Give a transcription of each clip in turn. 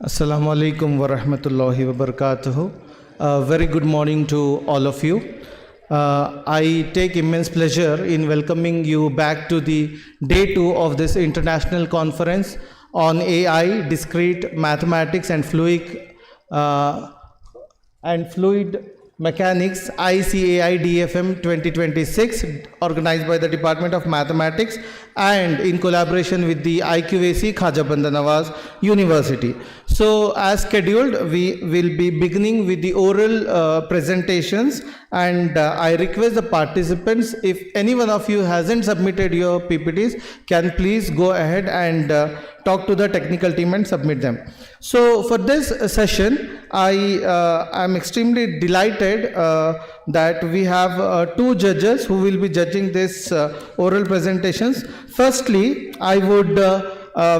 Assalamu alaikum wa rahmatullahi wa barakatuhu. Very good morning to all of you. I take immense pleasure in welcoming you back to the day 2 of this international conference on AI, discrete mathematics and fluid mechanics, ICAIDFM 2026, organized by the Department of Mathematics and in collaboration with the IQAC Khaja Bandanawaz University. So as scheduled, we will be beginning with the oral presentations, and I request the participants, if any one of you hasn't submitted your PPTs, can please go ahead and talk to the technical team and submit them. So for this session, I am extremely delighted that we have 2 judges who will be judging this oral presentations. Firstly, I would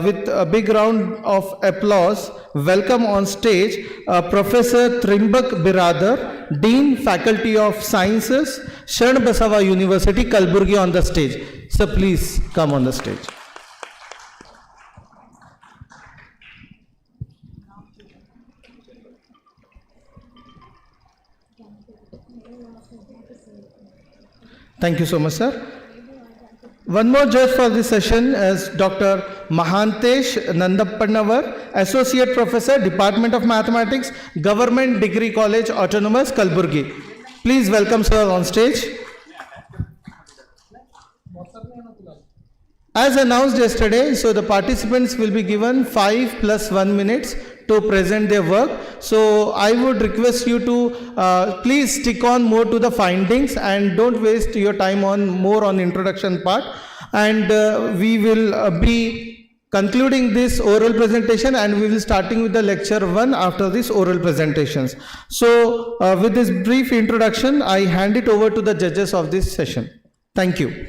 with a big round of applause welcome on stage Professor Trimbak Biradar, Dean Faculty of Sciences, Sharan Basava University, Kalaburagi, on the stage. So please come on the stage. Thank you so much, sir. One more judge for this session is Dr. Mahantesh Nandappannavar, Associate Professor, Department of Mathematics, Government Degree College, Autonomous, Kalaburagi. Please welcome sir on stage. As announced yesterday, so the participants will be given 5 + 1 minutes to present their work. So I would request you to please stick on more to the findings and don't waste your time on more on introduction part. And we will be concluding this oral presentation, and we will starting with the lecture 1 after this oral presentations. So with this brief introduction, I hand it over to the judges of this session. Thank you.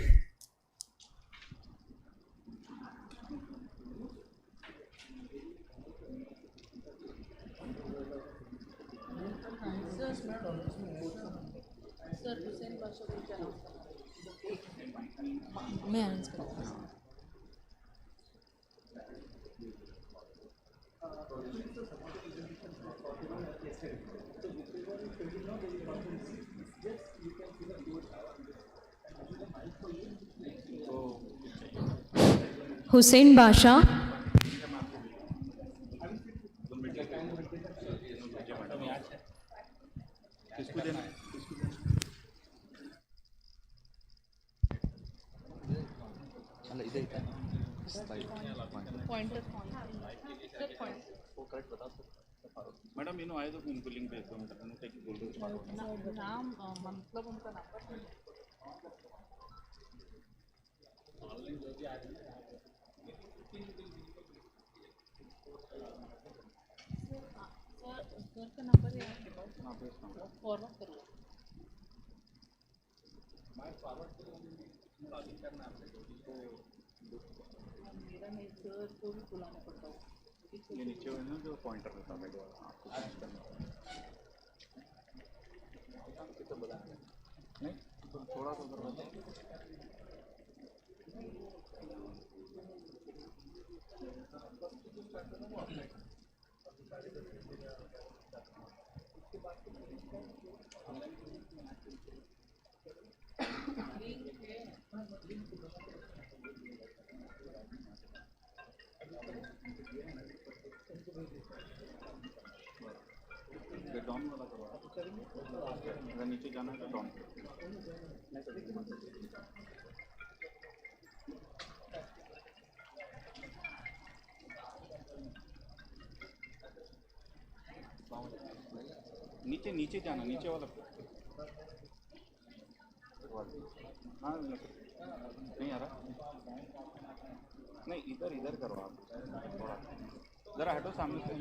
Hussain Basha. Madam इन्हों आए तो उनको link भेज दो मतलब उनका एक बोल दो नाम मतलब उनका नंबर ऑनलाइन जो भी आ रही है सर का नंबर है आपके पास हां भेजता हूं फॉरवर्ड करो मैं फॉरवर्ड करूंगा लॉगिन करना आपसे तो मेरा नहीं सर को भी बुलाना पड़ता है ये नीचे है ना जो पॉइंटर रहता है जो आपको चेंज करना है तो बुला नहीं तो थोड़ा सा उधर बताओ डाउन वाला करवा अगर नीचे जाना है तो डाउन नीचे नीचे जाना नीचे वाला हाँ नहीं आ रहा नहीं इधर इधर करो आप थोड़ा जरा हटो सामने से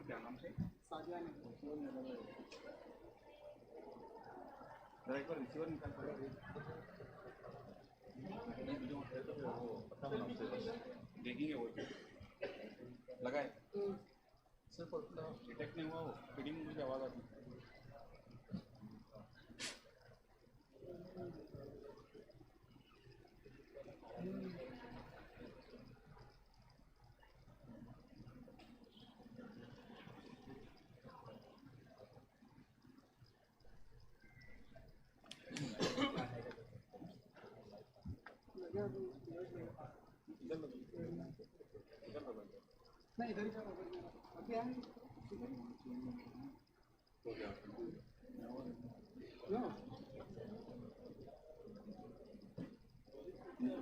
क्या नाम से जरा एक बार रिसीवर निकाल देखेंगे वो लगाए सिर्फ डिटेक्ट नहीं हुआ वो फीडिंग मुझे आवाज़ आती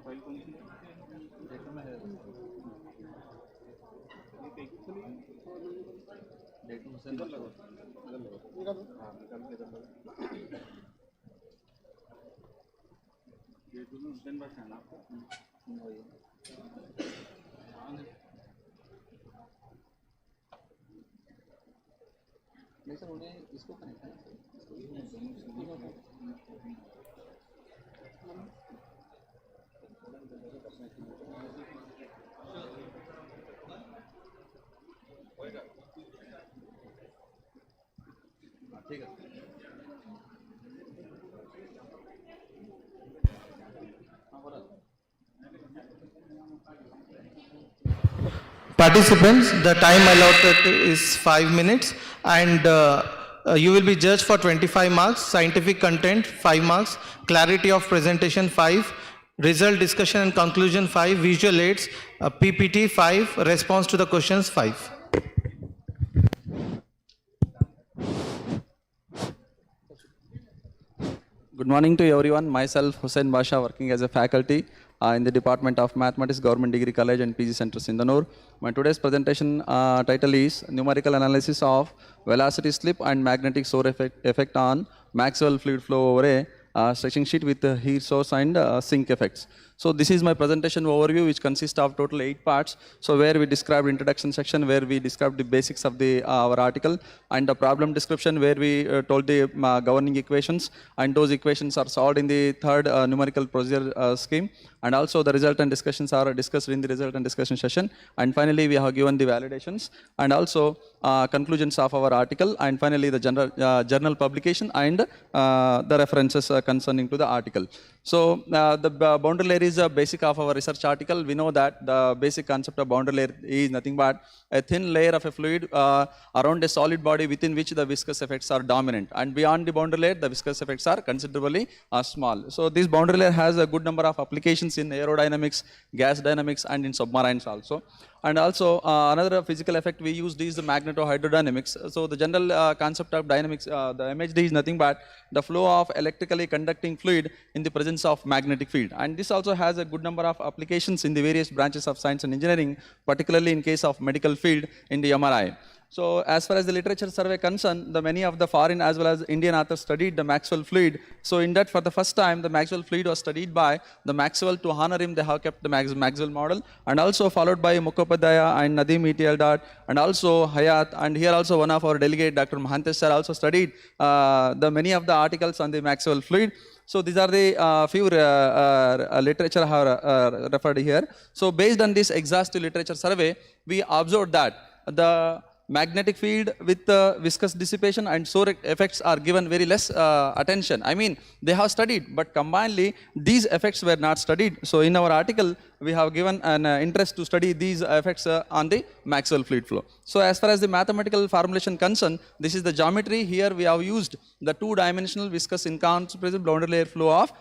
फाइल कौन सी नहीं सर उन्हें इसको कनेक्ट है ठीक है Participants, the time allotted is 5 minutes and you will be judged for 25 marks, scientific content 5 marks, clarity of presentation 5, result discussion and conclusion 5, visual aids, PPT 5, response to the questions 5. Good morning to everyone. Myself Hussain Basha, working as a faculty in the Department of Mathematics, Government Degree College and PG Center, Sindanur. My today's presentation title is Numerical Analysis of Velocity Slip and Magnetic Soar Effect on Maxwell Fluid Flow over a stretching sheet with heat source and sink effects. So this is my presentation overview, which consists of total 8 parts. So where we described introduction section, where we described the basics of the our article, and the problem description, where we told the governing equations, and those equations are solved in the third numerical procedure scheme. And also the result and discussions are discussed in the result and discussion session. And finally, we have given the validations and also conclusions of our article. And finally, the journal publication and the references concerning to the article. So the boundary layer is a basic of our research article. We know that the basic concept of boundary layer is nothing but a thin layer of a fluid around a solid body within which the viscous effects are dominant. And beyond the boundary layer, the viscous effects are considerably small. So this boundary layer has a good number of applications in aerodynamics, gas dynamics, and in submarines also. And also another physical effect we used is the magnetohydrodynamics. So the general concept of dynamics, the MHD is nothing but the flow of electrically conducting fluid in the presence of magnetic field. And this also has a good number of applications in the various branches of science and engineering, particularly in case of medical field in the MRI. So as far as the literature survey concerned, the many of the foreign as well as Indian authors studied the Maxwell fluid. So in that, for the first time, the Maxwell fluid was studied by the Maxwell. To honor him, they have kept the Maxwell model, and also followed by Mukhopadhyaya and Nadeem et. And also Hayat, and here also one of our delegate, Dr. Mahantesh sir, also studied the many of the articles on the Maxwell fluid. So these are the few literature I have referred here. So based on this exhaustive literature survey, we observed that the magnetic field with viscous dissipation and soar effects are given very less attention. I mean, they have studied, but combinedly, these effects were not studied. So in our article, we have given an interest to study these effects on the Maxwell fluid flow. So as far as the mathematical formulation concerned, this is the geometry. Here we have used the two-dimensional viscous incompressible boundary layer flow of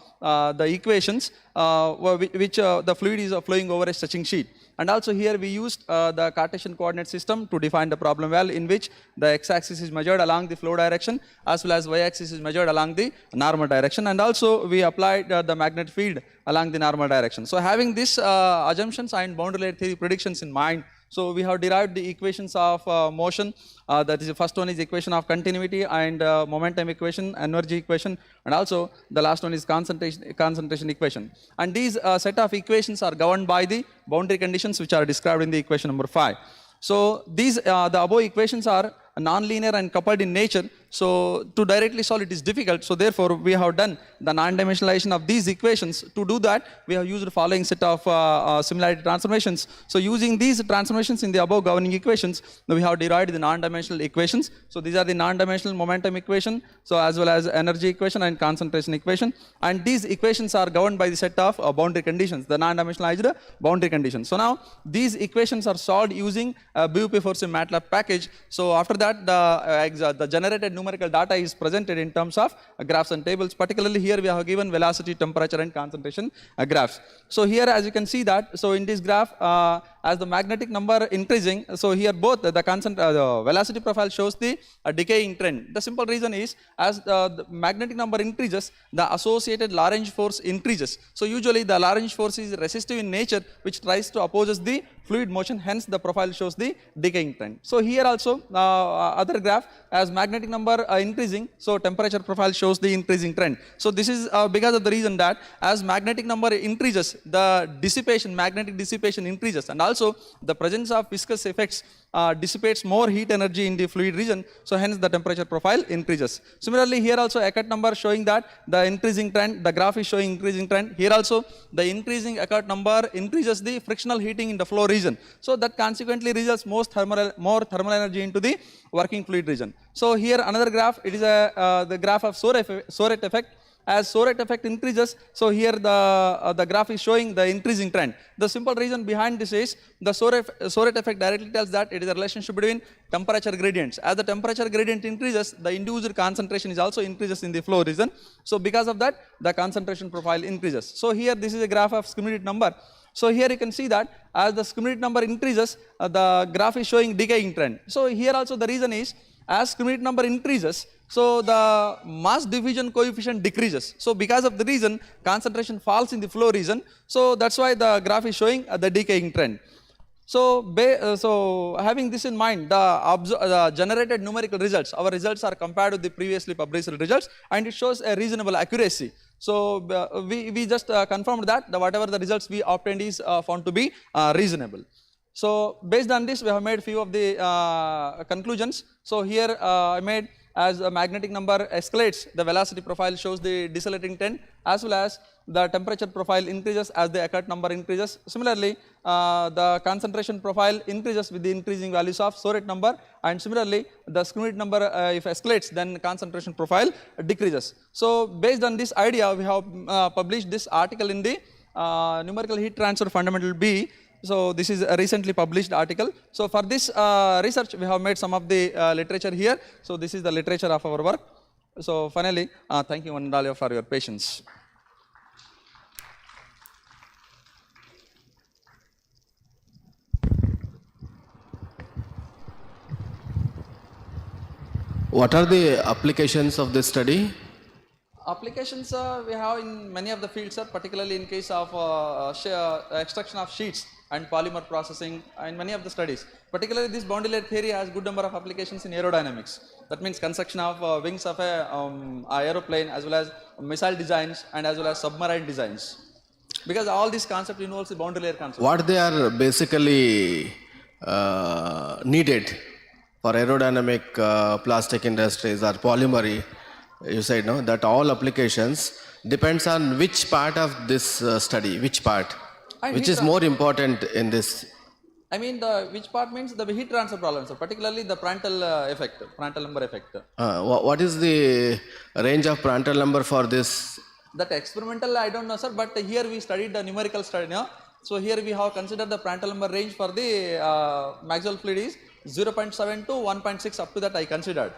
the equations which the fluid is flowing over a stretching sheet. And also here we used the Cartesian coordinate system to define the problem well, in which the x-axis is measured along the flow direction as well as y-axis is measured along the normal direction, and also we applied the magnetic field along the normal direction. So having these assumptions and boundary layer theory predictions in mind, so we have derived the equations of motion. That is, the first one is equation of continuity and momentum equation, energy equation, and also the last one is concentration equation. And these set of equations are governed by the boundary conditions which are described in the equation number 5. So these the above equations are non-linear and coupled in nature. So to directly solve it is difficult. So therefore we have done the non-dimensionalization of these equations. To do that, we have used the following set of similarity transformations. So using these transformations in the above governing equations, we have derived the non-dimensional equations. So these are the non-dimensional momentum equation, so as well as energy equation and concentration equation. And these equations are governed by the set of boundary conditions, the non-dimensionalized boundary conditions. So now these equations are solved using BUP4C MATLAB package. So after that, the generated numerical data is presented in terms of graphs and tables. Particularly here we have given velocity, temperature and concentration graphs. So here as you can see that, so in this graph as the magnetic number increasing, so here both the velocity profile shows the decaying trend. The simple reason is as the magnetic number increases, the associated Lagrange force increases. So usually the Lagrange force is resistive in nature, which tries to opposes the fluid motion, hence the profile shows the decaying trend. So here also other graph, as magnetic number increasing, so temperature profile shows the increasing trend. So this is because of the reason that as magnetic number increases, the dissipation, magnetic dissipation increases, and also the presence of viscous effects dissipates more heat energy in the fluid region, so hence the temperature profile increases. Similarly here also Eckert number showing that the increasing trend, the graph is showing increasing trend. Here also the increasing Eckert number increases the frictional heating in the flow region, so that consequently results more thermal energy into the working fluid region. So here another graph, it is the graph of Soret effect. As Soret effect increases, so here the graph is showing the increasing trend. The simple reason behind this is the Soret effect directly tells that it is a relationship between temperature gradients. As the temperature gradient increases, the induced concentration is also increases in the flow region. So because of that, the concentration profile increases. So here this is a graph of schematic number. So here you can see that as the schematic number increases, the graph is showing decaying trend. So here also the reason is as schematic number increases, so the mass diffusion coefficient decreases. So because of the reason, concentration falls in the flow region. So that's why the graph is showing the decaying trend. So having this in mind, the generated numerical results, our results are compared with the previously published results, and it shows a reasonable accuracy. So we just confirmed that whatever the results we obtained is found to be reasonable. So based on this, we have made few of the conclusions. So here I made, as the magnetic number escalates, the velocity profile shows the decelerating trend, as well as the temperature profile increases as the Eckert number increases. Similarly, the concentration profile increases with the increasing values of Soret number, and similarly the schematic number if escalates, then concentration profile decreases. So based on this idea, we have published this article in the Numerical Heat Transfer Fundamental B. So this is a recently published article. So for this research, we have made some of the literature here. So this is the literature of our work. So finally, thank you one and all for your patience. What are the applications of this study? Applications we have in many of the fields, particularly in case of extraction of sheets and polymer processing and many of the studies. Particularly this boundary layer theory has good number of applications in aerodynamics. That means construction of wings of a aeroplane, as well as missile designs and as well as submarine designs. Because all these concepts involves the boundary layer concept. What they are basically needed for aerodynamic plastic industries or polymer, you said, no, that all applications depends on which part of this study, which part, which is more important in this. I mean, which part means the heat transfer problems, so particularly the Prandtl effect, Prandtl number effect. What is the range of Prandtl number for this? That experimental, I don't know, sir, but here we studied the numerical study, no? So here we have considered the Prandtl number range for the Maxwell fluid is 0.7 to 1.6, up to that I considered.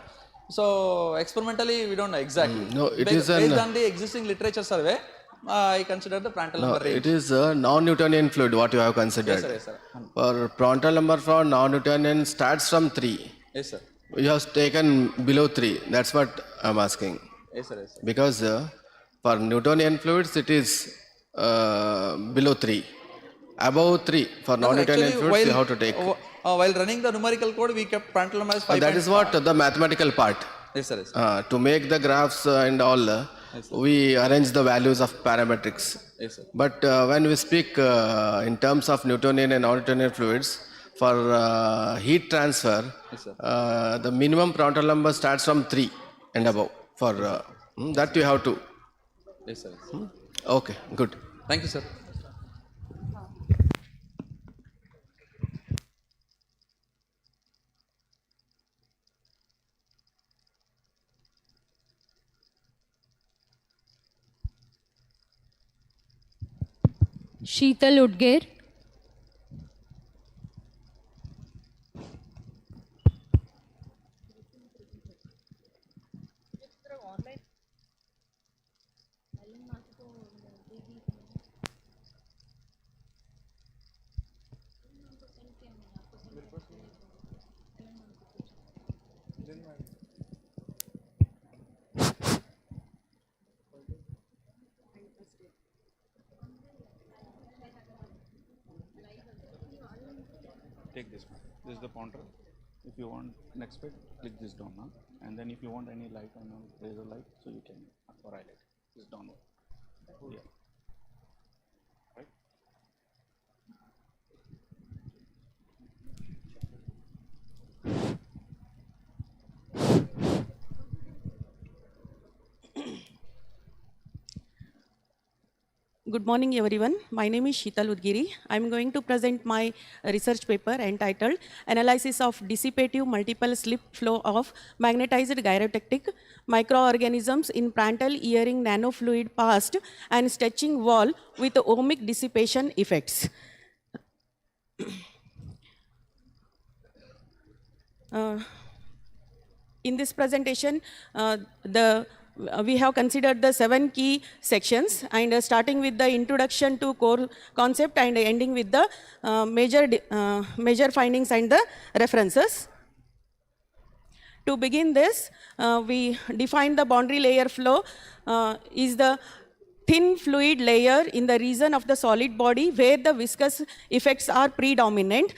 So experimentally we don't know exactly. No, it based, is an- based on the existing literature survey, I consider the Prandtl No, number range. it is a non-Newtonian fluid what you have considered. Yes sir. For Prandtl number for non-Newtonian starts from 3. Yes sir. You have taken below 3. That's what I'm asking. Yes sir. Because for Newtonian fluids it is below 3. Above 3 for non-Newtonian Actually, fluids you have to take. While running the numerical code, we kept Prandtl number as 5. That is what the mathematical part. Yes sir. Yes, sir. To make the graphs and all, we arrange the values of parametrics. Yes, sir. But when we speak in terms of Newtonian and non-Newtonian fluids, for heat transfer, Yes, sir. the minimum Prandtl number starts from 3 and above. For that you have to. Yes sir. Yes, sir. Okay, good. Thank you sir. Sheetal Udgir. Take this one. This is the pointer. If you want next bit, click this down now. And then if you want any light on there is a light, so you can or highlight this downward. Yeah. Right. Good morning, everyone. My name is Sheetal Udgiri. I'm going to present my research paper entitled Analysis of Dissipative Multiple Slip Flow of Magnetized Gyrotectic Microorganisms in Prandtl Earring Nanofluid Past and Stretching Wall with Ohmic Dissipation Effects. In this presentation, we have considered the 7 key sections, and starting with the introduction to core concept and ending with the major findings and the references. To begin this, we define the boundary layer flow is the thin fluid layer in the region of the solid body where the viscous effects are predominant,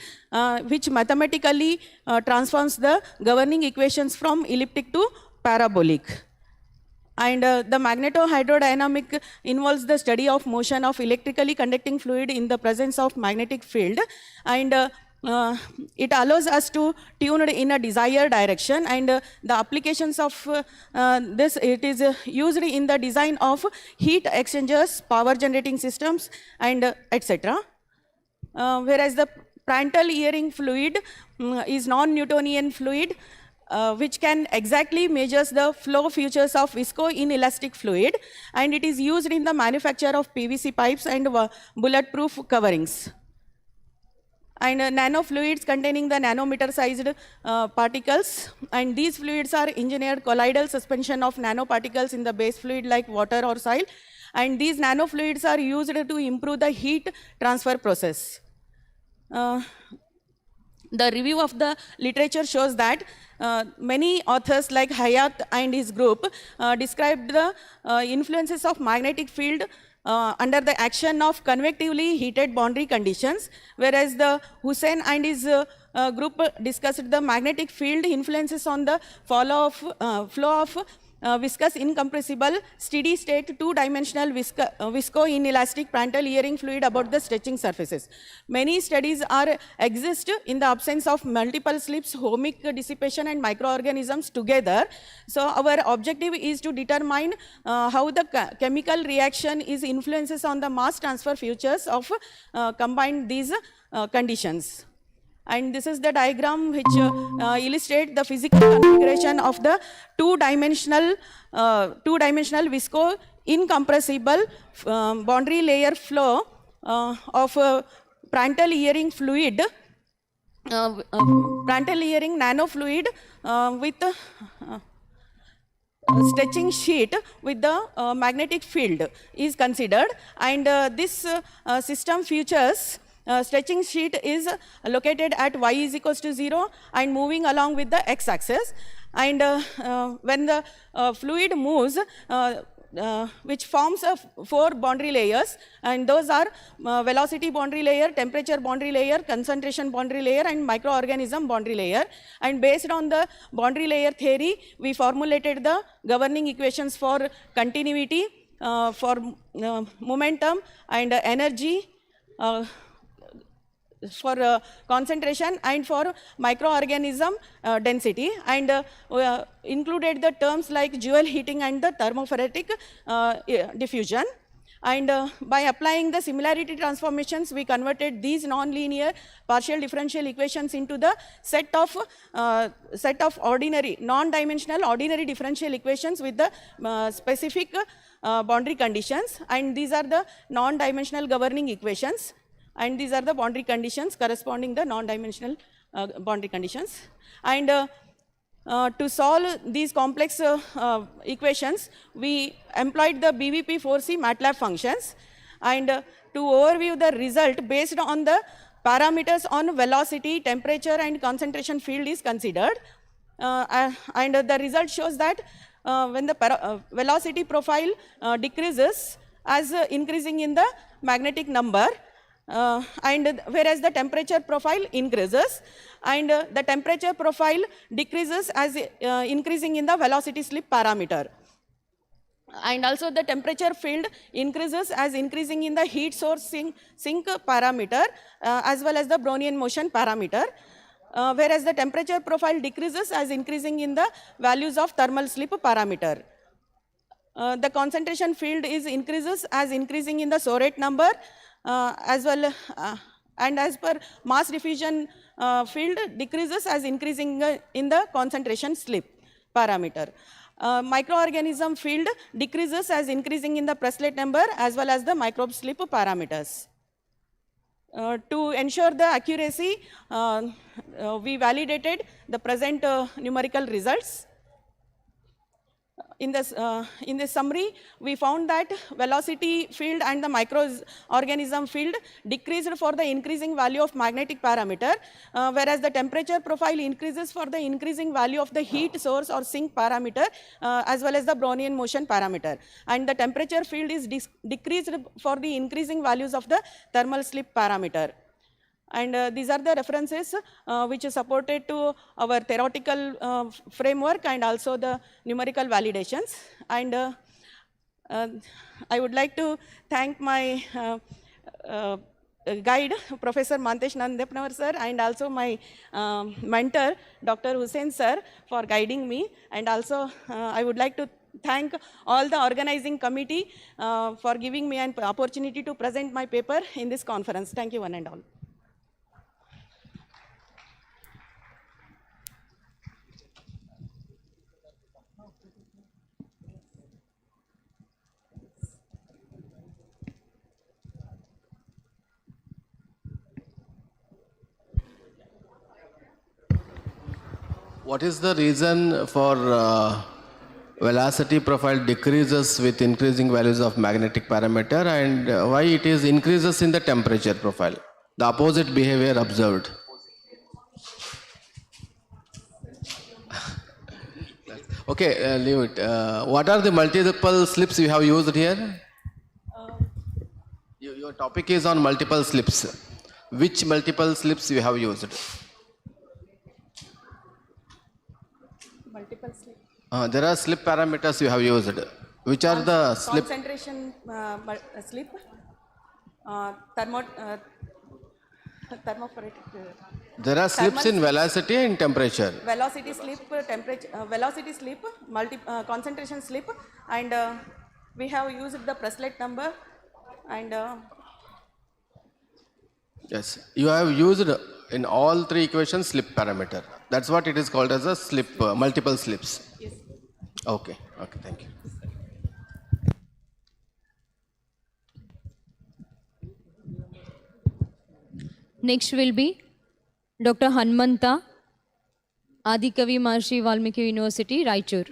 which mathematically transforms the governing equations from elliptic to parabolic. And the magnetohydrodynamic involves the study of motion of electrically conducting fluid in the presence of magnetic field, and it allows us to tune in a desired direction, and the applications of this, it is used in the design of heat exchangers, power generating systems, and etc. Whereas the Prandtl Earring fluid is non-Newtonian fluid, which can exactly measures the flow features of visco-inelastic fluid, and it is used in the manufacture of PVC pipes and bulletproof coverings. And nanofluids containing the nanometer-sized particles, and these fluids are engineered colloidal suspension of nanoparticles in the base fluid like water or soil, and these nanofluids are used to improve the heat transfer process. The review of the literature shows that many authors like Hayat and his group described the influences of magnetic field under the action of convectively heated boundary conditions, whereas the Hussain and his group discussed the magnetic field influences on the flow of viscous incompressible steady state two-dimensional visco-inelastic Prandtl Earring fluid about the stretching surfaces. Many studies exist in the absence of multiple slips, ohmic dissipation and microorganisms together. So our objective is to determine how the chemical reaction is influences on the mass transfer features of combined these conditions. And this is the diagram which illustrates the physical configuration of the two-dimensional visco incompressible boundary layer flow of Prandtl earring fluid, Prandtl earring nanofluid with stretching sheet with the magnetic field is considered, and this system features stretching sheet is located at y is equals to 0 and moving along with the x-axis, and when the fluid moves, which forms 4 boundary layers, and those are velocity boundary layer, temperature boundary layer, concentration boundary layer, and microorganism boundary layer. And based on the boundary layer theory, we formulated the governing equations for continuity, for momentum and energy, for concentration, and for microorganism density, and included the terms like Joule heating and the thermophoretic diffusion. And by applying the similarity transformations, we converted these nonlinear partial differential equations into the set of ordinary, non-dimensional ordinary differential equations with the specific boundary conditions, and these are the non-dimensional governing equations, and these are the boundary conditions corresponding the non-dimensional boundary conditions. And to solve these complex equations, we employed the BVP4C MATLAB functions, and to overview the result based on the parameters on velocity, temperature, and concentration field is considered, and the result shows that when the velocity profile decreases as increasing in the magnetic number, and whereas the temperature profile increases, and the temperature profile decreases as increasing in the velocity slip parameter, and also the temperature field increases as increasing in the heat source sink parameter, as well as the Brownian motion parameter, whereas the temperature profile decreases as increasing in the values of thermal slip parameter. The concentration field is increases as increasing in the Soret number, as well, and as per mass diffusion field decreases as increasing in the concentration slip parameter. Microorganism field decreases as increasing in the Preslett number as well as the microbe slip parameters. To ensure the accuracy, we validated the present numerical results. In this summary, we found that velocity field and the microorganism field decreased for the increasing value of magnetic parameter, whereas the temperature profile increases for the increasing value of the heat source or sink parameter, as well as the Brownian motion parameter. And the temperature field is decreased for the increasing values of the thermal slip parameter. And these are the references which is supported to our theoretical framework and also the numerical validations. And I would like to thank my guide, Professor Mantesh Nandepnavar sir, and also my mentor, Dr. Hussain sir, for guiding me. And also I would like to thank all the organizing committee for giving me an opportunity to present my paper in this conference. Thank you one and all. What is the reason for velocity profile decreases with increasing values of magnetic parameter, and why it is increases in the temperature profile? The opposite behavior observed. Okay, leave it. What are the multiple slips you have used here? Your topic is on multiple slips. Which multiple slips you have used? Multiple slip. There are slip parameters you have used. Which are the slip? Concentration slip, thermophoretic. There are slips in velocity and temperature. Velocity slip, temperature, velocity slip, concentration slip, and we have used the Preslett number, and yes, you have used in all three equations slip parameter. That's what it is called as a slip, multiple slips. yes. Okay, okay, thank you. Next will be Dr. Hanmanta, Adikavi Maharishi Valmiki University, Raichur.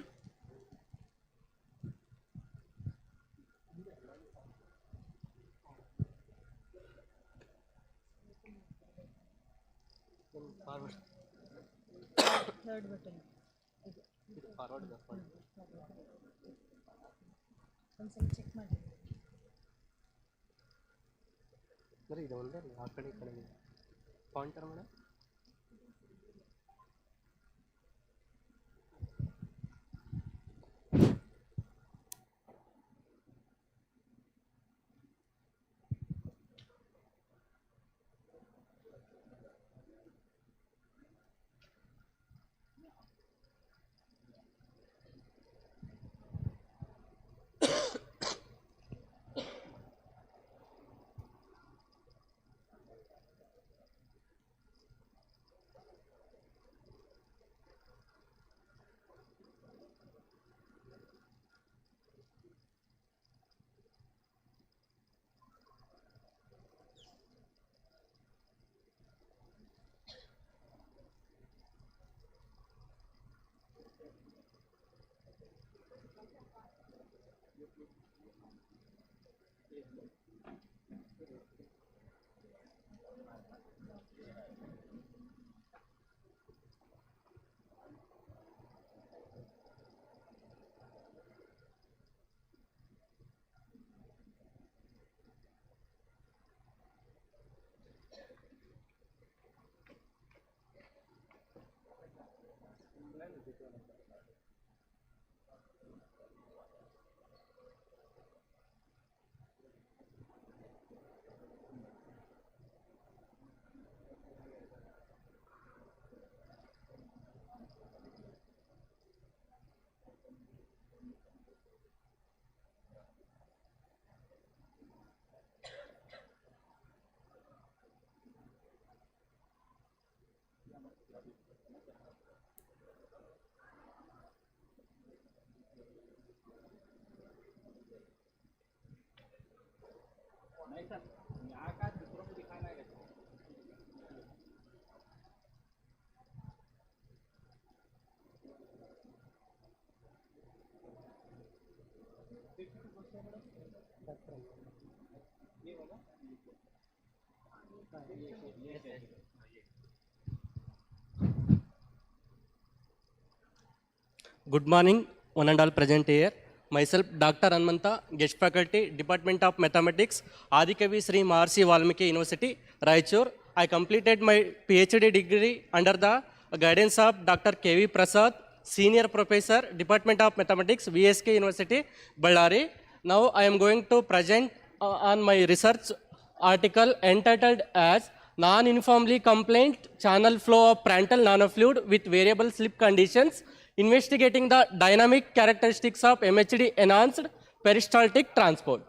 Good morning, one and all present here. Myself, Dr. Anmanta, guest faculty, Department of Mathematics, Adikavi Sri Maharishi Valmiki University, Raichur. I completed my PhD degree under the guidance of Dr. K.V. Prasad, Senior Professor, Department of Mathematics, VSK University, Ballari. Now I am going to present on my research article entitled as Non-Uniformly Compliant Channel Flow of Prandtl Nanofluid with Variable Slip Conditions, investigating the dynamic characteristics of MHD enhanced peristaltic transport.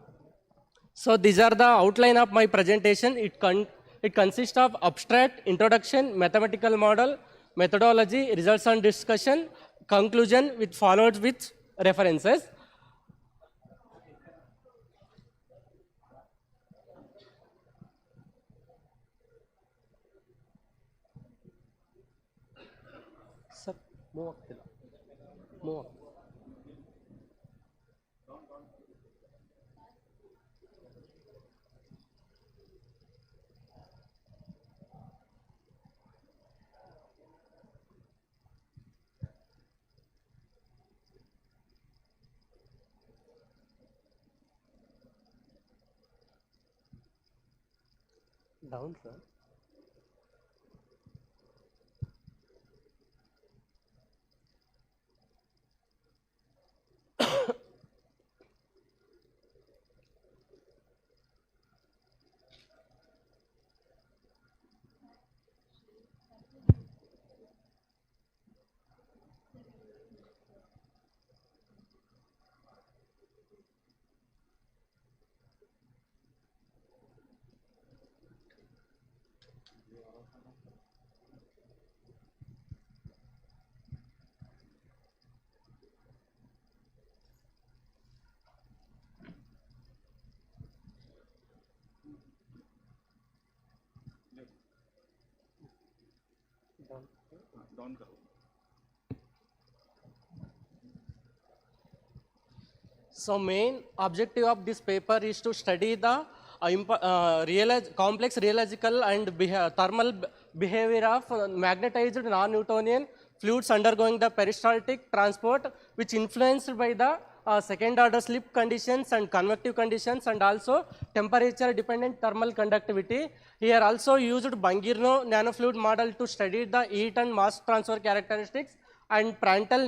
So these are the outline of my presentation. It consists of abstract, introduction, mathematical model, methodology, results and discussion, conclusion with followed with references. Sir, move up. Move up. Down, sir. Down karo. So main objective of this paper is to study the complex rheological and thermal behavior of magnetized non-Newtonian fluids undergoing the peristaltic transport, which influenced by the second order slip conditions and convective conditions, and also temperature dependent thermal conductivity. Here also used Bangirno nanofluid model to study the heat and mass transfer characteristics, and Prandtl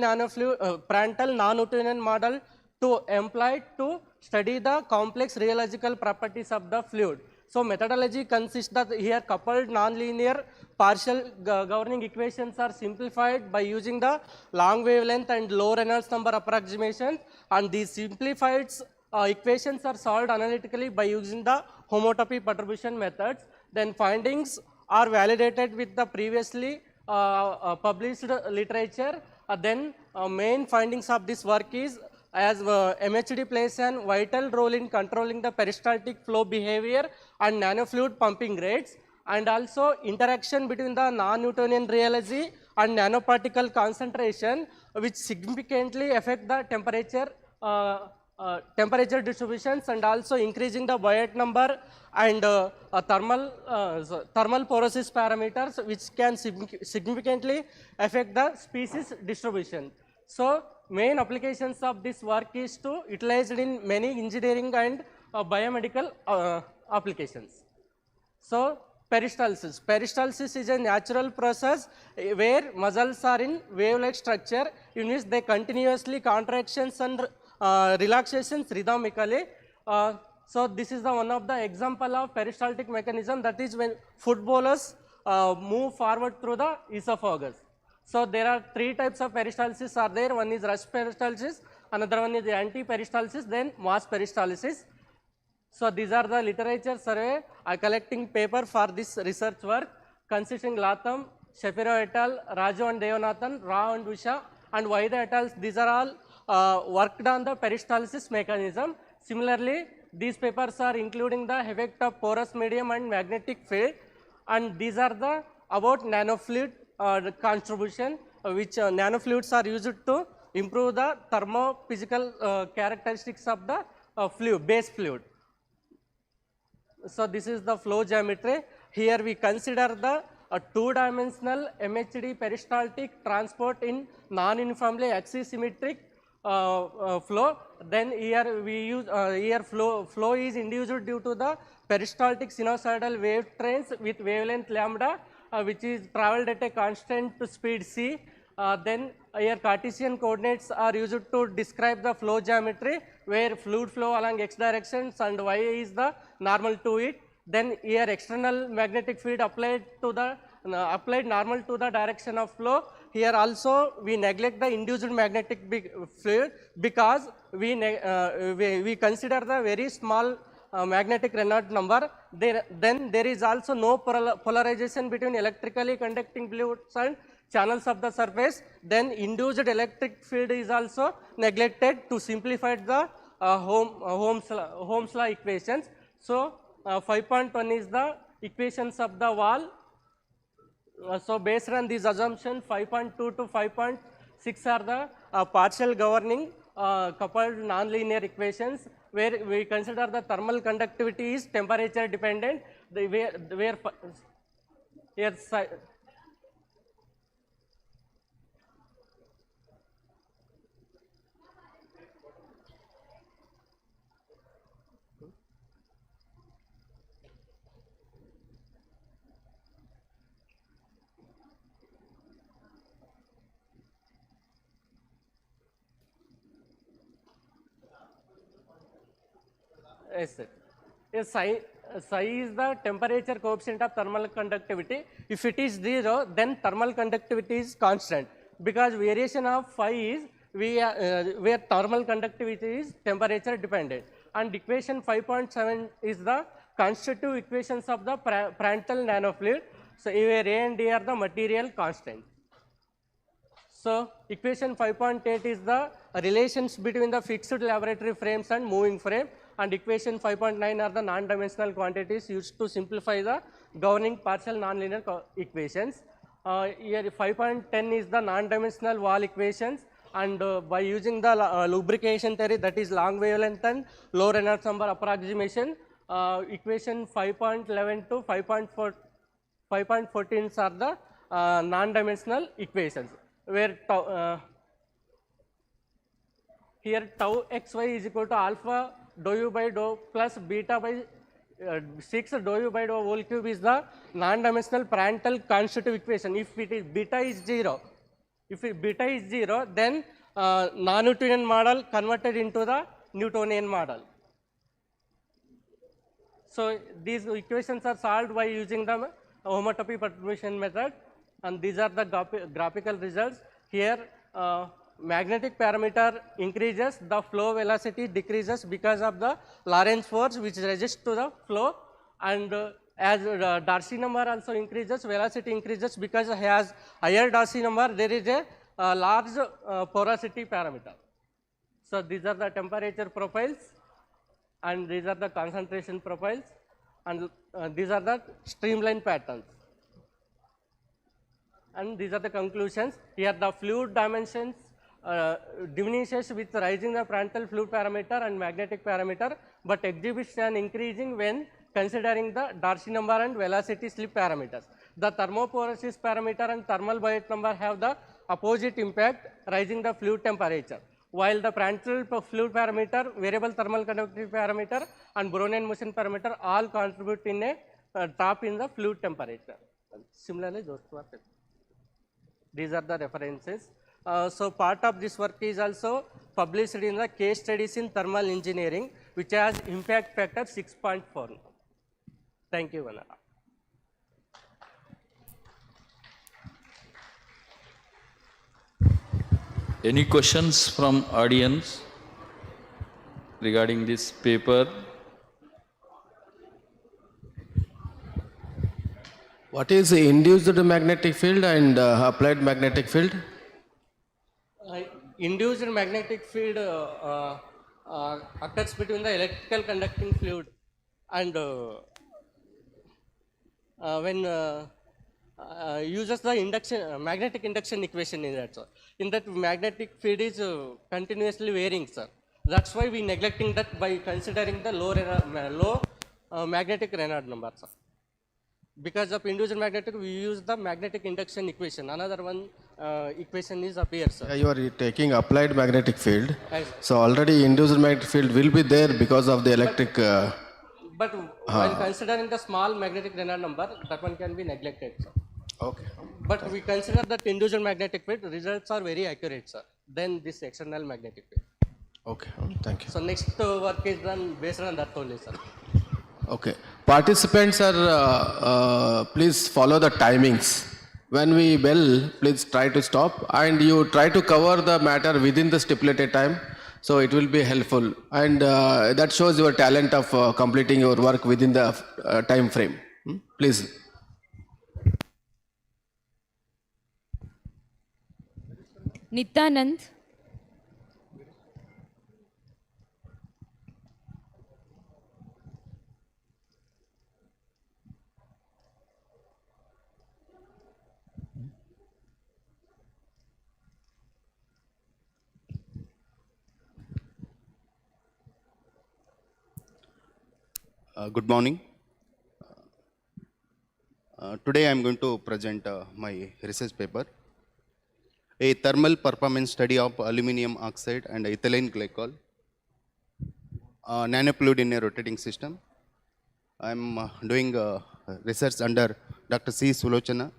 non-Newtonian model to employ to study the complex rheological properties of the fluid. So methodology consists that here coupled nonlinear partial governing equations are simplified by using the long wavelength and low Reynolds number approximations, and these simplified equations are solved analytically by using the homotopy perturbation methods. Then findings are validated with the previously published literature. Then main findings of this work is as MHD plays a vital role in controlling the peristaltic flow behavior and nanofluid pumping rates, and also interaction between the non-Newtonian rheology and nanoparticle concentration, which significantly affect the temperature distributions, and also increasing the Biot number and thermal porosis parameters, which can significantly affect the species distribution. So main applications of this work is to utilized in many engineering and biomedical applications. So peristalsis. Peristalsis is a natural process where muscles are in wave-like structure in which they continuously contractions and relaxations rhythmically. So this is the one of the example of peristaltic mechanism, that is when footballers move forward through the esophagus. So there are three types of peristalsis are there. One is rush peristalsis, another one is anti-peristalsis, then mass peristalsis. So these are the literature survey. I collecting paper for this research work consisting Latham, Shapiro et al., Raju and Devanathan, Rao and Usha, and Vaida et al. These are all worked on the peristalsis mechanism. Similarly, these papers are including the effect of porous medium and magnetic field, and these are the about nanofluid contribution, which nanofluids are used to improve the thermophysical characteristics of the base fluid. So this is the flow geometry. Here we consider the two-dimensional MHD peristaltic transport in non-uniformly axisymmetric flow. Then here we use flow is induced due to the peristaltic sinusoidal wave trains with wavelength lambda, which is traveled at a constant speed c. Then here Cartesian coordinates are used to describe the flow geometry, where fluid flow along x directions and y is the normal to it. Then here external magnetic field applied normal to the direction of flow. Here also we neglect the induced magnetic fluid because we consider the very small magnetic Reynolds number. Then there is also no polarization between electrically conducting fluids and channels of the surface. Then induced electric field is also neglected to simplify the Ohm's law equations. So 5.1 is the equations of the wall. So based on this assumption, 5.2 to 5.6 are the partial governing coupled nonlinear equations, where we consider the thermal conductivity is temperature dependent, yes, sir. Yes, psi is the temperature coefficient of thermal conductivity. If it is 0, then thermal conductivity is constant, because variation of phi is where thermal conductivity is temperature dependent. And equation 5.7 is the constitutive equations of the Prandtl nanofluid. So where A and D are the material constant. So equation 5.8 is the relations between the fixed laboratory frames and moving frame, and equation 5.9 are the non-dimensional quantities used to simplify the governing partial nonlinear equations. Here 5.10 is the non-dimensional wall equations, and by using the lubrication theory, that is long wavelength and low Reynolds number approximation, equation 5.11 to 5.14 are the non-dimensional equations, where here tau xy is equal to alpha dou u by dou plus beta by 6 dou u by dou whole cube is the non-dimensional Prandtl constitutive equation. If it is beta is 0, then non-Newtonian model converted into the Newtonian model. So these equations are solved by using the homotopy perturbation method, and these are the graphical results. Here magnetic parameter increases, the flow velocity decreases because of the Lorentz force which resists to the flow, and as Darcy number also increases, velocity increases because it has higher Darcy number, there is a large porosity parameter. So these are the temperature profiles, and these are the concentration profiles, and these are the streamline patterns. And these are the conclusions. Here the fluid dimensions diminishes with rising the Prandtl fluid parameter and magnetic parameter, but exhibits an increasing when considering the Darcy number and velocity slip parameters. The thermoporosis parameter and thermal Biot number have the opposite impact, rising the fluid temperature, while the Prandtl fluid parameter, variable thermal conductivity parameter and Brownian motion parameter all contribute in a drop in the fluid temperature. Similarly, those two are. These are the references. So part of this work is also published in the case studies in thermal engineering, which has impact factor 6.4. Thank you, Vanara. Any questions from audience regarding this paper? What is the induced magnetic field and applied magnetic field? Induced magnetic field occurs between the electrical conducting fluid and when uses the induction magnetic induction equation in that, sir. In that, magnetic field is continuously varying, sir. That's why we neglecting that by considering the low magnetic Reynolds number, sir. Because of induced magnetic, we use the magnetic induction equation. Another one equation is appears, sir. Yeah, you are taking applied magnetic field. So already induced magnetic field will be there because of the electric. But while considering the small magnetic Reynolds number, that one can be neglected, sir. Okay. But we consider that induced magnetic field results are very accurate, sir, than this external magnetic field. Okay. Thank you. So next work is done based on that only, sir. Okay. Participants are, please follow the timings. When we bell, please try to stop, and you try to cover the matter within the stipulated time. So it will be helpful, and that shows your talent of completing your work within the time frame. Please. Nityanand. Good morning. Today I am going to present my research paper, a thermal performance study of aluminium oxide and ethylene glycol, nanofluid in a rotating system. I am doing research under Dr. C. Sulochana,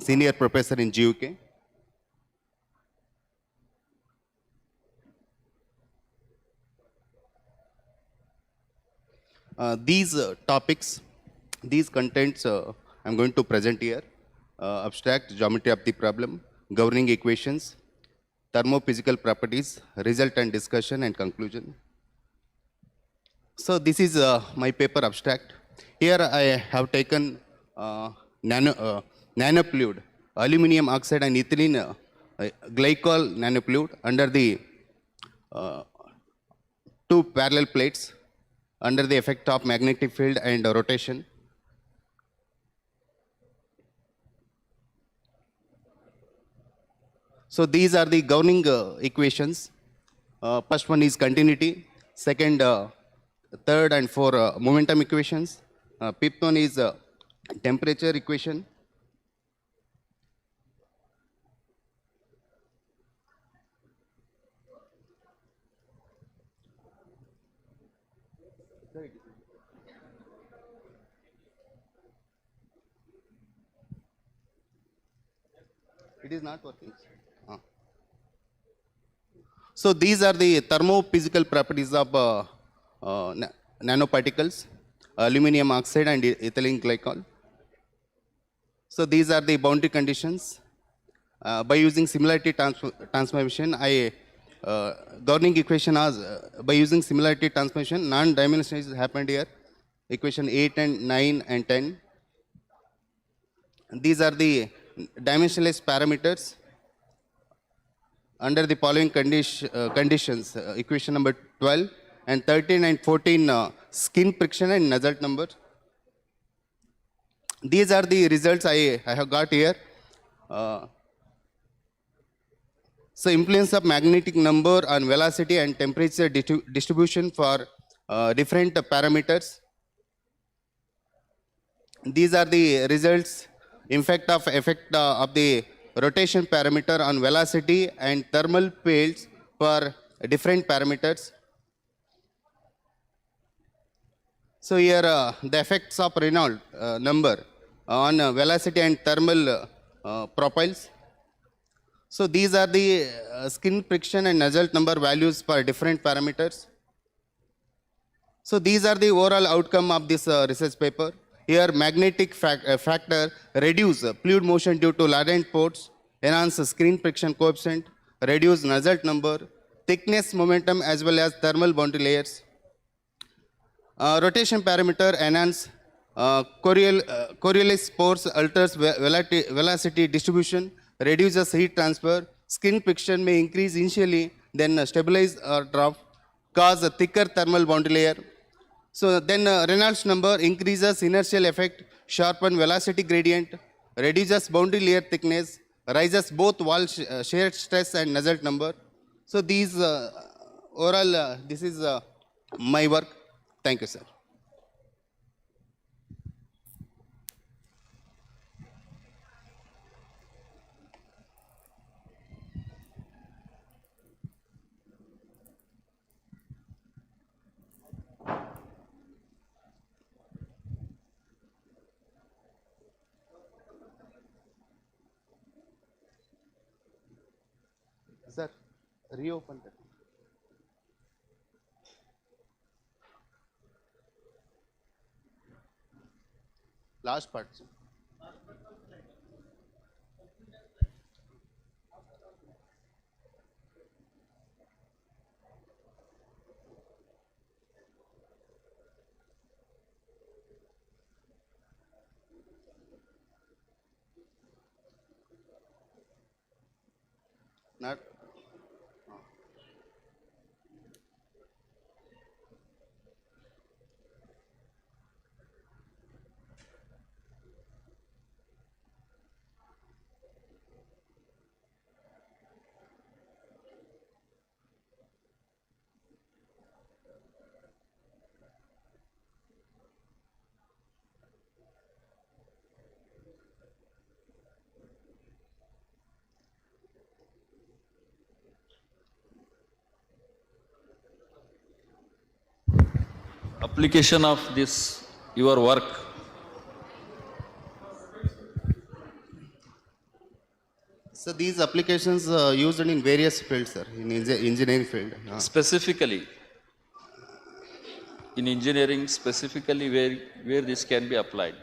Senior Professor in GUK. These topics, these contents I'm going to present here: abstract, geometry of the problem, governing equations, thermophysical properties, result and discussion, and conclusion. So this is my paper abstract. Here I have taken nanofluid, aluminium oxide and ethylene glycol nanofluid under the two parallel plates under the effect of magnetic field and rotation. So these are the governing equations. First one is continuity. Second, third and four momentum equations. Fifth one is temperature equation. It is not working. So these are the thermophysical properties of nanoparticles, aluminium oxide and ethylene glycol. So these are the boundary conditions. By using similarity transformation, governing equation as by using similarity transformation, non-dimensionalization happened here. Equation 8 and 9 and 10. These are the dimensionless parameters under the following conditions. Equation number 12 and 13 and 14, skin friction and Nusselt number. These are the results I have got here. So influence of magnetic number on velocity and temperature distribution for different parameters. These are the results. Effect of the rotation parameter on velocity and thermal fields for different parameters. So here the effects of Reynolds number on velocity and thermal profiles. So these are the skin friction and Nusselt number values for different parameters. So these are the overall outcome of this research paper. Here magnetic factor reduce fluid motion due to latent ports, enhance skin friction coefficient, reduce Nusselt number, thickness momentum as well as thermal boundary layers. Rotation parameter enhance Coriolis force alters velocity distribution, reduces heat transfer, skin friction may increase initially, then stabilize or drop, cause a thicker thermal boundary layer. So then Reynolds number increases inertial effect, sharpen velocity gradient, reduces boundary layer thickness, rises both wall shear stress and Nusselt number. So these overall, this is my work. Thank you, sir. Sir, reopen that. Last part. Sir. Not. Application of this, your work. So these applications used in various fields, sir, in engineering field. Specifically, in engineering, specifically where this can be applied.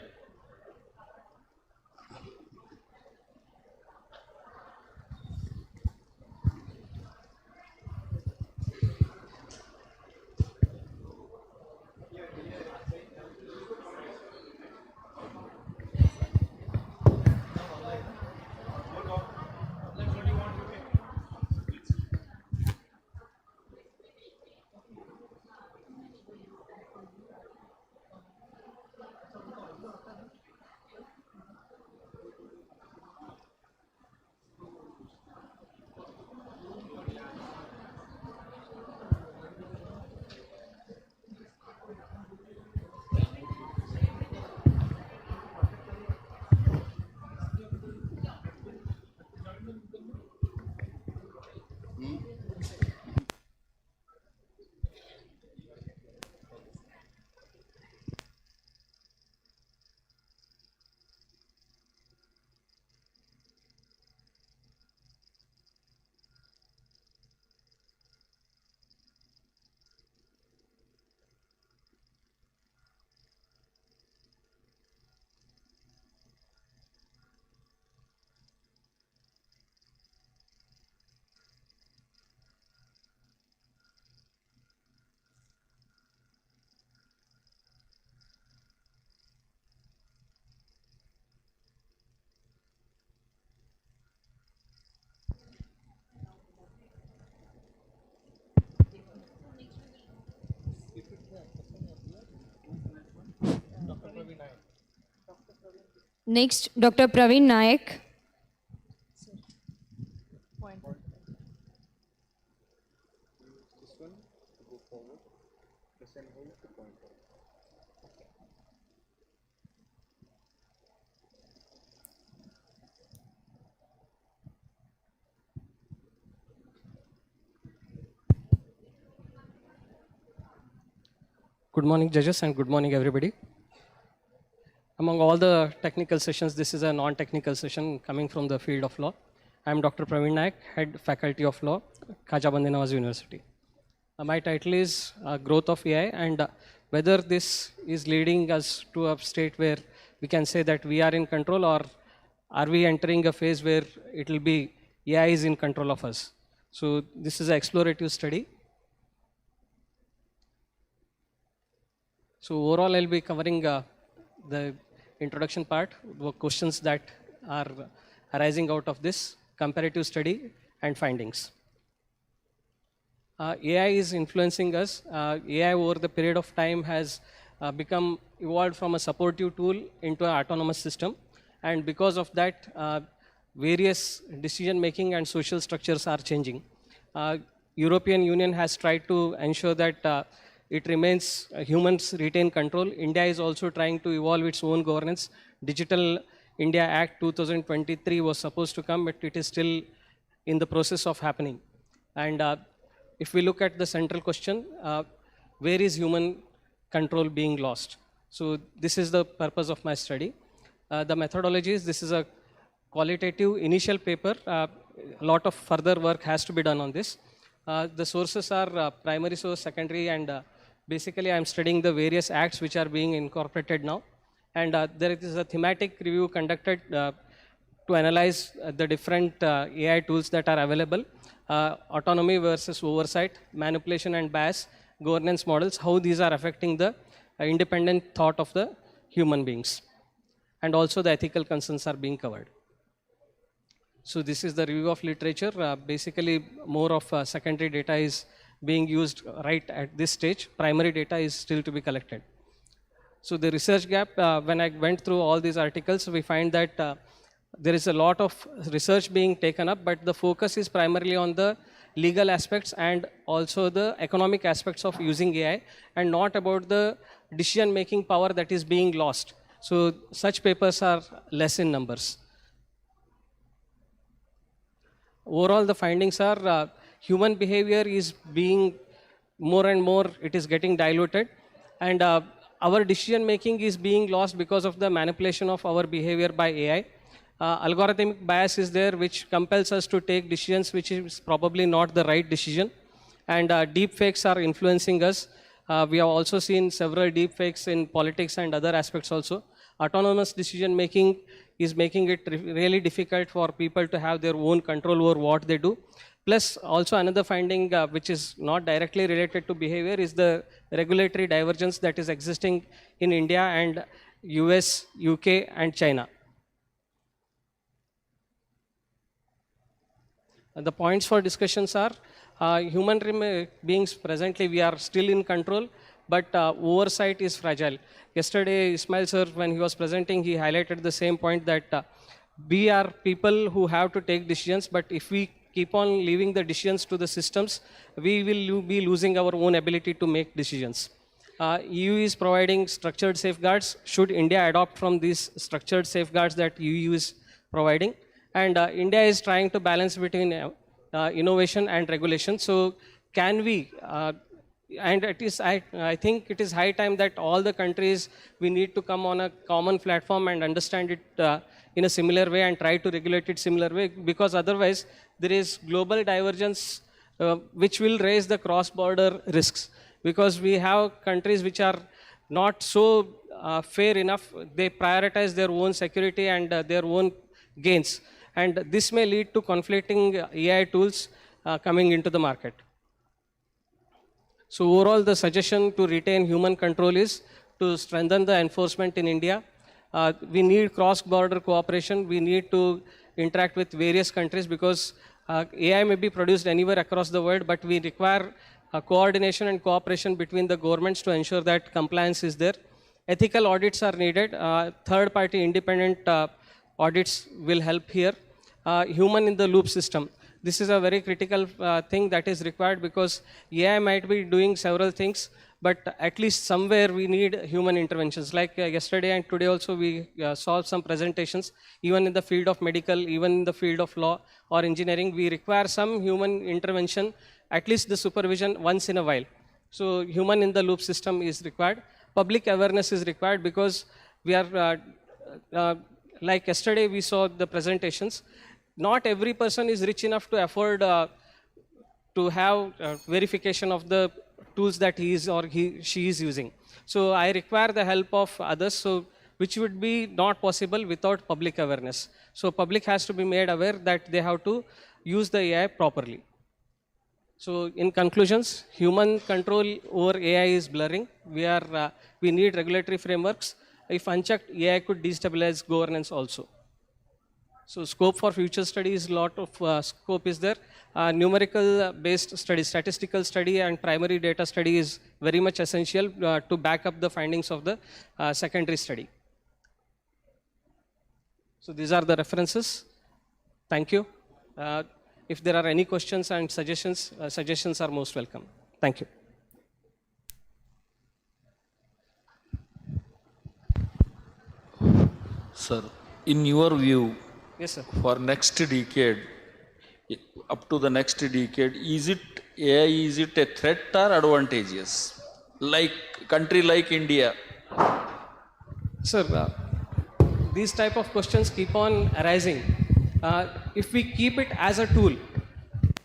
Next, Dr. Praveen Nayak. Good morning, judges, and good morning, everybody. Among all the technical sessions, this is a non-technical session coming from the field of law. I am Dr. Praveen Nayak, Head Faculty of Law, Khaja Bandanawaz University. My title is Growth of AI, and whether this is leading us to a state where we can say that we are in control, or are we entering a phase where it will be AI is in control of us. So this is an explorative study. So overall, I'll be covering the introduction part, the questions that are arising out of this comparative study and findings. AI is influencing us. AI over the period of time has evolved from a supportive tool into an autonomous system. And because of that, various decision making and social structures are changing. European Union has tried to ensure that it remains humans retain control. India is also trying to evolve its own governance. Digital India Act 2023 was supposed to come, but it is still in the process of happening. And if we look at the central question, where is human control being lost? So this is the purpose of my study. The methodologies, this is a qualitative initial paper. A lot of further work has to be done on this. The sources are primary source, secondary, and basically I'm studying the various acts which are being incorporated now. And there is a thematic review conducted to analyze the different AI tools that are available. Autonomy versus oversight, manipulation and bias, governance models, how these are affecting the independent thought of the human beings. And also the ethical concerns are being covered. So this is the review of literature. Basically, more of secondary data is being used right at this stage. Primary data is still to be collected. So the research gap, when I went through all these articles, we find that there is a lot of research being taken up, but the focus is primarily on the legal aspects and also the economic aspects of using AI, and not about the decision-making power that is being lost. So such papers are less in numbers. Overall, the findings are human behavior is being more and more, it is getting diluted, and our decision making is being lost because of the manipulation of our behavior by AI. Algorithmic bias is there, which compels us to take decisions which is probably not the right decision, and deep fakes are influencing us. We have also seen several deep fakes in politics and other aspects also. Autonomous decision making is making it really difficult for people to have their own control over what they do. Plus, also another finding which is not directly related to behavior is the regulatory divergence that is existing in India and US, UK, and China. The points for discussions are human beings presently, we are still in control, but oversight is fragile. Yesterday, Ismail sir, when he was presenting, he highlighted the same point that we are people who have to take decisions, but if we keep on leaving the decisions to the systems, we will be losing our own ability to make decisions. EU is providing structured safeguards. Should India adopt from these structured safeguards that EU is providing? And India is trying to balance between innovation and regulation. So can we, and it is, I think it is high time that all the countries, we need to come on a common platform and understand it in a similar way and try to regulate it similar way, because otherwise there is global divergence which will raise the cross-border risks, because we have countries which are not so fair enough. They prioritize their own security and their own gains, and this may lead to conflicting AI tools coming into the market. So overall, the suggestion to retain human control is to strengthen the enforcement in India. We need cross-border cooperation. We need to interact with various countries, because AI may be produced anywhere across the world, but we require coordination and cooperation between the governments to ensure that compliance is there. Ethical audits are needed. Third-party independent audits will help here. Human in the loop system. This is a very critical thing that is required because AI might be doing several things, but at least somewhere we need human interventions. Like yesterday and today also we saw some presentations, even in the field of medical, even in the field of law or engineering, we require some human intervention, at least the supervision once in a while. So human in the loop system is required. Public awareness is required because we are, like yesterday we saw the presentations, not every person is rich enough to afford to have verification of the tools that he is or she is using. So I require the help of others, so which would be not possible without public awareness. So public has to be made aware that they have to use the AI properly. So in conclusions, human control over AI is blurring. We need regulatory frameworks. If unchecked, AI could destabilize governance also. So scope for future studies, lot of scope is there. Numerical based study, statistical study and primary data study is very much essential to back up the findings of the secondary study. So these are the references. Thank you. If there are any questions and suggestions, suggestions are most welcome. Thank you. Sir, in your view, Yes, sir. for next decade, up to the next decade, is it AI, is it a threat or advantageous? Like country like India. Sir, these type of questions keep on arising. If we keep it as a tool,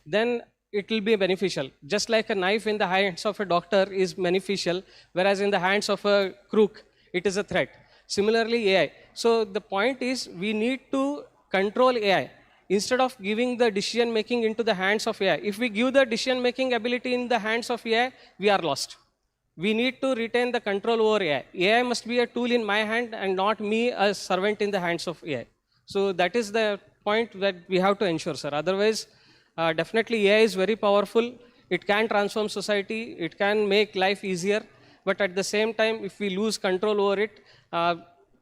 then it will be beneficial. Just like a knife in the hands of a doctor is beneficial, whereas in the hands of a crook, it is a threat. Similarly, AI. So the point is we need to control AI instead of giving the decision making into the hands of AI. If we give the decision making ability in the hands of AI, we are lost. We need to retain the control over AI. AI must be a tool in my hand and not me a servant in the hands of AI. So that is the point that we have to ensure, sir. Otherwise, definitely AI is very powerful. It can transform society. It can make life easier. But at the same time, if we lose control over it,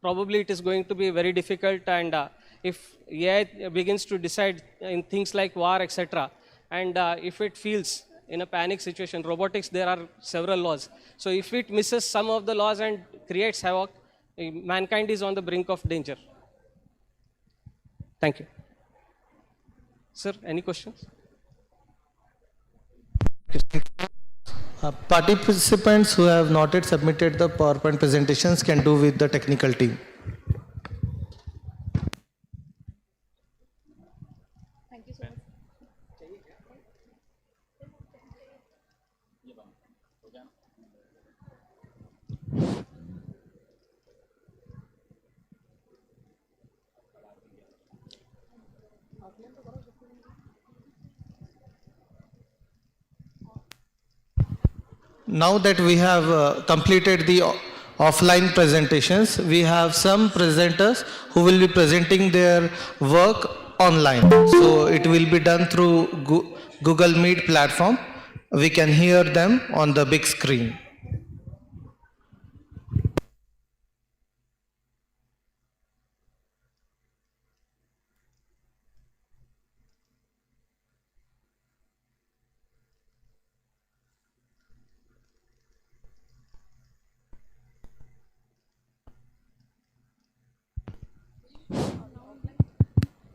probably it is going to be very difficult. And if AI begins to decide in things like war, etc., and if it feels in a panic situation, robotics, there are several laws. So if it misses some of the laws and creates havoc, mankind is on the brink of danger. Thank you. Sir, any questions? Participants who have not yet submitted the PowerPoint presentations can do with the technical team. Now that we have completed the offline presentations, we have some presenters who will be presenting their work online. So it will be done through Google Meet platform. We can hear them on the big screen.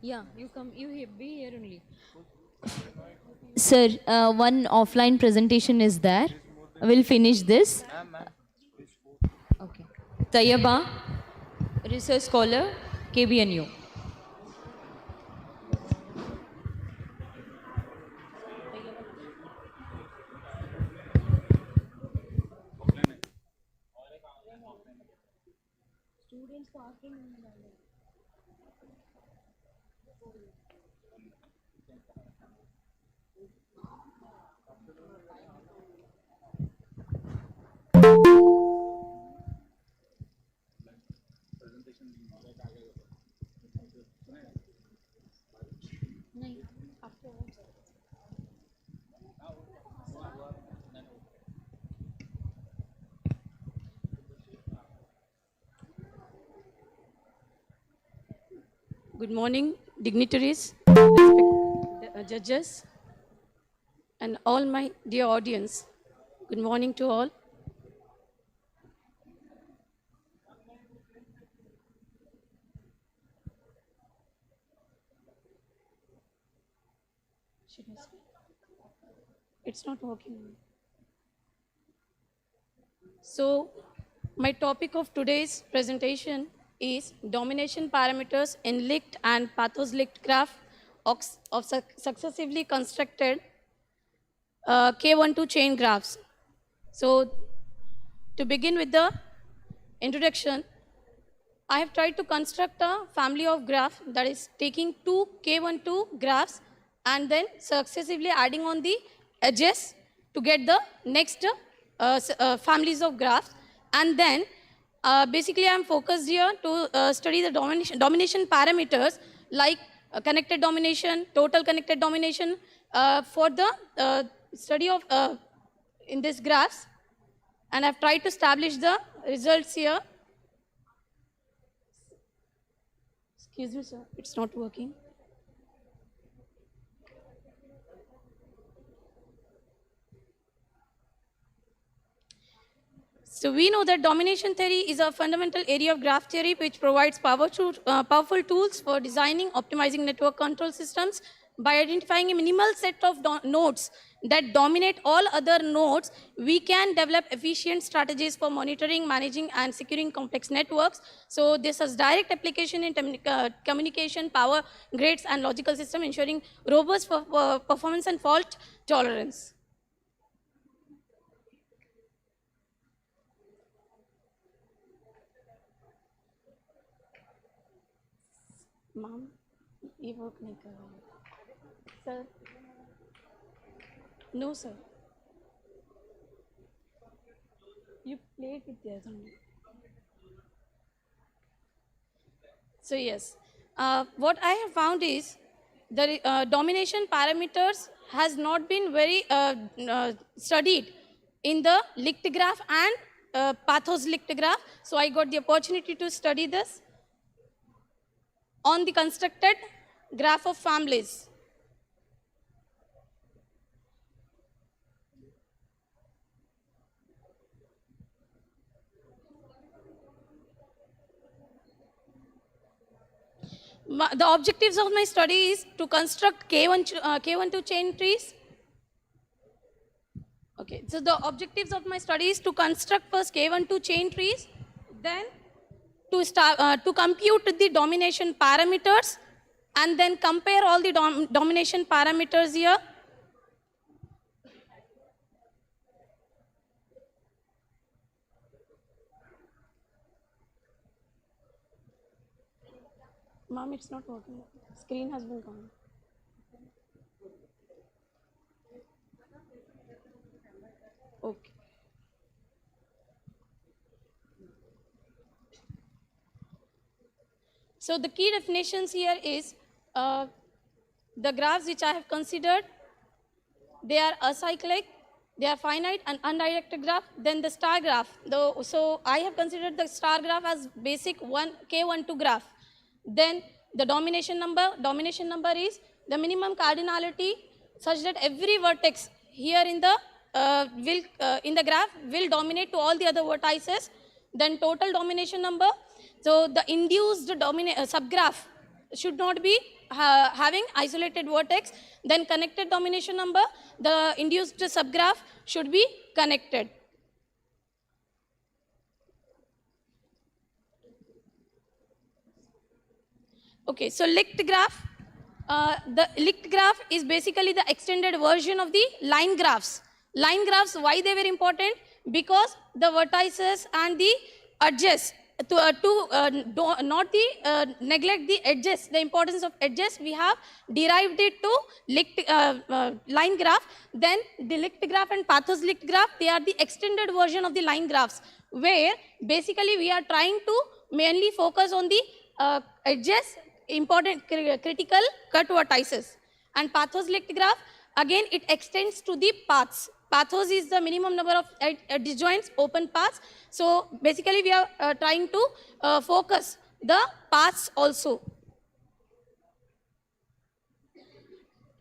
Yeah, you come, be here only. Sir, one offline presentation is there. We'll finish this. Okay. Tayyaba, research scholar, KBNU. Good morning, dignitaries, respected judges, and all my dear audience. Good morning to all. It's not working. So, my topic of today's presentation is domination parameters in linked and pathos-linked graph of successively constructed K12 chain graphs. So, to begin with the introduction, I have tried to construct a family of graph that is taking two K12 graphs and then successively adding on the edges to get the next families of graphs. And then basically I am focused here to study the domination parameters like connected domination, total connected domination for the study of in these graphs. And I have tried to establish the results here. Excuse me, sir, it's not working. So we know that domination theory is a fundamental area of graph theory which provides powerful tools for designing, optimizing network control systems. By identifying a minimal set of nodes that dominate all other nodes, we can develop efficient strategies for monitoring, managing, and securing complex networks. So this has direct application in communication, power grids, and logical system, ensuring robust performance and fault tolerance. Mom, ये work नहीं कर रहा है. Sir, no sir. You played with theirs only. So yes, what I have found is the domination parameters has not been very studied in the linked graph and pathos linked graph. So I got the opportunity to study this on the constructed graph of families. The objectives of my study is to construct K12 chain trees. Okay, so the objectives of my study is to construct first K12 chain trees, then to compute the domination parameters, and then compare all the domination parameters here. Mom, it's not working. Screen has been gone. Okay. So the key definitions here is the graphs which I have considered, they are acyclic, they are finite and undirected graph. Then the star graph. So I have considered the star graph as basic K12 graph. Then the domination number is the minimum cardinality such that every vertex here in the graph will dominate to all the other vertices. Then total domination number. So the induced subgraph should not be having isolated vertex. Then connected domination number, the induced subgraph should be connected. Okay, so linked graph. The linked graph is basically the extended version of the line graphs. Line graphs, why they were important? Because the vertices and the edges, neglect the edges, the importance of edges, we have derived it to linked, line graph. Then the linked graph and pathos linked graph, they are the extended version of the line graphs, where basically we are trying to mainly focus on the edges, important critical cut vertices. And pathos linked graph, again it extends to the paths. Pathos is the minimum number of disjoints, open paths. So basically we are trying to focus the paths also.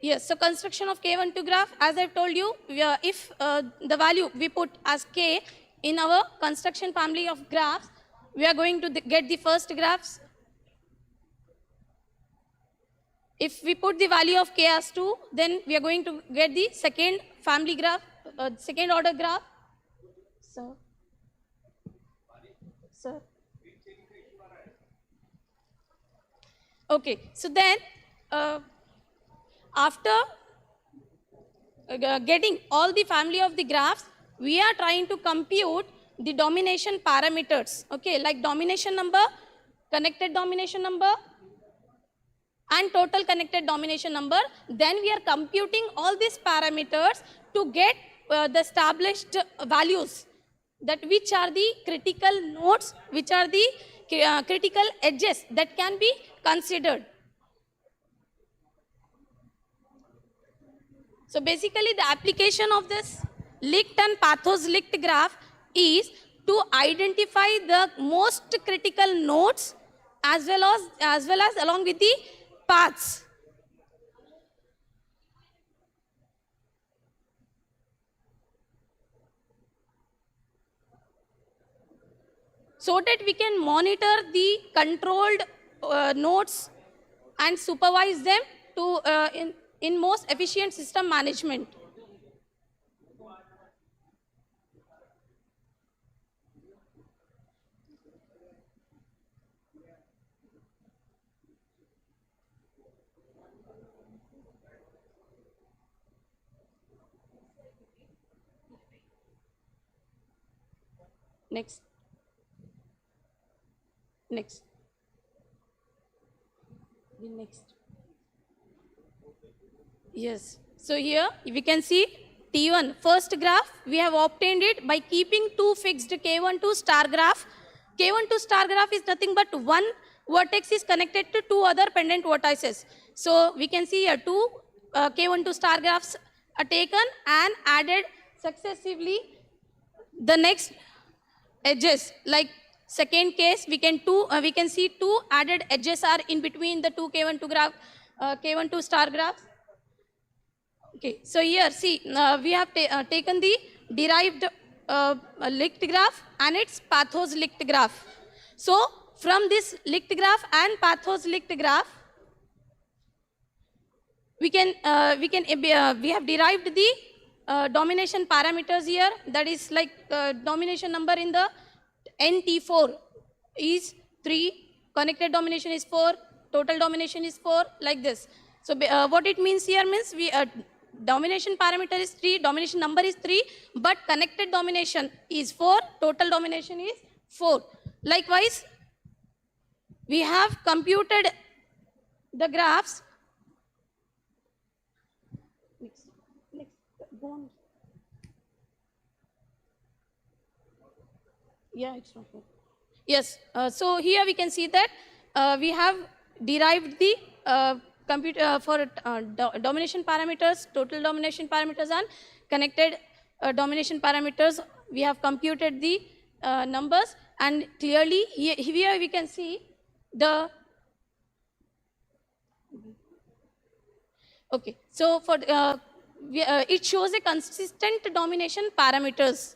Yes, so construction of K12 graph, as I've told you, if the value we put as K in our construction family of graphs, we are going to get the first graphs. If we put the value of K as 2, then we are going to get the second family graph, second order graph. So, sir. Okay, so then after getting all the family of the graphs, we are trying to compute the domination parameters, okay, like domination number, connected domination number, and total connected domination number. Then we are computing all these parameters to get the established values, that which are the critical nodes, which are the critical edges that can be considered. So basically the application of this licked and pathos licked graph is to identify the most critical nodes as well as along with the paths. So that we can monitor the controlled nodes and supervise them to in most efficient system management. Next. Next. The next. Yes. So here we can see T1 first graph. We have obtained it by keeping two fixed K12 star graph. K12 star graph is nothing but one vertex is connected to two other pendant vertices. So we can see here two K12 star graphs are taken and added successively the next edges. Like second case, we can see two added edges are in between the two K12 star graphs. Okay, so here see we have taken the derived licked graph and its pathos licked graph. So from this licked graph and pathos licked graph, we have derived the domination parameters here. That is like domination number in the NT4 is 3, connected domination is 4, total domination is 4, like this. So what it means here means domination parameter is 3, domination number is 3, but connected domination is 4, total domination is 4. Likewise, we have computed the graphs. Next, go on. Yeah, it's not here. Yes, so here we can see that we have derived the for domination parameters, total domination parameters and connected domination parameters. We have computed the numbers, and clearly here we can see the okay. So for it shows a consistent domination parameters.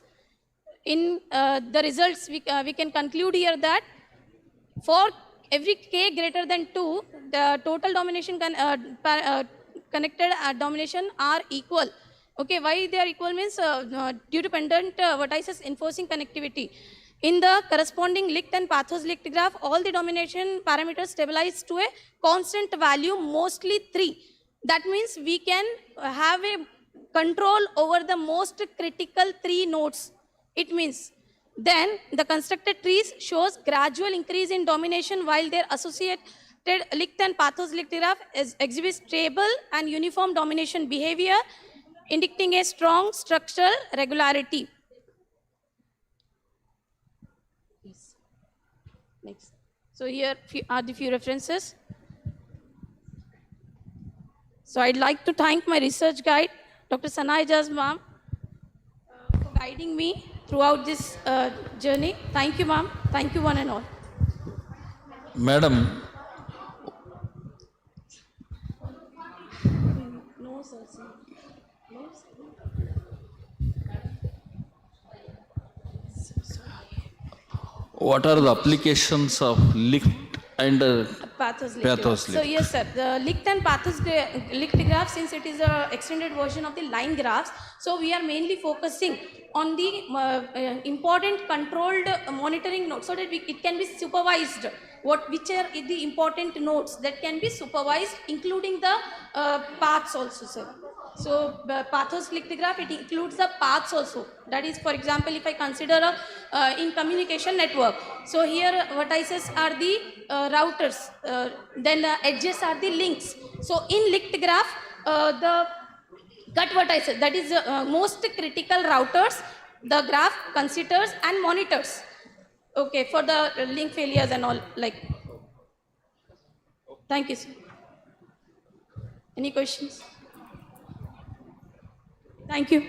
In the results, we can conclude here that for every k greater than 2, the total domination connected domination are equal. Okay, why they are equal means due to pendant vertices enforcing connectivity. In the corresponding licked and pathos licked graph, all the domination parameters stabilize to a constant value, mostly 3. That means we can have a control over the most critical 3 nodes. It means then the constructed trees shows gradual increase in domination, while their associated licked and pathos licked graph exhibits stable and uniform domination behavior, indicating a strong structural regularity. Yes. Next. So here are the few references. So I'd like to thank my research guide, Dr. Sanai Jaz ma'am, for guiding me throughout this journey. Thank you, ma'am. Thank you, one and all. Madam, What are the applications of lift and Pathos lift pathos graph. So lift? yes, sir. The lift and pathos lift graph, since it is a extended version of the line graphs, so we are mainly focusing on the important controlled monitoring nodes, so that it can be supervised. Which are the important nodes that can be supervised, including the paths also, sir. So pathos graph, it includes the paths also. That is, for example, if I consider a in communication network, so here vertices are the routers, then edges are the links. So in linked graph, the cut vertices, that is most critical routers, the graph considers and monitors. Okay, for the link failures and all, like. Thank you, sir. Any questions? Thank you.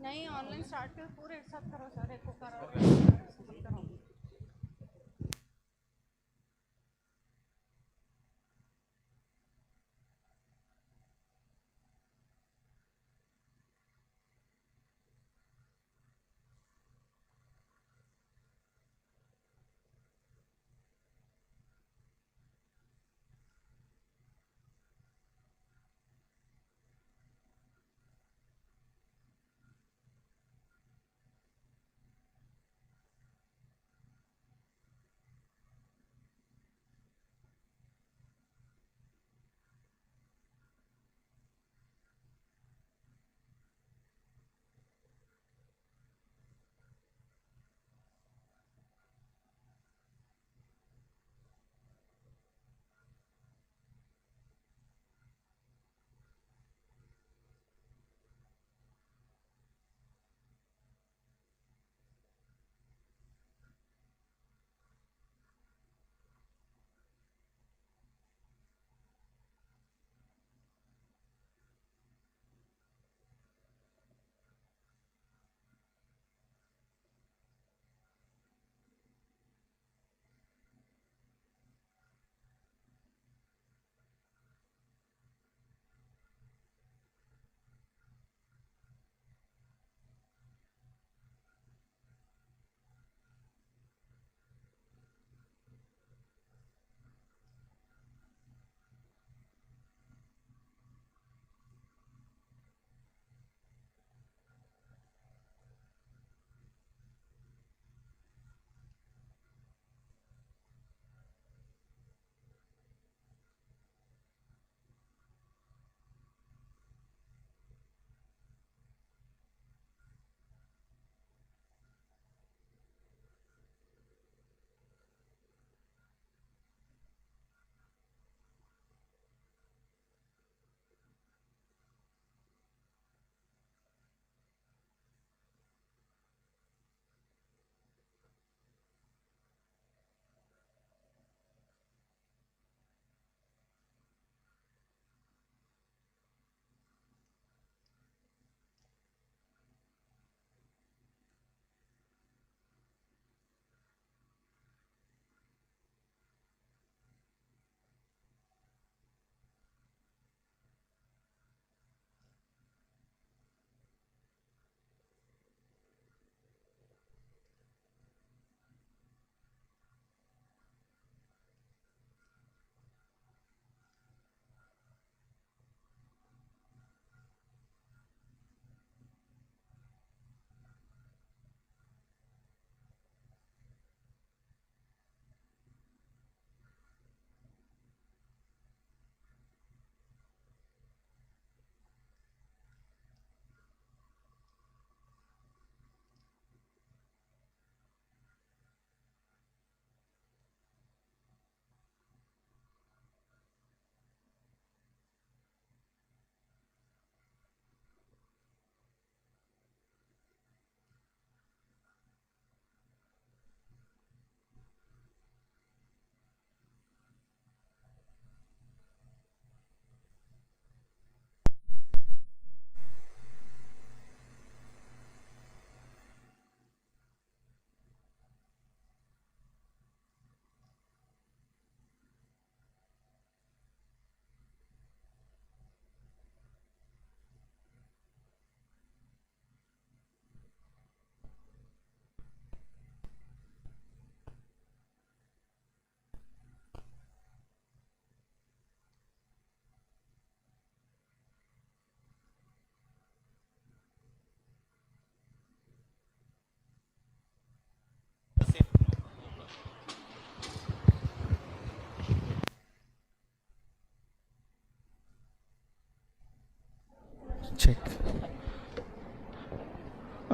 नहीं online start कर पूरे एक साथ करो sir एक को करो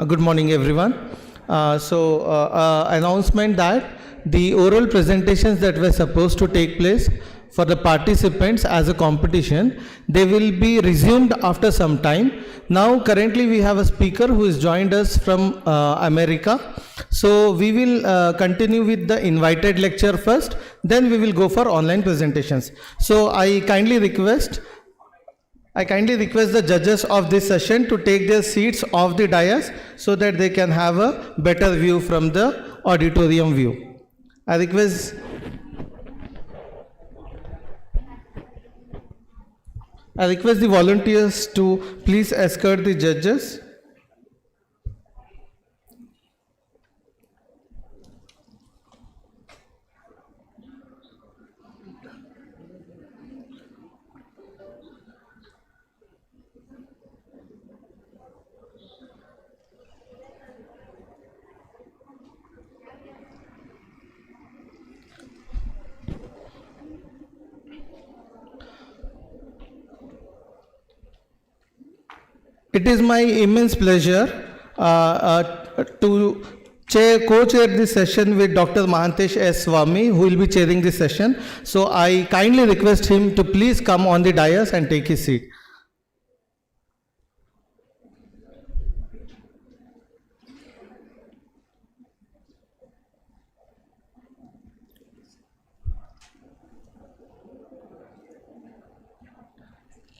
Good morning, everyone. Announcement that the oral presentations that were supposed to take place for the participants as a competition, they will be resumed after some time. Now, currently we have a speaker who has joined us from America. So we will continue with the invited lecture first, then we will go for online presentations. So I kindly request the judges of this session to take their seats off the dais so that they can have a better view from the auditorium view. I request the volunteers to please escort the judges. It is my immense pleasure to co-chair this session with Dr. Mahantesh S. Swami, who will be chairing this session. So I kindly request him to please come on the dais and take his seat.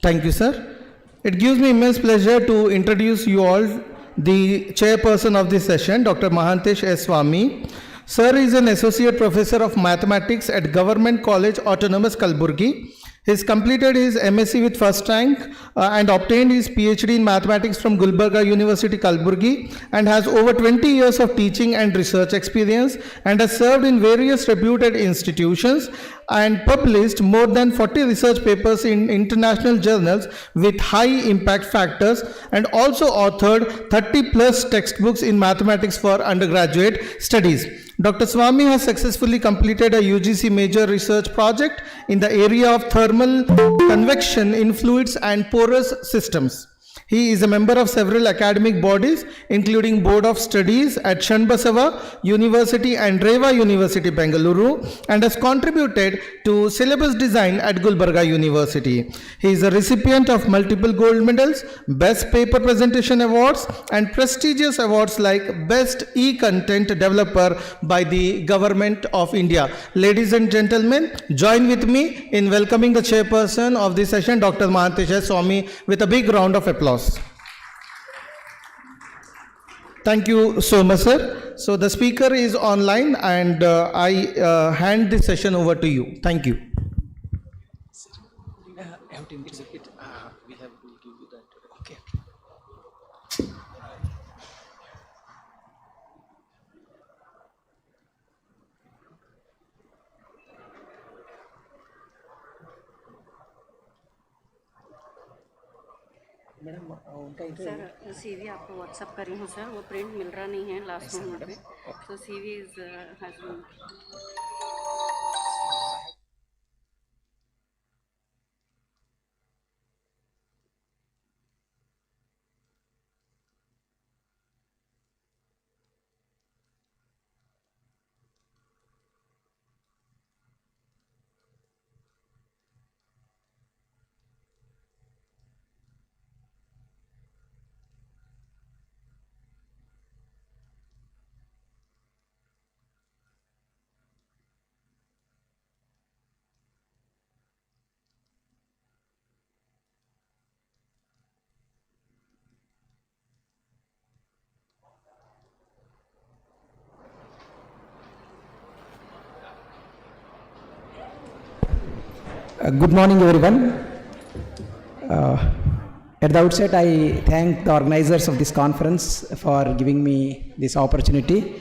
Thank you, sir. It gives me immense pleasure to introduce you all the chairperson of this session, Dr. Mahantesh S. Swami. Sir is an associate professor of mathematics at Government College Autonomous Kalaburagi. He has completed his MSc with first rank and obtained his PhD in mathematics from Gulbarga University, Kalaburagi, and has over 20 years of teaching and research experience and has served in various reputed institutions and published more than 40 research papers in international journals with high impact factors, and also authored 30 plus textbooks in mathematics for undergraduate studies. Dr. Swami has successfully completed a UGC major research project in the area of thermal convection in fluids and porous systems. He is a member of several academic bodies, including Board of Studies at Shanbasava University and Reva University, Bengaluru, and has contributed to syllabus design at Gulbarga University. He is a recipient of multiple gold medals, Best Paper Presentation Awards, and prestigious awards like Best E-Content Developer by the Government of India. Ladies and gentlemen, join with me in welcoming the chairperson of this session, Dr. Mahantesh S. Swami, with a big round of applause. Thank you so much, sir. So the speaker is online, and I hand this session over to you. Thank you. Sir CV आपको WhatsApp करी हूँ sir, वो print मिल रहा नहीं है last moment पे, तो CV is has been Good morning, everyone. At the outset, I thank the organizers of this conference for giving me this opportunity.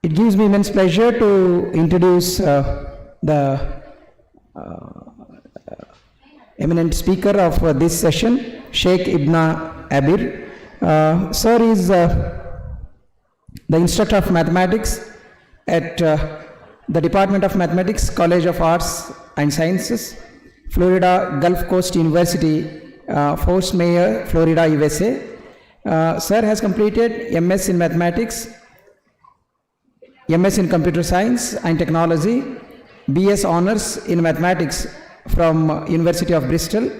It gives me immense pleasure to introduce the eminent speaker of this session, Sheikh Ibn Abir. Sir is the instructor of mathematics at the Department of Mathematics, College of Arts and Sciences, Florida Gulf Coast University, Fort Myers, Florida, USA. Sir has completed MS in Mathematics, MS in Computer Science and Technology, BS Honours in Mathematics from University of Bristol,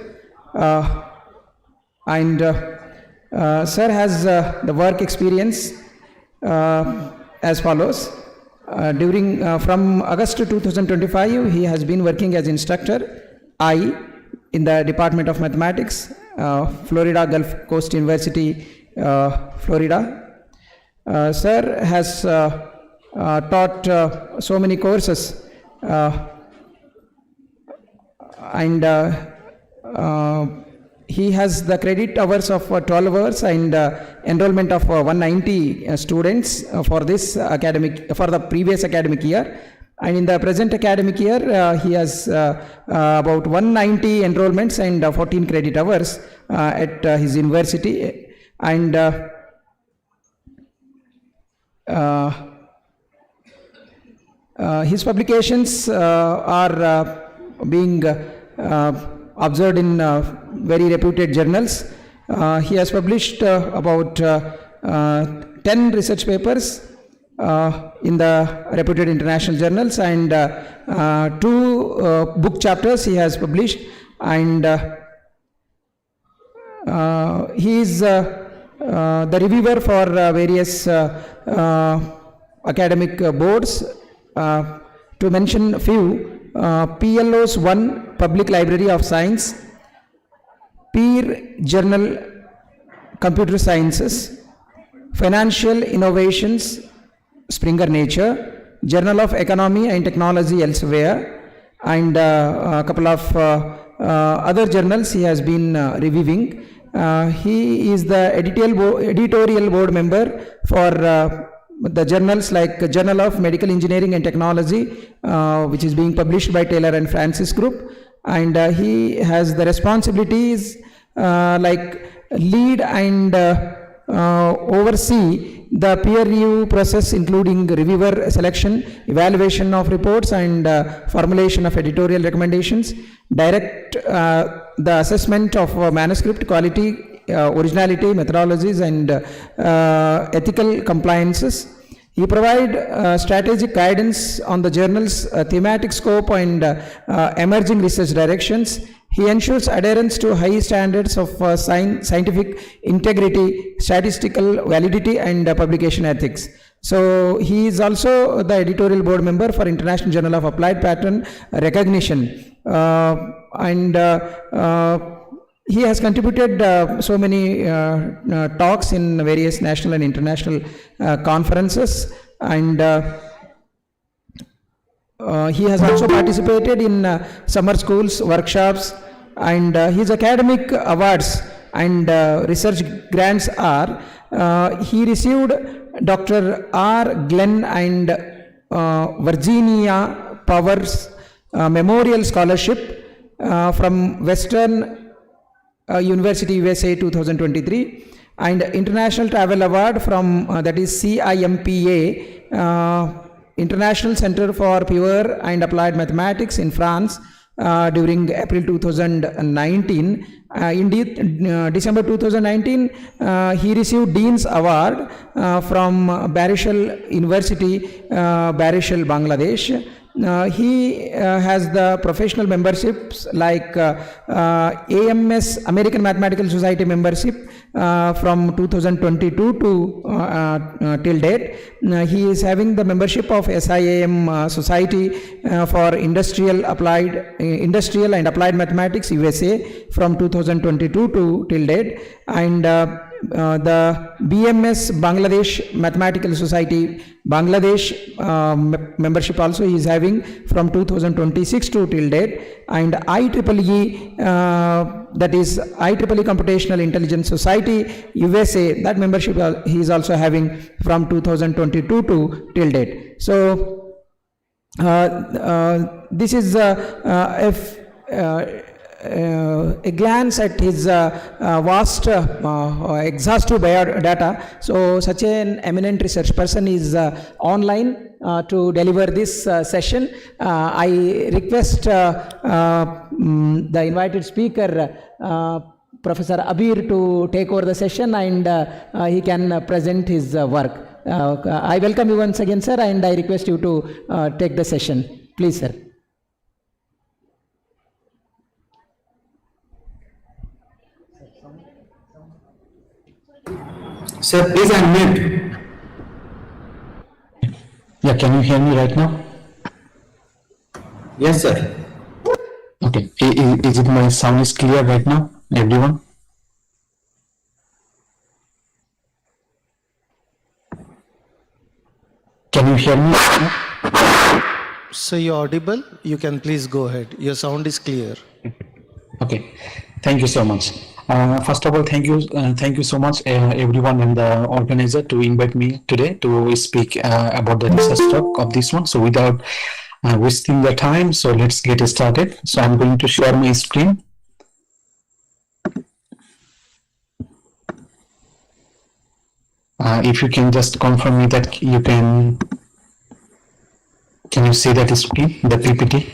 and Sir has the work experience as follows. From August 2025, he has been working as instructor in the Department of Mathematics, Florida Gulf Coast University, Florida. Sir has taught so many courses, and he has the credit hours of 12 hours and enrollment of 190 students for the previous academic year. And in the present academic year, he has about 190 enrollments and 14 credit hours at his university. And his publications are being observed in very reputed journals. He has published about 10 research papers in the reputed international journals, and 2 book chapters he has published, and he is the reviewer for various academic boards. To mention a few, PLOS 1, Public Library of Science, Peer Journal Computer Sciences, Financial Innovations, Springer Nature, Journal of Economy and Technology Elsewhere, and a couple of other journals he has been reviewing. He is the editorial board member for the journals like Journal of Medical Engineering and Technology, which is being published by Taylor and Francis Group, and he has the responsibilities like lead and oversee the peer review process, including reviewer selection, evaluation of reports, and formulation of editorial recommendations, direct the assessment of manuscript quality, originality, methodologies, and ethical compliances. He provides strategic guidance on the journal's thematic scope and emerging research directions. He ensures adherence to high standards of scientific integrity, statistical validity, and publication ethics. So he is also the editorial board member for International Journal of Applied Pattern Recognition, and he has contributed so many talks in various national and international conferences, and he has also participated in summer schools, workshops, and his academic awards and research grants are, he received Dr. R. Glenn and Virginia Powers Memorial Scholarship from Western University USA 2023, and International Travel Award from that is CIMPA, International Center for Pure and Applied Mathematics in France, during April 2019. In December 2019, he received Dean's Award from Barishal University, Barishal, Bangladesh. He has the professional memberships like AMS, American Mathematical Society membership from 2022 to till date. He is having the membership of SIAM Society for Industrial and Applied Mathematics USA from 2022 to till date, and the BMS Bangladesh Mathematical Society Bangladesh membership also he is having from 2026 to till date, and IEEE, that is IEEE Computational Intelligence Society USA, that membership he is also having from 2022 to till date. So this is a glance at his vast, exhaustive biodata. So such an eminent research person is online to deliver this session. I request the invited speaker, Professor Abir to take over the session, and he can present his work. I welcome you once again, sir, and I request you to take the session. Please, sir. Sir, please unmute. Yeah, can you hear me right now? Yes, sir. Okay, is it my sound is clear right now, everyone? Can you hear me? So you're audible. You can please go ahead. Your sound is clear. Okay, thank you so much. First of all, thank you so much, everyone and the organizer to invite me today to speak about the research talk of this one. So without wasting the time, so let's get started. So I'm going to share my screen. If you can just confirm me that you can you see that screen, the PPT?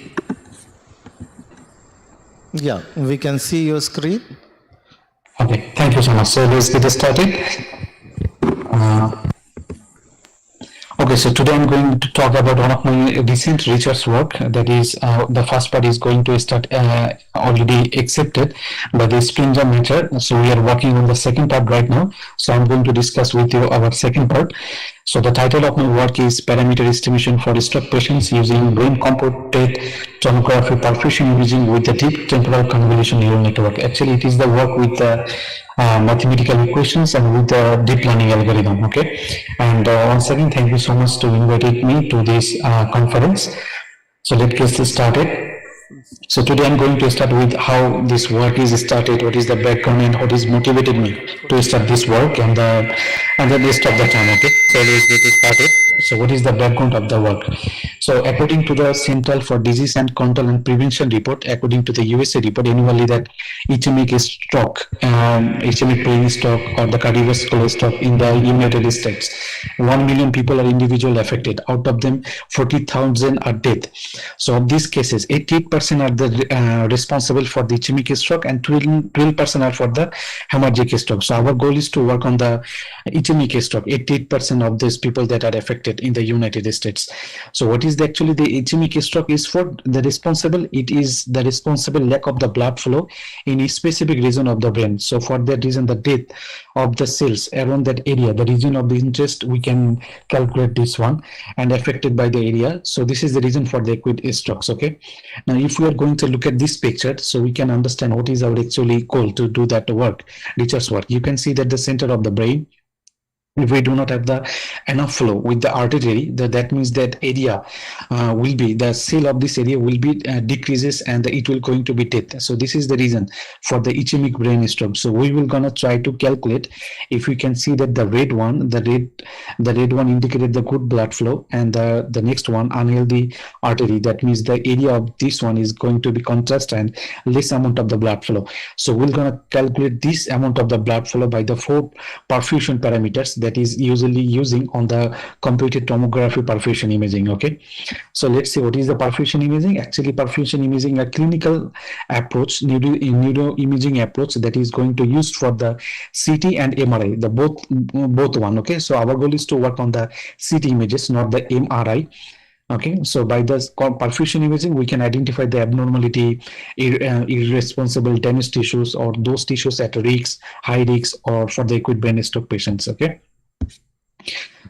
Yeah, we can see your screen. Okay, thank you so much. So let's get started. Okay, so today I'm going to talk about one of my recent research work. That is, the first part is going to start already accepted by the Springer method. So we are working on the second part right now. So I'm going to discuss with you our second part. So the title of my work is Parameter Estimation for Stroke Patients using Brain Computed Tomography Perfusion Imaging with the Deep Temporal Convolution Neural Network. Actually, it is the work with the mathematical equations and with the deep learning algorithm. Okay, and once again, thank you so much to inviting me to this conference. So let's get started. So today I'm going to start with how this work is started, what is the background and what is motivated me to start this work, and the rest of the time. Okay, so let's get started. So what is the background of the work? So according to the Central for Disease and Control and Prevention report, according to the USA report annually, that ischemic stroke, ischemic brain stroke or the cardiovascular stroke in the United States, 1 million people are individually affected. Out of them, 40,000 are dead. So of these cases, 88% are the responsible for the ischemic stroke and 12% are for the hemorrhagic stroke. So our goal is to work on the ischemic stroke, 88% of these people that are affected in the United States. So what is actually the ischemic stroke is for the responsible? It is the responsible lack of the blood flow in a specific region of the brain. So for that reason, the death of the cells around that area, the region of the interest, we can calculate this one and affected by the area. So this is the reason for the acute strokes. Okay. Now, if we are going to look at this picture, so we can understand what is our actually goal to do that work, research work. You can see that the center of the brain, if we do not have the enough flow with the artery, that means that area will be, the cell of this area will be decreases and it will going to be death. So this is the reason for the ischemic brain stroke. So we will gonna try to calculate. If we can see that the red one, the red one indicated the good blood flow, and the next one unhealthy artery, that means the area of this one is going to be contrast and less amount of the blood flow. So we're gonna calculate this amount of the blood flow by the 4 perfusion parameters that is usually using on the computed tomography perfusion imaging. Okay, so let's see what is the perfusion imaging. Actually, perfusion imaging a clinical approach, neuro imaging approach that is going to use for the CT and MRI, the both one. Okay, so our goal is to work on the CT images, not the MRI. Okay, so by the perfusion imaging, we can identify the abnormality, irresponsible damaged tissues, or those tissues at risk, high risk, or for the acute brain stroke patients. Okay.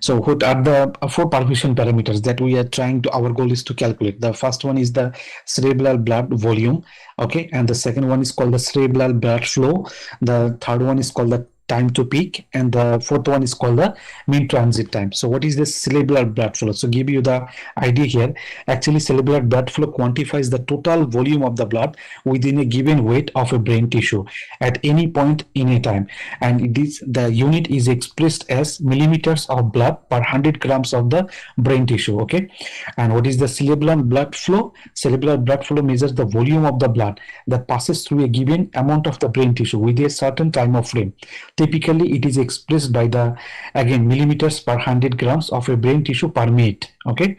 So what are the 4 perfusion parameters that we are trying to, our goal is to calculate? The first one is the cerebral blood volume. Okay, and the second one is called the cerebral blood flow. The third one is called the time to peak, and the fourth one is called the mean transit time. So what is the cerebral blood flow? So give you the idea here. Actually, cerebral blood flow quantifies the total volume of the blood within a given weight of a brain tissue at any point in a time, and it is, the unit is expressed as millimeters of blood per 100 grams of the brain tissue. Okay, and what is the cerebral blood flow? Cerebral blood flow measures the volume of the blood that passes through a given amount of the brain tissue with a certain time of frame. Typically, it is expressed by the, again, millimeters per 100 grams of a brain tissue per minute. Okay,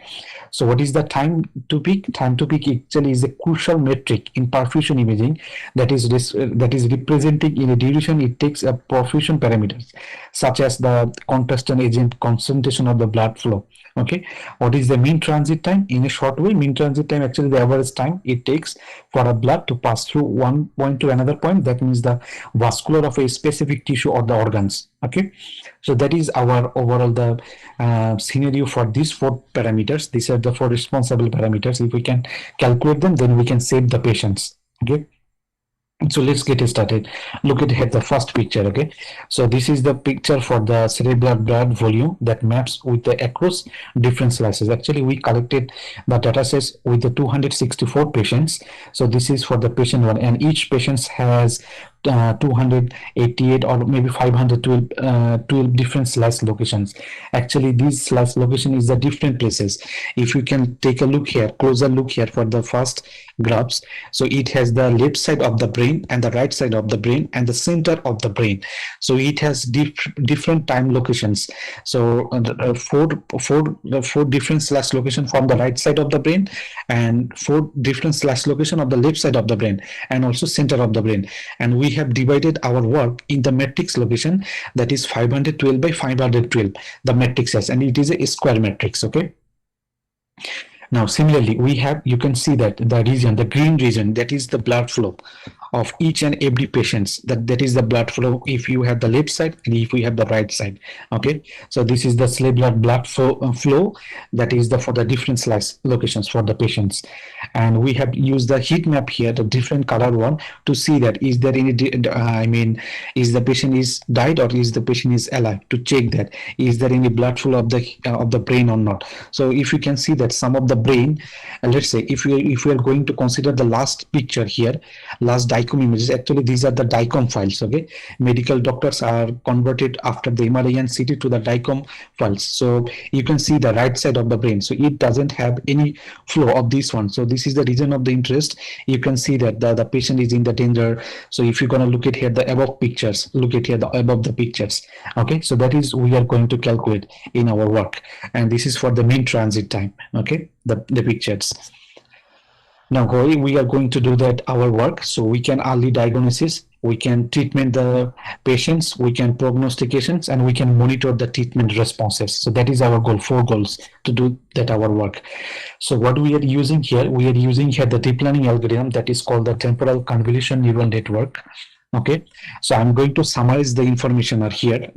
so what is the time to peak? Time to peak actually is a crucial metric in perfusion imaging that is representing in a duration it takes a perfusion parameters such as the contestant agent concentration of the blood flow. Okay, what is the mean transit time? In a short way, mean transit time actually the average time it takes for a blood to pass through one point to another point. That means the vascular of a specific tissue or the organs. Okay, so that is our overall the scenario for these 4 parameters. These are the 4 responsible parameters. If we can calculate them, then we can save the patients. Okay, so let's get started. Look at the first picture. Okay, so this is the picture for the cerebral blood volume that maps with the across different slices. Actually, we collected the data sets with the 264 patients. So this is for the patient 1, and each patient has 288 or maybe 512 different slice locations. Actually, these slice location is the different places. If you can take a look here, closer look here for the first graphs. So it has the left side of the brain and the right side of the brain and the center of the brain. So it has different time locations. So four different slash location from the right side of the brain, and 4 different slash location of the left side of the brain, and also center of the brain. And we have divided our work in the matrix location, that is 512 by 512 the matrices, and it is a square matrix. Okay, now similarly we have, you can see that the region, the green region, that is the blood flow of each and every patients. That is the blood flow if you have the left side and if we have the right side. Okay, so this is the cerebral blood flow that is for the different slice locations for the patients. And we have used the heat map here, the different color one, to see that is there any is the patient is died or is the patient is alive, to check that is there any blood flow of the brain or not. So if you can see that some of the brain, let's say if we are going to consider the last picture here, last DICOM images, actually these are the DICOM files. Okay, medical doctors are converted after the MRI and CT to the DICOM files. So you can see the right side of the brain, so it doesn't have any flow of this one. So this is the region of the interest. You can see that the patient is in the danger. So if you're going to look at here the above pictures, look at here the above the pictures. Okay, so that is we are going to calculate in our work, and this is for the mean transit time. Okay, the pictures. Now we are going to do that our work, so we can early diagnosis, we can treatment the patients, we can prognostications, and we can monitor the treatment responses. So that is our goal, 4 goals to do that our work. So what we are using here, we are using here the deep learning algorithm that is called the temporal convolution neural network. Okay, so I'm going to summarize the information here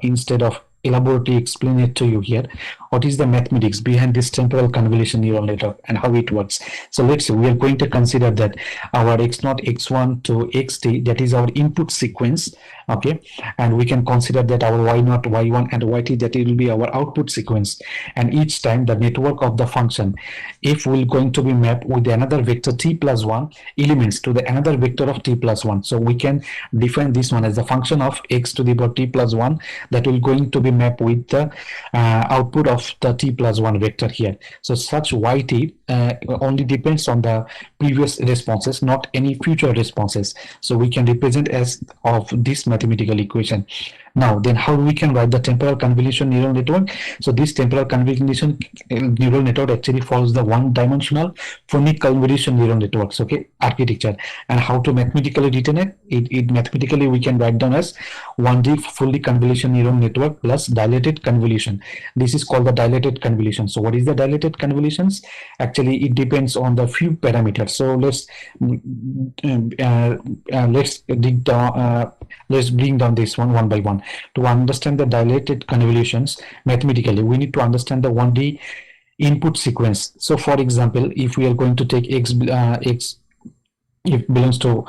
instead of elaborately explain it to you here. What is the mathematics behind this temporal convolution neural network and how it works? So let's say we are going to consider that our x0, x1 to xt, that is our input sequence. Okay, and we can consider that our y0, y1 and yt, that it will be our output sequence. And each time the network of the function, if we're going to be mapped with another vector t plus 1 elements to the another vector of t plus 1. So we can define this one as a function of x to the power t plus 1 that will going to be mapped with the output of the t plus 1 vector here. So such yt only depends on the previous responses, not any future responses. So we can represent as of this mathematical equation. Now then how we can write the temporal convolution neural network? So this temporal convolution neural network actually follows the one-dimensional phonic convolution neural networks, okay, architecture. And how to mathematically return it mathematically we can write down as 1D fully convolution neural network plus dilated convolution. This is called the dilated convolution. So what is the dilated convolutions? Actually it depends on the few parameters. So let's bring down this one by one. To understand the dilated convolutions mathematically, we need to understand the 1D input sequence. So for example, if we are going to take x if belongs to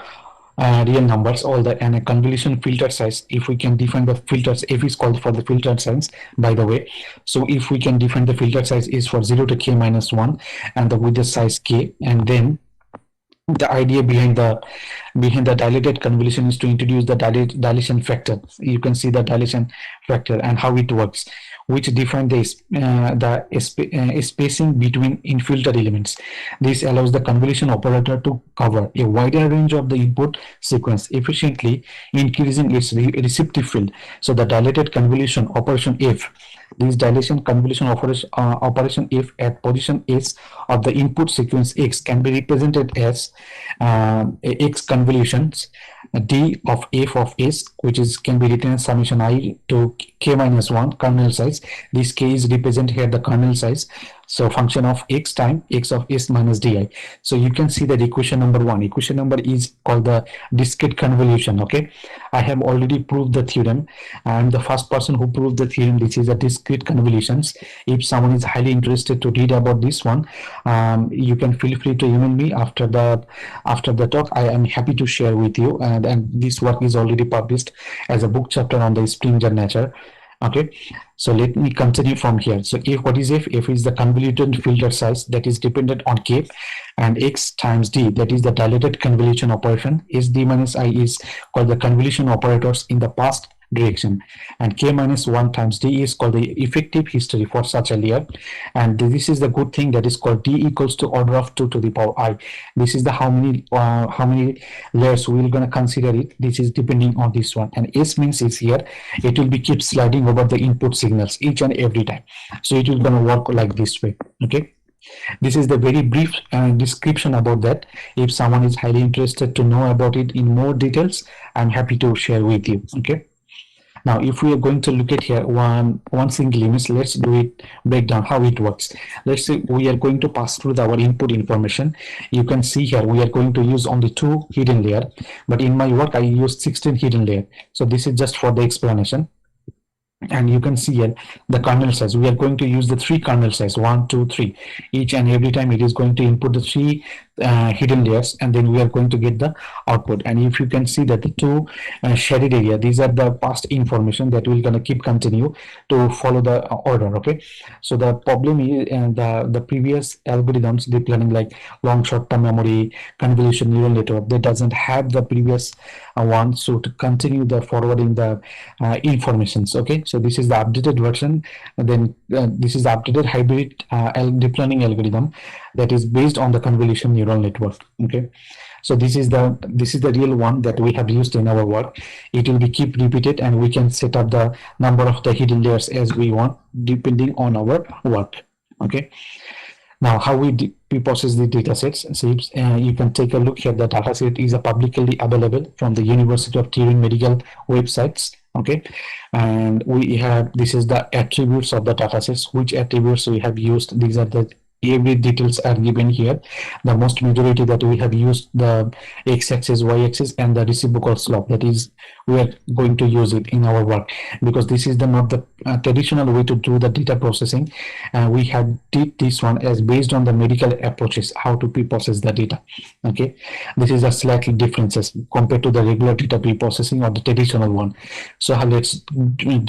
real numbers, all the and a convolution filter size, if we can define the filters, f is called for the filter size, by the way. So if we can define the filter size is for 0 to k minus 1 and the with the size k, and then the idea behind the behind the dilated convolution is to introduce the dilation factor. You can see the dilation factor and how it works, which define the spacing between infiltered elements. This allows the convolution operator to cover a wider range of the input sequence, efficiently increasing its receptive field. So the dilated convolution operation F, this dilation convolution operation F at position S of the input sequence X can be represented as X convolutions D of F of S, which is can be written as summation I to K minus 1 kernel size. This K is represent here the kernel size. So function of X time X of S minus Di. So you can see that equation number 1. Equation number is called the discrete convolution. Okay, I have already proved the theorem. I am the first person who proved the theorem. This is a discrete convolutions. If someone is highly interested to read about this one, you can feel free to email me after the talk. I am happy to share with you. And this work is already published as a book chapter on the Springer nature. Okay, so let me continue from here. So F, what is F? F is the convoluted filter size that is dependent on K, and X times D, that is the dilated convolution operation. S D minus I is called the convolution operators in the past direction, and K minus 1 times D is called the effective history for such a layer. And this is the good thing that is called D equals to order of 2 to the power I. This is the how many layers we're going to consider it. This is depending on this one. And S means is here, it will be keep sliding over the input signals each and every time. So it will going to work like this way. Okay, this is the very brief description about that. If someone is highly interested to know about it in more details, I'm happy to share with you. Okay, now if we are going to look at here one single image, let's do it, break down how it works. Let's say we are going to pass through our input information. You can see here we are going to use only 2 hidden layer, but in my work I used 16 hidden layer. So this is just for the explanation. And you can see here the kernel size. We are going to use the 3 kernel size, 1, 2, 3. Each and every time it is going to input the 3 hidden layers, and then we are going to get the output. And if you can see that the 2 shaded area, these are the past information that we're going to keep continue to follow the order. Okay, so the problem is the previous algorithms, deep learning like long short-term memory, convolution neural network, that doesn't have the previous one, so to continue the forwarding the informations. Okay, so this is the updated version. And then this is the updated hybrid deep learning algorithm that is based on the convolution neural network. Okay, so this is the real one that we have used in our work. It will be keep repeated, and we can set up the number of the hidden layers as we want depending on our work. Okay, now how we process the data sets. So you can take a look here. The data set is publicly available from the University of Turin medical websites. Okay, and we have, this is the attributes of the data sets, which attributes we have used. These are the every details are given here. The most majority that we have used the x-axis, y-axis, and the reciprocal slope. That is, we are going to use it in our work, because this is not the traditional way to do the data processing. We have did this one as based on the medical approaches, how to pre-process the data. Okay, this is a slightly differences compared to the regular data pre-processing or the traditional one. So let's bring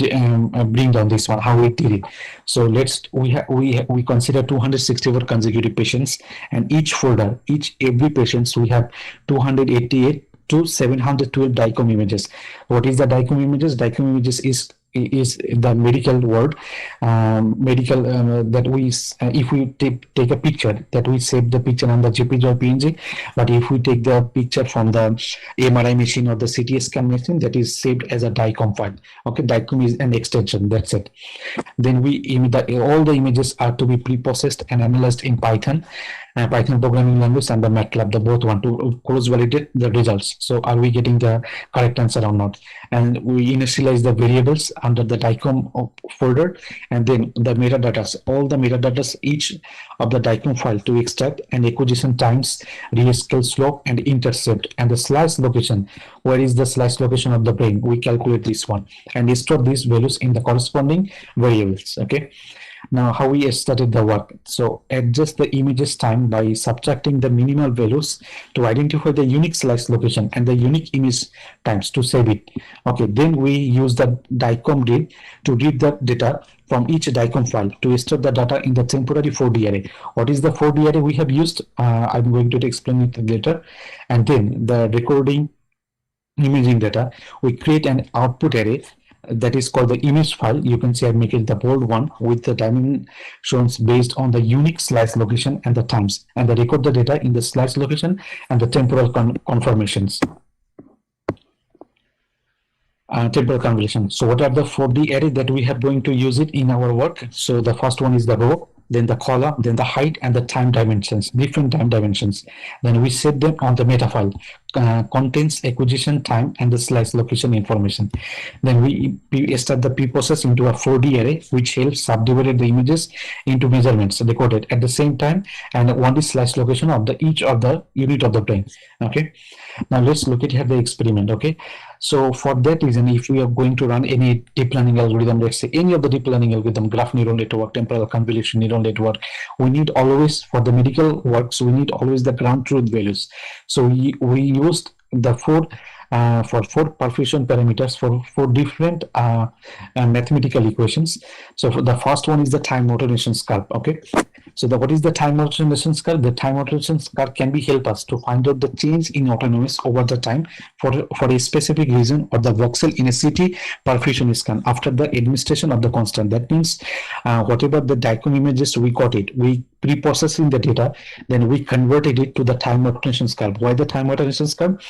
down this one, how we did it. So we consider 264 consecutive patients, and each folder, every patients, we have 288 to 712 DICOM images. What is the DICOM images? DICOM images is the medical word, that we if we take a picture, that we save the picture on the JPG or PNG, but if we take the picture from the MRI machine or the CT scan machine, that is saved as a DICOM file. Okay, DICOM is an extension, that's it. Then all the images are to be pre-processed and analyzed in Python programming language and the MATLAB. The both want to cross validate the results. So are we getting the correct answer or not? And we initialize the variables under the DICOM folder, and then the metadata, all the metadata, each of the DICOM file to extract and acquisition times, rescale slope, and intercept, and the slice location. Where is the slice location of the brain? We calculate this one and store these values in the corresponding variables. Okay. Now, how we started the work. So adjust the images time by subtracting the minimal values to identify the unique slice location and the unique image times to save it. Okay, then we use the DICOM read to read the data from each DICOM file to store the data in the temporary 4D array. What is the 4D array we have used? I'm going to explain it later. And then the recording imaging data, we create an output array that is called the image file. You can see I make it the bold one with the dimensions based on the unique slice location and the times, and they record the data in the slice location and the temporal conformations. Temporal convolution. So what are the 4D array that we are going to use it in our work? So the first one is the row, then the column, then the height and the time dimensions, different time dimensions. Then we set them on the meta file, contains acquisition time and the slice location information. Then we start the pre-process into a 4D array, which helps subdivide the images into measurements recorded at the same time, and one is slice location of the each of the unit of the plane. Okay, now let's look at here the experiment. Okay, so for that reason, if we are going to run any deep learning algorithm, let's say any of the deep learning algorithm, graph neural network, temporal convolution neural network, we need always, for the medical works, we need always the ground truth values. So we used the four perfusion parameters for four different mathematical equations. So for the first one is the time alternation curve. Okay, so what is the time alternation curve? The time alternation curve can be help us to find out the change in autonomous over the time for a specific reason or the voxel in a CT perfusion scan after the administration of the constant. That means whatever the DICOM images we got it, we pre-processing the data, then we converted it to the time alternation curve. Why the time alternation curve?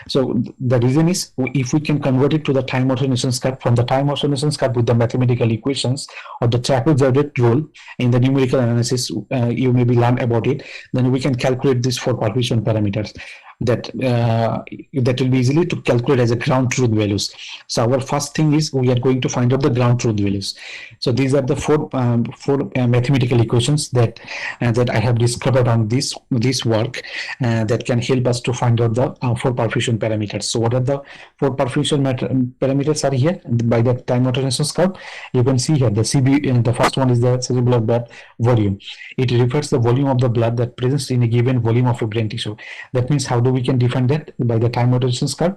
So the reason is, if we can convert it to the time alternation curve from the time alternation curve with the mathematical equations or the trapezoidal rule in the numerical analysis, you maybe learn about it, then we can calculate these four perfusion parameters that will be easily to calculate as a ground truth values. So our first thing is we are going to find out the ground truth values. So these are the four mathematical equations that I have discovered on this work that can help us to find out the four perfusion parameters. So what are the four perfusion parameters are here by the time alternation curve? You can see here the CB. The first one is the cerebral blood volume. It refers the volume of the blood that presents in a given volume of a brain tissue. That means how do we can define that? By the time alternation curve.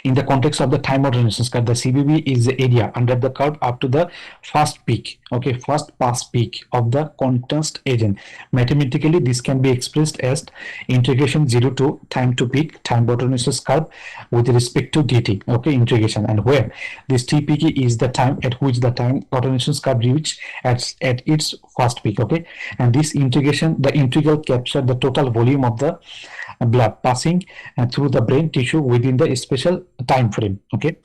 In the context of the time alternation curve, the CBB is the area under the curve up to the first peak, okay, first pass peak of the constant agent. Mathematically, this can be expressed as integration 0 to time to peak time alternation curve with respect to dt, okay, integration, and where this TPK is the time at which the time alternation curve reach at its first peak, okay, and this integration, the integral capture the total volume of the blood passing through the brain tissue within the special time frame, okay.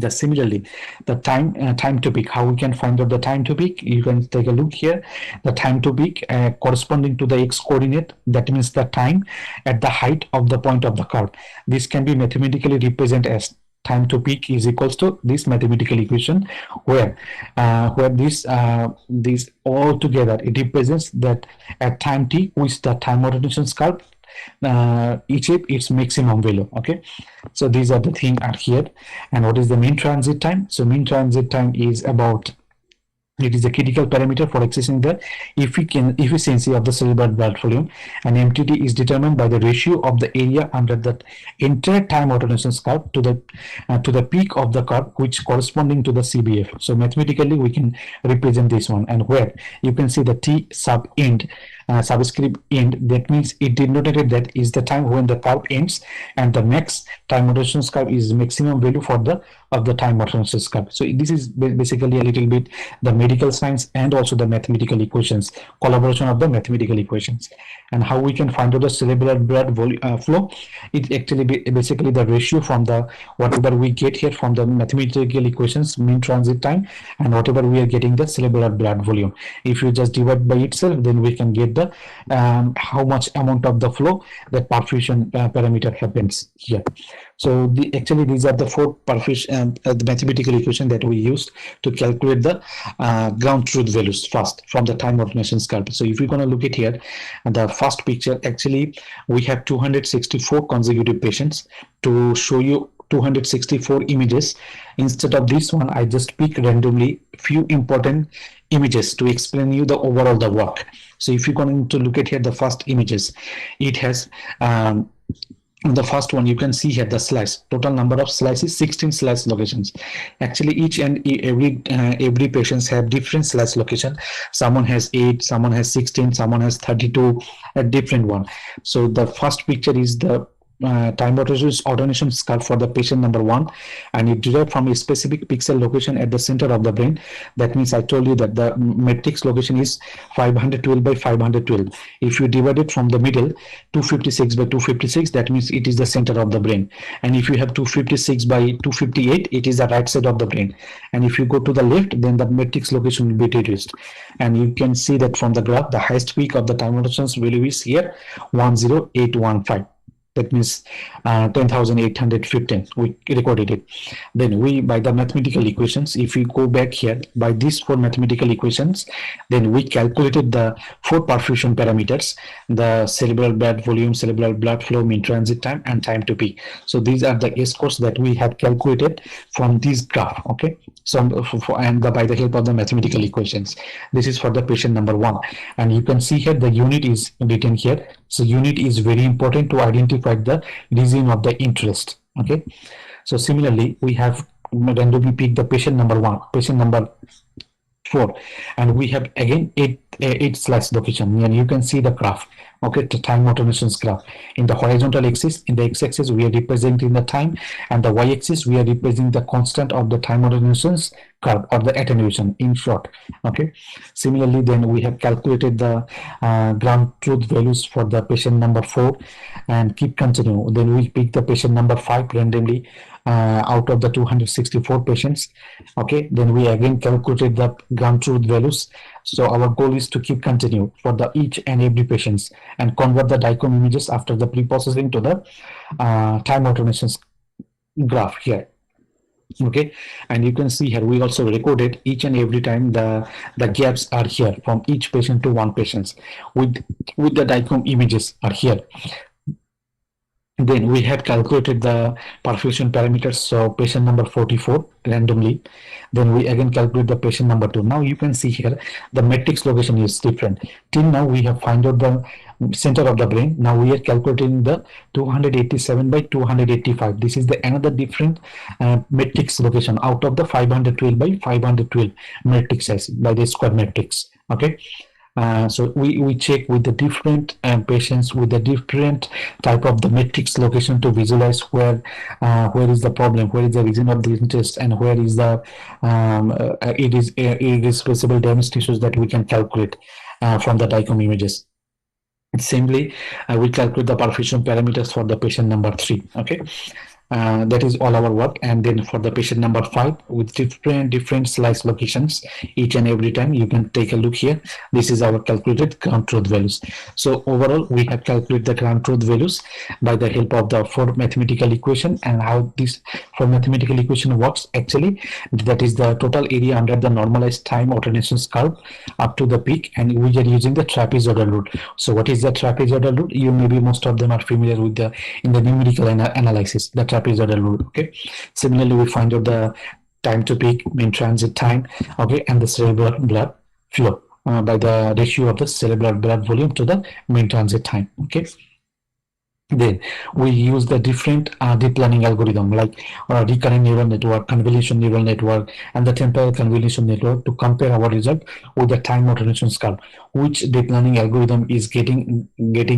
Similarly, the time to peak, how we can find out the time to peak? You can take a look here. The time to peak corresponding to the x coordinate, that means the time at the height of the point of the curve. This can be mathematically represented as time to peak is equals to this mathematical equation, where this all together it represents that at time t, which the time alternation curve achieve its maximum value, okay. So these are the things are here. And what is the mean transit time? So mean transit time is about, it is a critical parameter for accessing the efficiency of the cerebral blood volume, and MTT is determined by the ratio of the area under the entire time alternation curve to the peak of the curve, which corresponding to the CBF. So mathematically we can represent this one, and where you can see the T sub end, subscript end, that means it denoted that is the time when the curve ends, and the next time alternation curve is maximum value for the time alternation curve. So this is basically a little bit the medical science and also the mathematical equations, collaboration of the mathematical equations. And how we can find out the cerebral blood flow? It actually basically the ratio from the whatever we get here from the mathematical equations, mean transit time, and whatever we are getting the cerebral blood volume. If you just divide by itself, then we can get the how much amount of the flow that perfusion parameter happens here. So actually these are the four perfusion the mathematical equation that we used to calculate the ground truth values first from the time alternation curve. So if you're going to look at here, the first picture, actually we have 264 consecutive patients to show you 264 images. Instead of this one, I just pick randomly few important images to explain you the overall the work. So if you're going to look at here the first images, it has The first one, you can see here the slice. Total number of slices, 16 slice locations. Actually, each and every patients have different slice location. Someone has 8, someone has 16, someone has 32, a different one. So the first picture is the time ordination curve for the patient number 1, and it derived from a specific pixel location at the center of the brain. That means I told you that the matrix location is 512 by 512. If you divide it from the middle, 256 by 256, that means it is the center of the brain. And if you have 256 by 258, it is the right side of the brain. And if you go to the left, then the matrix location will be reduced. And you can see that from the graph, the highest peak of the time ordination value is here, 10815. That means 10,815. We recorded it. Then we, by the mathematical equations, if we go back here by these 4 mathematical equations, then we calculated the 4 perfusion parameters: the cerebral blood volume, cerebral blood flow, mean transit time, and time to peak. So these are the scores that we have calculated from this graph. Okay. So by the help of the mathematical equations, this is for the patient number 1, and you can see here the unit is written here. So unit is very important to identify the region of the interest. Okay. So similarly, we have randomly picked the patient number 1, patient number 4, and we have again 8 slice location, and you can see the graph. Okay, the time alternations graph. In the horizontal axis, in the x-axis, we are representing the time, and the y-axis, we are representing the constant of the time alternations curve, or the attenuation, in short. Okay. Similarly, then we have calculated the ground truth values for the patient number 4, and keep continue. Then we pick the patient number 5 randomly out of the 264 patients. Okay. Then we again calculated the ground truth values. So our goal is to keep continue for the each and every patients, and convert the DICOM images after the pre-processing to the time alternations graph here. Okay, and you can see here we also recorded each and every time the gaps are here from each patient to one patient with the DICOM images are here. Then we have calculated the perfusion parameters. So patient number 44 randomly. Then we again calculate the patient number 2. Now you can see here the matrix location is different. Till now we have found out the center of the brain. Now we are calculating the 287 by 285. This is the another different matrix location out of the 512 by 512 matrix size by the square matrix. Okay. So we check with the different patients with the different type of the matrix location to visualize where is the problem, where is the region of the interest, and where is the irreversible damage tissues that we can calculate from the DICOM images. Simply, we calculate the perfusion parameters for the patient number 3. Okay. That is all our work. And then for the patient number 5 with different slice locations each and every time, you can take a look here. This is our calculated ground truth values. So overall, we have calculated the ground truth values by the help of the 4 mathematical equation. And how this 4 mathematical equation works actually, that is the total area under the normalized time alternations curve up to the peak, and we are using the trapezoidal rule. So what is the trapezoidal rule? You maybe most of them are familiar with the in the numerical analysis, the trapezoidal rule. Okay. Similarly, we find out the time to peak, mean transit time, okay, and the cerebral blood flow by the ratio of the cerebral blood volume to the mean transit time. Okay. Then we use the different deep learning algorithm like recurrent neural network, convolution neural network, and the temporal convolution network to compare our result with the time alternation curve, which deep learning algorithm is getting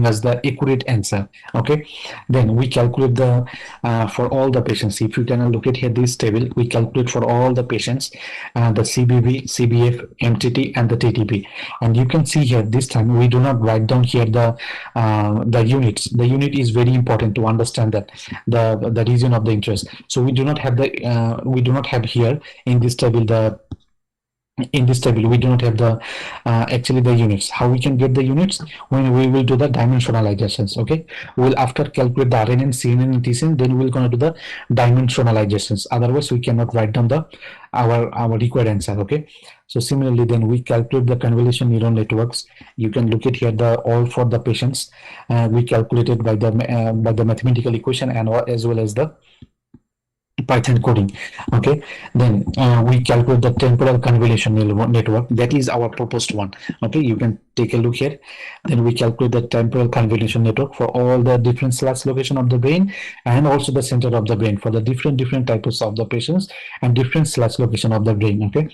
us the accurate answer. Okay. Then we calculate the for all the patients. If you can look at here this table, we calculate for all the patients the CBV, CBF, MTT, and the TTP. And you can see here this time we do not write down here the units. The unit is very important to understand that the region of the interest. So we do not have here in this table we do not have the actually the units. How we can get the units? When we will do the dimensionalizations. Okay, we'll after calculate the RNN, CNN, and TCN, then we'll gonna do the dimensionalizations. Otherwise we cannot write down the our required answer. Okay. So similarly, then we calculate the convolution neural networks. You can look at here the all for the patients. We calculated by the mathematical equation and as well as the Python coding. Okay, then we calculate the temporal convolution network. That is our proposed one. Okay, you can take a look here. Then we calculate the temporal convolution network for all the different slash location of the brain, and also the center of the brain for the different types of the patients and different slash location of the brain. Okay,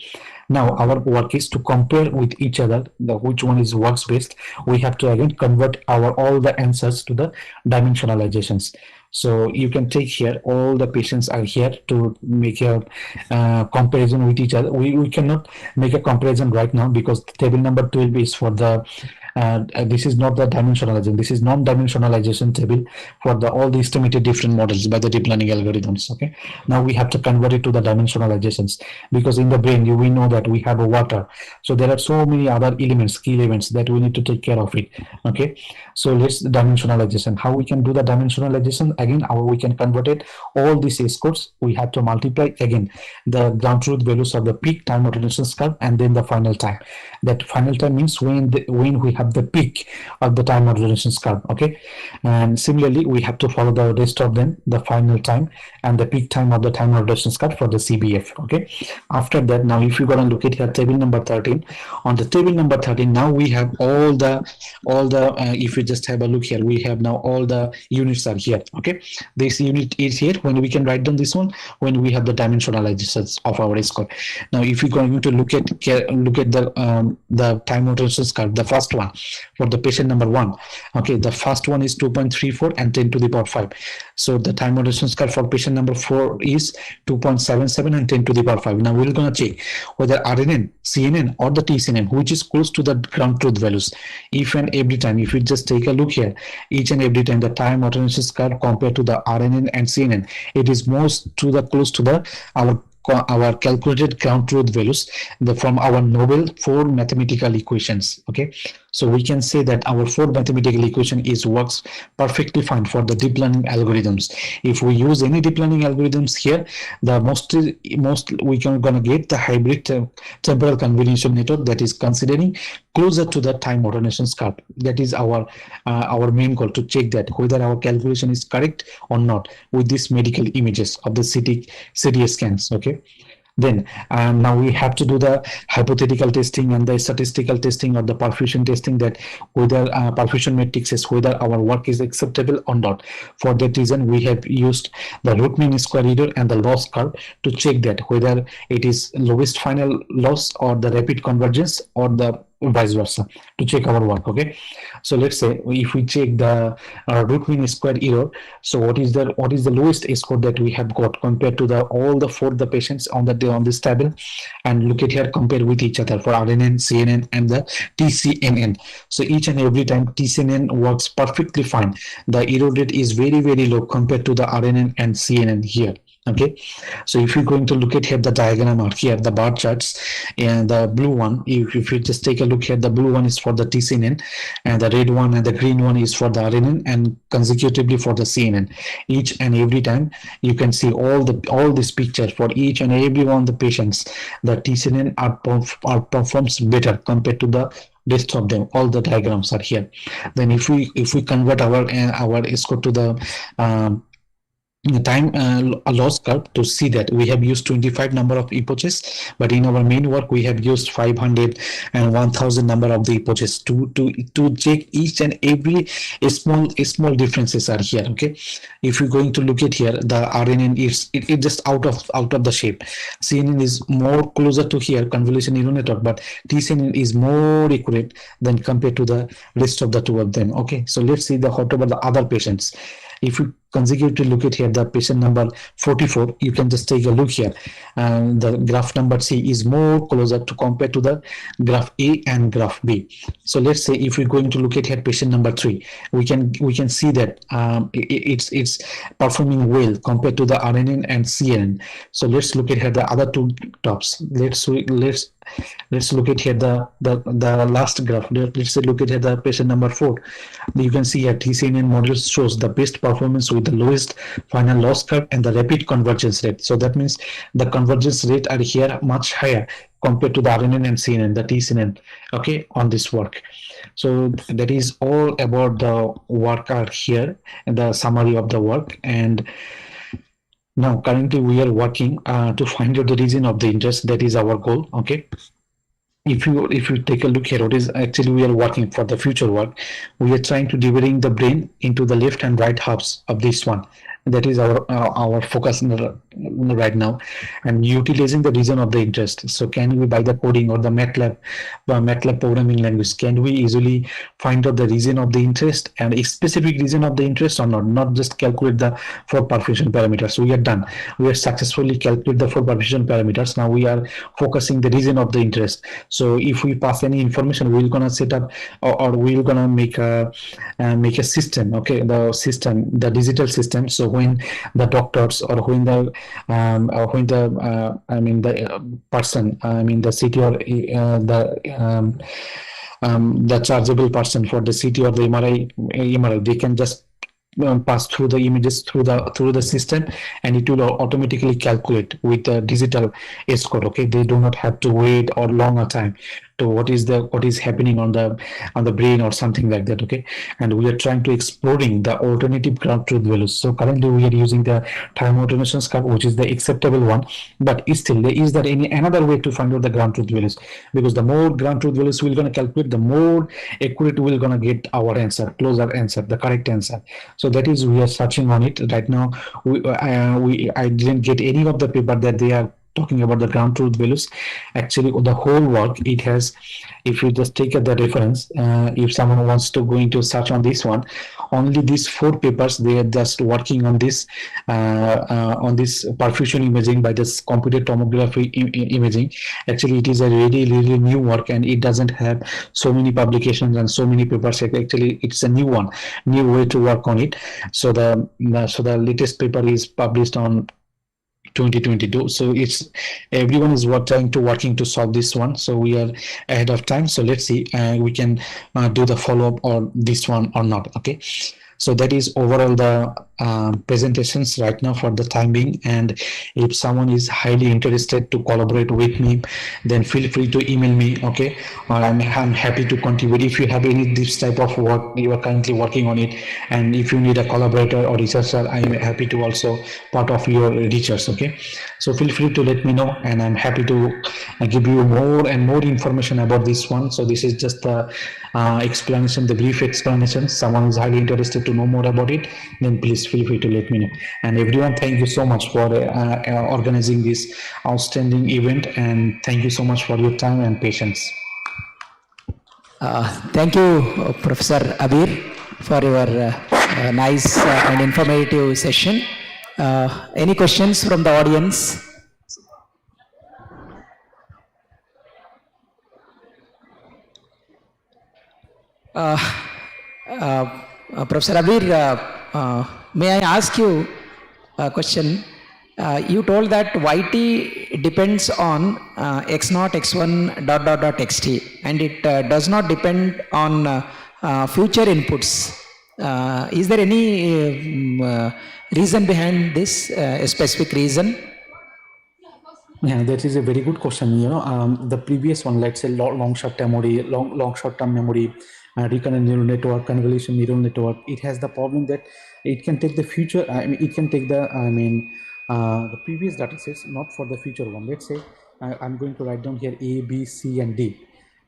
now our work is to compare with each other which one is works best. We have to again convert our all the answers to the dimensionalizations. So you can take here all the patients are here to make a comparison with each other. We cannot make a comparison right now because table number 12 is for the this is not the dimensionalization. This is non-dimensionalization table for the all the estimated different models by the deep learning algorithms. Okay, now we have to convert it to the dimensionalizations because in the brain we know that we have a water, so there are so many other elements, key elements that we need to take care of it. Okay, so let's dimensionalization. How we can do the dimensionalization? Again, we can convert it all these scores. We have to multiply again the ground truth values of the peak time of relation curve and then the final time. That final time means when we have the peak of the time of relation curve. Okay, and similarly we have to follow the rest of them, the final time and the peak time of the time of relation curve for the CBF. Okay, after that, now if you're going to look at here table number 13, on the table number 13 now we have all the if you just have a look here, we have now all the units are here. Okay, this unit is here when we can write down this one when we have the dimensionalizations of our score. Now if you're going to look at the time of relation curve, the first one for the patient number 1. Okay, the first one is 2.34 and 10 to the power 5. So the time of relation curve for patient number 4 is 2.77 and 10 to the power 5. Now we're going to check whether RNN, CNN or the TCNN which is close to the ground truth values. If and every time, if you just take a look here, each and every time the time of relation curve compared to the RNN and CNN, it is most to the close to the our calculated ground truth values from our novel 4 mathematical equations. Okay, so we can say that our 4 mathematical equation works perfectly fine for the deep learning algorithms. If we use any deep learning algorithms here, the most we can gonna get the hybrid temporal convolution network that is considering closer to the time ordination curve. That is our main goal, to check that whether our calculation is correct or not with these medical images of the CT scans. Okay, then now we have to do the hypothetical testing and the statistical testing or the perfusion testing, that whether perfusion matrix is whether our work is acceptable or not. For that reason we have used the root mean square error and the loss curve to check that whether it is lowest final loss or the rapid convergence or the vice versa, to check our work. Okay, so let's say if we check the root mean square error, so what is the lowest score that we have got compared to all the patients on this table, and look at here, compare with each other for RNN, CNN and the TCNN. So each and every time TCNN works perfectly fine. The error rate is very low compared to the RNN and CNN here. Okay, so if you're going to look at here the diagram or here the bar charts, and the blue one, if you just take a look here, the blue one is for the TCNN and the red one and the green one is for the RNN and consecutively for the CNN. Each and every time you can see all these pictures for each and every one of the patients, the TCNN performs better compared to the rest of them. All the diagrams are here. Then if we convert our score to the time loss curve, to see that we have used 25 number of epochs, but in our main work we have used 500 and 1000 number of the epochs to check each and every small differences are here. Okay, if you're going to look at here, the RNN is it just out of the shape. CNN is more closer to here convolution neural network, but TCNN is more accurate than compared to the rest of the two of them. Okay, so let's see what about the other patients. If you consecutively look at here, the patient number 44, you can just take a look here, and the graph number C is more closer to compare to the graph A and graph B. So let's say if we're going to look at here patient number 3, we can see that it's performing well compared to the RNN and CNN. So let's look at here the other two tops. Let's look at here the last graph. Let's look at here the patient number 4. You can see here TCNN model shows the best performance with the lowest final loss curve and the rapid convergence rate. So that means the convergence rate are here much higher compared to the RNN and CNN, the TCNN. Okay, on this work. So that is all about the work out here and the summary of the work. And Now, currently we are working to find out the reason of the interest. That is our goal. Okay. If you take a look here, what is actually we are working for the future work. We are trying to dividing the brain into the left and right halves of this one. That is our focus right now, and utilizing the reason of the interest. So can we, by the coding or the MATLAB programming language, can we easily find out the reason of the interest and a specific reason of the interest or not just calculate the 4 perfusion parameters. So we are done. We have successfully calculated the 4 perfusion parameters. Now we are focusing the reason of the interest. So if we pass any information, we're gonna set up or we're gonna make a system. Okay, the digital system. So when the doctors or when the person, the city or the chargeable person for the city or the MRI, they can just pass through the images through the system, and it will automatically calculate with the digital S code. Okay, they do not have to wait or longer time to what is happening on the brain or something like that. Okay, and we are trying to exploring the alternative ground truth values. So currently we are using the time automation curve, which is the acceptable one, but still is there any another way to find out the ground truth values? Because the more ground truth values we're going to calculate, the more accurate we're going to get our answer, closer answer, the correct answer. So that is, we are searching on it right now. I didn't get any of the paper that they are talking about the ground truth values. Actually, the whole work, it has, if you just take the reference, if someone wants to go into search on this one, only these 4 papers, they are just working on this perfusion imaging by this computed tomography imaging. Actually, it is a really new work, and it doesn't have so many publications and so many papers. Actually, it's a new way to work on it. So the latest paper is published on 2022. So it's everyone is working to solve this one. So we are ahead of time. So let's see we can do the follow-up on this one or not. Okay. So that is overall the presentations right now for the time being. And if someone is highly interested to collaborate with me, then feel free to email me. Okay, or I'm happy to contribute. If you have any this type of work, you are currently working on it, and if you need a collaborator or researcher, I'm happy to also part of your research. Okay, so feel free to let me know, and I'm happy to give you more and more information about this one. So this is just the explanation, the brief explanation. Someone is highly interested to know more about it, then please feel free to let me know. And everyone, thank you so much for organizing this outstanding event, and thank you so much for your time and patience. Thank you, Professor Abir, for your nice and informative session. Any questions from the audience? Professor Abir, may I ask you a question? You told that YT depends on x0, x1, ... xt, and it does not depend on future inputs. Is there any reason behind this, a specific reason? Yeah, that is a very good question. The previous one, let's say long short-term memory, recurrent neural network, convolution neural network, it has the problem that it can take the future. It can take the previous data sets, not for the future one. Let's say I'm going to write down here A, B, C, and D.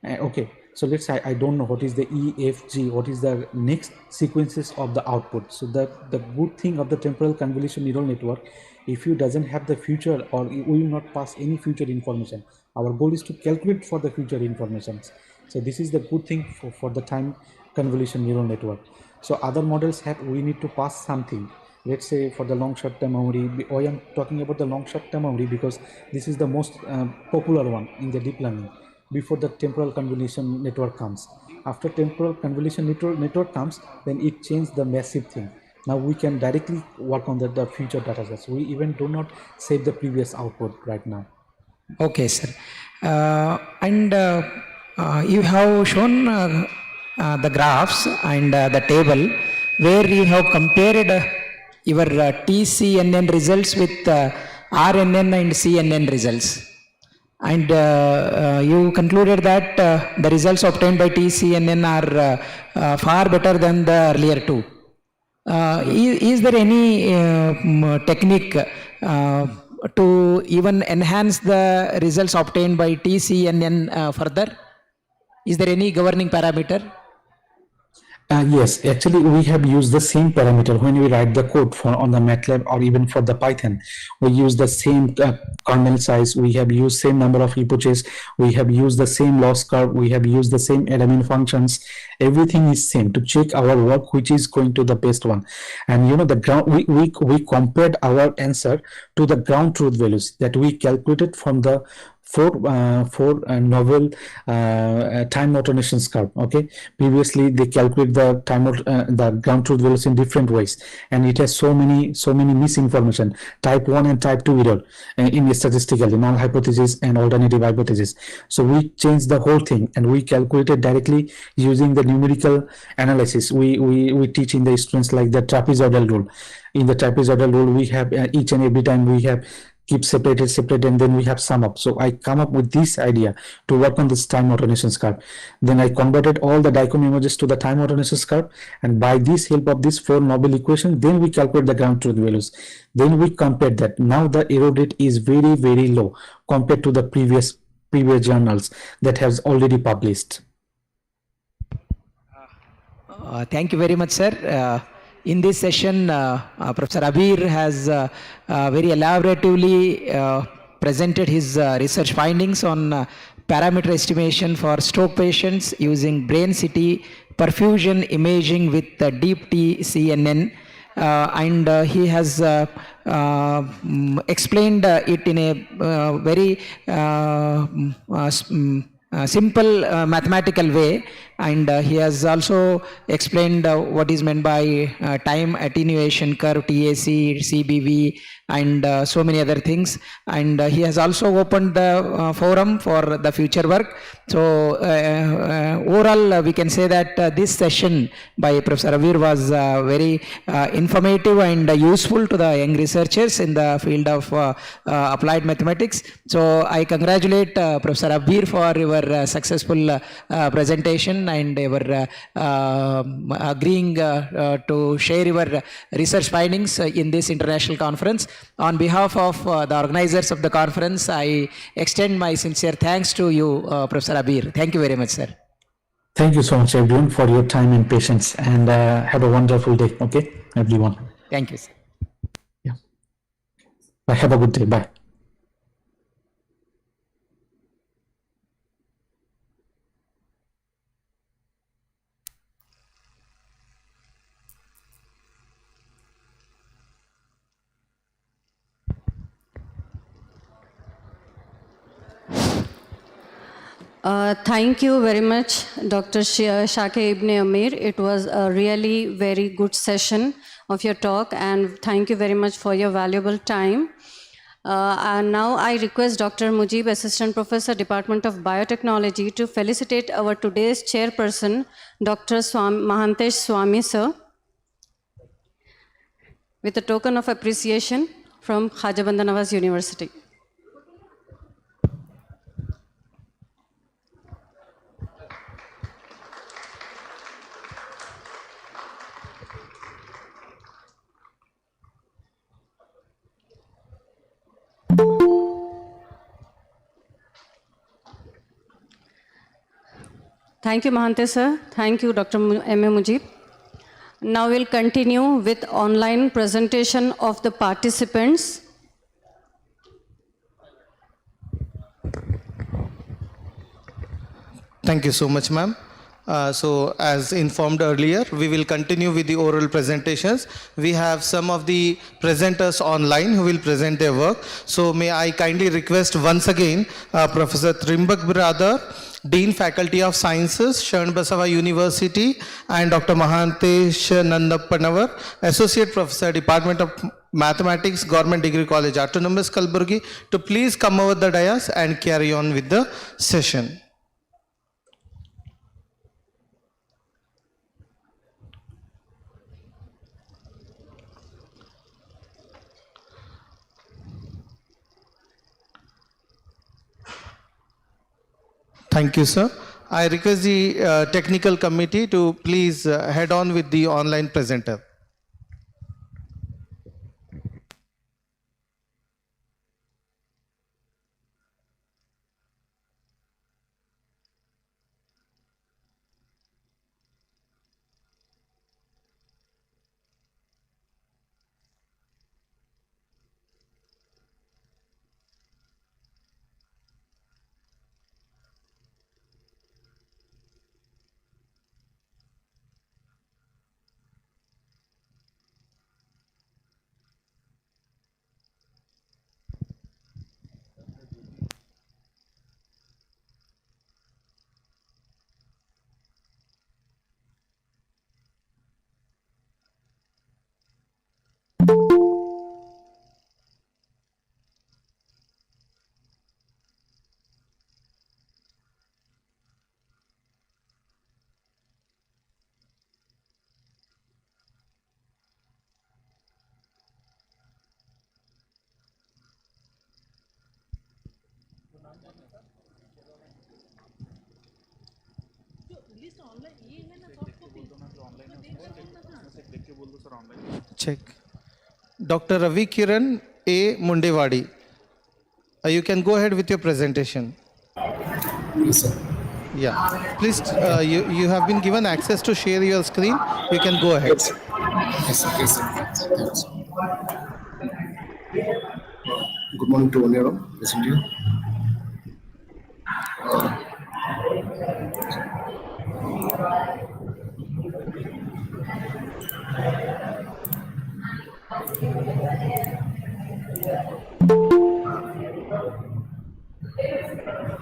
Okay, so let's say I don't know what is the E, F, G, what is the next sequences of the output. So the good thing of the temporal convolution neural network, if you doesn't have the future, or it will not pass any future information. Our goal is to calculate for the future informations. So this is the good thing for the time convolution neural network. So other models we need to pass something. Let's say for the long short-term memory, I am talking about the long short-term memory because this is the most popular one in the deep learning before the temporal convolution network comes. After temporal convolution network comes, then it changes the massive thing. Now we can directly work on the future data sets. We even do not save the previous output right now. Okay, sir. And you have shown the graphs and the table where you have compared your TCNN results with RNN and CNN results. And you concluded that the results obtained by TCNN are far better than the earlier two. Is there any technique to even enhance the results obtained by TCNN further? Is there any governing parameter? Yes, actually, we have used the same parameter when we write the code for on the MATLAB or even for the Python. We use the same kernel size. We have used same number of epochs. We have used the same loss curve. We have used the same element functions. Everything is same to check our work, which is going to the best one. And you know the ground. We compared our answer to the ground truth values that we calculated from the four novel time automations curve. Okay, previously they calculate the the ground truth values in different ways, and it has so many misinformation, type 1 and type 2 error in statistically null hypothesis and alternative hypothesis. So we changed the whole thing and we calculated directly using the numerical analysis. We teach in the students like the trapezoidal rule. In the trapezoidal rule, we have each and every time we have keep separate, and then we have sum up. So I come up with this idea to work on this time automations curve. Then I converted all the Dicom images to the time automations curve, and by this help of this 4 noble equation, then we calculate the ground truth values. Then we compare that. Now the error rate is very, very low compared to the previous journals that has already published. Thank you very much, sir. In this session, Professor Abir has very elaboratively presented his research findings on parameter estimation for stroke patients using brain CT perfusion imaging with deep TCNN. And he has explained it in a very simple mathematical way, and he has also explained what is meant by time attenuation curve, TAC, CBV, and so many other things. And he has also opened the forum for the future work. So overall, we can say that this session by Professor Abir was very informative and useful to the young researchers in the field of applied mathematics. So I congratulate Professor Abir for your successful presentation and your agreeing to share your research findings in this international conference. On behalf of the organizers of the conference, I extend my sincere thanks to you, Professor Abir. Thank you very much, sir. Thank you so much, everyone, for your time and patience, and have a wonderful day. Okay, everyone. Thank you, sir. Yeah. Bye. Have a good day. Bye. Thank you very much, Dr. Shake Ibn Amir. It was a really very good session of your talk, and thank you very much for your valuable time. And now I request Dr. Mujib, Assistant Professor, Department of Biotechnology, to felicitate our today's chairperson, Dr. Mahantesh Swami, sir, with a token of appreciation from Khaja Bandanawaz University. Thank you, Mahante sir. Thank you, Dr. M.A. Mujib. Now we'll continue with online presentation of the participants. Thank you so much, ma'am. So as informed earlier, we will continue with the oral presentations. We have some of the presenters online who will present their work. So may I kindly request once again Professor Trimbak Brother, Dean Faculty of Sciences, Sharan University, and Dr. Mahantesh Nandapanavar, Associate Professor, Department of Mathematics, Government Degree College, Autonomous, Kalaburagi, to please come over the dais and carry on with the session. Thank you, sir. I request the technical committee to please head on with the online presenter. Check. Dr. Ravi Kiran A. Mundewadi. You can go ahead with your presentation. Yes, sir. Yeah. Please, you have been given access to share your screen. You can go ahead. Yes, sir. Yes, sir. Thanks. Good morning to all you all. Listen to you.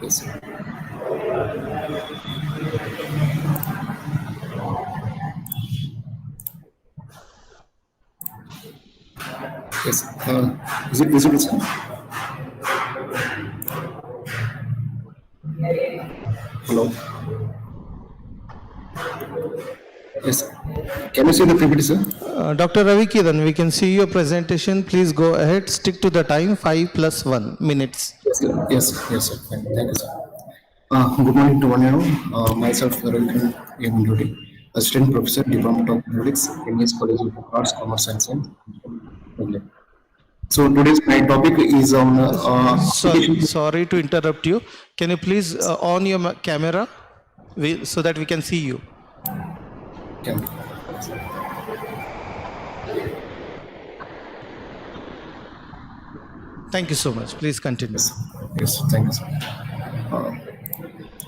Yes, sir. Yes. Is it visible, sir? Hello. Yes. Can you see the PPT, sir? Dr. Ravi Kiran, we can see your presentation. Please go ahead. Stick to the time, 5+1 minutes. Yes, sir. Yes, sir. Thank you, sir. Good morning to one and all. Myself, Ravi Kiran A. Mundewadi, Assistant Professor, Department of Physics, MS College of Arts, Commerce and Science. Okay. So today's my topic is on. Sorry to interrupt you. Can you please on your camera so that we can see you? Thank you so much. Please continue. Yes, thank you, sir.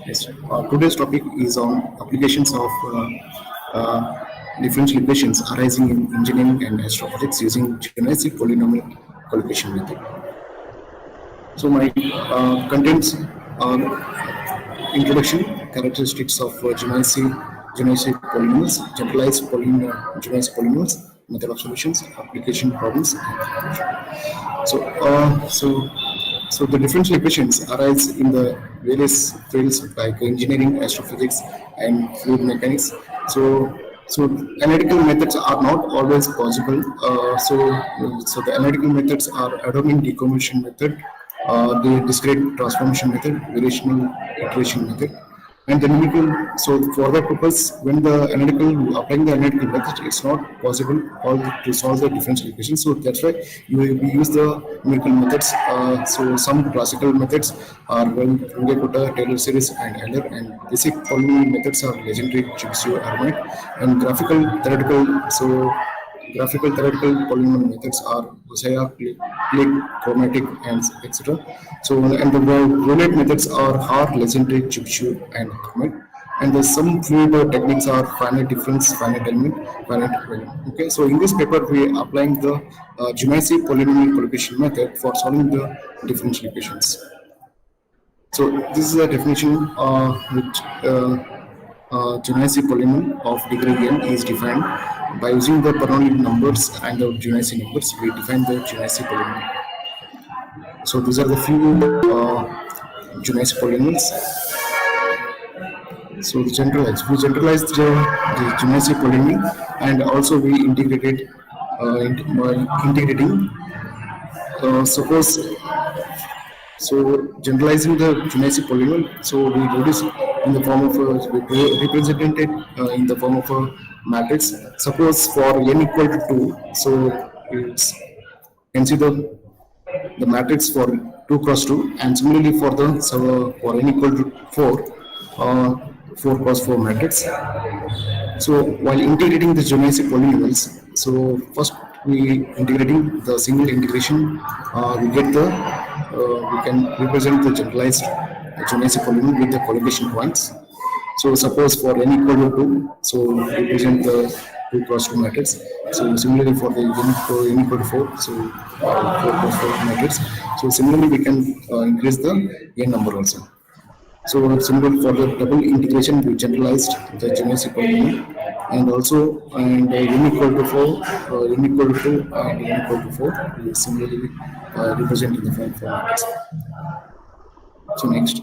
Yes, today's topic is on applications of differential equations arising in engineering and astrophysics using geometric polynomial collocation method. So my contents are introduction, characteristics of geometric polynomials, generalized geometric polynomials, method of solutions, application problems. So the differential equations arise in the various fields like engineering, astrophysics, and fluid mechanics. So analytical methods are not always possible. So the analytical methods are Auditorium decomposition method, the discrete transformation method, variational iteration method, and the numerical. So for that purpose, when applying the analytical method, it's not possible to solve the differential equation. So that's why we use the numerical methods. So some classical methods are Runge-Kutta, Taylor series, and Euler, and basic polynomial methods are legendary, Chibisio, harmonic, and graphical theoretical polynomial methods are Rauza-i, Pell, chromatic, and etc. So and the roulette methods are Haar, legendary, Chibisio, and harmonic. And some fluid techniques are finite difference, finite element, finite element. Okay, so in this paper we are applying the geometric polynomial collocation method for solving the differential equations. So this is a definition which geometric polynomial of degree n is defined by using the Bernoulli numbers and the geometric numbers. We define the geometric polynomial. So these are the few geometric polynomials. So we generalized the geometric polynomial, and also we integrated integrating. So generalizing the geometric polynomial, so we reduce in the form of represented in the form of a matrix. Suppose for n equal to 2, so it's consider the matrix for 2 cross 2, and similarly for for n equal to 4. 4 cross 4 matrix. So while integrating the geometric polynomials, so first we integrating the single integration, we get the we can represent the generalized geometric polynomial with the collocation points. So suppose for n equal to 2, so represent the 2 cross 2 matrix. So similarly for the n equal to 4, so 4 cross 4 matrix. So similarly we can increase the n number also. So similarly for the double integration, we generalized the geometric polynomial, and also n equal to 4, n equal to 2, and n equal to 4, we similarly represent in the form of matrix. So next,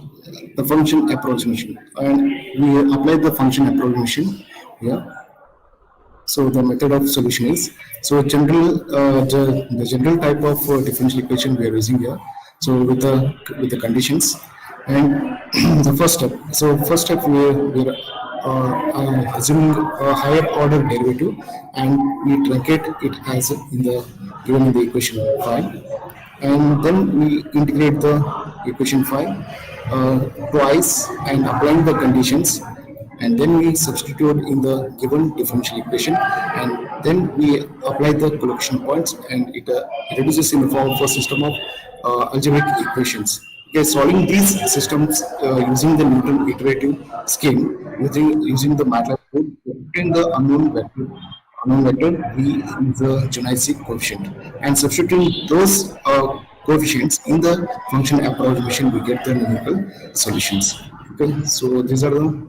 the function approximation, and we applied the function approximation here. So the method of solution is, so the general type of differential equation we are using here. So with the conditions. And the first step. So first step we're assuming a higher order derivative, and we truncate it as in the given in the equation 5, and then we integrate the equation 5 twice and applying the conditions, and then we substitute in the given differential equation, and then we apply the collection points, and it reduces in the form of a system of algebraic equations. Okay, solving these systems using the Newton iterative scheme, using the MATLAB code, obtain the unknown vector V is the Jonassy coefficient, and substituting those coefficients in the function approximation, we get the numerical solutions. Okay, so these are the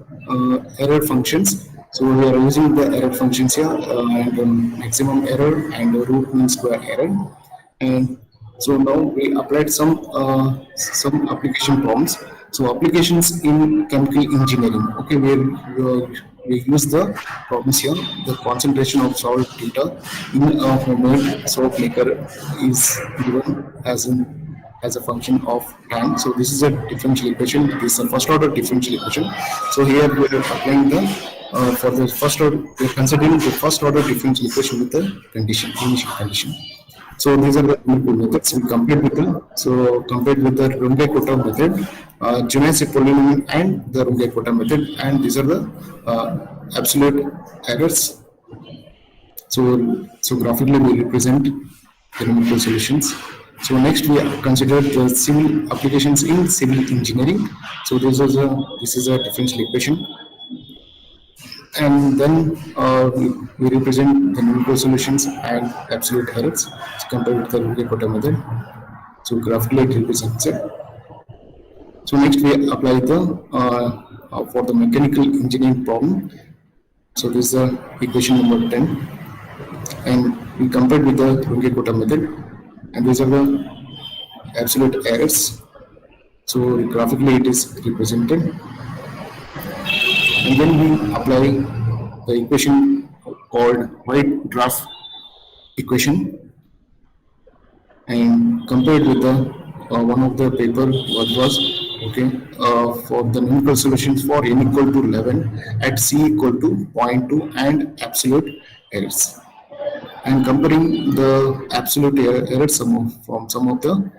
error functions. So we are using the error functions here, and maximum error and root mean square error. And so now we applied some application problems. So applications in chemical engineering. Okay, we use the problems here. The concentration of salt theta in a homemade soap maker is given as a function of time. So this is a differential equation. This is a first order differential equation. So here we are applying the for the first order, we are considering the first order differential equation with the condition, initial condition. So these are the numerical methods we compared with the Runge-Kutta method, Jonassy polynomial, and the Runge-Kutta method, and these are the absolute errors. So graphically we represent the numerical solutions. So next we consider the civil applications in civil engineering. So this is a differential equation. And then we represent the numerical solutions and absolute errors compared with the Runge-Kutta method. So graphically it represents it. So next we apply the for the mechanical engineering problem. So this is the equation number 10, and we compared with the Runge-Kutta method, and these are the absolute errors. So graphically it is represented. And then we apply the equation called White Draft equation, and compared with the one of the paper what was for the numerical solutions for n equal to 11 at c equal to 0.2 and absolute errors, and comparing the absolute errors from some of the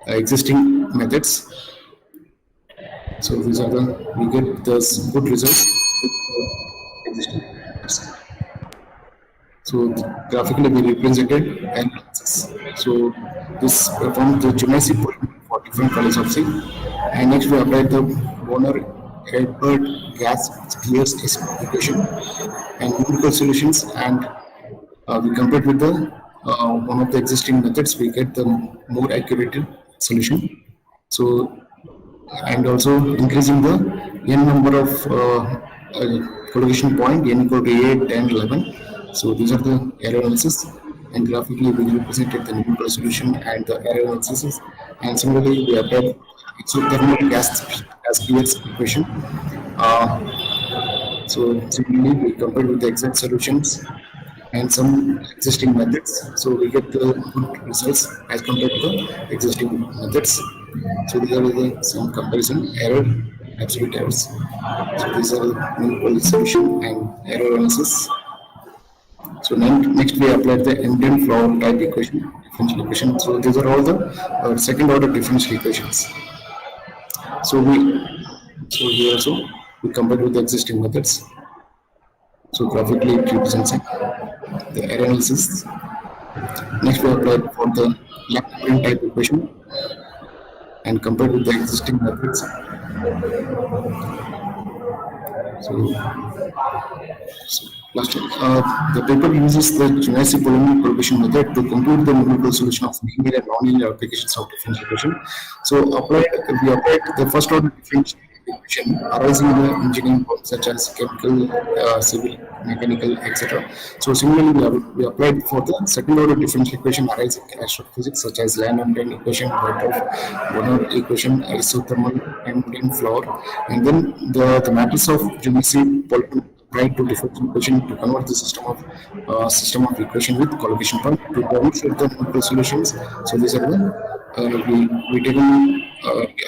existing methods. So these are we get the good results. So graphically we represented analysis. So this performed the Jonassy polynomial for different colors of zinc, and next we applied the Bonner-Hilbert gas Clears equation and numerical solutions, and we compared with the one of the existing methods. We get the more accurate solution. So and also increasing the n number of collision point n equal to 8, 10, 11. So these are the error analysis, and graphically we represented the numerical solution and the error analysis. And similarly we applied exothermal gas Clears equation. So similarly we compared with the exact solutions and some existing methods. So we get the good results as compared to the existing methods. So these are some comparison error, absolute errors. So these are numerical solution and error analysis. So next we applied the ambient flow type equation, differential equation. So these are all the second order differential equations. So here also we compared with the existing methods. So graphically it represents the error analysis. Next we applied for the ambient type equation and compared with the existing methods. The paper uses the Jonassy polynomial coefficient method to compute the numerical solution of linear and non-linear applications of differential equation. So we applied the first order differential equation arising in the engineering problems such as chemical, civil, mechanical, etc. So similarly, we applied for the second order differential equation arising in astrophysics such as Land-Untain equation, Bonner equation, isothermal and floor, and then the matrix of Jonassy polynomial applied to differential equation to convert the system of equation with collocation point to demonstrate the numerical solutions. So these are the we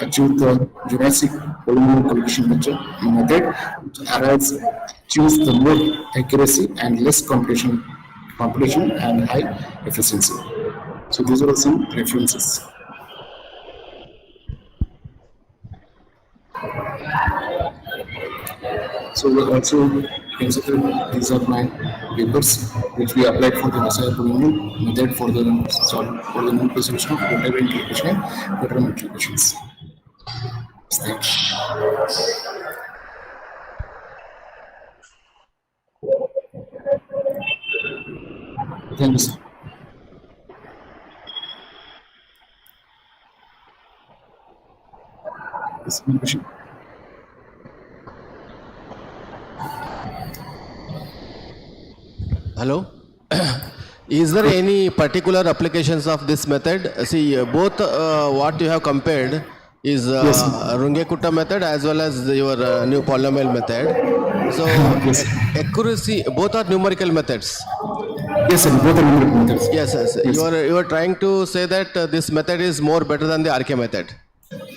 achieve the Jurassic polynomial collision method, which achieves the more accuracy and less computation and high efficiency. So these are some references. So we also consider these are my papers which we applied for the Rauza-i polynomial method for the numerical solution of whatever integration and whatever multiplications. Thank you. Thank you, sir. Yes, my question. Hello? Is there any particular applications of this method? See, both what you have compared is Runge-Kutta method as well as your new polynomial method. So, accuracy, both are numerical methods. Yes, sir, both are numerical methods. Yes, yes. You are trying to say that this method is more better than the RK method.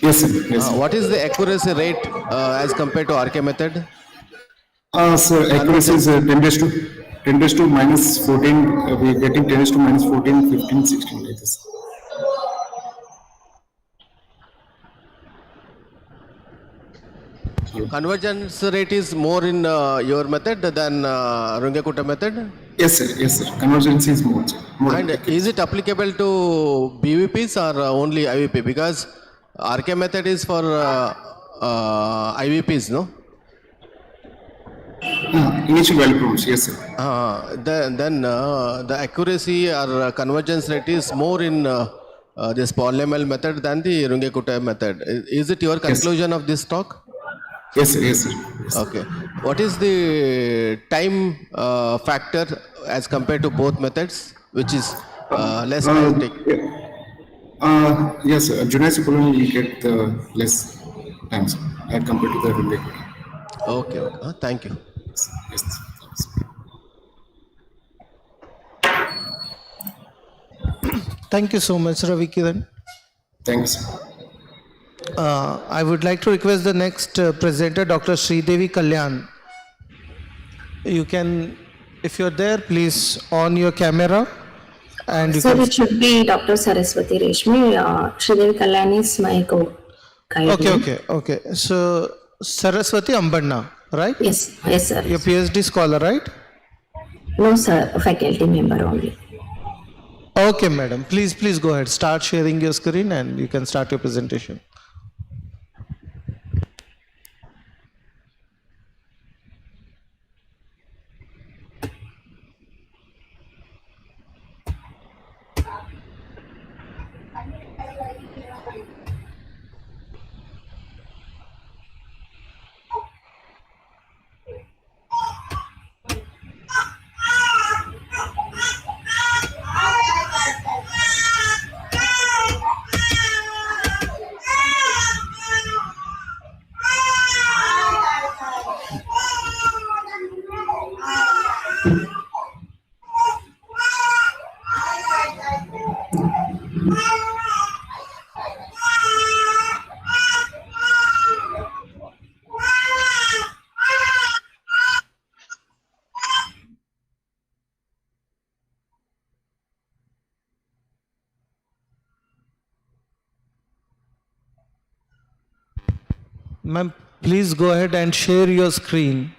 Yes, sir. Yes, sir. What is the accuracy rate as compared to RK method? Sir, accuracy is 10 raised to minus 14, we are getting 10 raised to minus 14, 15, 16 like this. Convergence rate is more in your method than Runge-Kutta method? Yes, sir. Yes, sir. Convergence is more. And is it applicable to BVPs or only IVP? Because RK method is for IVPs, no? Initial value problems, yes, sir. Then the accuracy or convergence rate is more in this polynomial method than the Runge-Kutta method. Is it your conclusion of this talk? Yes, sir. Yes, sir. Yes, sir. Okay. What is the time factor as compared to both methods, which is less time take? Yes, sir. Jurassic polynomial will get less time as compared to the Runge-Kutta. Okay. Okay. Thank you. Yes. Thank you so much, Ravi Kiran. Thanks. I would like to request the next presenter, Dr. Sridevi Kalyan. You can, if you're there, please on your camera. And you Sir, can... it should be Dr. Saraswati Reshmi. Sridevi Kalyan is my co-guide. Okay. So, Saraswati Ambanna, right? Yes, yes, sir. Your PhD scholar, right? No, sir, a faculty member only. Okay, madam. Please go ahead. Start sharing your screen and you can start your presentation. Ma'am, please go ahead and share your screen.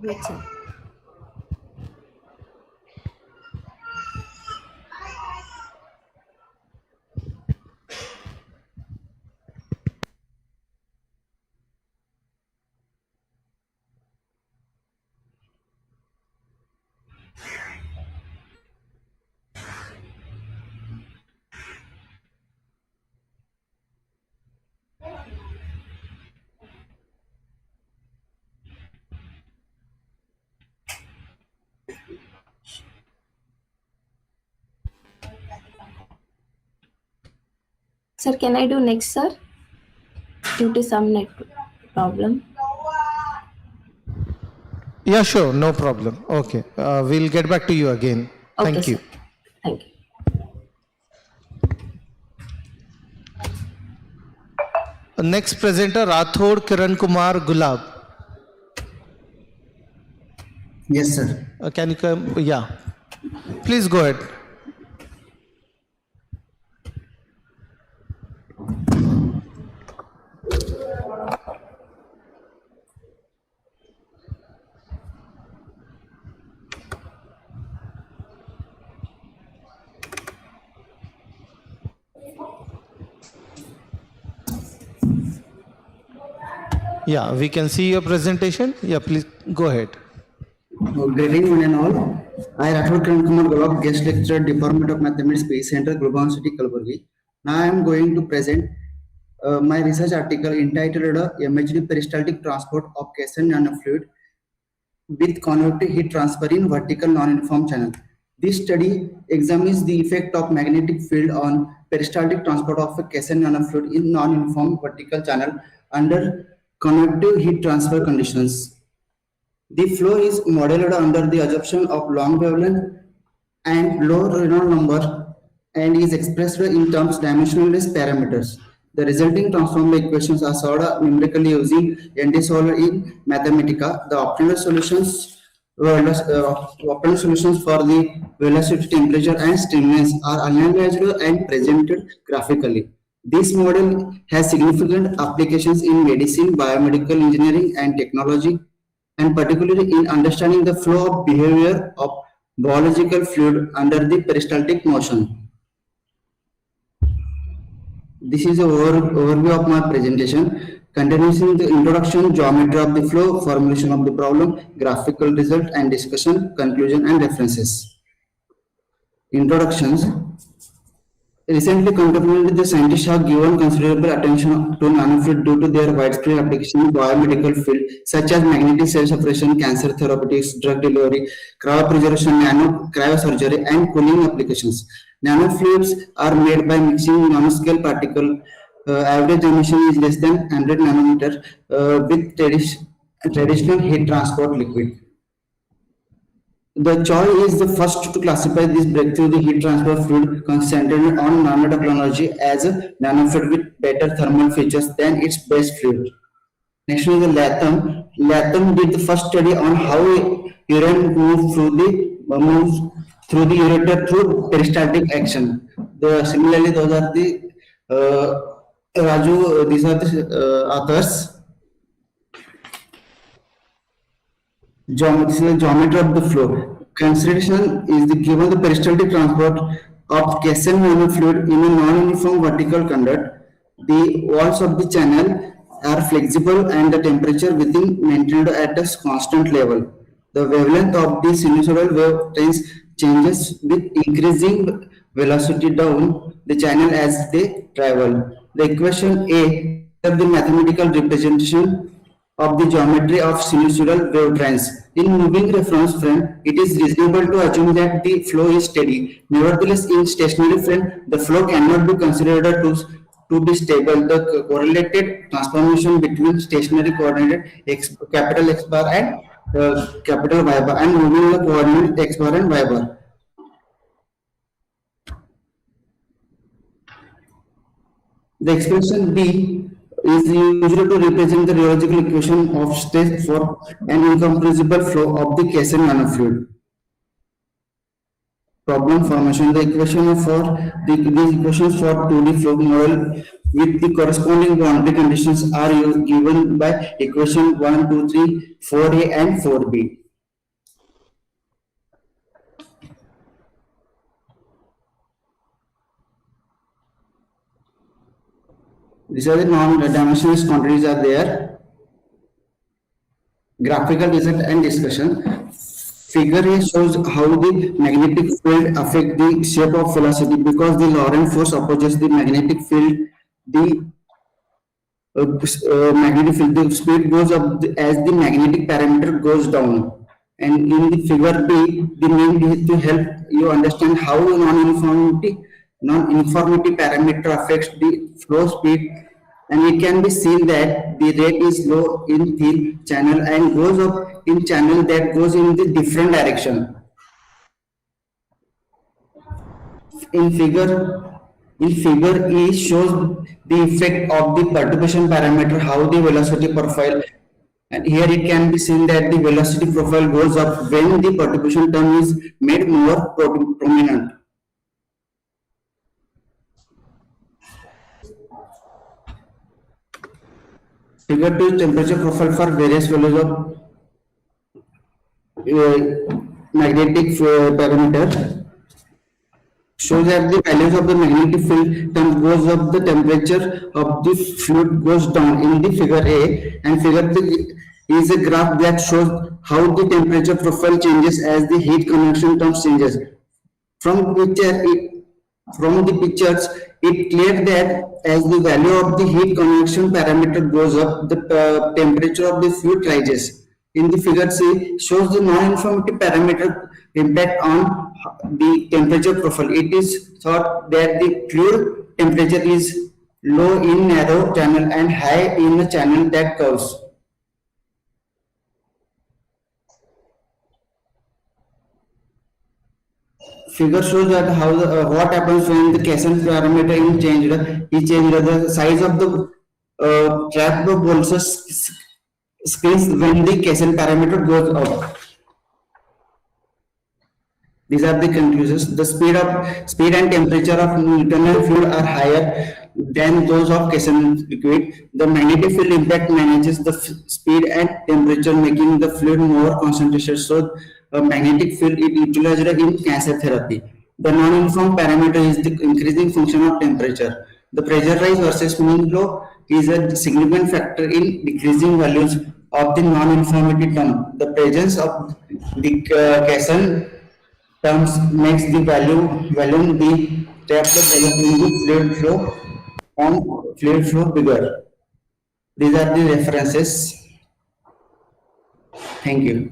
Wait, sir. Sir, can I do next, sir? Due to some network problem. Yeah, sure, no problem. Okay, we'll get back to you again. Thank Okay, you. sir. Thank you. Next presenter, Rathod Kiran Kumar Gulab. Yes, sir. Can you come? Yeah. Please go ahead. Yeah, we can see your presentation. Yeah, please go ahead. Greetings one and all. I Rathod Kiran Kumar Gulab, guest lecturer, Department of Mathematics, Space Center, Global University, Kalaburagi. Now I am going to present my research article entitled MHD Peristaltic Transport of Khaja Nanofluid with Convective Heat Transfer in Vertical Non-Uniform Channel. This study examines the effect of magnetic field on peristaltic transport of a Khaja nanofluid in non-uniform vertical channel under convective heat transfer conditions. The flow is modeled under the assumption of long wavelength and low Reynolds number and is expressed in terms dimensionless parameters. The resulting transform equations are solved numerically using ND solver in Mathematica. The optimal solutions for the velocity, temperature, and streamlines are analyzed and presented graphically. This model has significant applications in medicine, biomedical engineering, and technology, and particularly in understanding the flow of behavior of biological fluid under the peristaltic motion. This is an overview of my presentation, containing the introduction, geometry of the flow, formulation of the problem, graphical result and discussion, conclusion and references. Introductions. Recently, contemporary the scientists have given considerable attention to nanofluid due to their widespread application in biomedical field, such as magnetic cell separation, cancer therapeutics, drug delivery, cryopreservation, cryosurgery, and cooling applications. Nanofluids are made by mixing nanoscale particle. Average emission is less than 100 nanometer with traditional heat transport liquid. The Choi is the first to classify this breakthrough the heat transfer fluid concentrated on nanotechnology as a nanofluid with better thermal features than its base fluid. Next is the Latham. Latham did the first study on how urine moves through the ureter through peristaltic action. Similarly, those are the Raju. These are the authors. This is the geometry of the flow. Consideration is given the peristaltic transport of Khaja nanofluid in a non-uniform vertical conduct. The walls of the channel are flexible and the temperature within maintained at a constant level. The wavelength of the sinusoidal wave changes with increasing velocity down the channel as they travel. The equation A is the mathematical representation of the geometry of sinusoidal wave trains. In moving reference frame, it is reasonable to assume that the flow is steady. Nevertheless, in stationary frame, the flow cannot be considered to be stable. The correlated transformation between stationary coordinate capital X bar and capital Y bar and moving the coordinate X bar and Y bar. The expression B is used to represent the rheological equation of state for an incompressible flow of the Khaja nanofluid. Problem formation. The equation for these equations for 2D flow model with the corresponding boundary conditions are given by equation 1, 2, 3, 4A and 4B. These are the non-dimensionless quantities are there. Graphical result and discussion. Figure A shows how the magnetic field affects the shape of velocity because the Lorentz force opposes the magnetic field. The magnetic field, the speed goes up as the magnetic parameter goes down. And in the figure B, the main is to help you understand how non-uniformity parameter affects the flow speed, and it can be seen that the rate is low in thin channel and goes up in channel that goes in the different direction. in figure E shows the effect of the perturbation parameter, how the velocity profile, and here it can be seen that the velocity profile goes up when the perturbation term is made more prominent. Figure 2 temperature profile for various values of magnetic parameter shows that the values of the magnetic field term goes up, the temperature of the fluid goes down in the figure A, and figure 3 is a graph that shows how the temperature profile changes as the heat convection term changes. From the pictures, it clear that as the value of the heat convection parameter goes up, the temperature of the fluid rises. In the figure C, shows the non-uniformity parameter impact on the temperature profile. It is thought that the fluid temperature is low in narrow channel and high in the channel that curves. Figure shows that how what happens when the Kaysen parameter is changed. The size of the trap also screens when the Kaysen parameter goes up. These are the conclusions. The speed and temperature of internal fluid are higher than those of Kaysen liquid. The magnetic field impact manages the speed and temperature, making the fluid more concentrated. So, magnetic field is utilized in cancer therapy. The non-uniform parameter is the increasing function of temperature. The pressure rise versus mean flow is a significant factor in decreasing values of the non-uniformity term. The presence of the Kaysen terms makes the volume be trapped in the fluid flow on fluid flow bigger. These are the references. Thank you.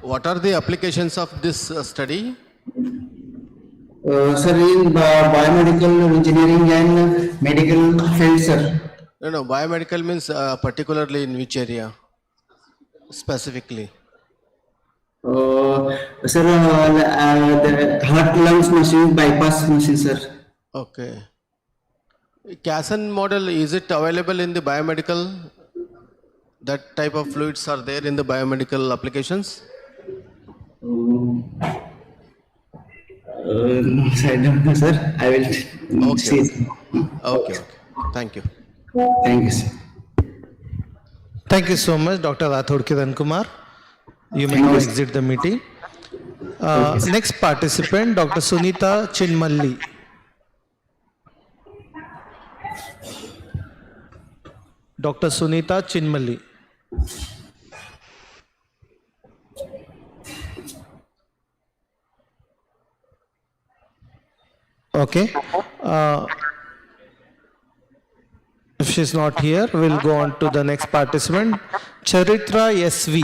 What are the applications of this study? Sir, in biomedical engineering and medical field, sir. No, biomedical means particularly in which area? Specifically? Sir, the heart lungs machine, bypass machine, sir. Okay. Kaysen model, is it available in the biomedical? That type of fluids are there in the biomedical applications? No, I don't know, sir. I will see. Okay. Thank you. Thank you, sir. Thank you so much, Dr. Rathod Kiran Kumar. You may now exit the meeting. Next participant, Dr. Sunita Chinmalli. Dr. Sunita Chinmalli. Okay. If she's not here, we'll go on to the next participant, Charitra SV.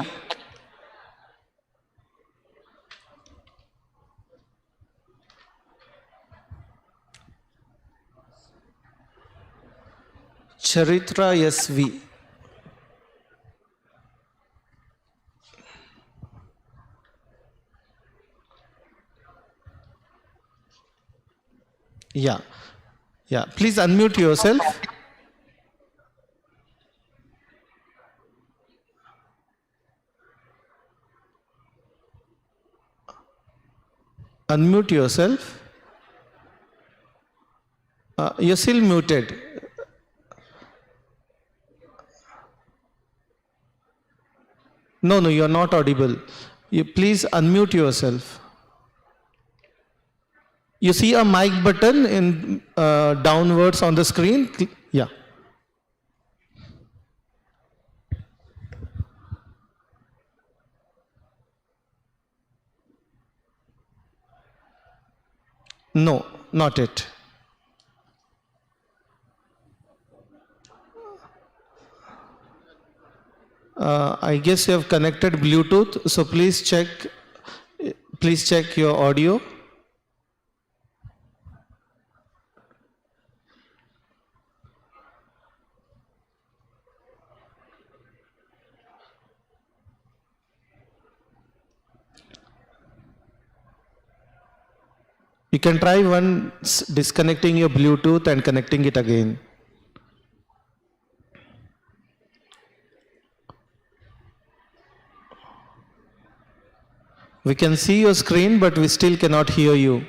Charitra SV. Yeah. Please unmute yourself. Unmute yourself. You're still muted. No, you're not audible. You please unmute yourself. You see a mic button in downwards on the screen? Yeah. No, not it. I guess you have connected Bluetooth, so please check your audio. You can try once disconnecting your Bluetooth and connecting it again. We can see your screen, but we still cannot hear you.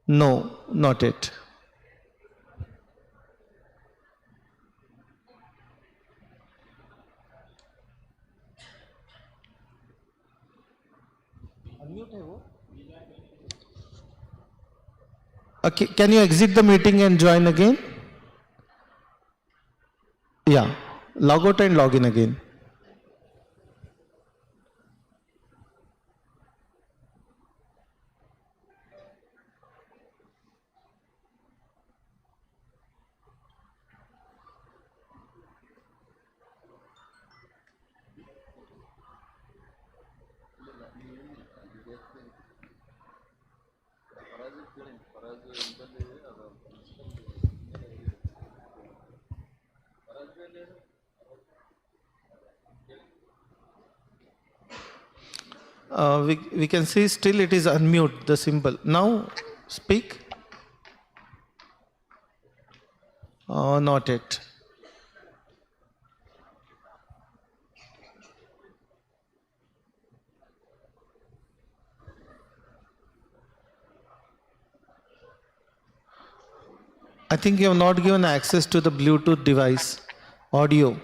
No, not it. Okay, can you exit the meeting and join again? Yeah, log out and log in again. We can see still it is unmute, the symbol. Now speak. Not it. I think you have not given access to the Bluetooth device audio.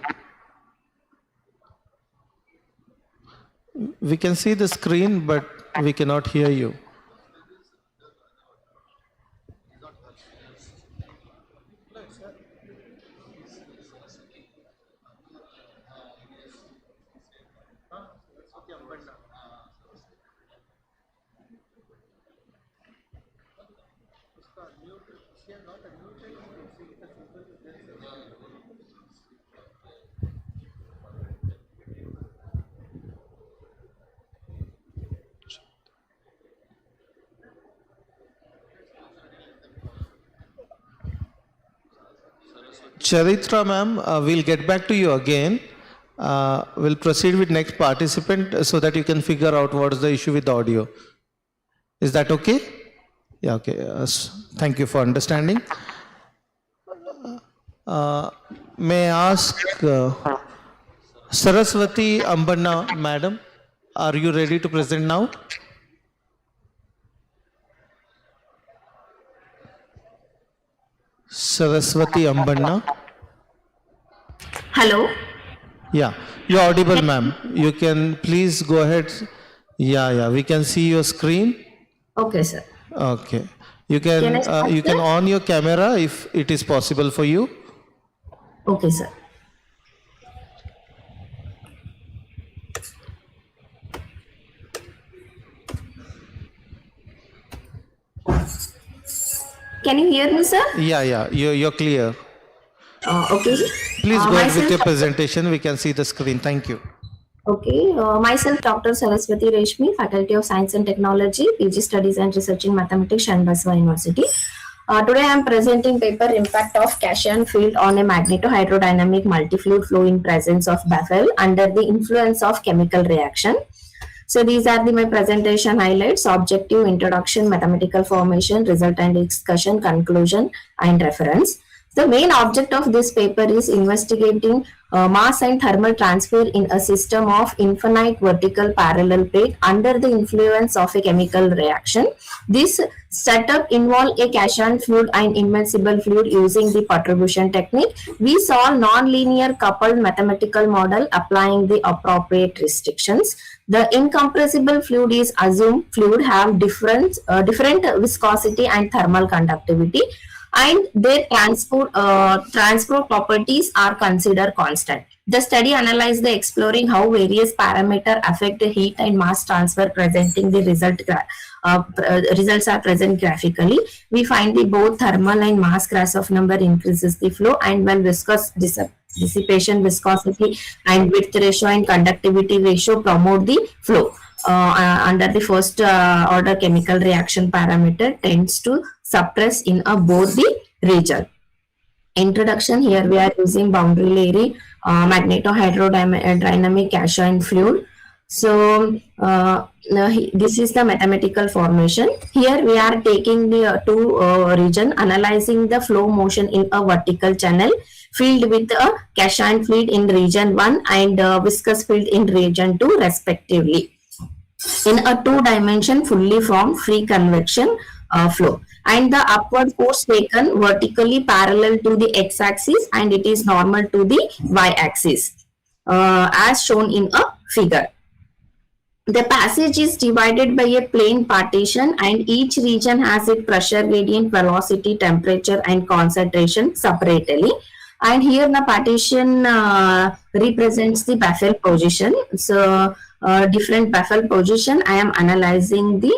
We can see the screen, but we cannot hear you. Charitra ma'am, we'll get back to you again. We'll proceed with next participant so that you can figure out what is the issue with the audio. Is that okay? Yeah, okay. Thank you for understanding. May I ask Saraswati Ambanna madam, are you ready to present now? Saraswati Ambanna. Hello. Yeah, you're audible, ma'am. You can please go ahead. Yeah, we can see your screen. Okay, sir. Okay. You can on your camera if it is possible for you. Okay, sir. Can you hear me, sir? Yeah, you're clear. Okay. Please go ahead with your presentation. We can see the screen. Thank you. Okay. Myself, Dr. Saraswati Reshmi, Faculty of Science and Technology, PG Studies and Research in Mathematics, Shanbaswa University. Today I am presenting paper Impact of Gaussian Field on a Magnetohydrodynamic Multifluid Flow in Presence of Pell under the Influence of Chemical Reaction. So these are my presentation highlights: objective, introduction, mathematical formation, result and discussion, conclusion, and reference. The main object of this paper is investigating mass and thermal transfer in a system of infinite vertical parallel plate under the influence of a chemical reaction. This setup involves a Gaussian fluid and immersible fluid using the perturbation technique. We solve non-linear coupled mathematical model applying the appropriate restrictions. The incompressible fluid is assumed fluid have different viscosity and thermal conductivity, and their transport properties are considered constant. The study analyzed the exploring how various parameters affect the heat and mass transfer, presenting the results are present graphically. We find the both thermal and mass Grashof number increases the flow, and when viscous dissipation, viscosity, and width ratio and conductivity ratio promote the flow. Under the first order chemical reaction parameter tends to suppress in both the region. Introduction: here we are using boundary layer, magnetohydrodynamic Gaussian fluid. So this is the mathematical formation. Here we are taking the two region, analyzing the flow motion in a vertical channel filled with a Khaja fluid in region 1 and viscous fluid in region 2 respectively, in a two-dimension fully formed free convection flow. And the upward force taken vertically parallel to the x-axis and it is normal to the y-axis as shown in a figure. The passage is divided by a plane partition and each region has its pressure gradient, velocity, temperature and concentration separately. And here the partition represents the baffle position. So different baffle position, I am analyzing the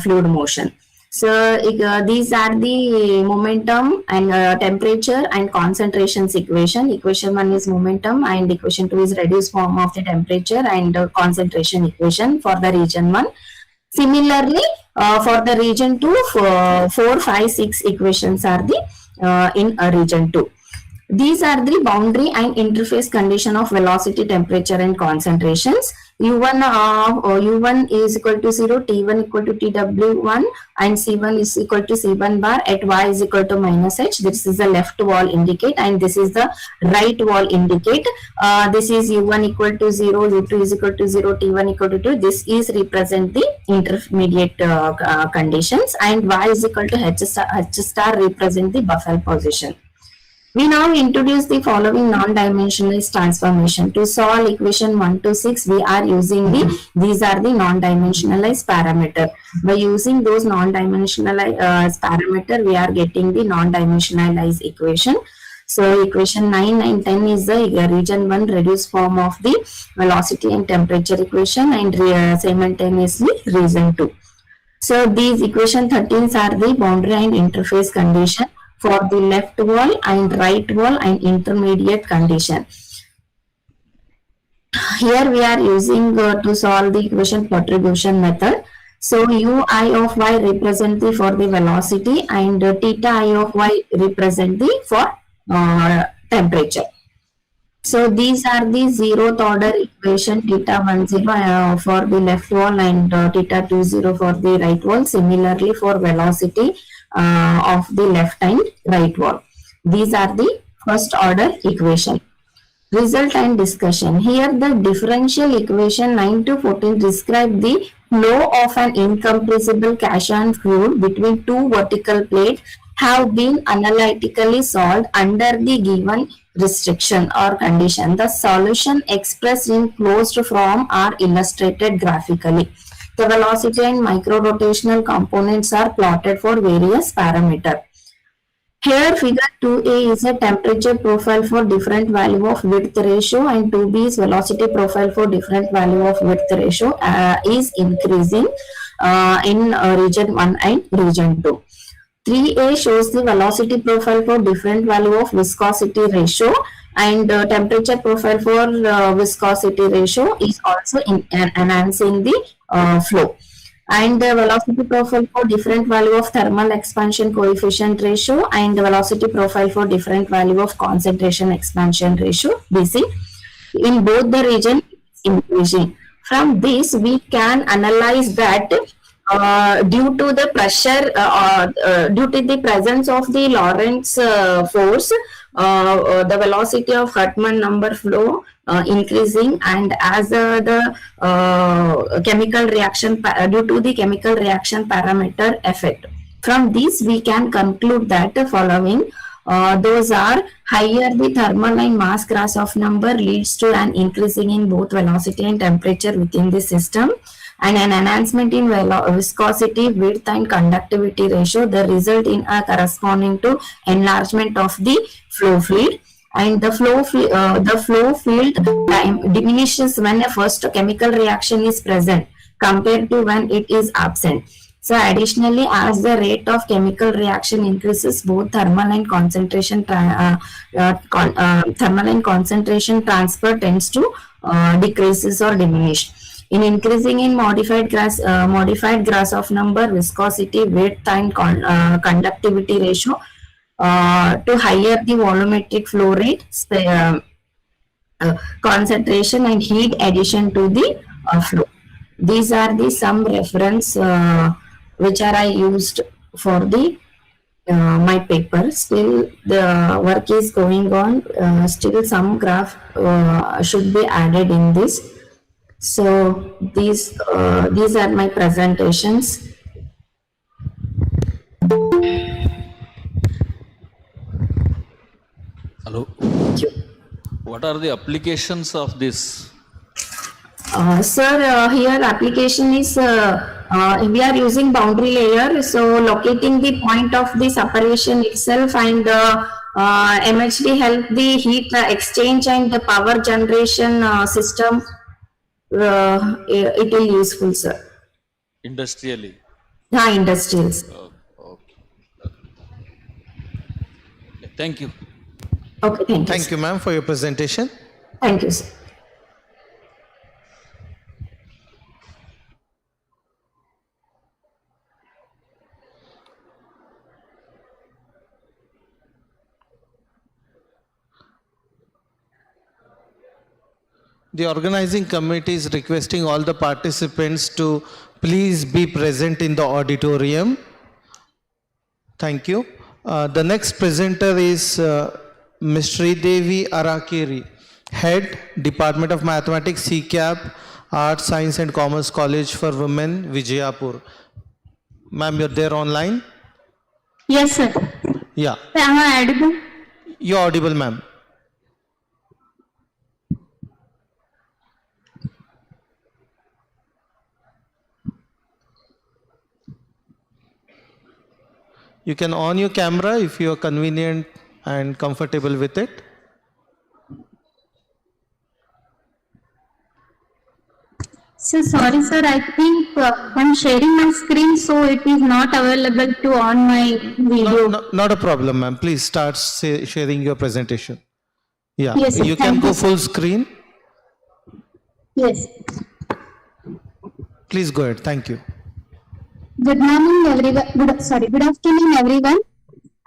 fluid motion. So these are the momentum and temperature and concentrations equation. Equation 1 is momentum and equation 2 is reduced form of the temperature and concentration equation for the region 1. Similarly, for the region 2, 4, 5, 6 equations are the in region 2. These are the boundary and interface condition of velocity, temperature and concentrations. U1 is equal to 0, T1 equal to TW1 and C1 is equal to C1 bar at Y is equal to minus H. This is the left wall indicate and this is the right wall indicate. This is U1 equal to 0, U2 is equal to 0, T1 equal to 2. This is represent the intermediate conditions and Y is equal to H star represent the buffer position. We now introduce the following non-dimensionalized transformation. To solve equation 1 to 6, we are using these are the non-dimensionalized parameter. By using those non-dimensionalized parameter, we are getting the non-dimensionalized equation. So equation 9 and 10 is the region 1 reduced form of the velocity and temperature equation and simultaneously region 2. So these equation 13s are the boundary and interface condition for the left wall and right wall and intermediate condition. Here we are using to solve the equation contribution method. So ui of y represent the for the velocity and theta I of y represent the for temperature. So these are the zeroth order equation, theta 10 for the left wall and theta 20 for the right wall. Similarly for velocity of the left and right wall. These are the first order equation. Result and discussion. Here the differential equation 9 to 14 describe the flow of an incompressible Khaja fluid between two vertical plates have been analytically solved under the given restriction or condition. The solution expressed in closed form are illustrated graphically. The velocity and micro-rotational components are plotted for various parameters. Here figure 2a is a temperature profile for different value of width ratio and 2b is velocity profile for different value of width ratio is increasing in region 1 and region 2. 3a shows the velocity profile for different value of viscosity ratio and temperature profile for viscosity ratio is also enhancing the flow. And the velocity profile for different value of thermal expansion coefficient ratio and the velocity profile for different value of concentration expansion ratio BC in both the region increasing. From this we can analyze that due to the pressure due to the presence of the Lorentz force, the velocity of Hartmann number flow increasing and as the chemical reaction due to the chemical reaction parameter effect. From this we can conclude that the following those are higher the thermal and mass Grashof number leads to an increasing in both velocity and temperature within the system and an enhancement in viscosity, width and conductivity ratio, the result in a corresponding to enlargement of the flow field. And the flow field time diminishes when a first chemical reaction is present compared to when it is absent. So additionally, as the rate of chemical reaction increases, both thermal and concentration transfer tends to decreases or diminish. In increasing in modified Grashof number, viscosity, width and conductivity ratio, to higher the volumetric flow rate, concentration and heat addition to the flow. These are the some reference which are I used for the my paper. Still the work is going on. Still some graph should be added in this. So these are my presentations. Hello. What are the applications of this? Sir, here application is we are using boundary layer. So locating the point of the separation itself, and MHD help the heat exchange and the power generation system. It will useful, sir. Industrially? Industrials. Okay. Thank you. Okay, thank you. Thank you, ma'am, for your presentation. Thank you, sir. The organizing committee is requesting all the participants to please be present in the auditorium. Thank you. The next presenter is Ms. Sridevi Arakiri, Head, Department of Mathematics, CCAP, Arts, Science and Commerce College for Women, Vijayapur. Ma'am, you're there online? Yes, sir. Yeah. Am I audible? You're audible, ma'am. You can on your camera if you are convenient and comfortable with it. So sorry, sir. I think I'm sharing my screen, so it is not available to on my video. Not a problem, ma'am. Please start sharing your presentation. Yeah. Yes, sir. You can Thank go you, sir. full screen. Yes. Please go ahead. Thank you. Good morning, everyone. Good afternoon, everyone.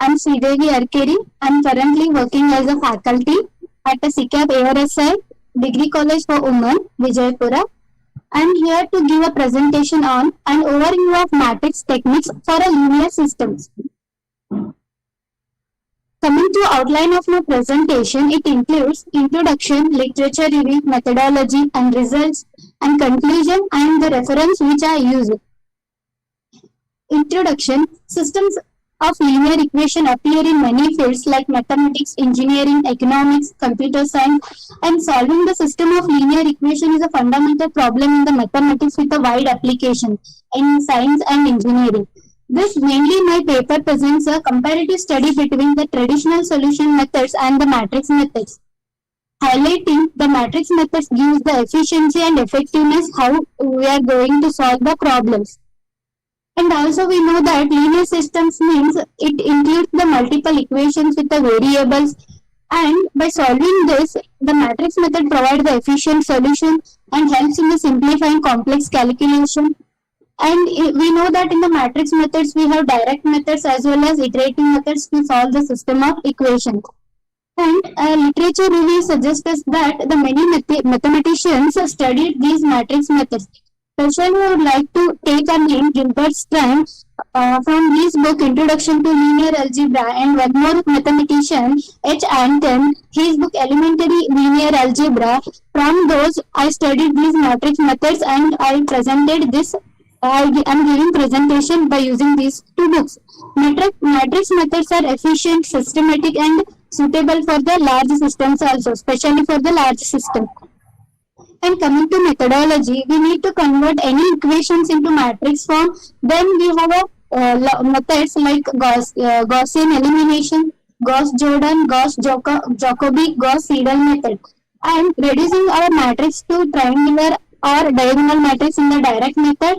I'm Sridevi Arkeri. I'm currently working as a faculty at a CCAP ARSI Degree College for Women, Vijayapura. I'm here to give a presentation on an overview of matrix techniques for a linear systems. Coming to outline of my presentation, it includes introduction, literature review, methodology and results, and conclusion and the reference which I use. Introduction. Systems of linear equation appear in many fields like mathematics, engineering, economics, computer science, and solving the system of linear equation is a fundamental problem in the mathematics with a wide application in science and engineering. This mainly my paper presents a comparative study between the traditional solution methods and the matrix methods. Highlighting the matrix methods gives the efficiency and effectiveness how we are going to solve the problems. And also we know that linear systems means it includes the multiple equations with the variables, and by solving this, the matrix method provides the efficient solution and helps in the simplifying complex calculation. And we know that in the matrix methods we have direct methods as well as iterative methods to solve the system of equations. And literature review suggests us that the many mathematicians studied these matrix methods. Especially, I would like to take a name Gilbert Stein from his book Introduction to Linear Algebra, and one more mathematician H. Anton, his book Elementary Linear Algebra. From those, I studied these matrix methods and I presented this. I am giving presentation by using these two books. Matrix methods are efficient, systematic, and suitable for the large systems also, especially for the large system. And coming to methodology, we need to convert any equations into matrix form. Then we have methods like Gaussian elimination, Gauss-Jordan, Gauss-Jacobi, Gauss-Seidel method. And reducing our matrix to triangular or diagonal matrix in the direct method.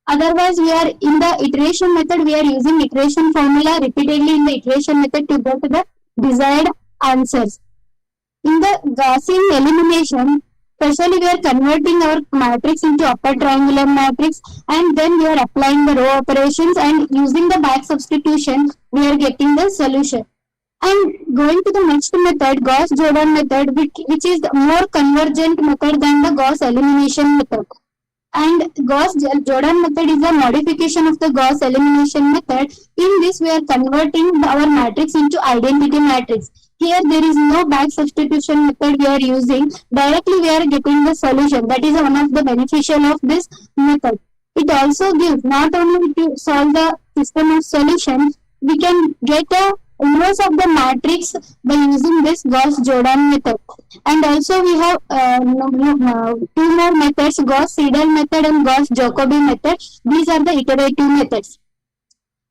Otherwise, we are in the iteration method, we are using iteration formula repeatedly in the iteration method to go to the desired answers. In the Gaussian elimination, especially we are converting our matrix into upper triangular matrix, and then we are applying the row operations, and using the back substitution we are getting the solution. And going to the next method, Gauss-Jordan method, which is the more convergent method than the Gauss elimination method. And Gauss-Jordan method is a modification of the Gauss elimination method. In this, we are converting our matrix into identity matrix. Here, there is no back substitution method we are using. Directly, we are getting the solution. That is one of the beneficial of this method. It also gives not only to solve the system of solutions, we can get a inverse of the matrix by using this Gauss-Jordan method. And also we have two more methods, Gauss-Seidel method and Gauss-Jacobi method. These are the iterative methods.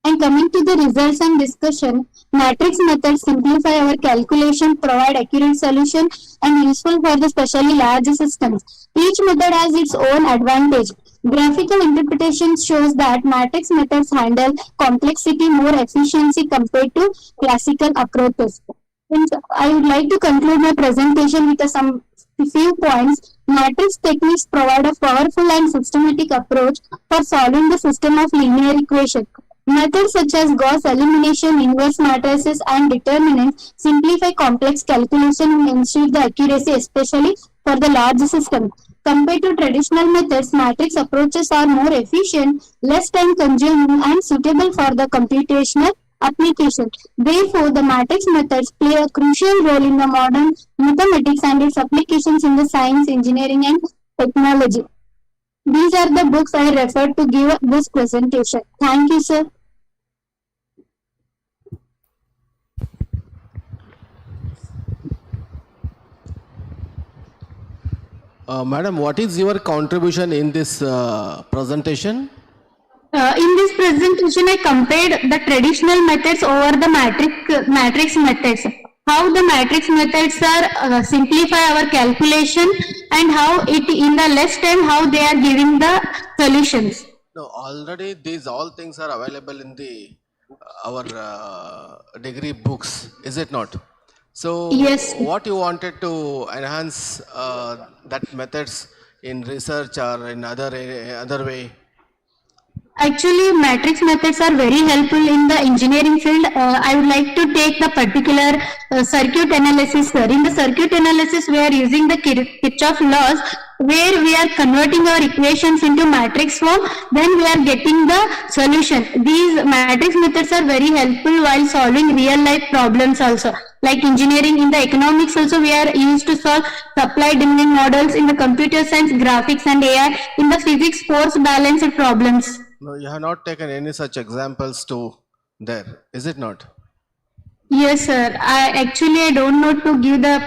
And coming to the results and discussion, matrix methods simplify our calculation, provide accurate solution, and useful for the especially large systems. Each method has its own advantage. Graphical interpretation shows that matrix methods handle complexity more efficiency compared to classical approaches. And I would like to conclude my presentation with some few points. Matrix techniques provide a powerful and systematic approach for solving the system of linear equation. Methods such as Gauss elimination, inverse matrices, and determinants simplify complex calculation and ensure the accuracy, especially for the large system. Compared to traditional methods, matrix approaches are more efficient, less time consuming, and suitable for the computational application. Therefore, the matrix methods play a crucial role in the modern mathematics and its applications in the science, engineering, and technology. These are the books I referred to give this presentation. Thank you, sir. Madam, what is your contribution in this presentation? In this presentation, I compared the traditional methods over the matrix methods. How the matrix methods are simplify our calculation, and how it in the less time how they are giving the solutions. No, already these all things are available in the our degree books, is it not? So yes, what you wanted to enhance that methods in research or in other way? Actually, matrix methods are very helpful in the engineering field. I would like to take the particular circuit analysis. In the circuit analysis, we are using the Kirchhoff laws, where we are converting our equations into matrix form. Then we are getting the solution. These matrix methods are very helpful while solving real life problems also. Like engineering, in the economics also we are used to solve supply demand models, in the computer science, graphics and AI, in the physics, force balance problems. No, you have not taken any such examples to there, is it not? Yes, sir. I don't know to give the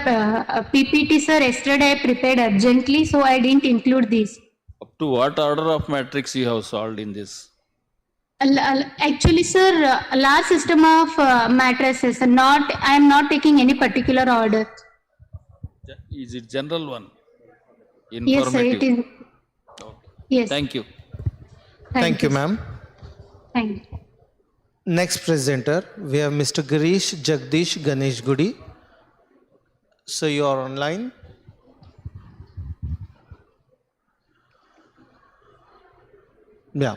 PPT, sir. Yesterday I prepared urgently, so I didn't include these. Up to what order of matrix you have solved in this? Actually, sir, a large system of matrices. I am not taking any particular order. Is it general one? Yes, sir. It is. Okay. Yes. Thank you. Thank you, ma'am. Thank you. Next presenter, we have Mr. Girish Jagdish Ganesh Gudi. So you are online. Yeah.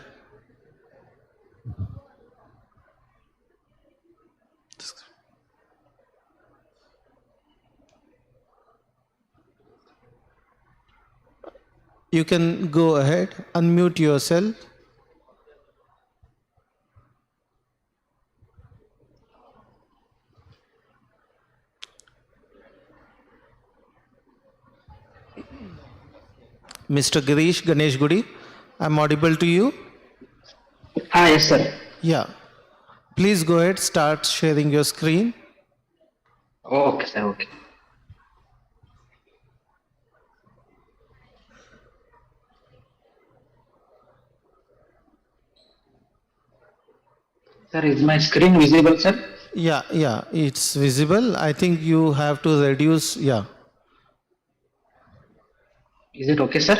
You can go ahead, unmute yourself. Mr. Girish Ganesh Gudi, I'm audible to you? Yes, sir. Yeah. Please go ahead, start sharing your screen. Okay, sir. Okay. Sir, is my screen visible, sir? Yeah, it's visible. I think you have to reduce, yeah. Is it okay, sir?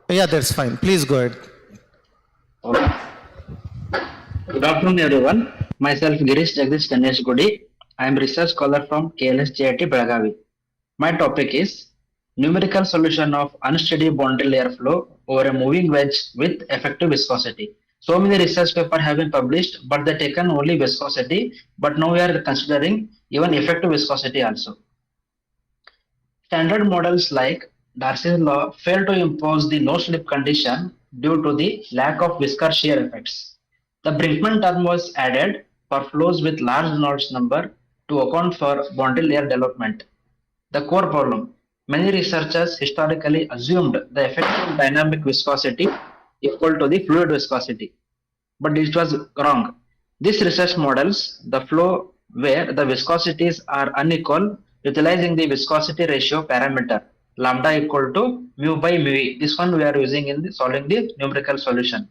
Yeah, that's fine. Please go ahead. Okay. Good afternoon, everyone. Myself, Girish Jagdish Ganesh Gudi. I am research scholar from KLS-JIT Belagavi. My topic is numerical solution of unsteady boundary layer flow over a moving wedge with effective viscosity. So many research papers have been published, but they taken only viscosity, but now we are considering even effective viscosity also. Standard models like Darcy's law failed to impose the no-slip condition due to the lack of Whisker shear effects. The Brinkman term was added for flows with large Reynolds number to account for boundary layer development. The core problem: many researchers historically assumed the effective dynamic viscosity equal to the fluid viscosity, but it was wrong. This research models the flow where the viscosities are unequal, utilizing the viscosity ratio parameter lambda equal to mu by mu e. This one we are using in solving the numerical solution.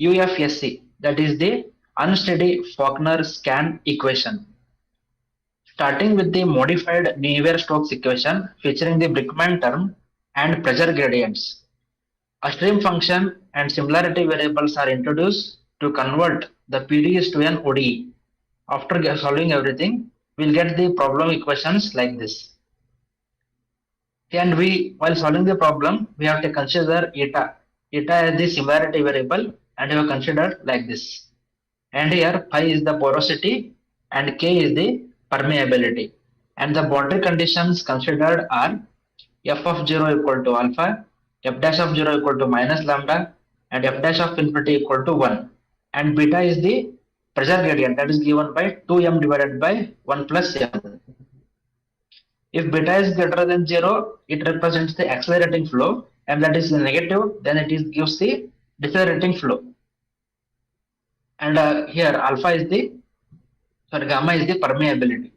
UFSC, that is the unsteady Faulkner-Scan equation. Starting with the modified Navier-Stokes equation featuring the Brinkman term and pressure gradients. A stream function and similarity variables are introduced to convert the PDEs to an ODE. After solving everything, we'll get the problem equations like this. And while solving the problem, we have to consider eta. Eta as the similarity variable, and we have considered like this. And here phi is the porosity and k is the permeability. And the boundary conditions considered are f of 0 equal to alpha, f dash of 0 equal to minus lambda, and f dash of infinity equal to 1. And beta is the pressure gradient, that is given by 2m divided by 1 plus m. If beta is greater than 0, it represents the accelerating flow, and that is negative, then it gives the decelerating flow. And here alpha is gamma is the permeability.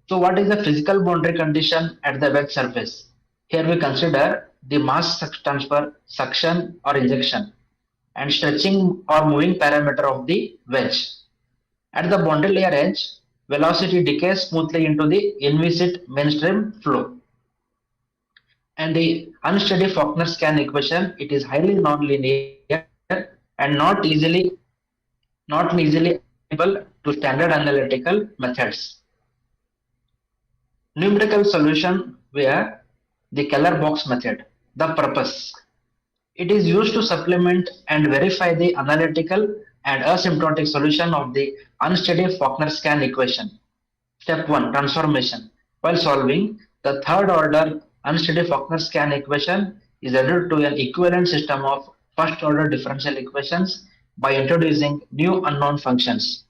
So what is the physical boundary condition at the wedge surface? Here we consider the mass transfer, suction or injection, and stretching or moving parameter of the wedge. At the boundary layer edge, velocity decays smoothly into the inviscid mainstream flow. And the unsteady Faulkner-Scan equation, it is highly nonlinear and not easily able to standard analytical methods. Numerical solution via the Keller box method. The purpose: it is used to supplement and verify the analytical and asymptotic solution of the unsteady Faulkner-Scan equation. Step 1, transformation. While solving, the third order unsteady Faulkner-Scan equation is added to an equivalent system of first order differential equations by introducing new unknown functions.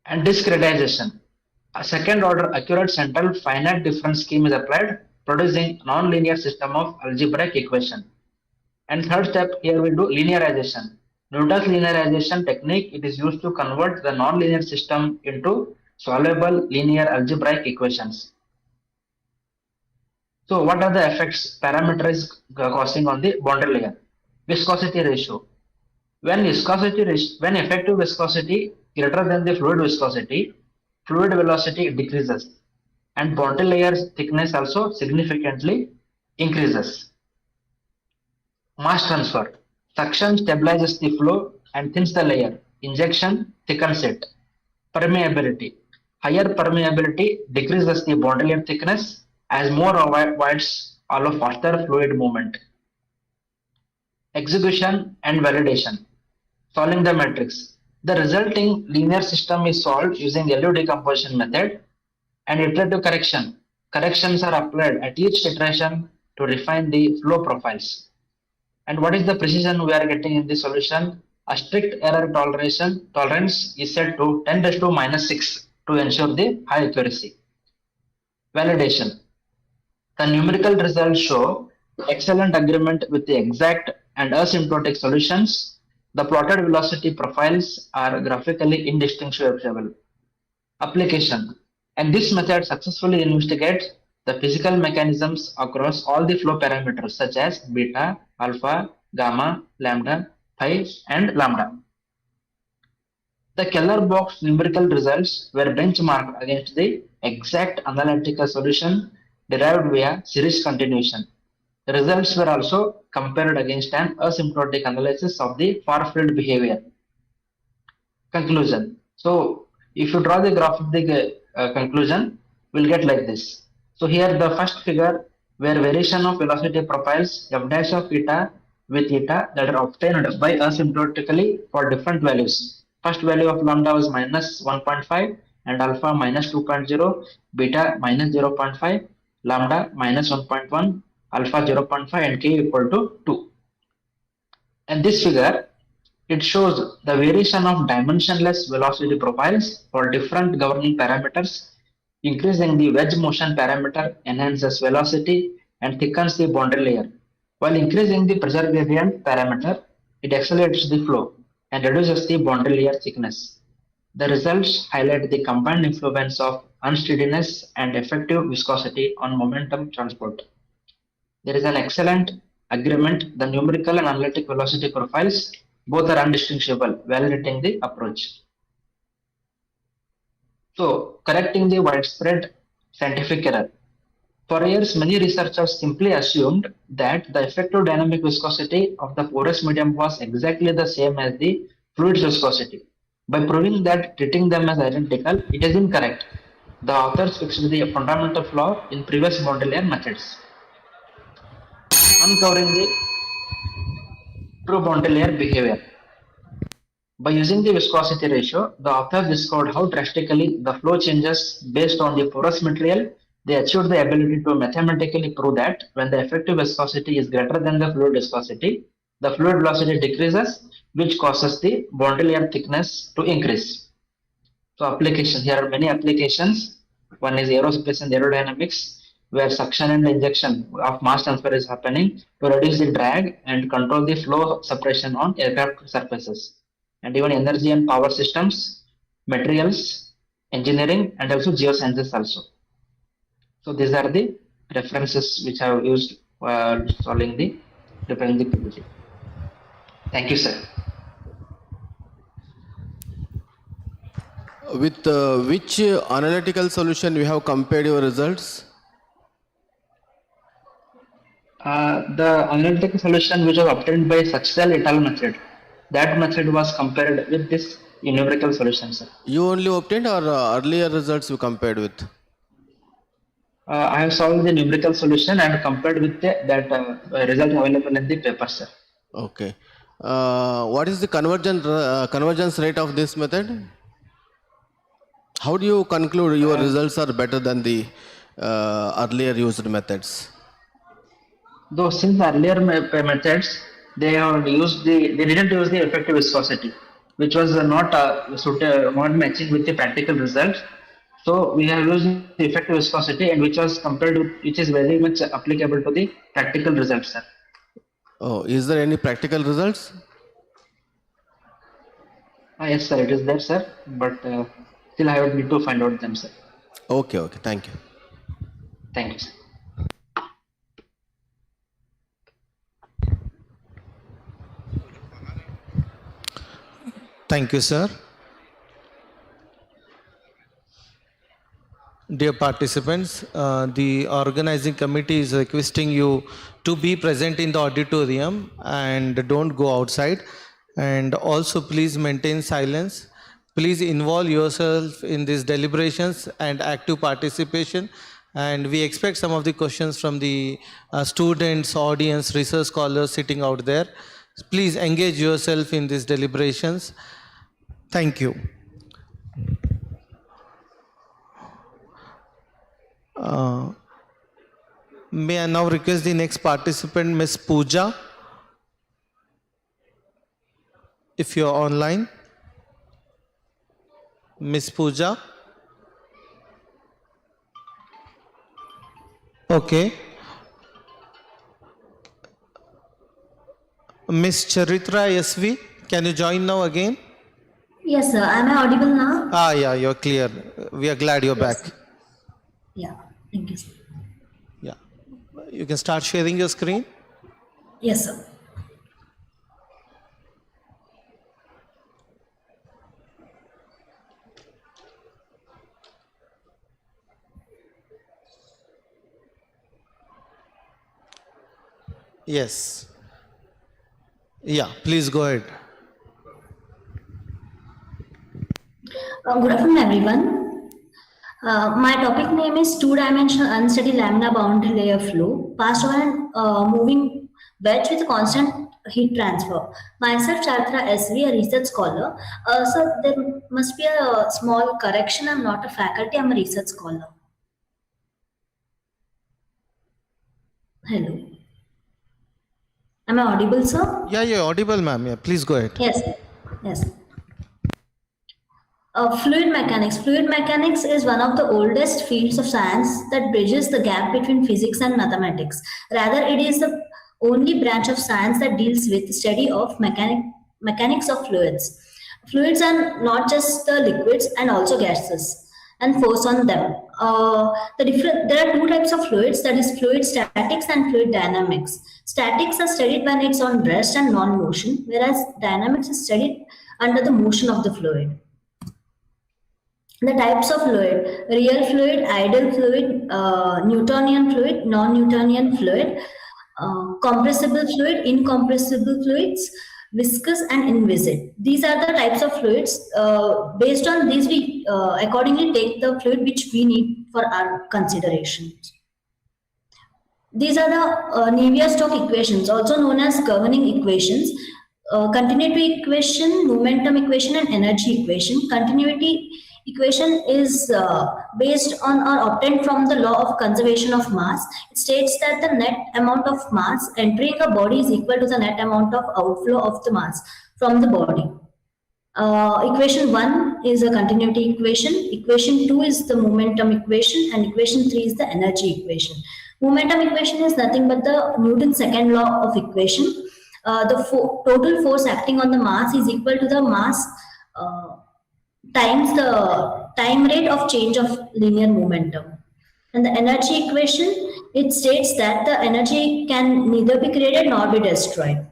And discretization. A second order accurate central finite difference scheme is applied, producing non-linear system of algebraic equation. And third step, here we do linearization. Newton's linearization technique, it is used to convert the non-linear system into solvable linear algebraic equations. So what are the effects parameter is causing on the boundary layer? Viscosity ratio. When effective viscosity greater than the fluid viscosity, fluid velocity decreases and boundary layer thickness also significantly increases. Mass transfer. Suction stabilizes the flow and thins the layer. Injection thickens it. Permeability. Higher permeability decreases the boundary layer thickness as more avoids all of faster fluid movement. Execution and validation. Solving the matrix. The resulting linear system is solved using LU decomposition method and iterative correction. Corrections are applied at each iteration to refine the flow profiles. And what is the precision we are getting in the solution? A strict error tolerance is set to 10⁻⁻⁶ to ensure the high accuracy. Validation. The numerical results show excellent agreement with the exact and asymptotic solutions. The plotted velocity profiles are graphically indistinguishable. Application. And this method successfully investigates the physical mechanisms across all the flow parameters such as beta, alpha, gamma, lambda, phi, and lambda. The Keller box numerical results were benchmarked against the exact analytical solution derived via series continuation. The results were also compared against an asymptotic analysis of the far-field behavior. Conclusion. So, if you draw the graph of the conclusion, we'll get like this. So here the first figure where variation of velocity profiles f dash of eta with eta that are obtained by asymptotically for different values. First value of lambda was -1.5 and alpha minus 2.0, beta minus 0.5, lambda minus 1.1, alpha 0.5, and k equal to 2. And this figure, it shows the variation of dimensionless velocity profiles for different governing parameters. Increasing the wedge motion parameter enhances velocity and thickens the boundary layer, while increasing the pressure gradient parameter, it accelerates the flow and reduces the boundary layer thickness. The results highlight the combined influence of unsteadiness and effective viscosity on momentum transport. There is an excellent agreement. The numerical and analytic velocity profiles both are undistinguishable, validating the approach. So, correcting the widespread scientific error. For years, many researchers simply assumed that the effective dynamic viscosity of the porous medium was exactly the same as the fluid's viscosity. By proving that treating them as identical, it is incorrect. The authors fixed the fundamental flaw in previous boundary layer methods. Uncovering the true boundary layer behavior. By using the viscosity ratio, the authors discovered how drastically the flow changes based on the porous material. They achieved the ability to mathematically prove that when the effective viscosity is greater than the fluid viscosity, the fluid velocity decreases, which causes the boundary layer thickness to increase. So applications, here are many applications. One is aerospace and aerodynamics, where suction and injection of mass transfer is happening to reduce the drag and control the flow suppression on aircraft surfaces. And even energy and power systems, materials, engineering, and also geosciences also. So these are the references which I have used while solving the preparing the PPT. Thank you, sir. With which analytical solution you have compared your results? The analytical solution which was obtained by Suchsel et al. Method, that method was compared with this numerical solution, sir. You only obtained or earlier results you compared with? I have solved the numerical solution and compared with that result available in the paper, sir. Okay. What is the convergence rate of this method? How do you conclude your results are better than the earlier used methods? Though since earlier methods, they didn't use the effective viscosity, which was not matching with the practical results. So we have used the effective viscosity, and which was compared with, which is very much applicable to the practical results, sir. Oh, is there any practical results? Yes, sir, it is there, sir, but still I would need to find out them, sir. Okay, okay, thank you. Thank you, sir. Thank you, sir. Dear participants, the organizing committee is requesting you to be present in the auditorium and don't go outside. And also please maintain silence. Please involve yourself in these deliberations and active participation. And we expect some of the questions from the students, audience, research scholars sitting out there. Please engage yourself in these deliberations. Thank you. May I now request the next participant, Ms. Pooja, if you are online. Ms. Pooja. Okay. Ms. Charitra SV, can you join now again? Yes, sir. Am I audible now? Yeah, you're clear. We are glad you're back. Yeah, thank you, sir. Yeah. You can start sharing your screen. Yes, sir. Yes. Yeah, please go ahead. Good afternoon, everyone. My topic name is two-dimensional unsteady laminar boundary layer flow, passed over and moving wedge with constant heat transfer. Myself, Chatra SV, a research scholar. So there must be a small correction. I'm not a faculty, I'm a research scholar. Hello. Am I audible, sir? Yeah, you're audible, ma'am. Yeah, please go ahead. Yes. Yes. Fluid mechanics. Fluid mechanics is one of the oldest fields of science that bridges the gap between physics and mathematics. Rather, it is the only branch of science that deals with the study of mechanics of fluids. Fluids are not just the liquids and also gases and force on them. There are two types of fluids, that is fluid statics and fluid dynamics. Statics are studied when it's on rest and non-motion, whereas dynamics is studied under the motion of the fluid. The types of fluid: real fluid, ideal fluid, Newtonian fluid, non-Newtonian fluid, compressible fluid, incompressible fluids, viscous and inviscid. These are the types of fluids. Based on these, we accordingly take the fluid which we need for our consideration. These are the Navier-Stokes equations, also known as governing equations. Continuity equation, momentum equation, and energy equation. Continuity equation is based on or obtained from the law of conservation of mass. It states that the net amount of mass entering a body is equal to the net amount of outflow of the mass from the body. Equation 1 is a continuity equation. Equation 2 is the momentum equation, and equation 3 is the energy equation. Momentum equation is nothing but the Newton's second law of equation. The total force acting on the mass is equal to the mass times the time rate of change of linear momentum. And the energy equation, it states that the energy can neither be created nor be destroyed.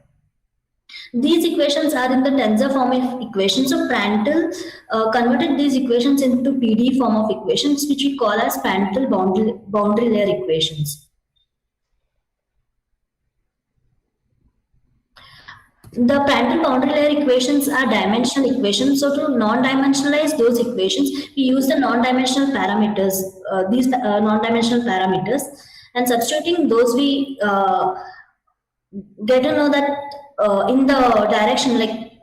These equations are in the tensor form of equations. So Prandtl converted these equations into PD form of equations, which we call as Prandtl boundary layer equations. The Prandtl boundary layer equations are dimensional equations. So to non-dimensionalize those equations, we use the non-dimensional parameters, these non-dimensional parameters, and substituting those, we get to know that in the direction, like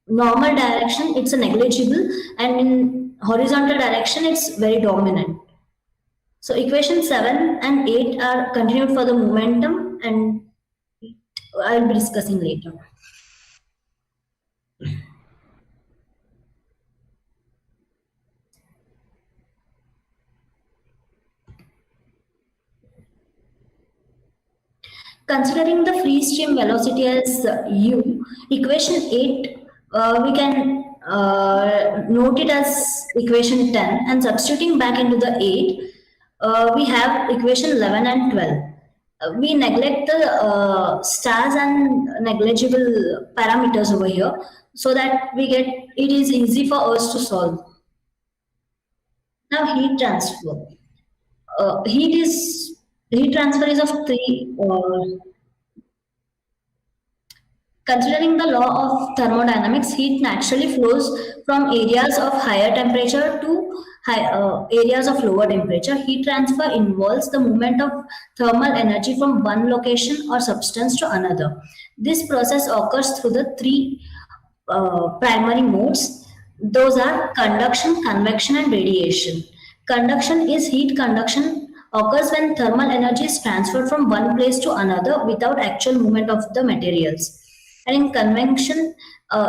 normal direction, it's a negligible, and in horizontal direction, it's very dominant. So equation 7 and 8 are continued for the momentum, and I'll be discussing later. Considering the free stream velocity as u, equation 8, we can note it as equation 10, and substituting back into the 8, we have equation 11 and 12. We neglect the stars and negligible parameters over here, so that we get it is easy for us to solve. Now heat transfer. Heat transfer is of three. Considering the law of thermodynamics, heat naturally flows from areas of higher temperature to areas of lower temperature. Heat transfer involves the movement of thermal energy from one location or substance to another. This process occurs through the three primary modes. Those are conduction, convection, and radiation. Conduction is heat conduction occurs when thermal energy is transferred from one place to another without actual movement of the materials. And in convection,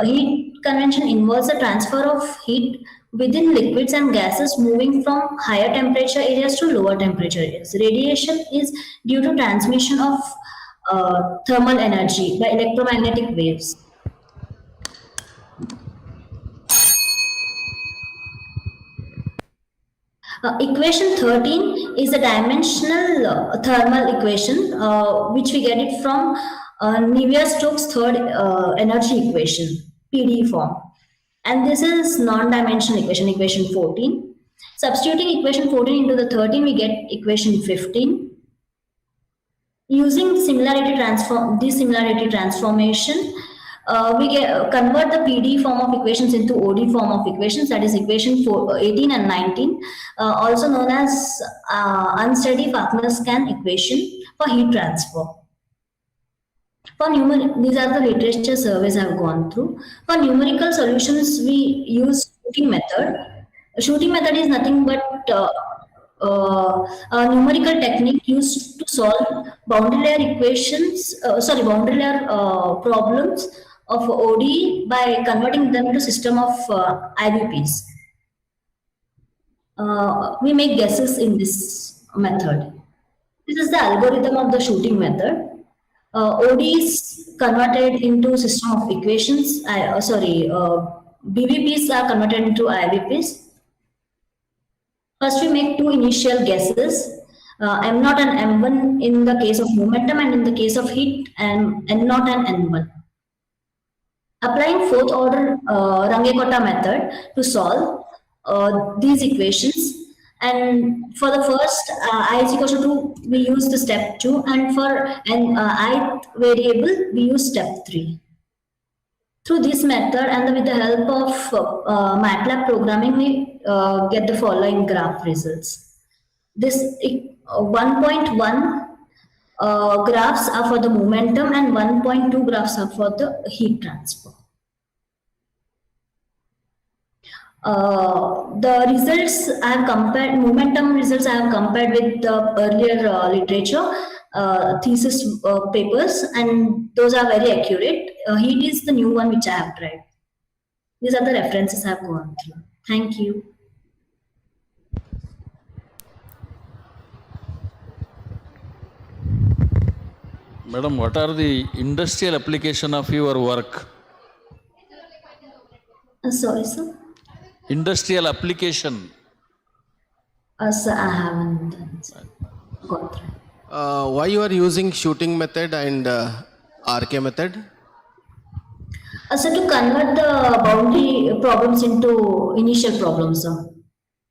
heat convection involves the transfer of heat within liquids and gases moving from higher temperature areas to lower temperature areas. Radiation is due to transmission of thermal energy by electromagnetic waves. Equation 13 is a dimensional thermal equation, which we get it from Navier-Stokes third energy equation, PD form. And this is non-dimensional equation, equation 14. Substituting equation 14 into the 13, we get equation 15. Using dissimilarity transformation, we convert the PD form of equations into OD form of equations, that is equation 18 and 19, also known as unsteady Fachner-Scan equation for heat transfer. For these are the literature surveys I've gone through. For numerical solutions, we use shooting method. A shooting method is nothing but a numerical technique used to solve boundary layer equations, boundary layer problems of ODE by converting them into system of IVPs. We make guesses in this method. This is the algorithm of the shooting method. OD is converted into system of equations. BVPs are converted into IVPs. First, we make two initial guesses, M0 and M1 in the case of momentum, and in the case of heat, and N0 and N1. Applying fourth order Runge-Kutta method to solve these equations. And for the first I is equal to 2, we use the step 2, and for an ith variable, we use step 3. Through this method and with the help of MATLAB programming, we get the following graph results. This 1.1 graphs are for the momentum and 1.2 graphs are for the heat transfer. The results I have compared, momentum results I have compared with the earlier literature, thesis papers, and those are very accurate. Heat is the new one which I have tried. These are the references I have gone through. Thank you. Madam, what are the industrial application of your work? Sorry, sir. Industrial application. Sir, I haven't got through. Why you are using shooting method and RK method? So to convert the boundary problems into initial problems, sir.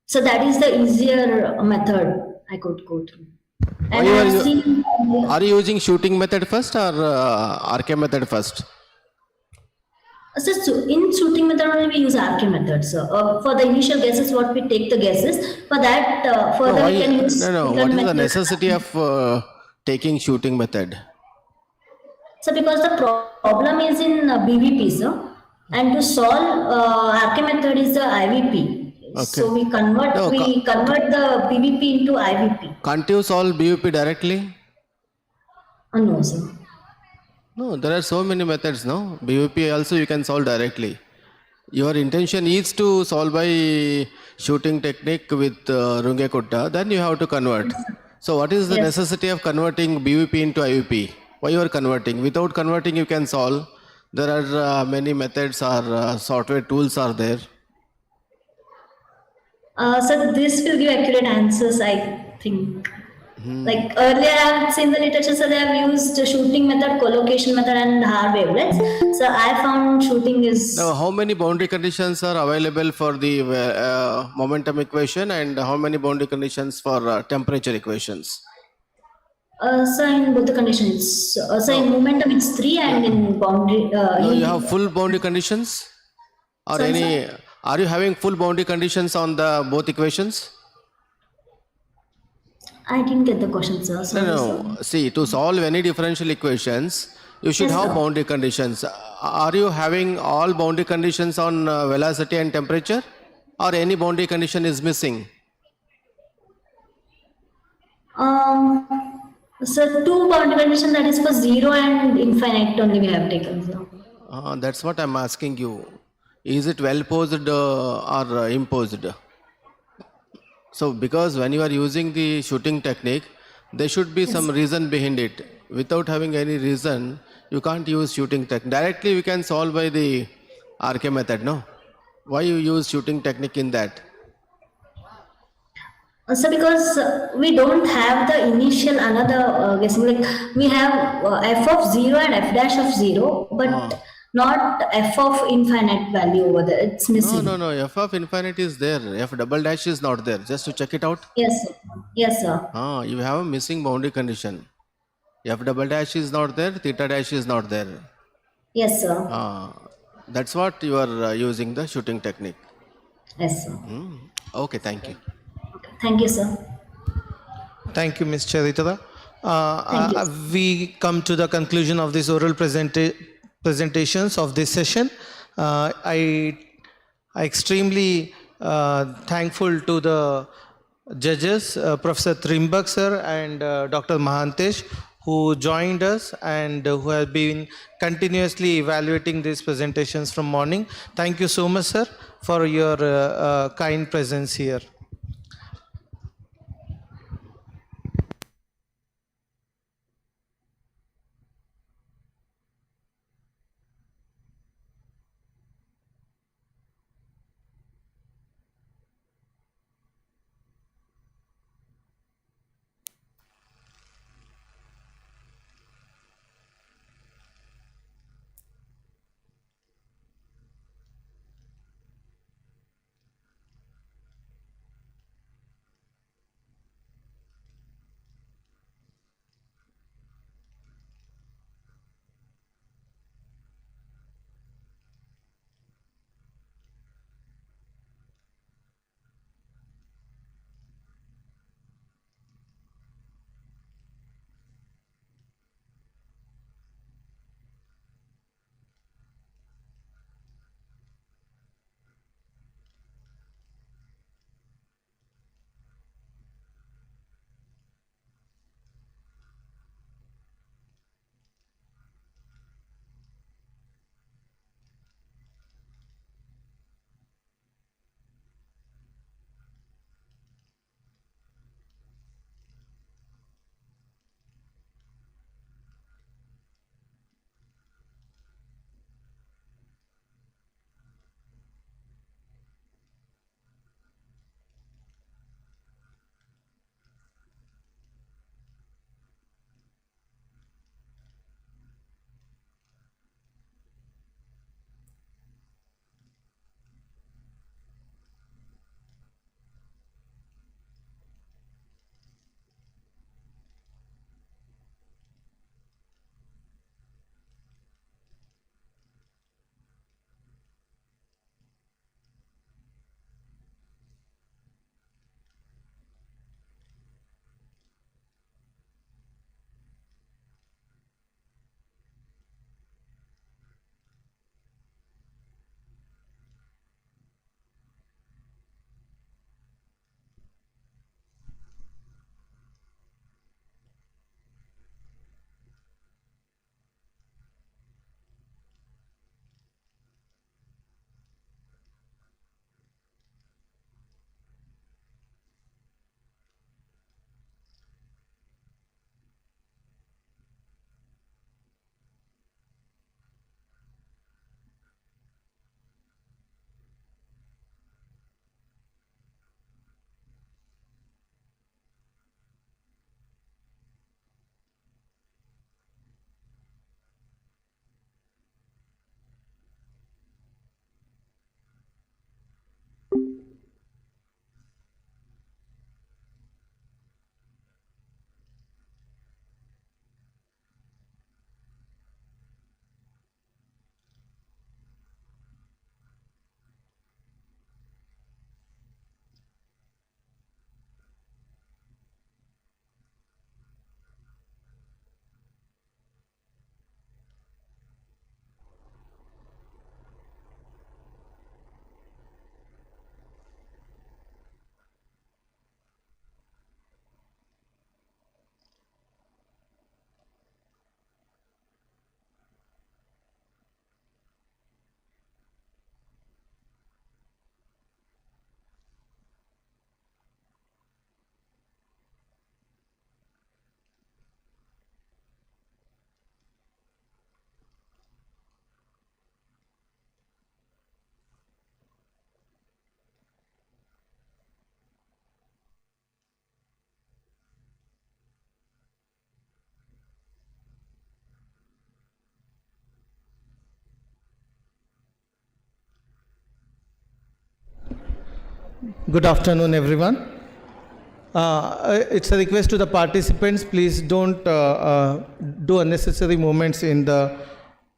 So that is the easier method I could go through. And Are you using shooting method first or RK method first? So in shooting method only we use RK method, sir. For the initial guesses, what we take the guesses. For that, further we can use. What is the necessity of taking shooting method? So because the problem is in BVP, sir, and to solve RK method is the IVP. Okay. So we convert the BVP into IVP. Can't you solve BVP directly? No, sir. No, there are so many methods, no? BVP also you can solve directly. Your intention is to solve by shooting technique with Runge-Kutta, then you have to convert. So what is the necessity of converting BVP into IVP? Why you are converting? Without converting you can solve. There are many methods or software tools are there. So this will give accurate answers, I think. Like earlier I have seen the literature, so they have used shooting method, collocation method and Haar wavelets. So I found shooting is... Now how many boundary conditions are available for the momentum equation and how many boundary conditions for temperature equations? So in both the conditions, so in momentum it's 3 and in boundary... no, you have full boundary conditions? Or are you having full boundary conditions on the both equations? I didn't get the question, sir. Sorry, No. See, to solve any differential equations, you should have boundary conditions. Are you having all boundary conditions on velocity and temperature? Or any boundary condition is missing? So two boundary conditions, that is for 0 and infinite only we have taken, sir. That's what I'm asking you. Is it well posed or imposed? So because when you are using the shooting technique, there should be some reason behind it. Without having any reason, you can't use shooting technique. Directly we can solve by the RK method, no? Why you use shooting technique in that? So because we don't have the initial another guessing, like we have f of 0 and f dash of 0, but not f of infinite value over there. It's missing. No. F of infinite is there. F double dash is not there. Just to check it out. Yes, sir. Yes, sir. You have a missing boundary condition. F double dash is not there. Theta dash is not there. Yes, sir. That's what you are using the shooting technique. Yes, sir. Okay, thank you. Thank you, sir. Thank you, Ms. Charitara. We come to the conclusion of this oral presentations of this session. I extremely thankful to the judges, Professor Trimbak sir and Dr. Mahantesh, who joined us and who have been continuously evaluating these presentations from morning. Thank you so much, sir, for your kind presence here. Good afternoon, everyone. It's a request to the participants, please don't do unnecessary movements in the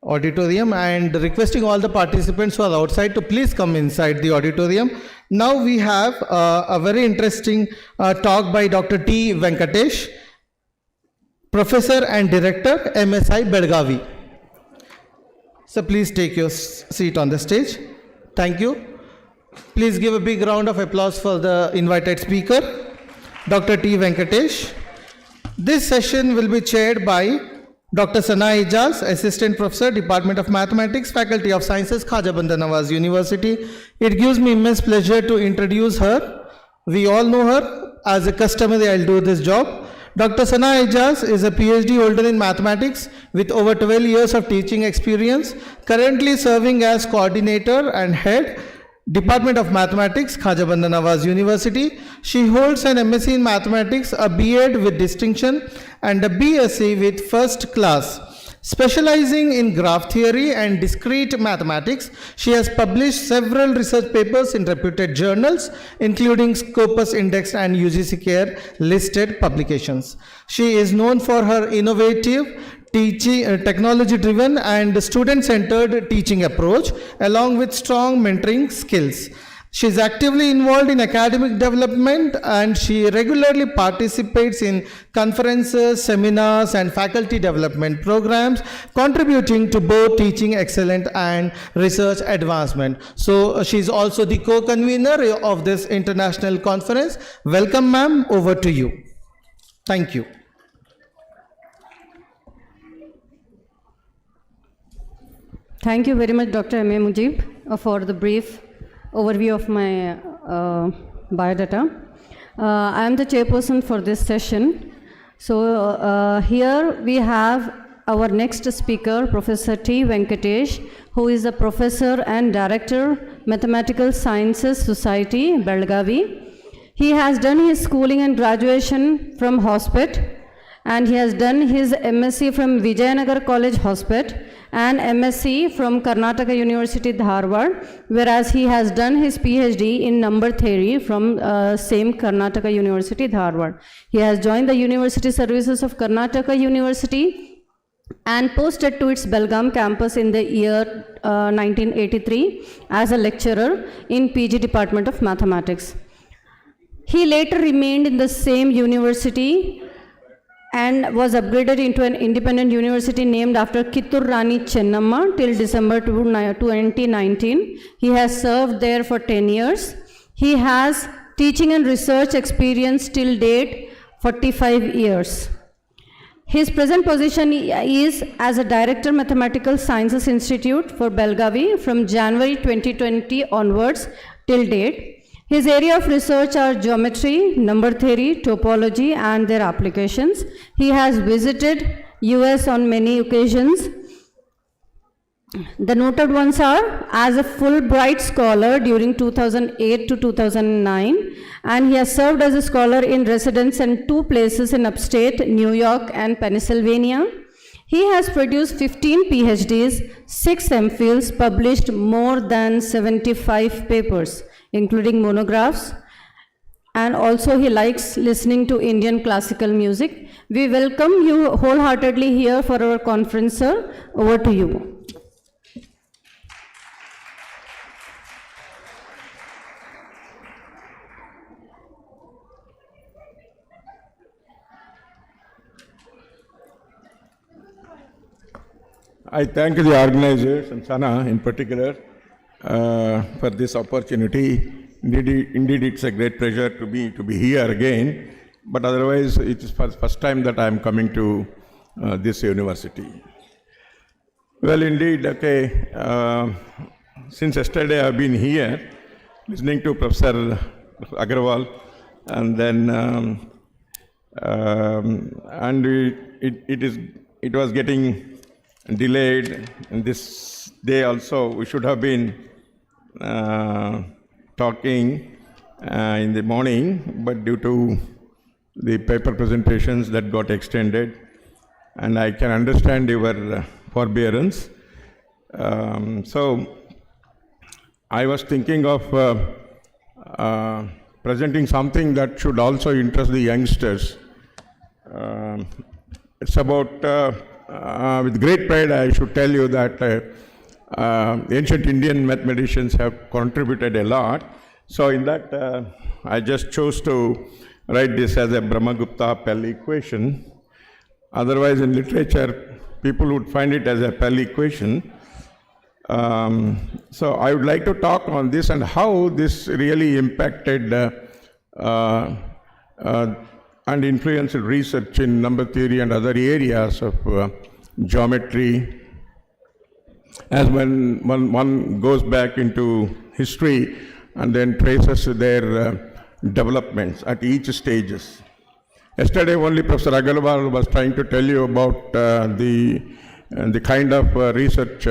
auditorium, and requesting all the participants who are outside to please come inside the auditorium. Now we have a very interesting talk by Dr. T. Venkatesh. Professor and Director, MSI Belgavi. So please take your seat on the stage. Thank you. Please give a big round of applause for the invited speaker, Dr. T. Venkatesh. This session will be chaired by Dr. Sana Ijaz, Assistant Professor, Department of Mathematics, Faculty of Sciences, Khaja Bandanawaz University. It gives me immense pleasure to introduce her. We all know her. As a customary, I'll do this job. Dr. Sana Ijaz is a PhD holder in mathematics with over 12 years of teaching experience, currently serving as coordinator and head, Department of Mathematics, Khaja Bandanawaz University. She holds an MSc in Mathematics, a B.Ed with distinction, and a BSc with first class. Specializing in graph theory and discrete mathematics, she has published several research papers in reputed journals, including Scopus Index and UGC Care listed publications. She is known for her innovative, technology-driven and student-centered teaching approach, along with strong mentoring skills. She is actively involved in academic development and she regularly participates in conferences, seminars, and faculty development programs, contributing to both teaching excellence and research advancement. So she is also the co-convener of this international conference. Welcome, ma'am. Over to you. Thank you. Thank you very much, Dr. M.A. Mujib, for the brief overview of my biodata. I am the chairperson for this session. So here we have our next speaker, Professor T. Venkatesh, who is a professor and director, Mathematical Sciences Society, Belgavi. He has done his schooling and graduation from Hospet, and he has done his MSc from Vijayanagar College, Hospet, and MSc from Karnataka University, Dharwad, whereas he has done his PhD in number theory from same Karnataka University, Dharwad. He has joined the University Services of Karnataka University and posted to its Belgaum campus in the year 1983 as a lecturer in PG Department of Mathematics. He later remained in the same university and was upgraded into an independent university named after Kittur Rani Chennamma till December 2019. He has served there for 10 years. He has teaching and research experience till date 45 years. His present position is as a Director, Mathematical Sciences Institute for Belgavi from January 2020 onwards till date. His area of research are geometry, number theory, topology, and their applications. He has visited US on many occasions. The noted ones are as a Fulbright scholar during 2008 to 2009, and he has served as a scholar in residence in 2 places in upstate New York and Pennsylvania. He has produced 15 PhDs, 6 MPhils, published more than 75 papers, including monographs, and also he likes listening to Indian classical music. We welcome you wholeheartedly here for our conference, sir. Over to you. I thank the organizers and Sana in particular for this opportunity. Indeed, it's a great pleasure to be here again. But otherwise, it is the first time that I am coming to this university. Well, indeed, okay. Since yesterday, I have been here listening to Professor Agarwal, and then it was getting delayed, and this day also we should have been talking in the morning, but due to the paper presentations that got extended, and I can understand your forbearance. So I was thinking of presenting something that should also interest the youngsters. It's about with great pride, I should tell you that ancient Indian mathematicians have contributed a lot. So in that, I just chose to write this as a Brahmagupta Pell equation. Otherwise, in literature, people would find it as a Pell equation. So I would like to talk on this and how this really impacted and influenced research in number theory and other areas of geometry. As when one goes back into history and then traces their developments at each stages. Yesterday only Professor Agarwal was trying to tell you about the kind of research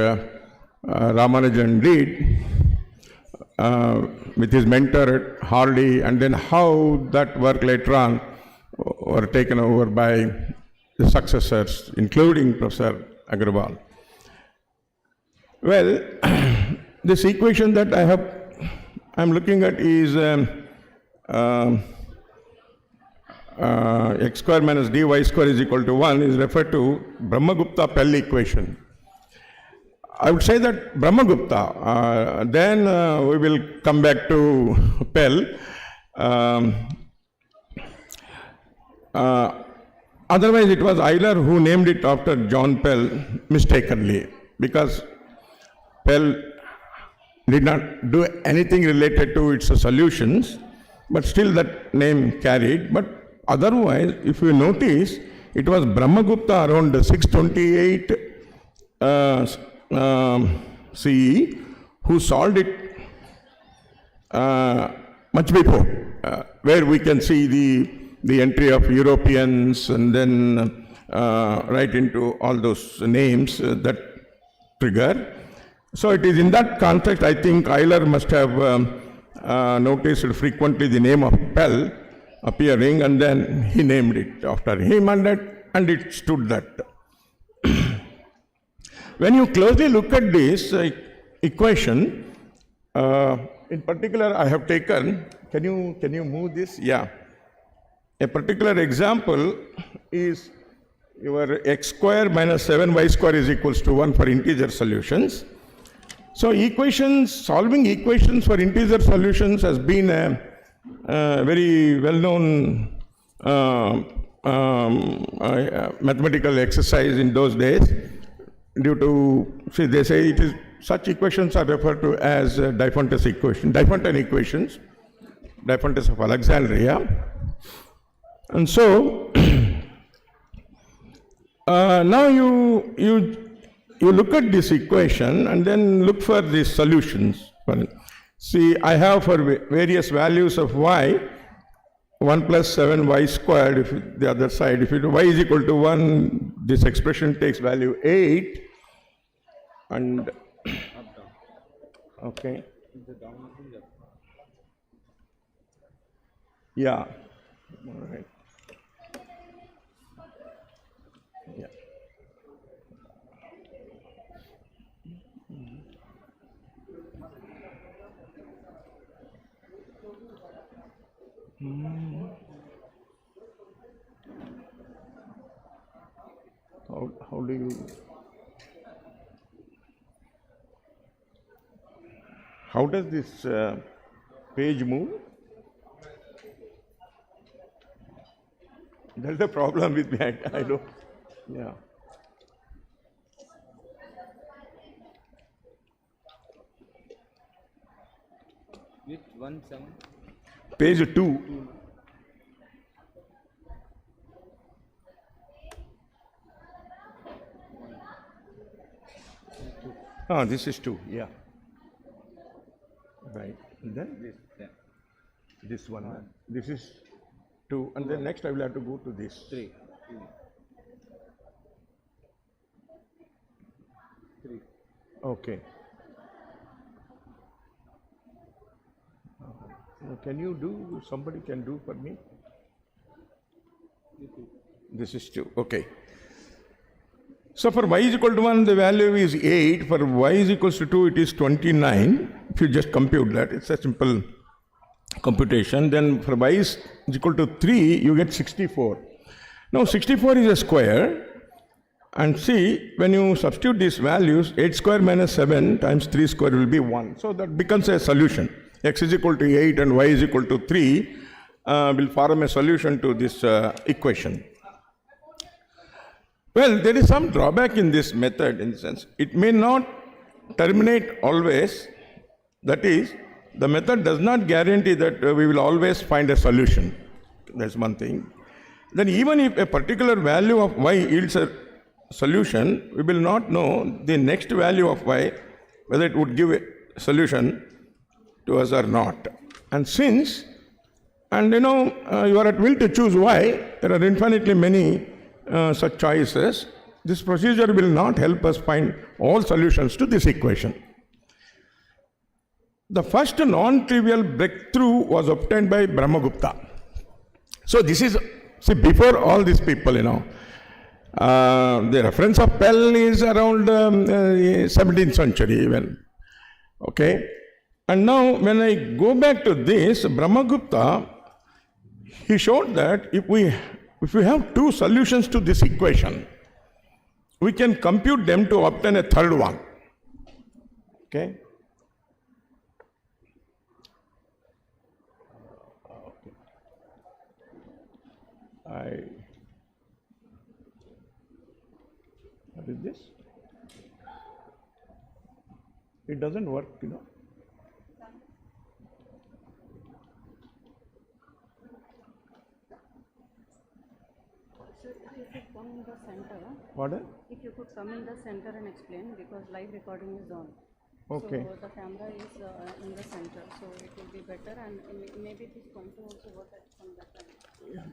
Ramanujan did with his mentor Hardy, and then how that work later on were taken over by the successors, including Professor Agarwal. Well, this equation that I'm looking at is x square minus dy square is equal to 1 is referred to Brahmagupta-Pell equation. I would say that Brahmagupta, then we will come back to Pell. Otherwise, it was Euler who named it after John Pell mistakenly, because Pell did not do anything related to its solutions, but still that name carried. But otherwise, if you notice, it was Brahmagupta around 628 CE who solved it much before, where we can see the entry of Europeans and then right into all those names that trigger. So it is in that context, I think Euler must have noticed frequently the name of Pell appearing, and then he named it after him, and it stood that. When you closely look at this equation, in particular I have taken, can you move this? Yeah. A particular example is your x square minus 7y square is equals to 1 for integer solutions. So solving equations for integer solutions has been a very well-known mathematical exercise in those days. Due to, they say it is, such equations are referred to as Diophantine equations, Diophantine of Alexandria. And so, now you look at this equation and then look for the solutions. See, I have for various values of y, 1 plus 7y squared, if the other side, if y is equal to 1, this expression takes value 8, and, okay. Yeah, all right. Yeah. How do you, how does this page move? There's a problem with me, I don't, yeah. With 1/7? Page 2. Ah, this is 2, yeah. Right. And then this one. This is 2, and then next I will have to go to this. 3. Okay. Can you do, somebody can do for me? This is 2, okay. So for y is equal to 1, the value is 8. For y is equals to 2, it is 29. If you just compute that, it's a simple computation. Then for y is equal to 3, you get 64. Now 64 is a square. And see, when you substitute these values, 8 square minus 7 times 3 square will be 1. So that becomes a solution. X is equal to 8 and y is equal to 3 will form a solution to this equation. Well, there is some drawback in this method in the sense it may not terminate always. That is, the method does not guarantee that we will always find a solution. That's one thing. Then even if a particular value of y yields a solution, we will not know the next value of y, whether it would give a solution to us or not. And since, and you know, you are at will to choose y, there are infinitely many such choices, this procedure will not help us find all solutions to this equation. The first non-trivial breakthrough was obtained by Brahmagupta. So this is, see, before all these people, you know, the reference of Pell is around 17th century even. Okay? And now when I go back to this, Brahmagupta, he showed that if we have two solutions to this equation, we can compute them to obtain a third one. Okay? What is this? It doesn't work, you know. Sir, if you come in the center. Pardon? If you could come in the center and explain, because live recording is on. Okay. So the camera is in the center, so it will be better, and maybe it is going to also work from that time. Yeah.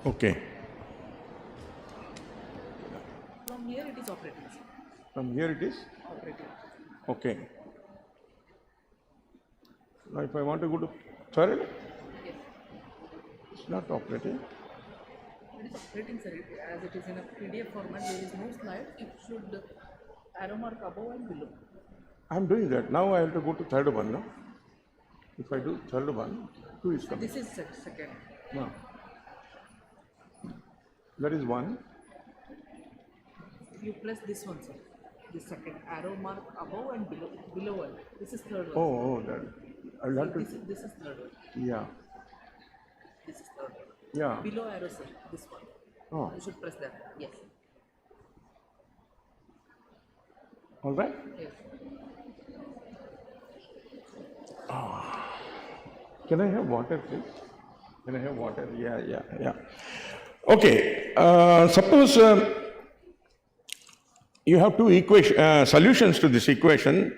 Okay. From here it is operating. From here it is? Operating. Okay. Now if I want to go to third, Yes. it's not operating. It is operating, sir. As it is in a PDF format, there is no slide. It should arrow mark above and below. I'm doing that. Now I have to go to third one, no? If I do third one, 2 is coming. This is second. No. That is 1. You press this one, sir. This second arrow mark above and below. Below one. This is third one. Oh, that. I'll have to. This is third one. Yeah. This is third one. Yeah. Below arrow, sir. This one. Oh. You should press that. Yes. All right? Yes. Can I have water, please? Can I have water? Yeah. Okay. Suppose you have two solutions to this equation.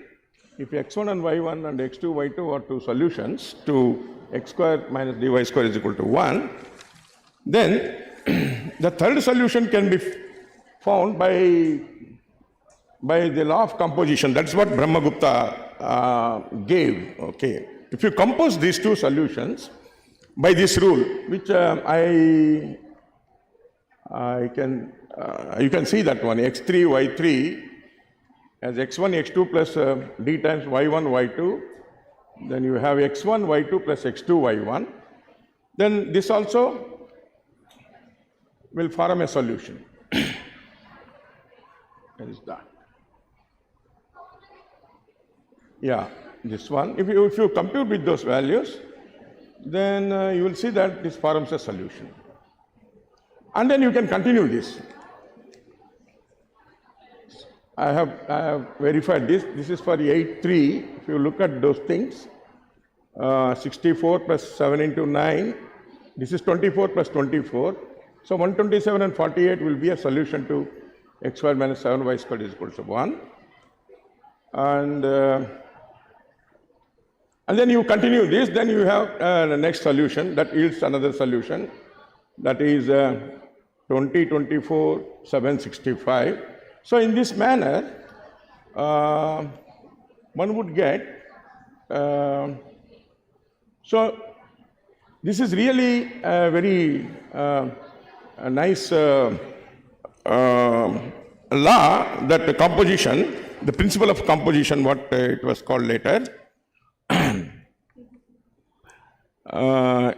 If x1 and y1 and x2, y2 are two solutions to x square minus dy square is equal to 1, then the third solution can be found by the law of composition. That's what Brahmagupta gave. Okay. If you compose these two solutions by this rule, which I can, you can see that one, x3, y3 as x1, x2 plus d times y1, y2. Then you have x1, y2 plus x2, y1. Then this also will form a solution. Where is that? Yeah, this one. If you compute with those values, then you will see that this forms a solution. And then you can continue this. I have verified this. This is for 8.3. If you look at those things, 64 plus 7 into 9, this is 24 plus 24. So 127 and 48 will be a solution to x squared minus 7y squared is equal to 1. And then you continue this, then you have the next solution that yields another solution, that is 20, 24, 7, 65. So in this manner, one would get, so this is really a very nice law that the composition, the principle of composition, what it was called later.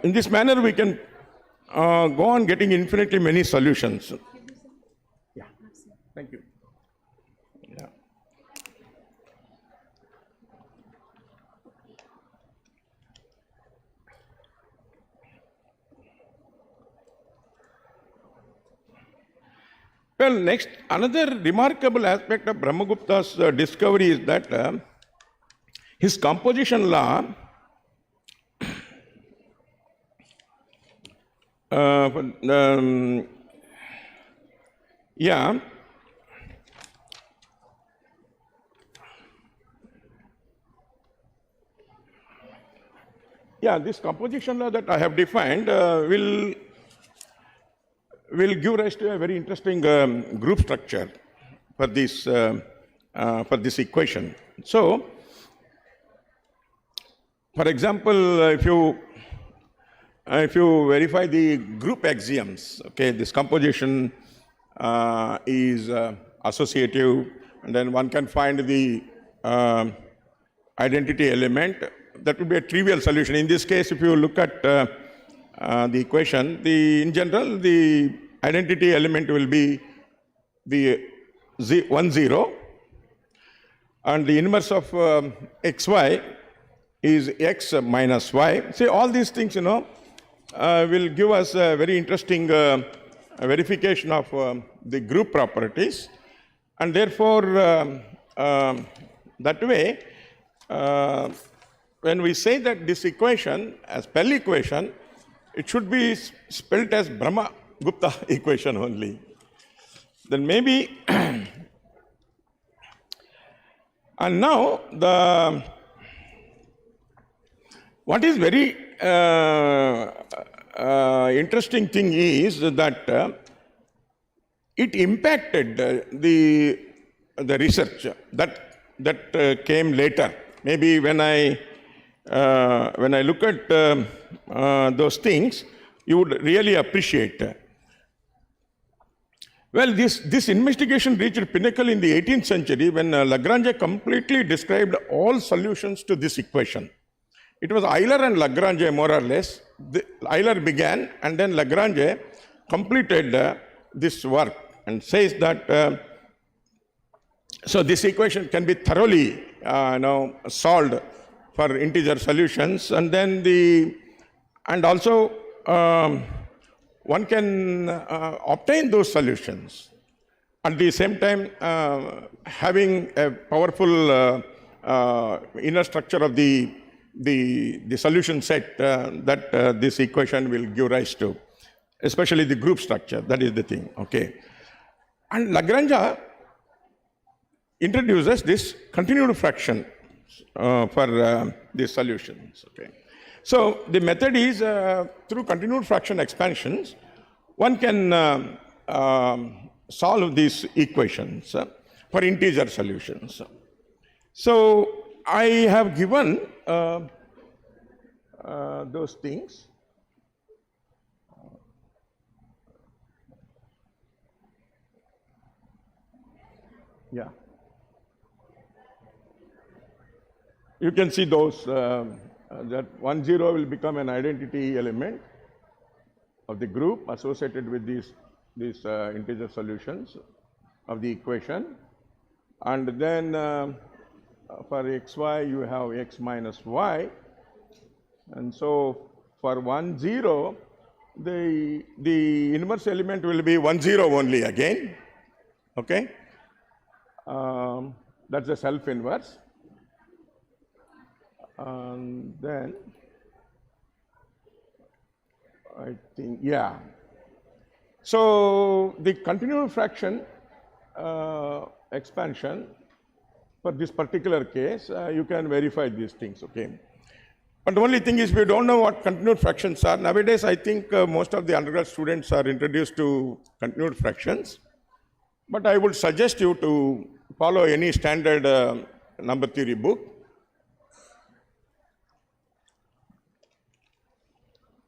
In this manner, we can go on getting infinitely many solutions. Yeah, thank you. Yeah. Well, next, another remarkable aspect of Brahmagupta's discovery is that his composition law yeah, this composition law that I have defined will give rise to a very interesting group structure for this equation. So, for example, if you verify the group axioms, okay, this composition is associative, and then one can find the identity element. That would be a trivial solution. In this case, if you look at the equation, in general, the identity element will be the 1, 0, and the inverse of xy is x minus y. See, all these things, will give us a very interesting verification of the group properties, and therefore, that way, when we say that this equation as Pell equation, it should be spelled as Brahma-Gupta equation only. Then maybe, and now what is very interesting thing is that it impacted the research that came later. Maybe when I look at those things, you would really appreciate. Well, this investigation reached a pinnacle in the 18th century when Lagrange completely described all solutions to this equation. It was Euler and Lagrange, more or less. Euler began, and then Lagrange completed this work and says that so this equation can be thoroughly solved for integer solutions, and then also one can obtain those solutions. At the same time, having a powerful inner structure of the solution set that this equation will give rise to, especially the group structure. That is the thing. Okay, and Lagrange introduces this continued fraction for these solutions. Okay, so the method is through continued fraction expansions, one can solve these equations for integer solutions. So I have given those things. Yeah. You can see those, that 1, 0 will become an identity element of the group associated with these integer solutions of the equation. and then for xy you have x minus y, and so for 1, 0, the inverse element will be 1, 0 only again, okay? That's the self-inverse. And then I think, yeah. So the continual fraction expansion for this particular case, you can verify these things, okay? But the only thing is we don't know what continued fractions are. Nowadays, I think most of the undergrad students are introduced to continued fractions. But I would suggest you to follow any standard number theory book.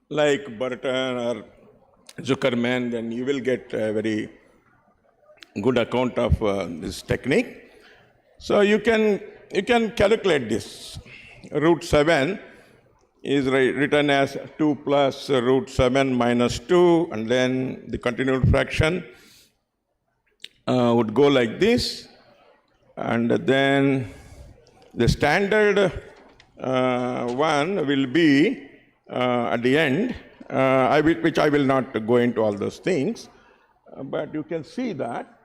Like Burton or Zuckerman, then you will get a very good account of this technique. So you can calculate this. Root 7 is written as 2 plus root 7 minus 2, and then the continued fraction would go like this, and then the standard one will be at the end, which I will not go into all those things, but you can see that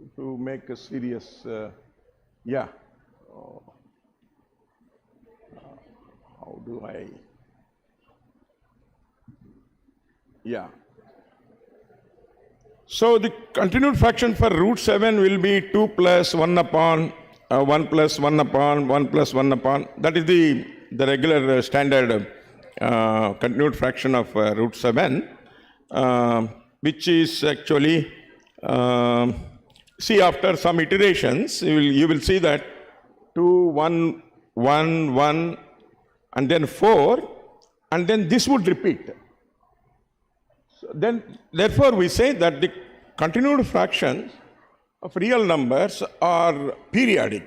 if you make a serious, how do I, so the continued fraction for root 7 will be 2 plus 1 upon 1 plus 1 upon 1 plus 1 upon, that is the regular standard continued fraction of root 7, which is actually, see, after some iterations, you will see that 2, 1, 1, 1, and then 4, and then this would repeat. So then, therefore, we say that the continued fractions of real numbers are periodic,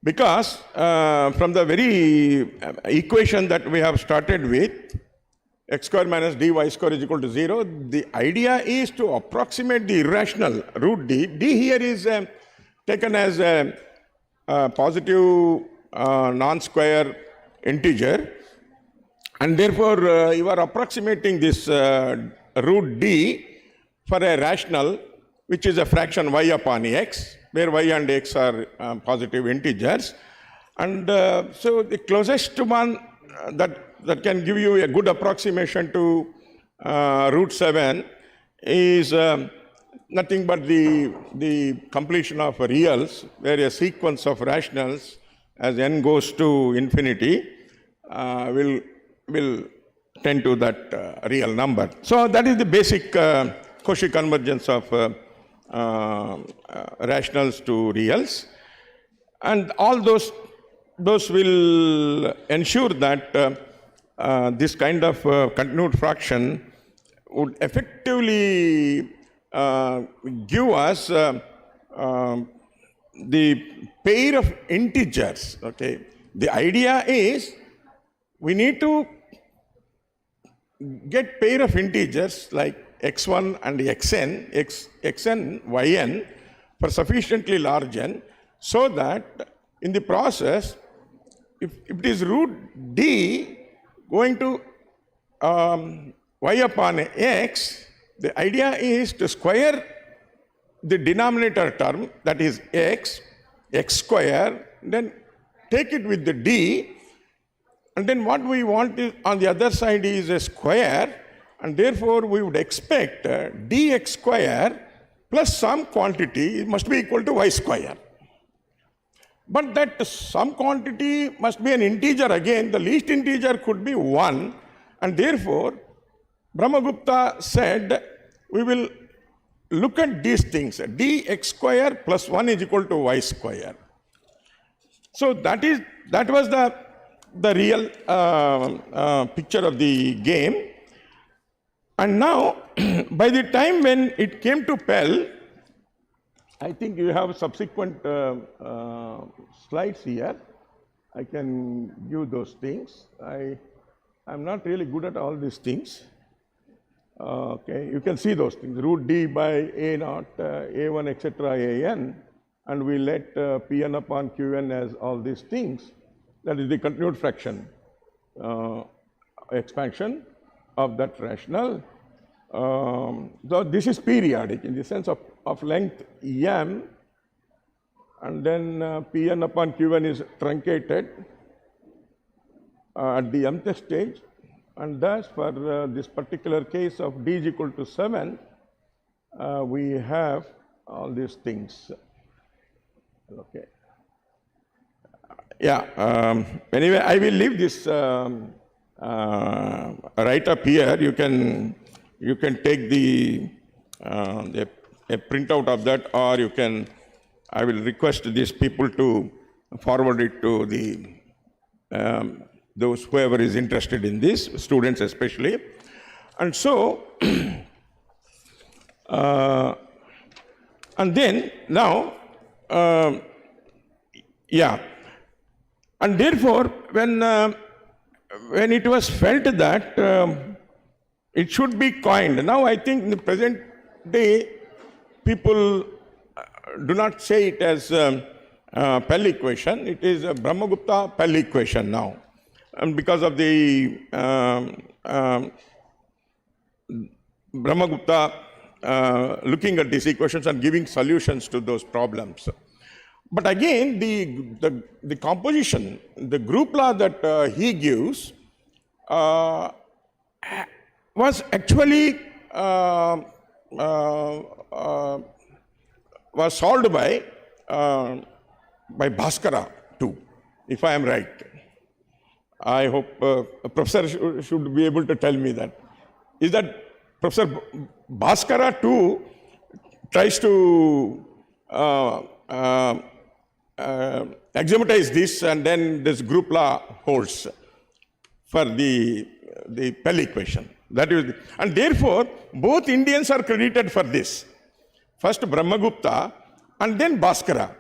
because from the very equation that we have started with, x square minus dy square is equal to 0, the idea is to approximate the irrational root d. D here is taken as a positive non-square integer, and therefore you are approximating this root d for a rational which is a fraction y upon x, where y and x are positive integers. And so the closest one that can give you a good approximation to root 7 is nothing but the completion of reals, where a sequence of rationals as n goes to infinity will tend to that real number. So that is the basic Cauchy convergence of rationals to reals, and all those will ensure that this kind of continued fraction would effectively give us the pair of integers. Okay, the idea is we need to get pair of integers like x1 and xn, xn, yn for sufficiently large n, so that in the process, if it is root d going to y upon x, the idea is to square the denominator term, that is x square, then take it with the d, and then what we want is on the other side is a square, and therefore we would expect dx square plus some quantity must be equal to y square. But that some quantity must be an integer again. The least integer could be 1, and therefore Brahmagupta said we will look at these things. Dx square plus 1 is equal to y square. So that was the real picture of the game. And now, by the time when it came to Pell, I think you have subsequent slides here. I can give those things. I'm not really good at all these things. Okay, you can see those things, root d by a naught, a1, etc., an, and we let pn upon qn as all these things. That is the continued fraction expansion of that rational. So this is periodic in the sense of length m, and then pn upon qn is truncated at the mth stage, and thus for this particular case of d is equal to 7, we have all these things. Okay. Yeah. Anyway, I will leave this right up here. You can take the a printout of that, or you can. I will request these people to forward it to the those whoever is interested in this, students especially. And so, and then now, yeah. And therefore, when it was felt that it should be coined, now I think in the present day, people do not say it as Pell equation. It is a Brahmagupta-Pell equation now. And because of the Brahmagupta looking at these equations and giving solutions to those problems. But again, the composition, the group law that he gives was actually was solved by Bhaskara too, if I am right. I hope a professor should be able to tell me that. Is that Professor Bhaskara too tries to axiomatized this, and then this group law holds for the Pell equation. That is, and therefore both Indians are credited for this. First Brahmagupta and then Bhaskara.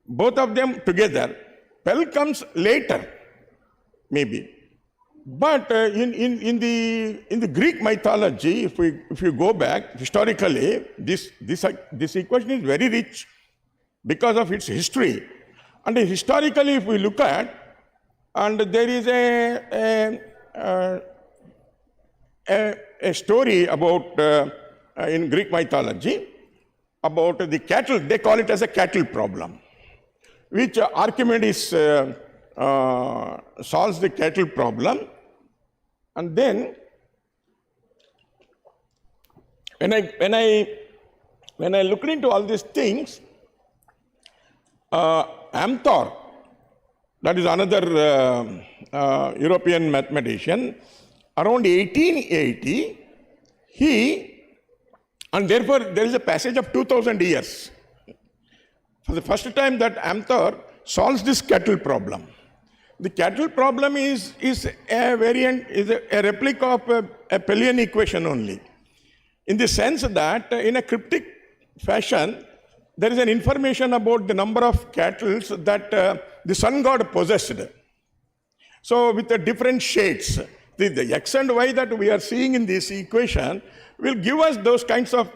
Both of them together. Pell comes later, maybe. But in the Greek mythology, if you go back historically, this equation is very rich because of its history. And historically, if we look at, and there is a story about in Greek mythology about the cattle. They call it as a cattle problem, which Archimedes solves the cattle problem. And then when I looked into all these things, Amthor, that is another European mathematician, around 1880, and therefore there is a passage of 2000 years. For the first time that Amthor solves this cattle problem. The cattle problem is a variant, is a replica of a Pellian equation only, in the sense that in a cryptic fashion, there is an information about the number of cattle that the sun god possessed. So with the different shades, the x and y that we are seeing in this equation will give us those kinds of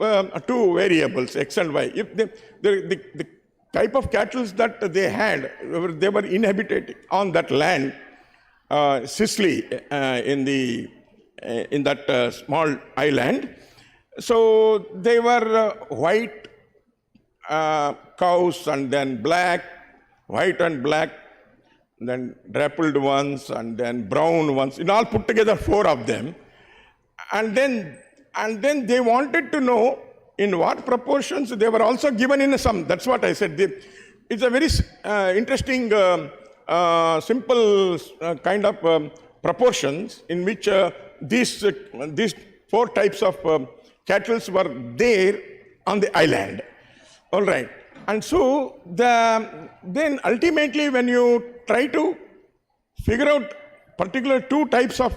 two variables, x and y. If the type of cattle that they had, they were inhabited on that land, Sicily, in that small island. So they were white cows, and then black, white and black, then dappled ones, and then brown ones. In all put together 4 of them. And then they wanted to know in what proportions. They were also given in some. That's what I said. It's a very interesting, simple kind of proportions in which these 4 types of cattle were there on the island. All right. And so then ultimately when you try to figure out particular 2 types of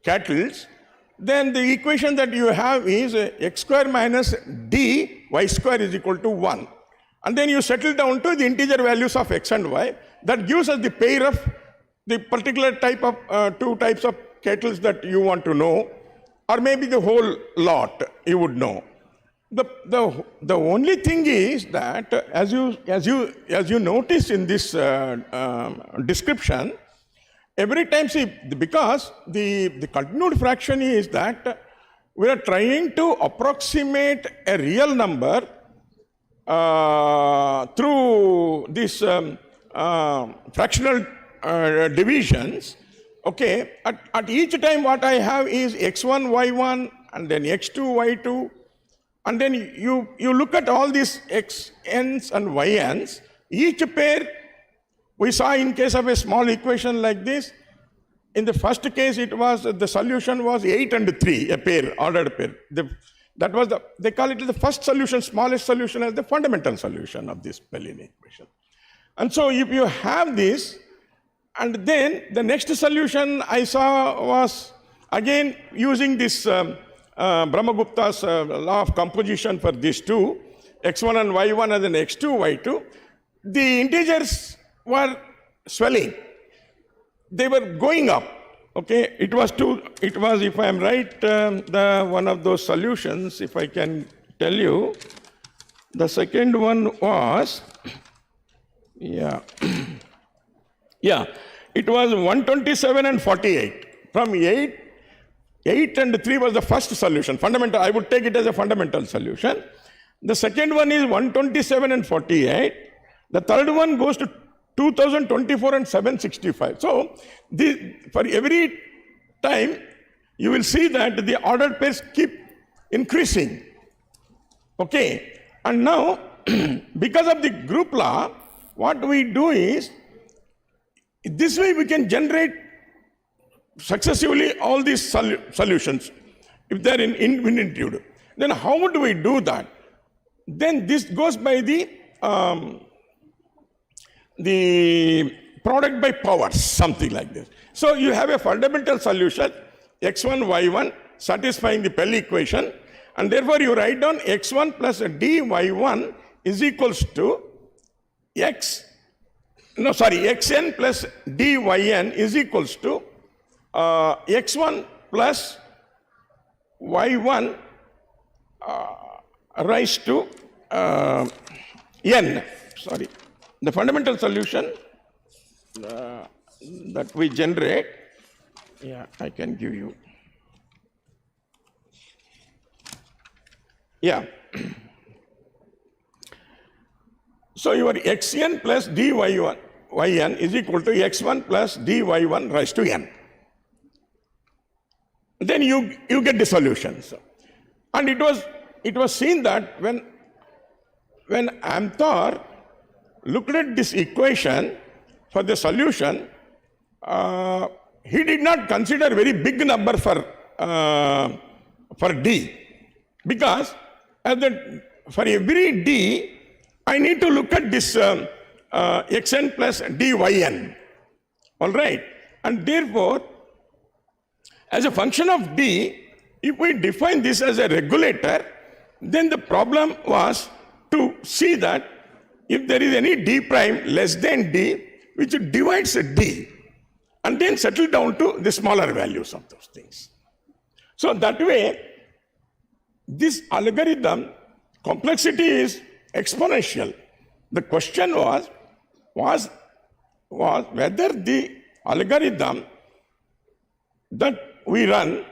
cattle, then the equation that you have is x square minus d y square is equal to 1. And then you settle down to the integer values of x and y. That gives us the pair of the particular type of 2 types of cattle that you want to know. or maybe the whole lot, you would know. The only thing is that as you notice in this description, every time, see, because the continued fraction is that we are trying to approximate a real number through these fractional divisions. Okay, at each time what I have is x1, y1, and then x2, y2, and then you look at all these xn's and yn's. Each pair, we saw in case of a small equation like this, in the first case it was, the solution was 8 and 3, a pair, ordered pair. That was they call it the first solution, smallest solution, as the fundamental solution of this Pellian equation. And so if you have this, and then the next solution I saw was again using this Brahmagupta's law of composition for these two, x1 and y1 and then x2, y2. The integers were swelling. They were going up. Okay, it was, if I am right, the one of those solutions, if I can tell you, the second one was, yeah, it was 127 and 48. From 8 and 3 was the first solution, fundamental. I would take it as a fundamental solution. The second one is 127 and 48. The third one goes to 2024 and 765. So, for every time, you will see that the ordered pairs keep increasing. Okay, and now, because of the group law, what we do is, this way we can generate successively all these solutions, if they are in infinitude. Then how would we do that? Then this goes by the product by powers, something like this. So you have a fundamental solution, x1, y1, satisfying the Pell equation, and therefore you write down x1 plus dy1 is equals to xn plus dyn is equals to x1 plus y1 raised to n. Sorry. The fundamental solution that we generate, yeah, I can give you. Yeah. So your xn plus dyn is equal to x1 plus dy1 raised to n. Then you get the solutions. And it was seen that when Amthor looked at this equation for the solution, he did not consider very big number for D, because for every D, I need to look at this xn plus dyn, all right? And therefore, as a function of D, if we define this as a regulator, then the problem was to see that if there is any D prime less than D, which divides D, and then settle down to the smaller values of those things. So that way, this algorithm complexity is exponential. The question was whether the algorithm that we run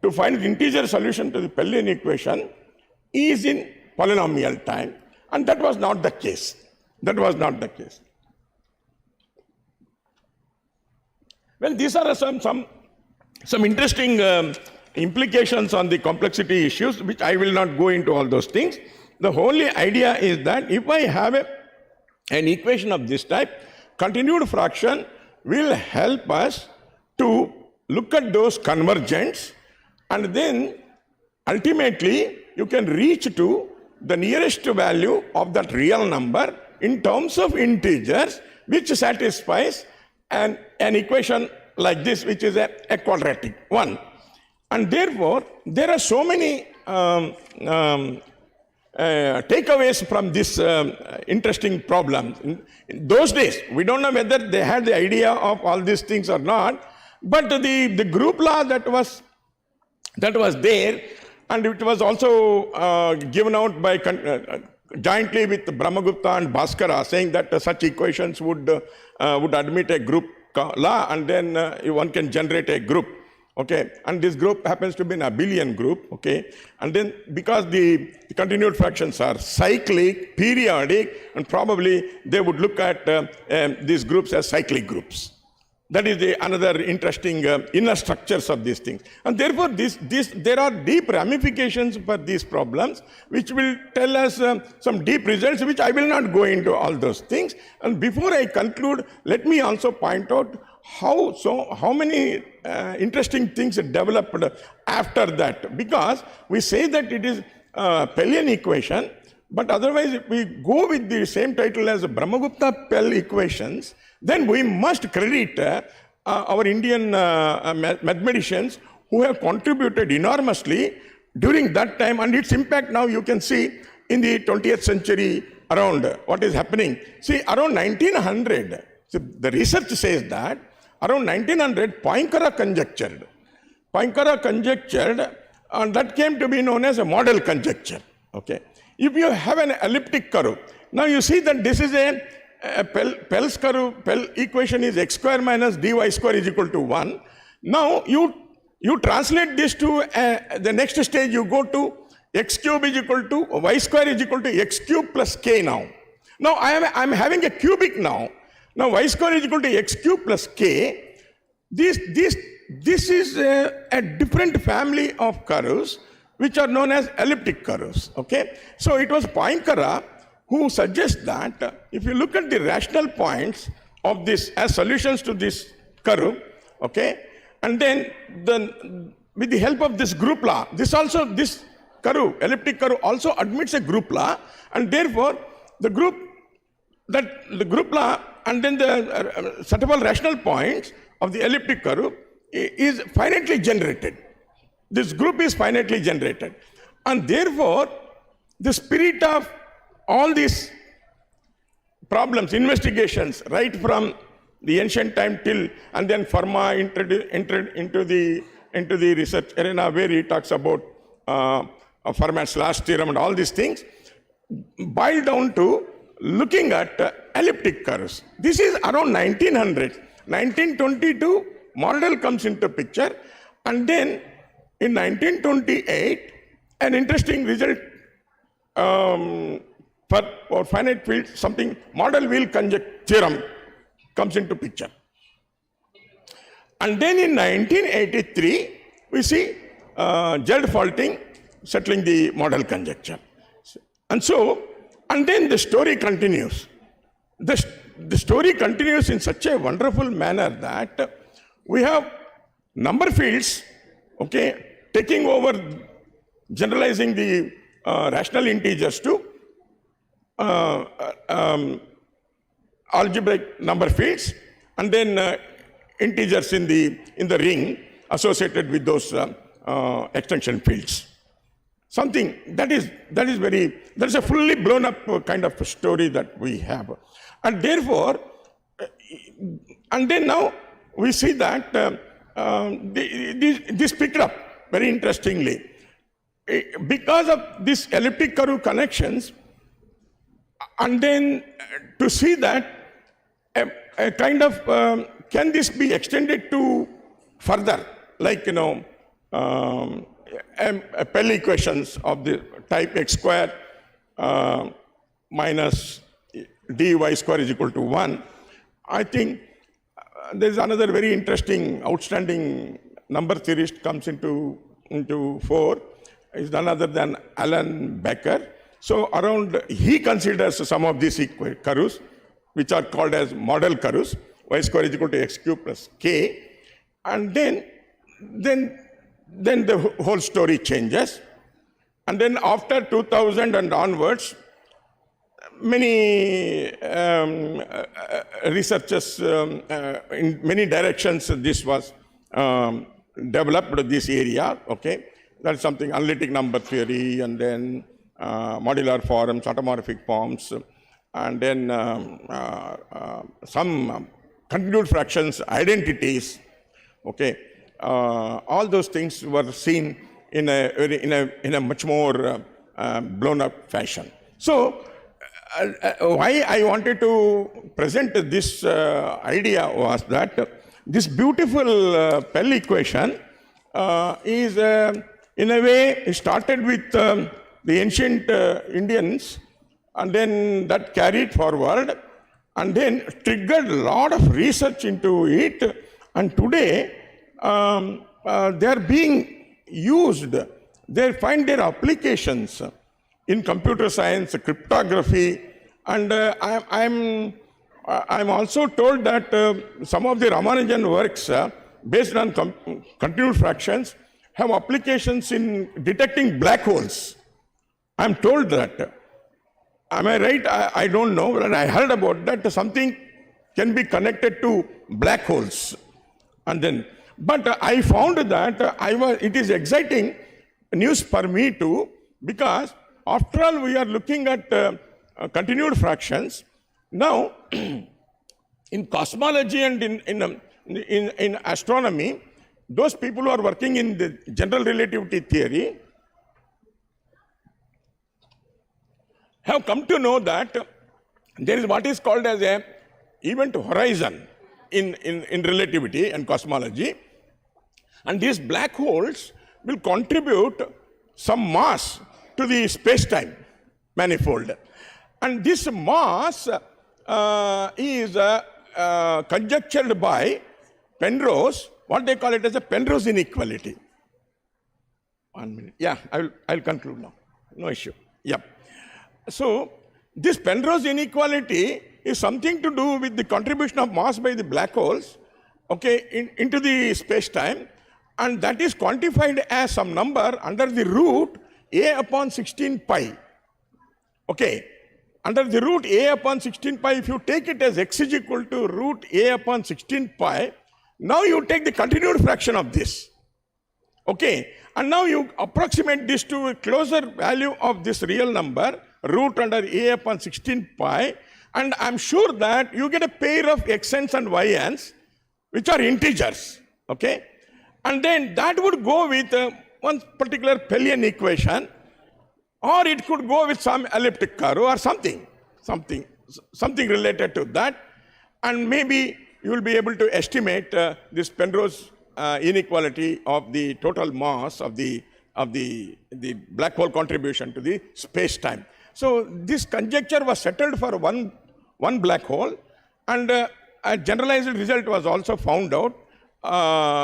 to find the integer solution to the Pellian equation is in polynomial time, and that was not the case. That was not the case. Well, these are some interesting implications on the complexity issues, which I will not go into all those things. The whole idea is that if I have an equation of this type, continued fraction will help us to look at those convergence, and then ultimately you can reach to the nearest value of that real number in terms of integers, which satisfies an equation like this, which is a quadratic one. And therefore, there are so many takeaways from this interesting problem. In those days, we don't know whether they had the idea of all these things or not, but the group law that was That was there, and it was also given out by jointly with Brahmagupta and Bhaskara, saying that such equations would admit a group law, and then one can generate a group. Okay, and this group happens to be an abelian group. Okay, and then because the continued fractions are cyclic, periodic, and probably they would look at these groups as cyclic groups. That is another interesting inner structures of these things. And therefore, there are deep ramifications for these problems, which will tell us some deep results, which I will not go into all those things. And before I conclude, let me also point out how many interesting things developed after that. Because we say that it is a Pellian equation, but otherwise if we go with the same title as Brahmagupta-Pell equations, then we must credit our Indian mathematicians who have contributed enormously during that time, and its impact now you can see in the 20th century around what is happening. See, around 1900, so the research says that around 1900, Poincare conjectured, and that came to be known as a model conjecture. Okay, if you have an elliptic curve, now you see that this is Pell's curve. Pell equation is x square minus dy square is equal to 1. Now you translate this to the next stage. You go to x cube is equal to y square is equal to x cube plus k now. Now I am having a cubic now. Now y square is equal to x cube plus k. This is a different family of curves which are known as elliptic curves. Okay, so it was Poincare who suggests that if you look at the rational points of this as solutions to this curve, okay, and then with the help of this group law, this curve, elliptic curve also admits a group law, and therefore the group law and then the suitable rational points of the elliptic curve is finitely generated. This group is finitely generated, and therefore the spirit of all these problems, investigations, right from the ancient time till, and then Fermat entered into the research arena where he talks about Fermat's last theorem and all these things, boil down to looking at elliptic curves. This is around 1900. 1922, model comes into picture, and then in 1928, an interesting result for finite field, something model wheel theorem comes into picture. And then in 1983, we see Judd faulting settling the model conjecture. And then the story continues. The story continues in such a wonderful manner that we have number fields, okay, taking over, generalizing the rational integers to algebraic number fields, and then integers in the ring associated with those extension fields. Something that is a fully blown up kind of story that we have, and therefore, and then now we see that this picked up very interestingly because of these elliptic curve connections, and then to see that a kind of can this be extended to further, like Pell equations of the type x square minus dy square is equal to 1. I think there's another very interesting, outstanding number theorist comes into fore. Is none other than Alan Becker. So he considers some of these curves, which are called as model curves, y square is equal to x cube plus k, and then the whole story changes. And then after 2000 and onwards, many researchers in many directions this was developed, this area, okay. That's something analytic number theory, and then modular forms, automorphic forms, and then some continued fractions identities, okay. all those things were seen in a much more blown up fashion. So why I wanted to present this idea was that this beautiful Pell equation is in a way started with the ancient Indians, and then that carried forward and then triggered a lot of research into it, and today they are being used. They find their applications in computer science, cryptography, and I'm also told that some of the Ramanujan works based on continued fractions have applications in detecting black holes. I'm told that. Am I right? I don't know, but I heard about that. Something can be connected to black holes. And then, but I found that it is exciting news for me too, because after all, we are looking at continued fractions. Now, in cosmology and in astronomy, those people who are working in the general relativity theory have come to know that there is what is called as a event horizon in relativity and cosmology, and these black holes will contribute some mass to the space-time manifold. And this mass is conjectured by Penrose, what they call it as a Penrose inequality. 1 minute. Yeah, I'll conclude now. No issue. Yeah. So this Penrose inequality is something to do with the contribution of mass by the black holes, okay, into the space-time, and that is quantified as some number under the root a upon 16 pi. Okay, under the root a upon 16 pi, if you take it as x is equal to root a upon 16 pi, now you take the continued fraction of this. Okay, and now you approximate this to a closer value of this real number, root under a upon 16 pi, and I'm sure that you get a pair of xn's andyn's, which are integers, okay? And then that would go with one particular Pellian equation, or it could go with some elliptic curve or something related to that, and maybe you will be able to estimate this Penrose inequality of the total mass of the black hole contribution to the space-time. So this conjecture was settled for one black hole, and a generalized result was also found out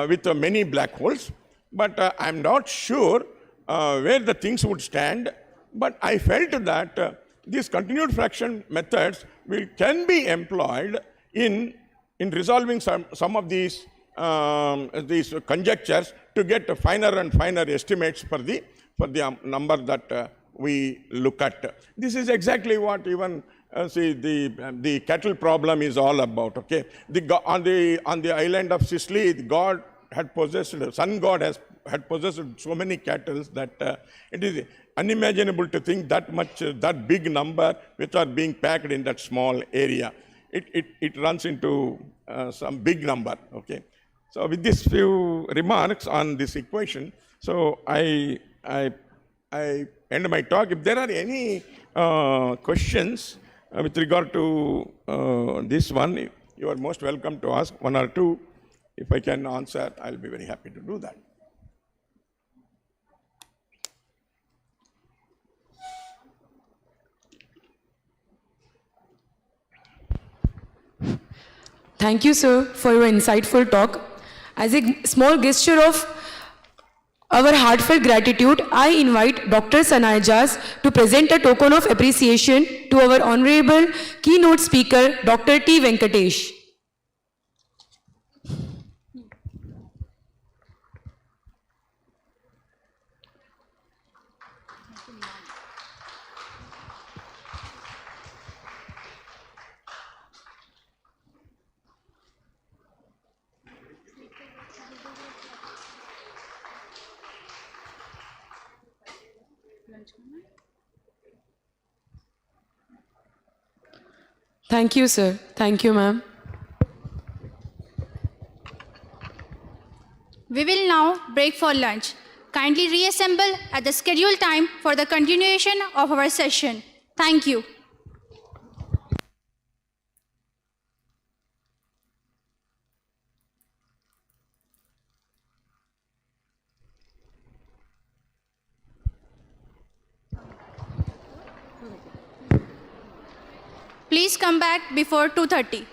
with many black holes, but I'm not sure where the things would stand. But I felt that these continued fraction methods can be employed in resolving some of these conjectures to get finer and finer estimates for the number that we look at. This is exactly what even the cattle problem is all about. Okay, on the island of Sicily, God had possessed, sun god had possessed so many cattle that it is unimaginable to think that big number which are being packed in that small area. It runs into some big number. Okay, so with these few remarks on this equation, so I end my talk. If there are any questions with regard to this one, you are most welcome to ask one or two. If I can answer, I'll be very happy to do that. Thank you, sir, for your insightful talk. As a small gesture of our heartfelt gratitude, I invite Dr. Sanaijas to present a token of appreciation to our honorable keynote speaker, Dr. T. Venkatesh. Thank you, sir. Thank you, ma'am. We will break for lunch. Kindly reassemble at the scheduled time for the continuation of our session. Thank you. Please come back before 2:30.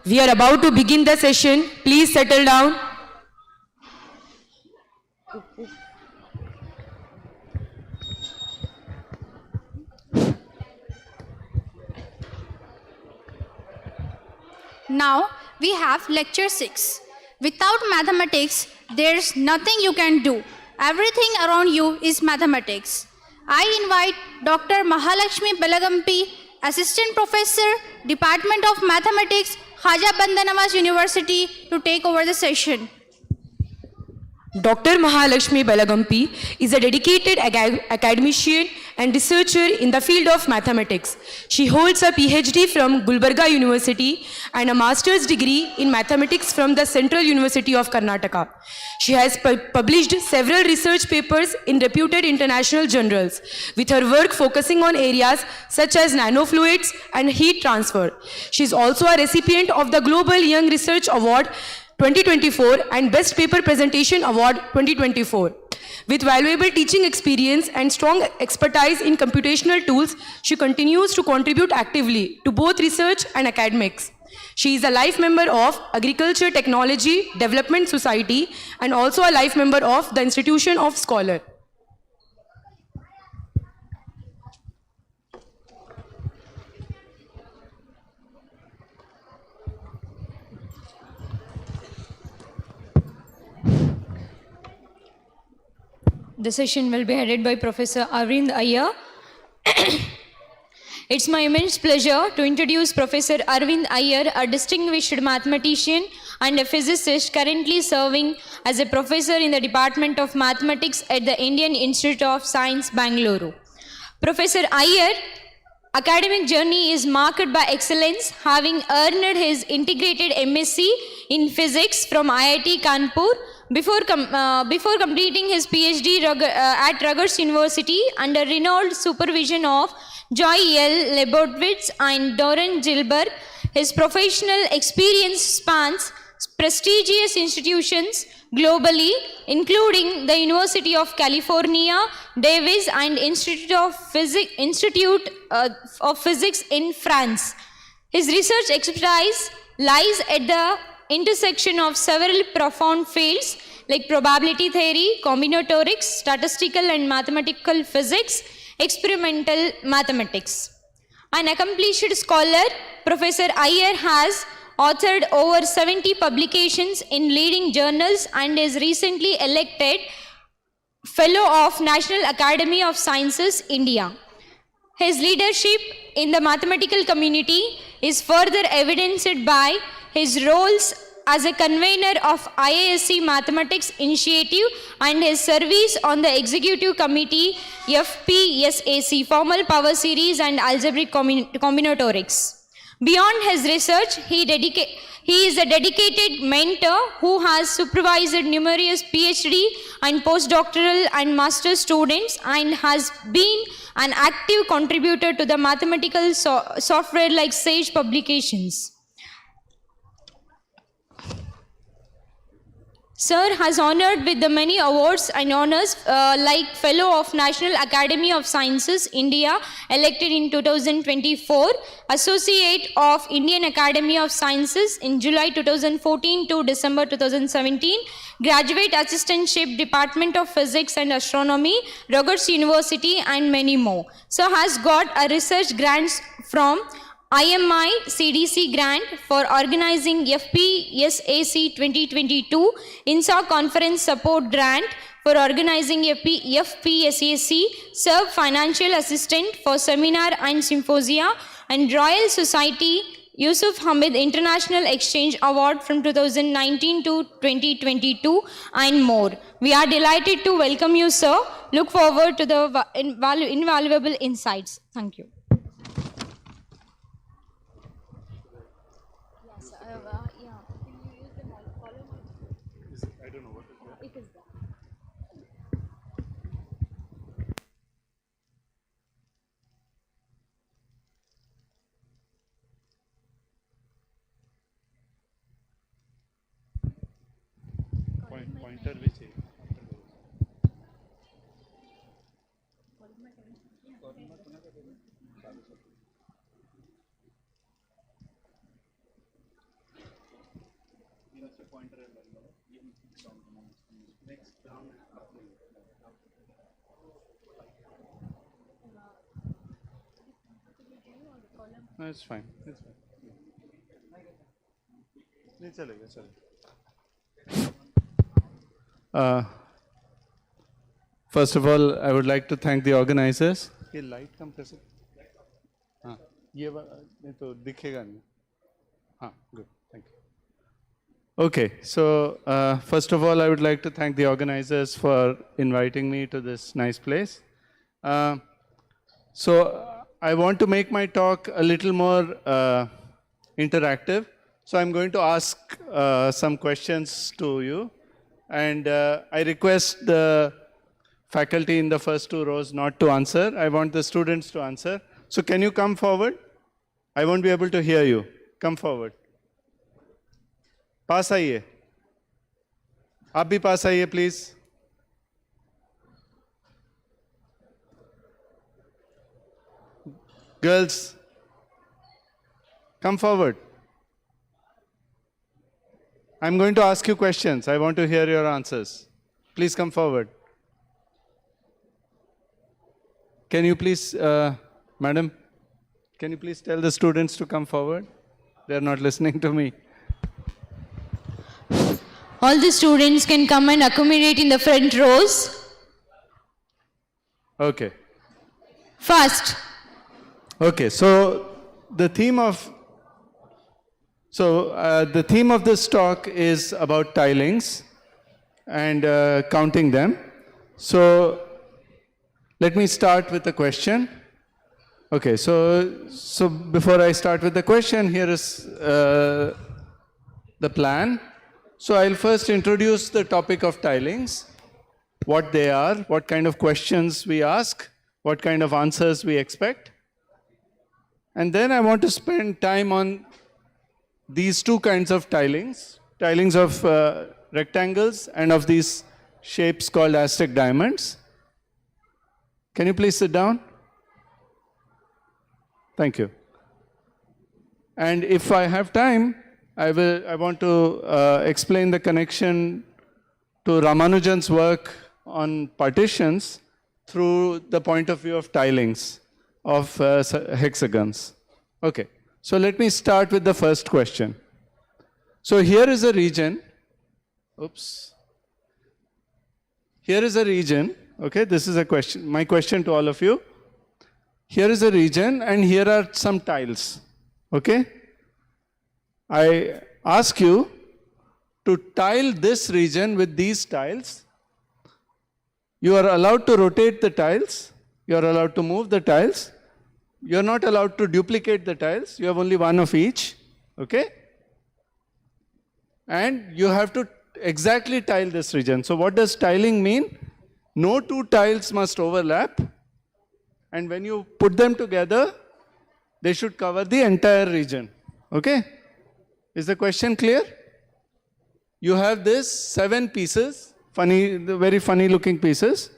We are about to begin the session. Please settle down. Now we have lecture 6. Without mathematics, there's nothing you can do. Everything around you is mathematics. I invite Dr. Mahalakshmi Belagampi, Assistant Professor, Department of Mathematics, Khaja Bandanawaz University, to take over the session. Dr. Mahalakshmi Belagampi is a dedicated academician and researcher in the field of mathematics. She holds a PhD from Gulbarga University and a master's degree in mathematics from the Central University of Karnataka. She has published several research papers in reputed international journals, with her work focusing on areas such as nanofluids and heat transfer. She is also a recipient of the Global Young Research Award 2024 and Best Paper Presentation Award 2024. With valuable teaching experience and strong expertise in computational tools, she continues to contribute actively to both research and academics. She is a life member of Agriculture Technology Development Society and also a life member of the Institution of Scholar. The session will be headed by Professor Arvind Iyer. It's my immense pleasure to introduce Professor Arvind Iyer, a distinguished mathematician and a physicist currently serving as a professor in the Department of Mathematics at the Indian Institute of Science, Bangalore. Professor Iyer academic journey is marked by excellence, having earned his integrated MSc in physics from IIT Kanpur before completing his PhD at Rutgers University under renowned supervision of Joy L. Lebowitz and Doran Gilbert. His professional experience spans prestigious institutions globally, including the University of California, Davis, and Institute of Physics in France. His research expertise lies at the intersection of several profound fields like probability theory, combinatorics, statistical and mathematical physics, experimental mathematics. An accomplished scholar, Professor Iyer has authored over 70 publications in leading journals and is recently elected Fellow of National Academy of Sciences, India. His leadership in the mathematical community is further evidenced by his roles as a convener of IISc Mathematics Initiative and his service on the Executive Committee FPSAC, Formal Power Series and Algebraic Combinatorics. Beyond his research, he is a dedicated mentor who has supervised numerous PhD and postdoctoral and master students and has been an active contributor to the mathematical software like Sage publications. Sir has honored with the many awards and honors like Fellow of National Academy of Sciences, India, elected in 2024, Associate of Indian Academy of Sciences in July 2014 to December 2017, Graduate Assistantship, Department of Physics and Astronomy, Rutgers University, and many more. Sir has got a research grants from IMI CDC grant for organizing FPSAC 2022, INSA conference support grant for organizing FPSAC, serve financial assistant for seminar and symposia, and Royal Society Yusuf Hamid International Exchange Award from 2019 to 2022 and more. We are delighted to welcome you, sir. Look forward to the invaluable insights. Thank you. Pointer which is No, it's fine. It's fine. नहीं चलेगा चलेगा. First of all, I would like to thank the organizers. ये light कम कर सकते? हाँ, ये नहीं तो दिखेगा नहीं. हाँ, good. Thank you. Okay, so first of all, I would like to thank the organizers for inviting me to this nice place. So I want to make my talk a little more interactive. So I'm going to ask some questions to you. And I request the faculty in the first two rows not to answer. I want the students to answer. So can you come forward? I won't be able to hear you. Come forward. पास आइए. आप भी पास आइए please. Girls, come forward. I'm going to ask you questions. I want to hear your answers. Please come forward. Can you please, madam, can you please tell the students to come forward? They are not listening to me. All the students can come and accommodate in the front rows. Okay. First. Okay, so the theme of this talk is about tilings and counting them. So let me start with a question. Okay, so before I start with the question, here is the plan. So I'll first introduce the topic of tilings, what they are, what kind of questions we ask, what kind of answers we expect. And then I want to spend time on these two kinds of tilings, tilings of rectangles and of these shapes called Aztec diamonds. Can you please sit down? Thank you. And if I have time, I want to explain the connection to Ramanujan's work on partitions through the point of view of tilings of hexagons. Okay, so let me start with the first question. So here is a region, Here is a region, okay, this is a question, my question to all of you. Here is a region and here are some tiles, okay? I ask you to tile this region with these tiles. You are allowed to rotate the tiles. You are allowed to move the tiles. You are not allowed to duplicate the tiles. You have only one of each, okay? And you have to exactly tile this region. So what does tiling mean? No two tiles must overlap. And when you put them together, they should cover the entire region, okay? Is the question clear? You have this 7 pieces, very funny looking pieces,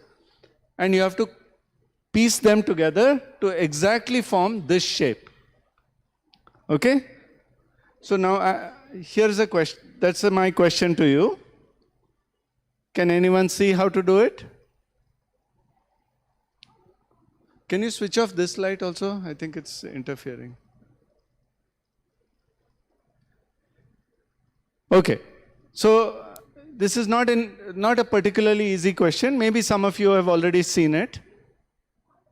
and you have to piece them together to exactly form this shape. Okay? So now here's a question. That's my question to you. Can anyone see how to do it? Can you switch off this light also? I think it's interfering. Okay. So this is not a particularly easy question. Maybe some of you have already seen it.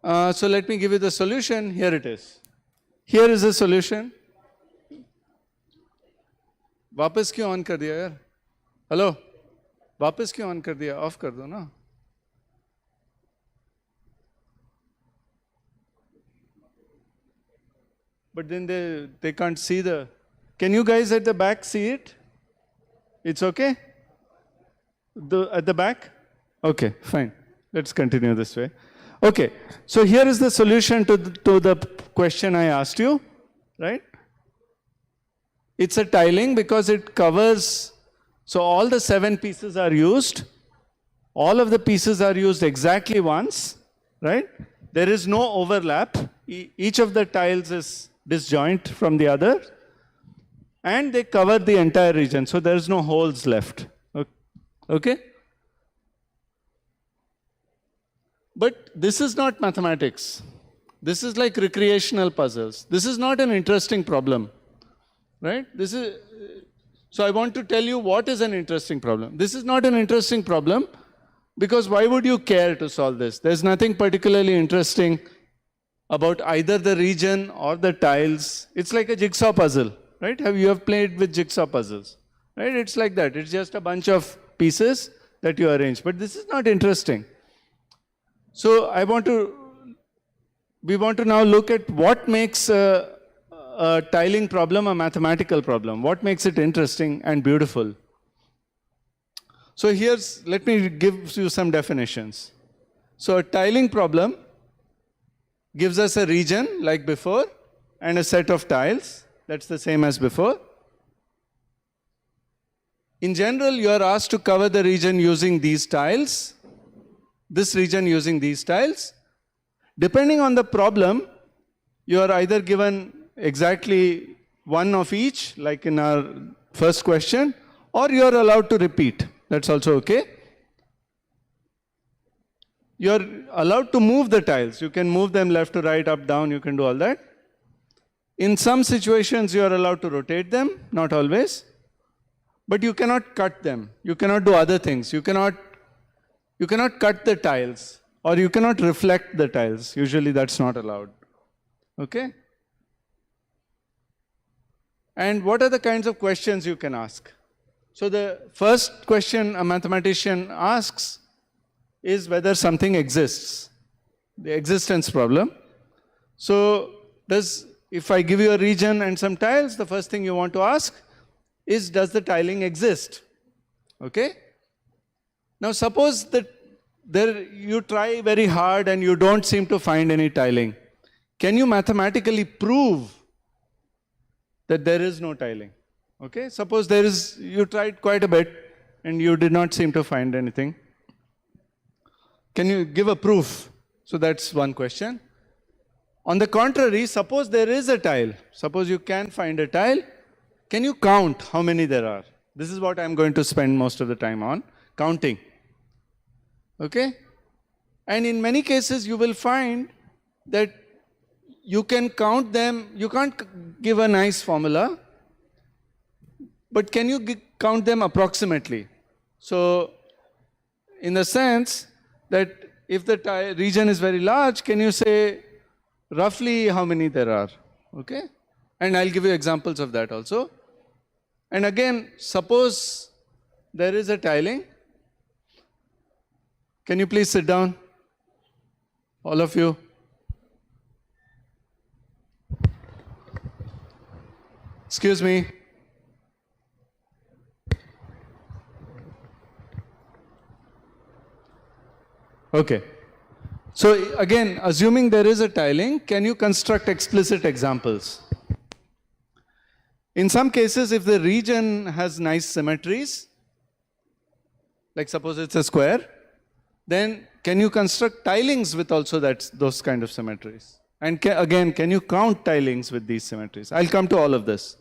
So let me give you the solution. Here it is. Here is the solution. वापस क्यों on कर दिया यार? Hello, वापस क्यों on कर दिया? Of कर दो ना. But then they can't see the. Can you guys at the back see it? It's okay? At the back? Okay, fine. Let's continue this way. Okay, so here is the solution to the question I asked you, right? It's a tiling because it covers, so all the 7 pieces are used. All of the pieces are used exactly once, right? There is no overlap. Each of the tiles is disjoint from the other. and they cover the entire region, so there's no holes left. Okay? But this is not mathematics. This is like recreational puzzles. This is not an interesting problem, right? So I want to tell you what is an interesting problem. This is not an interesting problem because why would you care to solve this? There's nothing particularly interesting about either the region or the tiles. It's like a jigsaw puzzle, right? You have played with jigsaw puzzles, right? It's like that. It's just a bunch of pieces that you arrange. But this is not interesting. So we want to now look at what makes a tiling problem a mathematical problem. What makes it interesting and beautiful? So let me give you some definitions. So a tiling problem gives us a region like before and a set of tiles. That's the same as before. In general, you are asked to cover the region using these tiles, this region using these tiles. Depending on the problem, you are either given exactly one of each, like in our first question, or you are allowed to repeat. That's also okay. You are allowed to move the tiles. You can move them left to right, up, down, you can do all that. In some situations, you are allowed to rotate them, not always. But you cannot cut them. You cannot do other things. You cannot cut the tiles, or you cannot reflect the tiles. Usually that's not allowed. Okay? And what are the kinds of questions you can ask? So the first question a mathematician asks is whether something exists, the existence problem. So if I give you a region and some tiles, the first thing you want to ask is, does the tiling exist? Okay? Now suppose that you try very hard and you don't seem to find any tiling. Can you mathematically prove that there is no tiling? Okay? Suppose you tried quite a bit and you did not seem to find anything. Can you give a proof? So that's one question. On the contrary, suppose there is a tile. Suppose you can find a tile. Can you count how many there are? This is what I'm going to spend most of the time on, counting. Okay? And in many cases, you will find that you can count them. You can't give a nice formula, but can you count them approximately? So, in the sense that if the region is very large, can you say roughly how many there are? Okay? And I'll give you examples of that also. And again, suppose there is a tiling. Can you please sit down? All of you. Excuse me. Okay. So again, assuming there is a tiling, can you construct explicit examples? In some cases, if the region has nice symmetries, like suppose it's a square, then can you construct tilings with also those kind of symmetries? And again, can you count tilings with these symmetries? I'll come to all of this.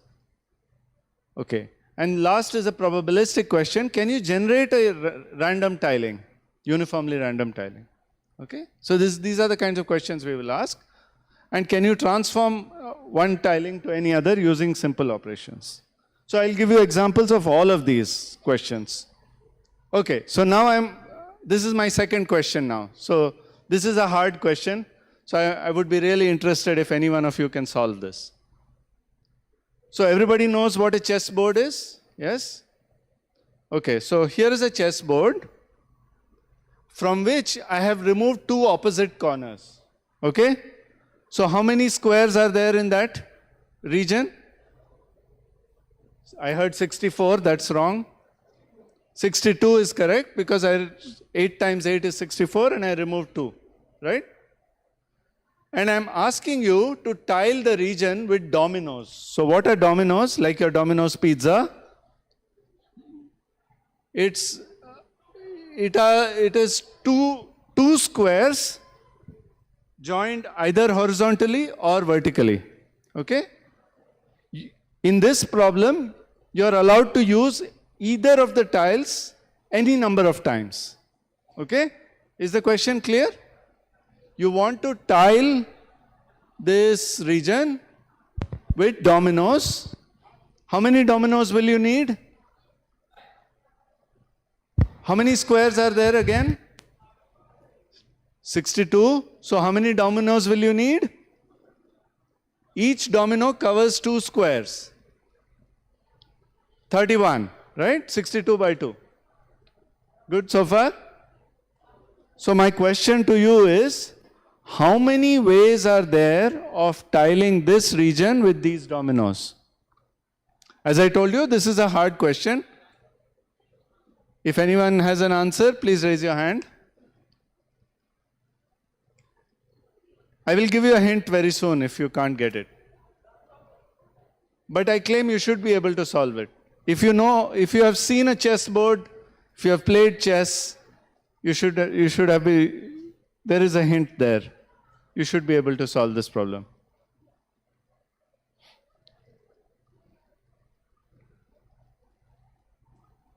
Okay. And last is a probabilistic question. Can you generate a random tiling, uniformly random tiling? Okay. So these are the kinds of questions we will ask. And can you transform one tiling to any other using simple operations? So I'll give you examples of all of these questions. Okay. So now this is my second question now. So this is a hard question. So I would be really interested if any one of you can solve this. So everybody knows what a chessboard is? Yes? Okay, so here is a chessboard from which I have removed two opposite corners. Okay? So how many squares are there in that region? I heard 64, that's wrong. 62 is correct because 8 times 8 is 64 and I removed 2, right? And I'm asking you to tile the region with dominoes. So what are dominoes? Like your Domino's pizza. It is two squares joined either horizontally or vertically. Okay? In this problem, you are allowed to use either of the tiles any number of times. Okay? Is the question clear? You want to tile this region with dominoes. How many dominoes will you need? How many squares are there again? 62. So how many dominoes will you need? Each domino covers 2 squares. 31, right? 62 by 2. Good so far? So my question to you is, how many ways are there of tiling this region with these dominoes? As I told you, this is a hard question. If anyone has an answer, please raise your hand. I will give you a hint very soon if you can't get it. But I claim you should be able to solve it. If you know, if you have seen a chessboard, if you have played chess, you should have there is a hint there. You should be able to solve this problem.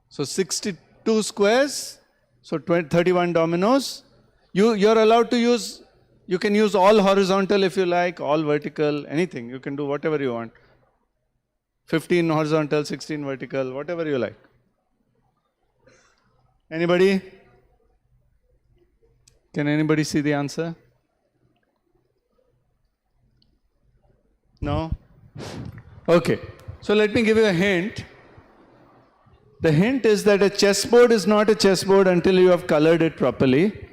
So 62 squares, so 31 dominoes. You're allowed to use, you can use all horizontal if you like, all vertical, anything. You can do whatever you want. 15 horizontal, 16 vertical, whatever you like. Anybody? Can anybody see the answer? No? Okay. So let me give you a hint. The hint is that a chessboard is not a chessboard until you have colored it properly.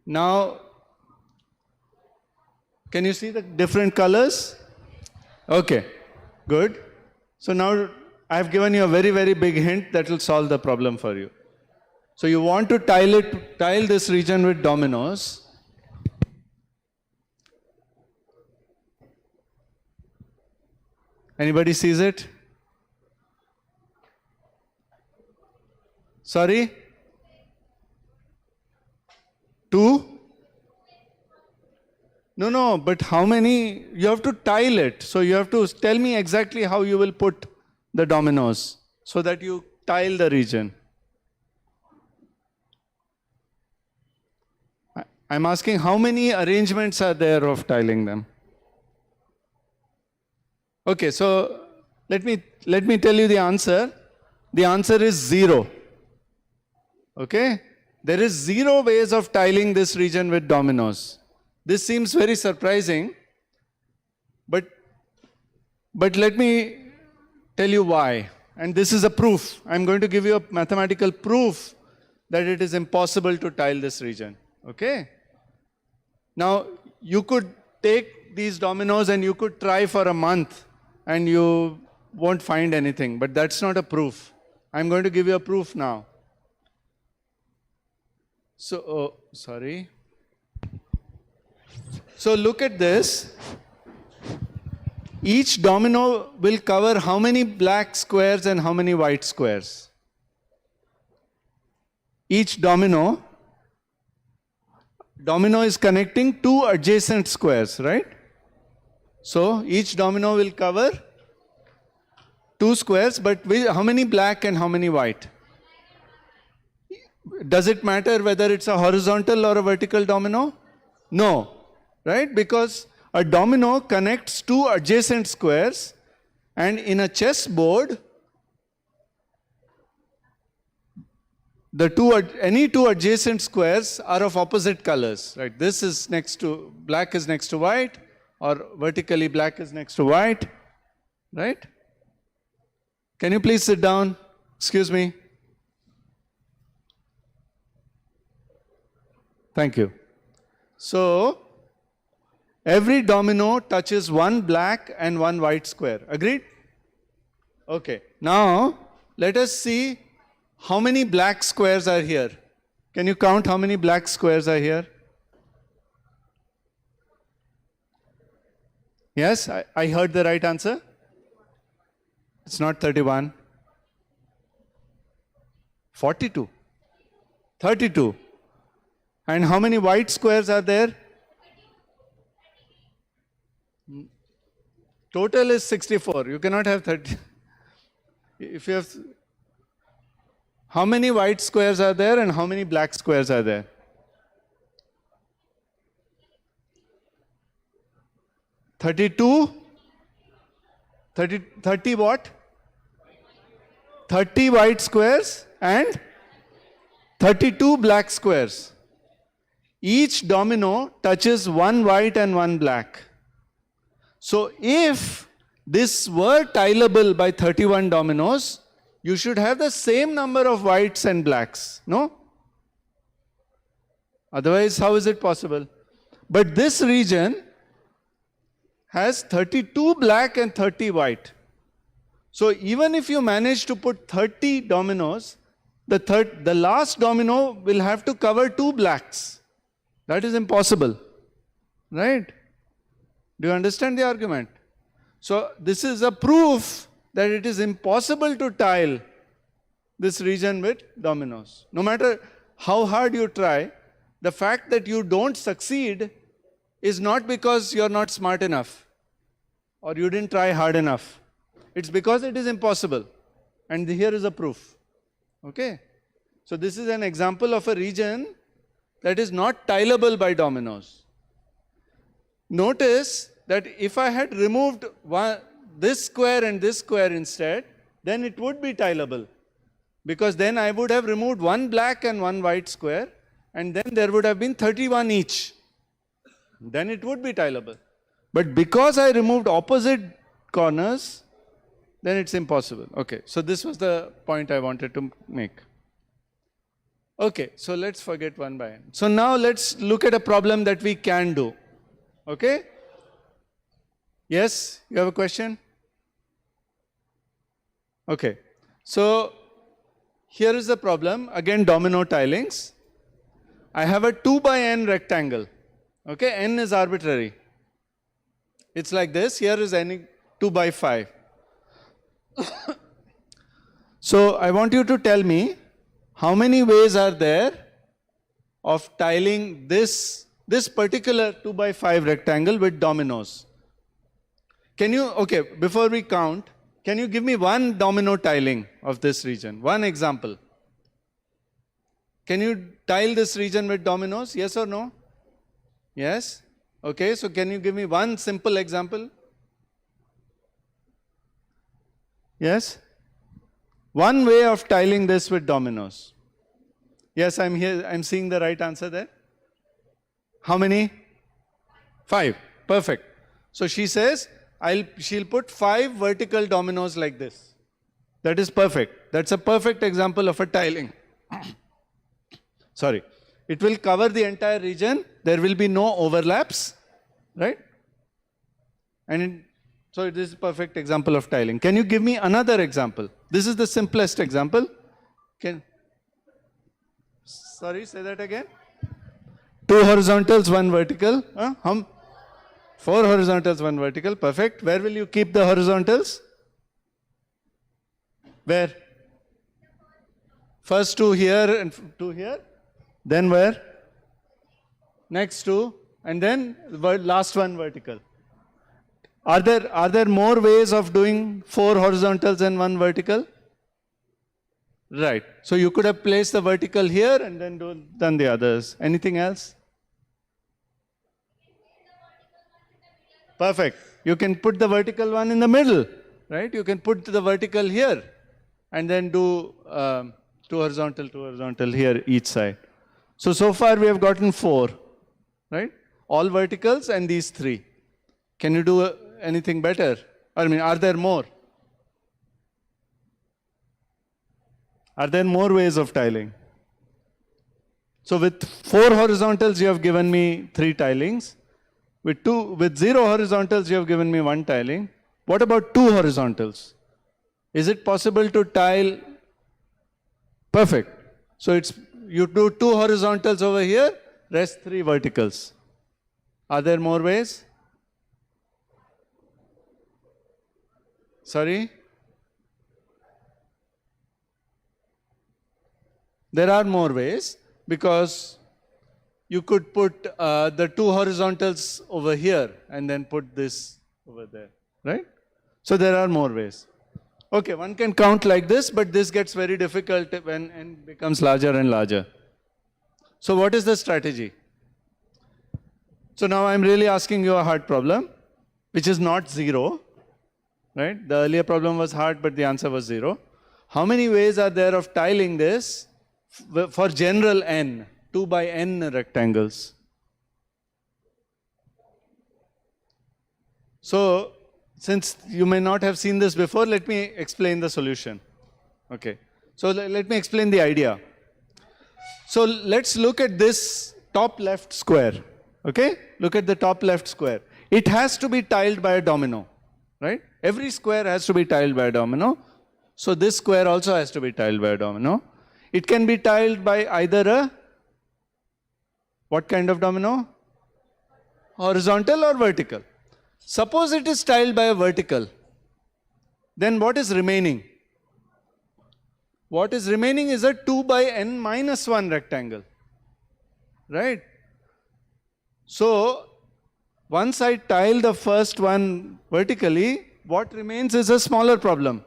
Now, can you see the different colors? Okay, good. So now I have given you a very, very big hint that will solve the problem for you. So you want to tile this region with dominoes. Anybody sees it? Sorry? 2? No, but how many? You have to tile it. So you have to tell me exactly how you will put the dominoes so that you tile the region. I'm asking how many arrangements are there of tiling them? Okay, so let me tell you the answer. The answer is 0. Okay? There is 0 ways of tiling this region with dominoes. This seems very surprising, but let me tell you why. And this is a proof. I'm going to give you a mathematical proof that it is impossible to tile this region. Okay? Now, you could take these dominoes and you could try for a month and you won't find anything, but that's not a proof. I'm going to give you a proof now. So, sorry. So look at this. Each domino will cover how many black squares and how many white squares? Each domino is connecting 2 adjacent squares, right? So each domino will cover 2 squares, but how many black and how many white? Does it matter whether it's a horizontal or a vertical domino? No, right? Because a domino connects 2 adjacent squares, and in a chessboard, any two adjacent squares are of opposite colors, right? This is black is next to white, or vertically black is next to white, right? Can you please sit down? Excuse me. Thank you. So, every domino touches 1 black and 1 white square. Agreed? Okay. Now, let us see how many black squares are here. Can you count how many black squares are here? Yes, I heard the right answer. It's not 31. 42. 32. And how many white squares are there? Total is 64. You cannot have 30. If you have, how many white squares are there and how many black squares are there? 32? 30 what? 30 white squares and 32 black squares. Each domino touches one white and one black. So if this were tileable by 31 dominoes, you should have the same number of whites and blacks, no? Otherwise, how is it possible? But this region has 32 black and 30 white. So even if you manage to put 30 dominoes, the last domino will have to cover 2 blacks. That is impossible, right? Do you understand the argument? So this is a proof that it is impossible to tile this region with dominoes. No matter how hard you try, the fact that you don't succeed is not because you're not smart enough or you didn't try hard enough. It's because it is impossible. And here is a proof. Okay? So this is an example of a region that is not tileable by dominoes. Notice that if I had removed this square and this square instead, then it would be tileable. Because then I would have removed one black and one white square, and then there would have been 31 each. Then it would be tileable. But because I removed opposite corners, then it's impossible. Okay, so this was the point I wanted to make. Okay, so let's forget one by one. So now let's look at a problem that we can do. Okay? Yes, you have a question? Okay, so here is the problem. Again, domino tilings. I have a 2 by n rectangle. Okay, n is arbitrary. It's like this. Here is n 2 by 5. So I want you to tell me how many ways are there of tiling this particular 2 by 5 rectangle with dominoes. Can you, okay, before we count, can you give me one domino tiling of this region? One example. Can you tile this region with dominoes? Yes or no? Yes? Okay, so can you give me one simple example? Yes? One way of tiling this with dominoes. Yes, I'm here, I'm seeing the right answer there. How many? 5. Perfect. So she says, she'll put 5 vertical dominoes like this. That is perfect. That's a perfect example of a tiling. Sorry. It will cover the entire region. There will be no overlaps, right? And so it is a perfect example of tiling. Can you give me another example? This is the simplest example. Sorry, say that again. 2 horizontals, 1 vertical. 4 horizontals, 1 vertical. Perfect. Where will you keep the horizontals? Where? First 2 here and 2 here. Then where? Next 2. And then last one vertical. Are there more ways of doing 4 horizontals and 1 vertical? Right. So you could have placed the vertical here and then done the others. Anything else? Perfect. You can put the vertical one in the middle, right? You can put the vertical here and then do 2 horizontal here each side. So far we have gotten 4, right? All verticals and these 3. Can you do anything better? I mean, are there more? Are there more ways of tiling? So with 4 horizontals, you have given me 3 tilings. With 0 horizontals, you have given me 1 tiling. What about 2 horizontals? Is it possible to tile? Perfect. So you do 2 horizontals over here, rest 3 verticals. Are there more ways? Sorry? There are more ways because you could put the 2 horizontals over here and then put this over there. right? So there are more ways. Okay, one can count like this, but this gets very difficult when n becomes larger and larger. So what is the strategy? So now I'm really asking you a hard problem, which is not 0, right? The earlier problem was hard, but the answer was 0. How many ways are there of tiling this for general n, 2 by n rectangles? So, since you may not have seen this before, let me explain the solution. Okay. So let me explain the idea. So let's look at this top left square. Okay? Look at the top left square. It has to be tiled by a domino, right? Every square has to be tiled by a domino. So this square also has to be tiled by a domino. It can be tiled by either a, what kind of domino? Horizontal or vertical. Suppose it is tiled by a vertical, then what is remaining? What is remaining is a 2 by n minus 1 rectangle, right? So, once I tile the first one vertically, what remains is a smaller problem,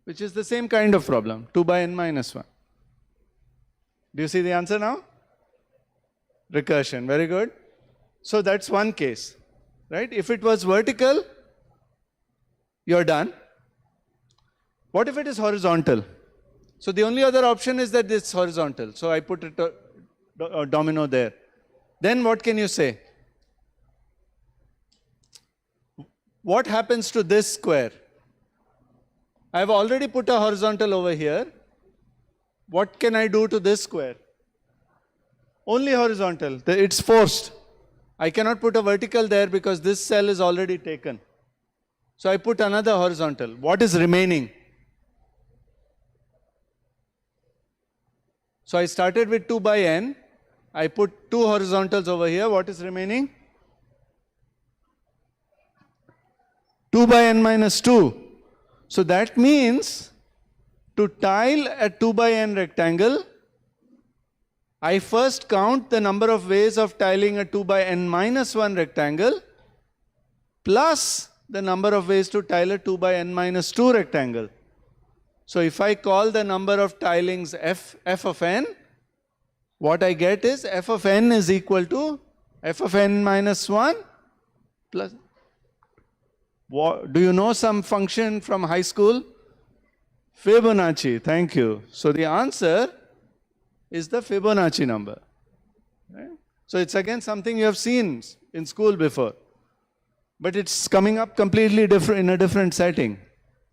which is the same kind of problem, 2 by n minus 1. Do you see the answer now? Recursion, very good. So that's one case. Right? If it was vertical, you're done. What if it is horizontal? So the only other option is that it's horizontal. So I put a domino there. Then what can you say? What happens to this square? I've already put a horizontal over here. What can I do to this square? Only horizontal. It's forced. I cannot put a vertical there because this cell is already taken. So I put another horizontal. What is remaining? So I started with 2 by n. I put 2 horizontals over here. What is remaining? 2 by n minus 2. So that means to tile a 2 by n rectangle, I first count the number of ways of tiling a 2 by n minus 1 rectangle plus the number of ways to tile a 2 by n minus 2 rectangle. So if I call the number of tilings f of n, what I get is f of n is equal to f of n minus 1 plus. Do you know some function from high school? Fibonacci, thank you. So the answer is the Fibonacci number. Right? So it's again something you have seen in school before. But it's coming up completely different in a different setting.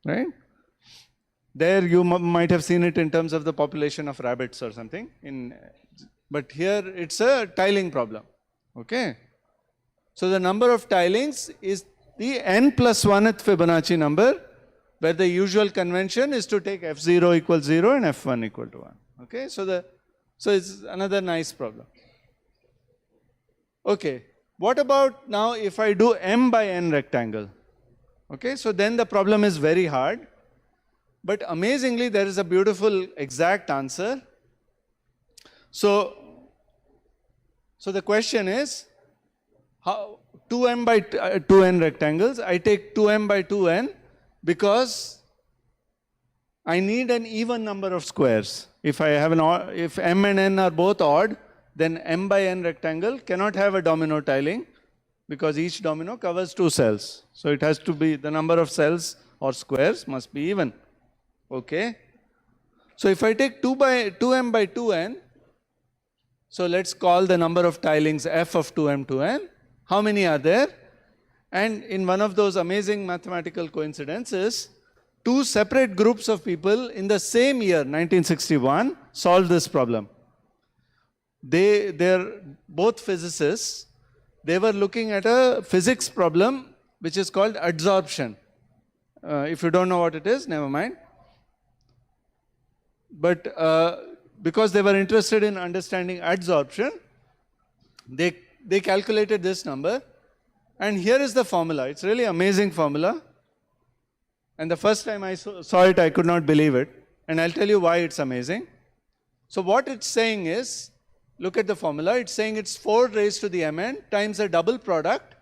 Right? There you might have seen it in terms of the population of rabbits or something. But here it's a tiling problem. Okay? So the number of tilings is the n plus 1th Fibonacci number, where the usual convention is to take f0 equals 0 and f1 equal to 1. Okay? So it's another nice problem. Okay, what about now if I do m by n rectangle? Okay, so then the problem is very hard. But amazingly, there is a beautiful exact answer. So the question is, how 2m by 2n rectangles, I take 2m by 2n because I need an even number of squares. If if m and n are both odd, then m by n rectangle cannot have a domino tiling because each domino covers 2 cells. So it has to be, the number of cells or squares must be even. Okay. So if I take 2m by 2n, so let's call the number of tilings f of 2m to n. How many are there? And in one of those amazing mathematical coincidences, 2 separate groups of people in the same year, 1961, solved this problem. They're both physicists. They were looking at a physics problem which is called adsorption. If you don't know what it is, never mind. But because they were interested in understanding adsorption, they calculated this number. And here is the formula. It's really amazing formula. And the first time I saw it, I could not believe it. And I'll tell you why it's amazing. So what it's saying is, look at the formula. It's saying it's 4 raised to the mn times a double product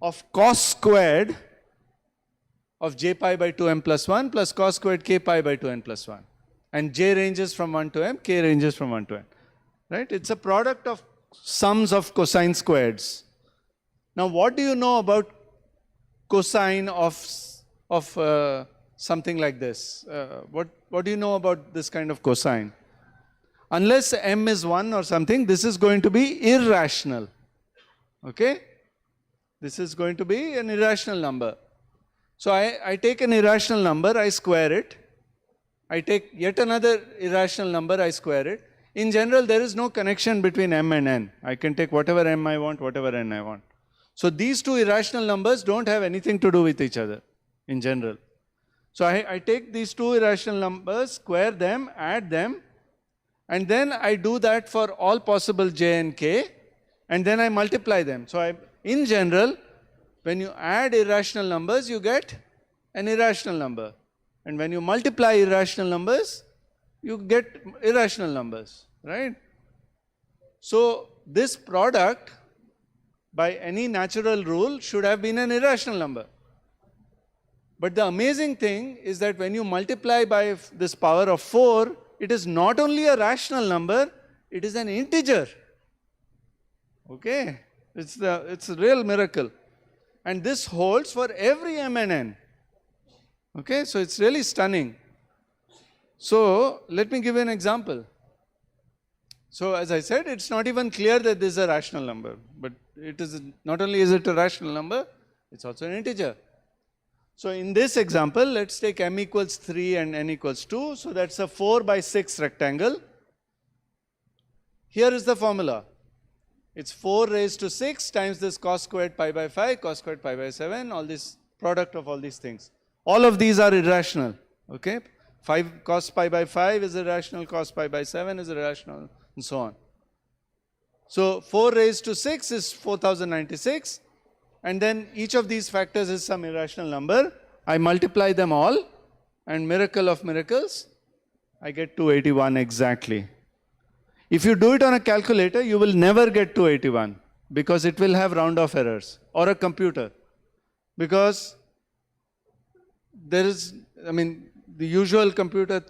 of cos squared of j pi by 2m plus 1 plus cos squared k pi by 2n plus 1. And j ranges from 1 to m, k ranges from 1 to n. Right? It's a product of sums of cosine squareds. Now what do you know about cosine of something like this? What do you know about this kind of cosine? Unless m is 1 or something, this is going to be irrational. Okay? This is going to be an irrational number. So I take an irrational number, I square it. I take yet another irrational number, I square it. In general, there is no connection between m and n. I can take whatever m I want, whatever n I want. So these two irrational numbers don't have anything to do with each other in general. So I take these two irrational numbers, square them, add them, and then I do that for all possible j and k, and then I multiply them. So in general, when you add irrational numbers, you get an irrational number. And when you multiply irrational numbers, you get irrational numbers, right? So this product, by any natural rule, should have been an irrational number. But the amazing thing is that when you multiply by this power of 4, it is not only a rational number, it is an integer. Okay? It's a real miracle. And this holds for every m and n. Okay? So it's really stunning. So let me give you an example. So as I said, it's not even clear that this is a rational number. But it is not only is it a rational number, it's also an integer. So in this example, let's take m equals 3 and n equals 2. So that's a 4 by 6 rectangle. Here is the formula. It's 4 raised to 6 times this cos squared pi by 5, cos squared pi by 7, all this product of all these things. All of these are irrational. Okay? 5 cos pi by 5 is irrational, cos pi by 7 is irrational, and so on. So 4 raised to 6 is 4096. And then each of these factors is some irrational number. I multiply them all, and miracle of miracles, I get 281 exactly. If you do it on a calculator, you will never get 281 because it will have round off errors, or a computer. Because there is, the usual computer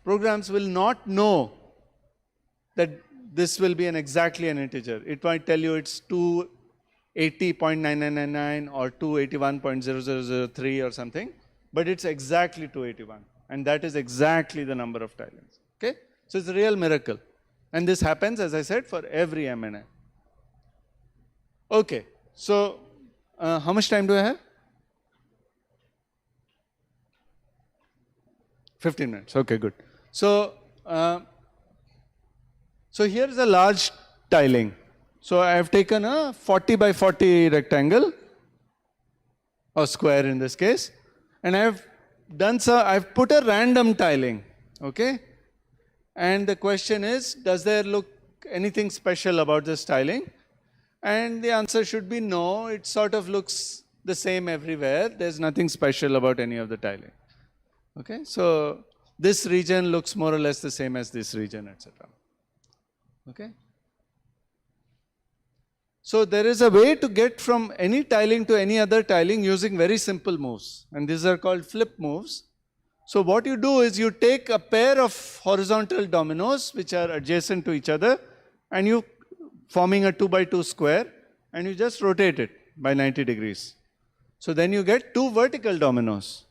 programs will not know that this will be exactly an integer. It might tell you it's 280.9999 or 281.0003 or something, but it's exactly 281, and that is exactly the number of tilings. Okay? So it's a real miracle. And this happens, as I said, for every m and n. Okay, so how much time do I have? 15 minutes. Okay, good. So, so here is a large tiling. So I have taken a 40 by 40 rectangle, or square in this case, and I have done so. I have put a random tiling. Okay. And the question is, does there look anything special about this tiling? And the answer should be no, it sort of looks the same everywhere. There's nothing special about any of the tiling. Okay, so this region looks more or less the same as this region, etc. Okay. So there is a way to get from any tiling to any other tiling using very simple moves, and these are called flip moves. So what you do is you take a pair of horizontal dominoes which are adjacent to each other, and you forming a 2 by 2 square, and you just rotate it by 90 degrees. So then you get 2 vertical dominoes.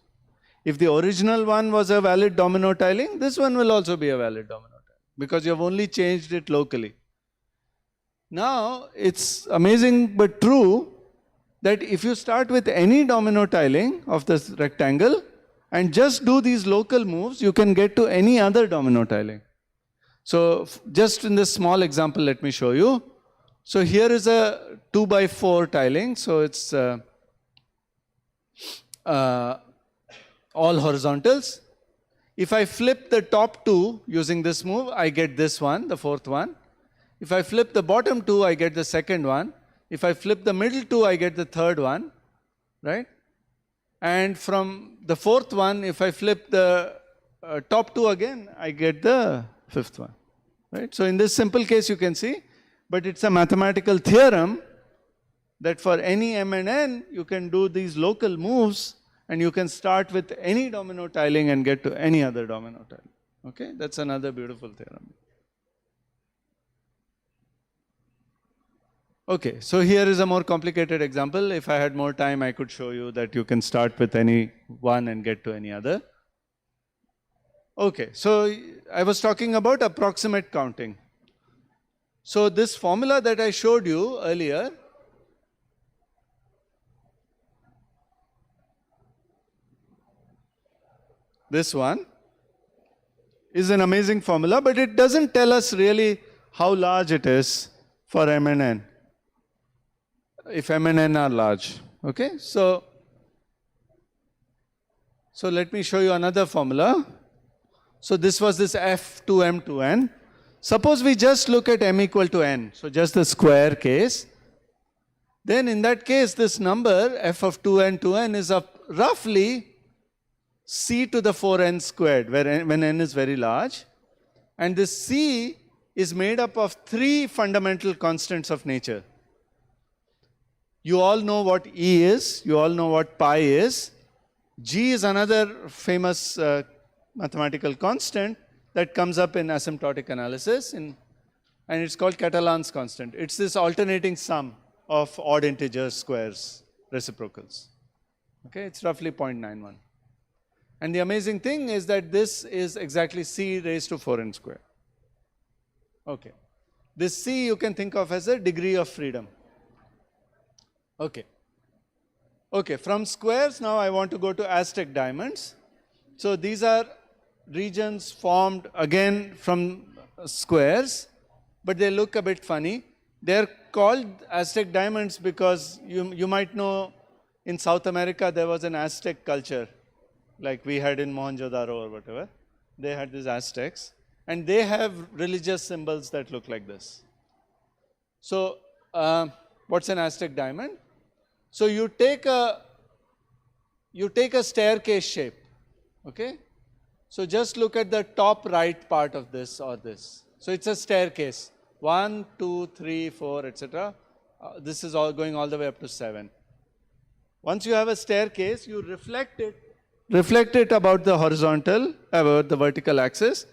If the original one was a valid domino tiling, this one will also be a valid domino tiling because you have only changed it locally. Now it's amazing but true that if you start with any domino tiling of this rectangle and just do these local moves, you can get to any other domino tiling. So just in this small example, let me show you. So here is a 2 by 4 tiling. So it's all horizontals. If I flip the top 2 using this move, I get this one, the fourth one. If I flip the bottom 2, I get the second one. If I flip the middle 2, I get the third one, right? And from the fourth one, if I flip the top 2 again, I get the fifth one, right? So in this simple case, you can see, but it's a mathematical theorem that for any m and n, you can do these local moves and you can start with any domino tiling and get to any other domino tiling. Okay, that's another beautiful theorem. Okay, so here is a more complicated example. If I had more time, I could show you that you can start with any one and get to any other. Okay, so I was talking about approximate counting. So this formula that I showed you earlier, this one, is an amazing formula, but it doesn't tell us really how large it is for M and N, if M and N are large. Okay, so let me show you another formula. So this was this F to M to N. Suppose we just look at M equal to N, so just the square case. Then in that case, this number F of 2N to N is of roughly C to the 4N squared, when N is very large. And this C is made up of three fundamental constants of nature. You all know what E is, you all know what pi is. G is another famous mathematical constant that comes up in asymptotic analysis, and it's called Catalan's constant. It's this alternating sum of odd integer squares, reciprocals. Okay, it's roughly 0.91. And the amazing thing is that this is exactly C raised to 4n squared. Okay, this C you can think of as a degree of freedom. Okay. Okay, from squares now I want to go to Aztec diamonds. So these are regions formed again from squares, but they look a bit funny. They're called Aztec diamonds because you might know in South America there was an Aztec culture, like we had in Mohenjo-daro or whatever. They had these Aztecs, and they have religious symbols that look like this. So what's an Aztec diamond? So you take a staircase shape, okay? So just look at the top right part of this or this. So it's a staircase, 1, 2, 3, 4, etc. This is all going all the way up to 7. Once you have a staircase, you reflect it about the horizontal, about the vertical axis,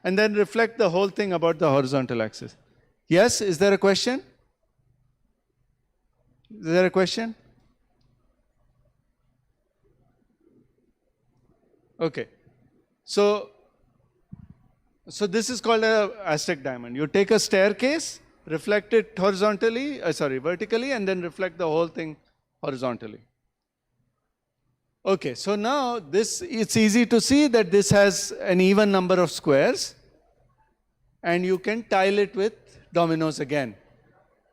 and then reflect the whole thing about the horizontal axis. Yes, is there a question? Is there a question? Okay. So this is called a Aztec diamond. You take a staircase, reflect it vertically, and then reflect the whole thing horizontally. Okay, so now it's easy to see that this has an even number of squares, and you can tile it with dominoes again.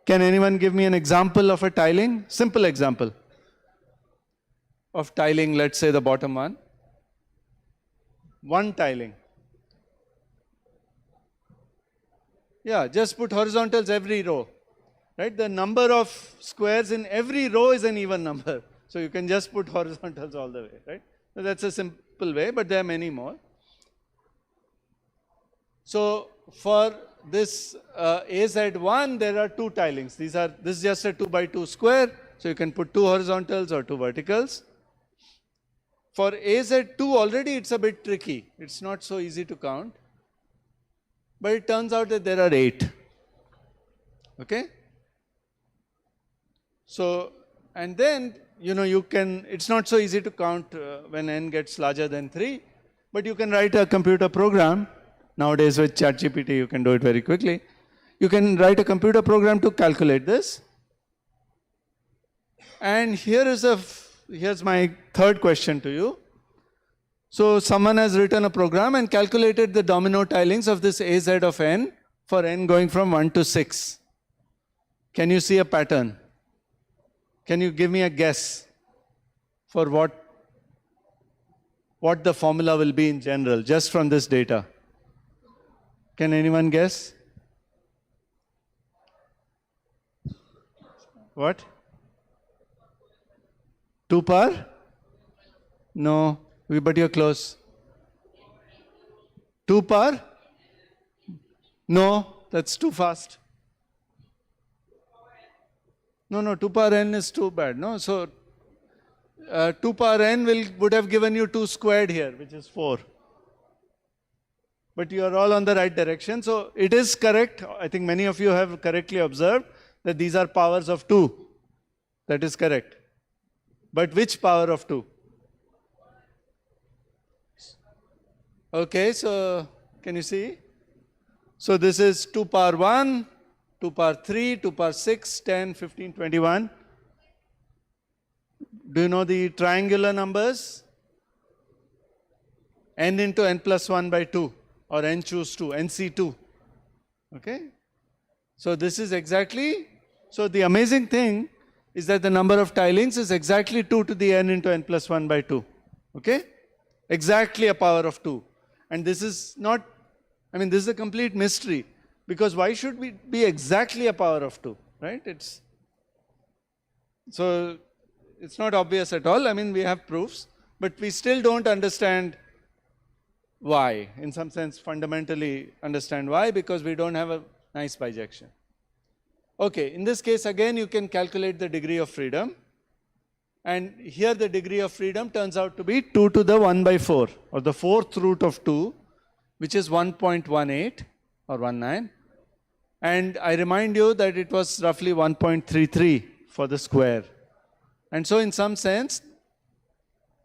Can anyone give me an example of a tiling? Simple example of tiling, let's say the bottom one. One tiling. Yeah, just put horizontals every row, right? The number of squares in every row is an even number. So you can just put horizontals all the way, right? So that's a simple way, but there are many more. So for this AZ1, there are two tilings. This is just a 2 by 2 square, so you can put two horizontals or two verticals. For AZ2 already it's a bit tricky. It's not so easy to count. But it turns out that there are 8. Okay? So, and then, it's not so easy to count when n gets larger than 3, but you can write a computer program. Nowadays with ChatGPT you can do it very quickly. You can write a computer program to calculate this. And here's my third question to you. So someone has written a program and calculated the domino tilings of this AZ of n for n going from 1 to 6. Can you see a pattern? Can you give me a guess for what the formula will be in general, just from this data? Can anyone guess? What? 2 power? No, but you're close. 2 power? No, that's too fast. No, 2 power n is too bad. No, so 2 power n would have given you 2 squared here, which is 4. But you are all on the right direction. So it is correct. I think many of you have correctly observed that these are powers of 2. That is correct. But which power of 2? Okay, so can you see? So this is 2 power 1, 2 power 3, 2 power 6, 10, 15, 21. Do you know the triangular numbers? N into n plus 1 by 2, or n choose 2, NC2. Okay? So this is exactly, so the amazing thing is that the number of tilings is exactly 2 to the n into n plus 1 by 2. Okay? Exactly a power of 2. And this is not, I mean, this is a complete mystery. Because why should we be exactly a power of 2, right? So it's not obvious at all. I mean, we have proofs, but we still don't understand why. In some sense, fundamentally understand why, because we don't have a nice bijection. Okay, in this case, again, you can calculate the degree of freedom. And here the degree of freedom turns out to be 2 to the 1 by 4, or the 4th root of 2, which is 1.18 or 19. And I remind you that it was roughly 1.33 for the square. And so in some sense,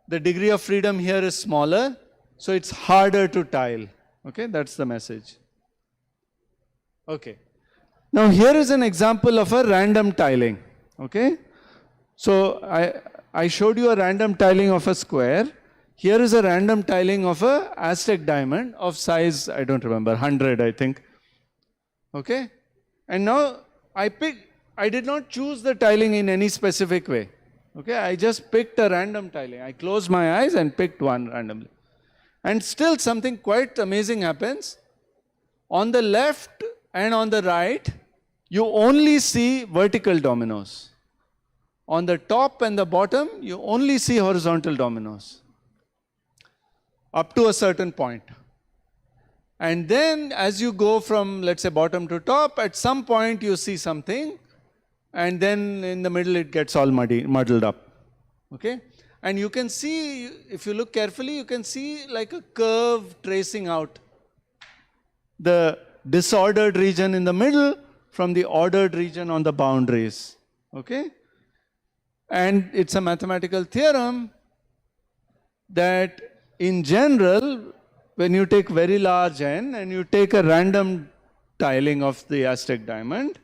the degree of freedom here is smaller, so it's harder to tile. Okay, that's the message. Okay. Now here is an example of a random tiling. Okay. So I showed you a random tiling of a square. Here is a random tiling of a Aztec diamond of size, I don't remember, 100 I think. Okay. And now I did not choose the tiling in any specific way. Okay. I just picked a random tiling. I closed my eyes and picked one randomly. And still something quite amazing happens. On the left and on the right, you only see vertical dominoes. On the top and the bottom, you only see horizontal dominoes up to a certain point. And then as you go from, let's say, bottom to top, at some point you see something, and then in the middle it gets all muddled up. Okay? And you can see, if you look carefully, you can see like a curve tracing out the disordered region in the middle from the ordered region on the boundaries. Okay? And it's a mathematical theorem that in general, when you take very large n and you take a random tiling of the Aztec diamond,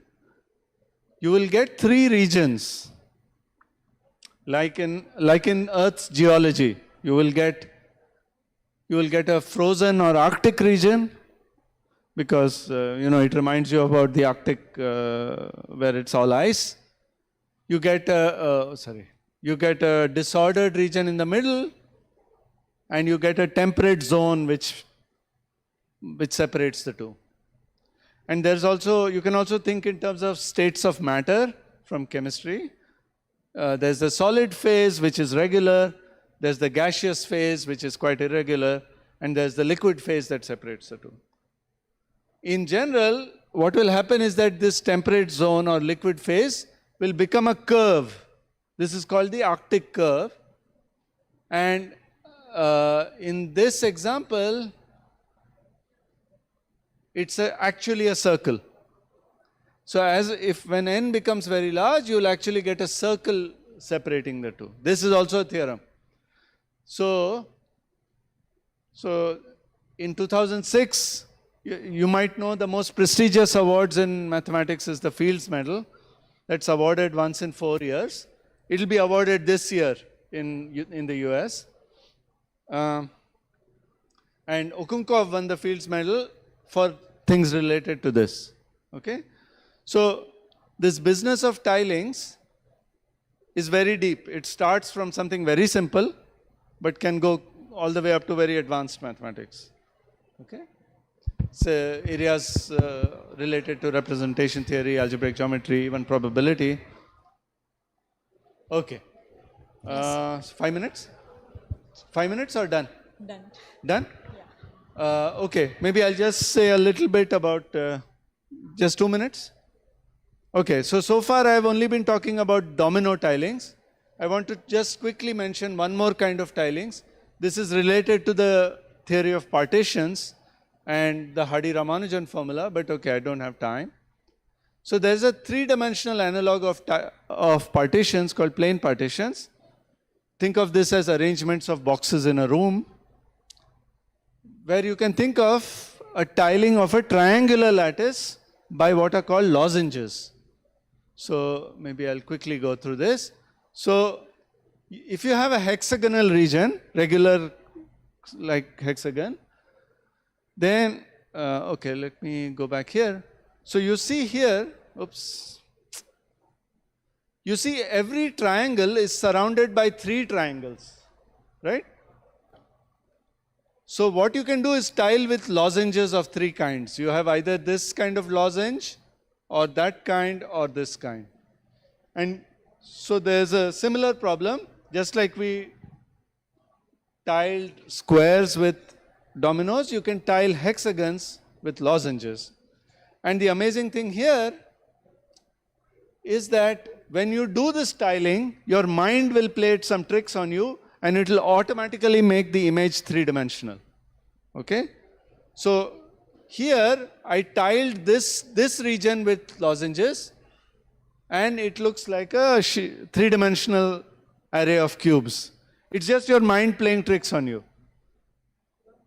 you will get 3 regions. Like in Earth's geology, you will get a frozen or Arctic region, because it reminds you about the Arctic where it's all ice. You get a disordered region in the middle, and you get a temperate zone which separates the two. And there's also, you can also think in terms of states of matter from chemistry. There's the solid phase, which is regular. There's the gaseous phase, which is quite irregular. And there's the liquid phase that separates the two. In general, what will happen is that this temperate zone or liquid phase will become a curve. This is called the Arctic curve. And in this example, it's actually a circle. So when n becomes very large, you will actually get a circle separating the two. This is also a theorem. So in 2006, you might know the most prestigious awards in mathematics is the Fields Medal. That's awarded once in 4 years. It will be awarded this year in the US. And Okunkov won the Fields Medal for things related to this. Okay? So this business of tilings is very deep. It starts from something very simple, but can go all the way up to very advanced mathematics. Okay? So areas related to representation theory, algebraic geometry, even probability. Okay. 5 minutes? 5 minutes or done? Done. Done? Yeah. Okay, maybe I'll just say a little bit about, just 2 minutes? Okay, so far I've only been talking about domino tilings. I want to just quickly mention one more kind of tilings. This is related to the theory of partitions and the Hardy-Ramanujan formula, but okay, I don't have time. So there's a three-dimensional analog of partitions called plane partitions. Think of this as arrangements of boxes in a room, where you can think of a tiling of a triangular lattice by what are called lozenges. So maybe I'll quickly go through this. So if you have a hexagonal region, regular like hexagon, then, okay, let me go back here. So you see here, oops, you see every triangle is surrounded by three triangles, right? So what you can do is tile with lozenges of three kinds. You have either this kind of lozenge, or that kind, or this kind. And so there's a similar problem, just like we tiled squares with dominoes, you can tile hexagons with lozenges. And the amazing thing here is that when you do this tiling, your mind will play some tricks on you and it will automatically make the image three-dimensional. Okay? So here I tiled this region with lozenges and it looks like a three-dimensional array of cubes. It's just your mind playing tricks on you.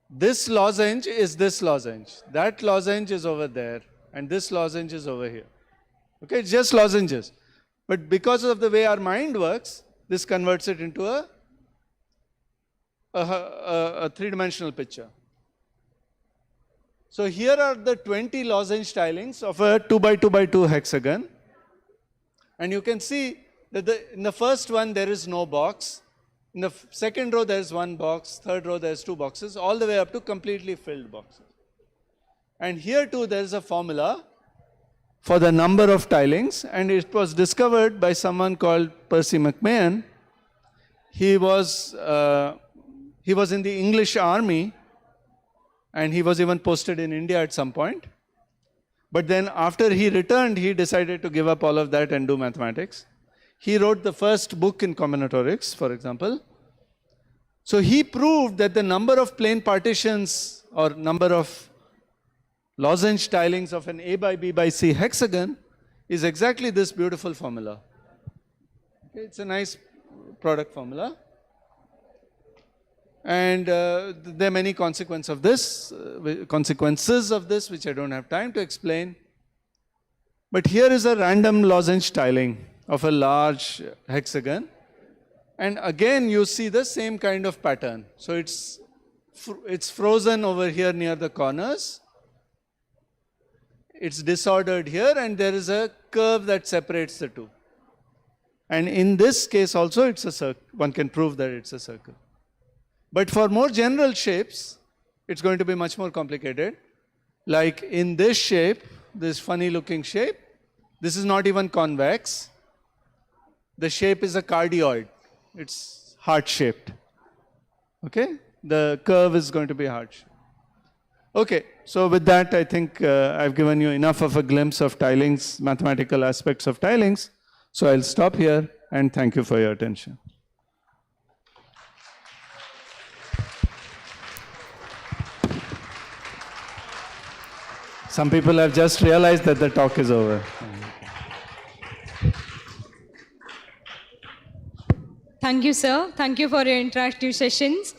This lozenge is this lozenge. That lozenge is over there. And this lozenge is over here. Okay, it's just lozenges. But because of the way our mind works, this converts it into a three-dimensional picture. So here are the 20 lozenge tilings of a 2 by 2 by 2 hexagon. And you can see that in the first one there is no box. In the second row there is one box, third row there is two boxes, all the way up to completely filled boxes. And here too there is a formula for the number of tilings, and it was discovered by someone called Percy McMahon. He was in the English army and he was even posted in India at some point. But then after he returned, he decided to give up all of that and do mathematics. He wrote the first book in combinatorics, for example. So he proved that the number of plane partitions or number of lozenge tilings of an A by B by C hexagon is exactly this beautiful formula. Okay, it's a nice product formula. And there are many consequences of this which I don't have time to explain. But here is a random lozenge tiling of a large hexagon. And again you see the same kind of pattern. So it's frozen over here near the corners. It's disordered here and there is a curve that separates the two. And in this case also it's a circle. One can prove that it's a circle. But for more general shapes, it's going to be much more complicated. Like in this shape, this funny looking shape, this is not even convex. The shape is a cardioid. It's heart shaped. Okay? The curve is going to be heart shaped. Okay, so with that I think I've given you enough of a glimpse of tilings, mathematical aspects of tilings. So I'll stop here and thank you for your attention. Some people have just realized that the talk is over. Thank you, sir. Thank you for your interactive sessions.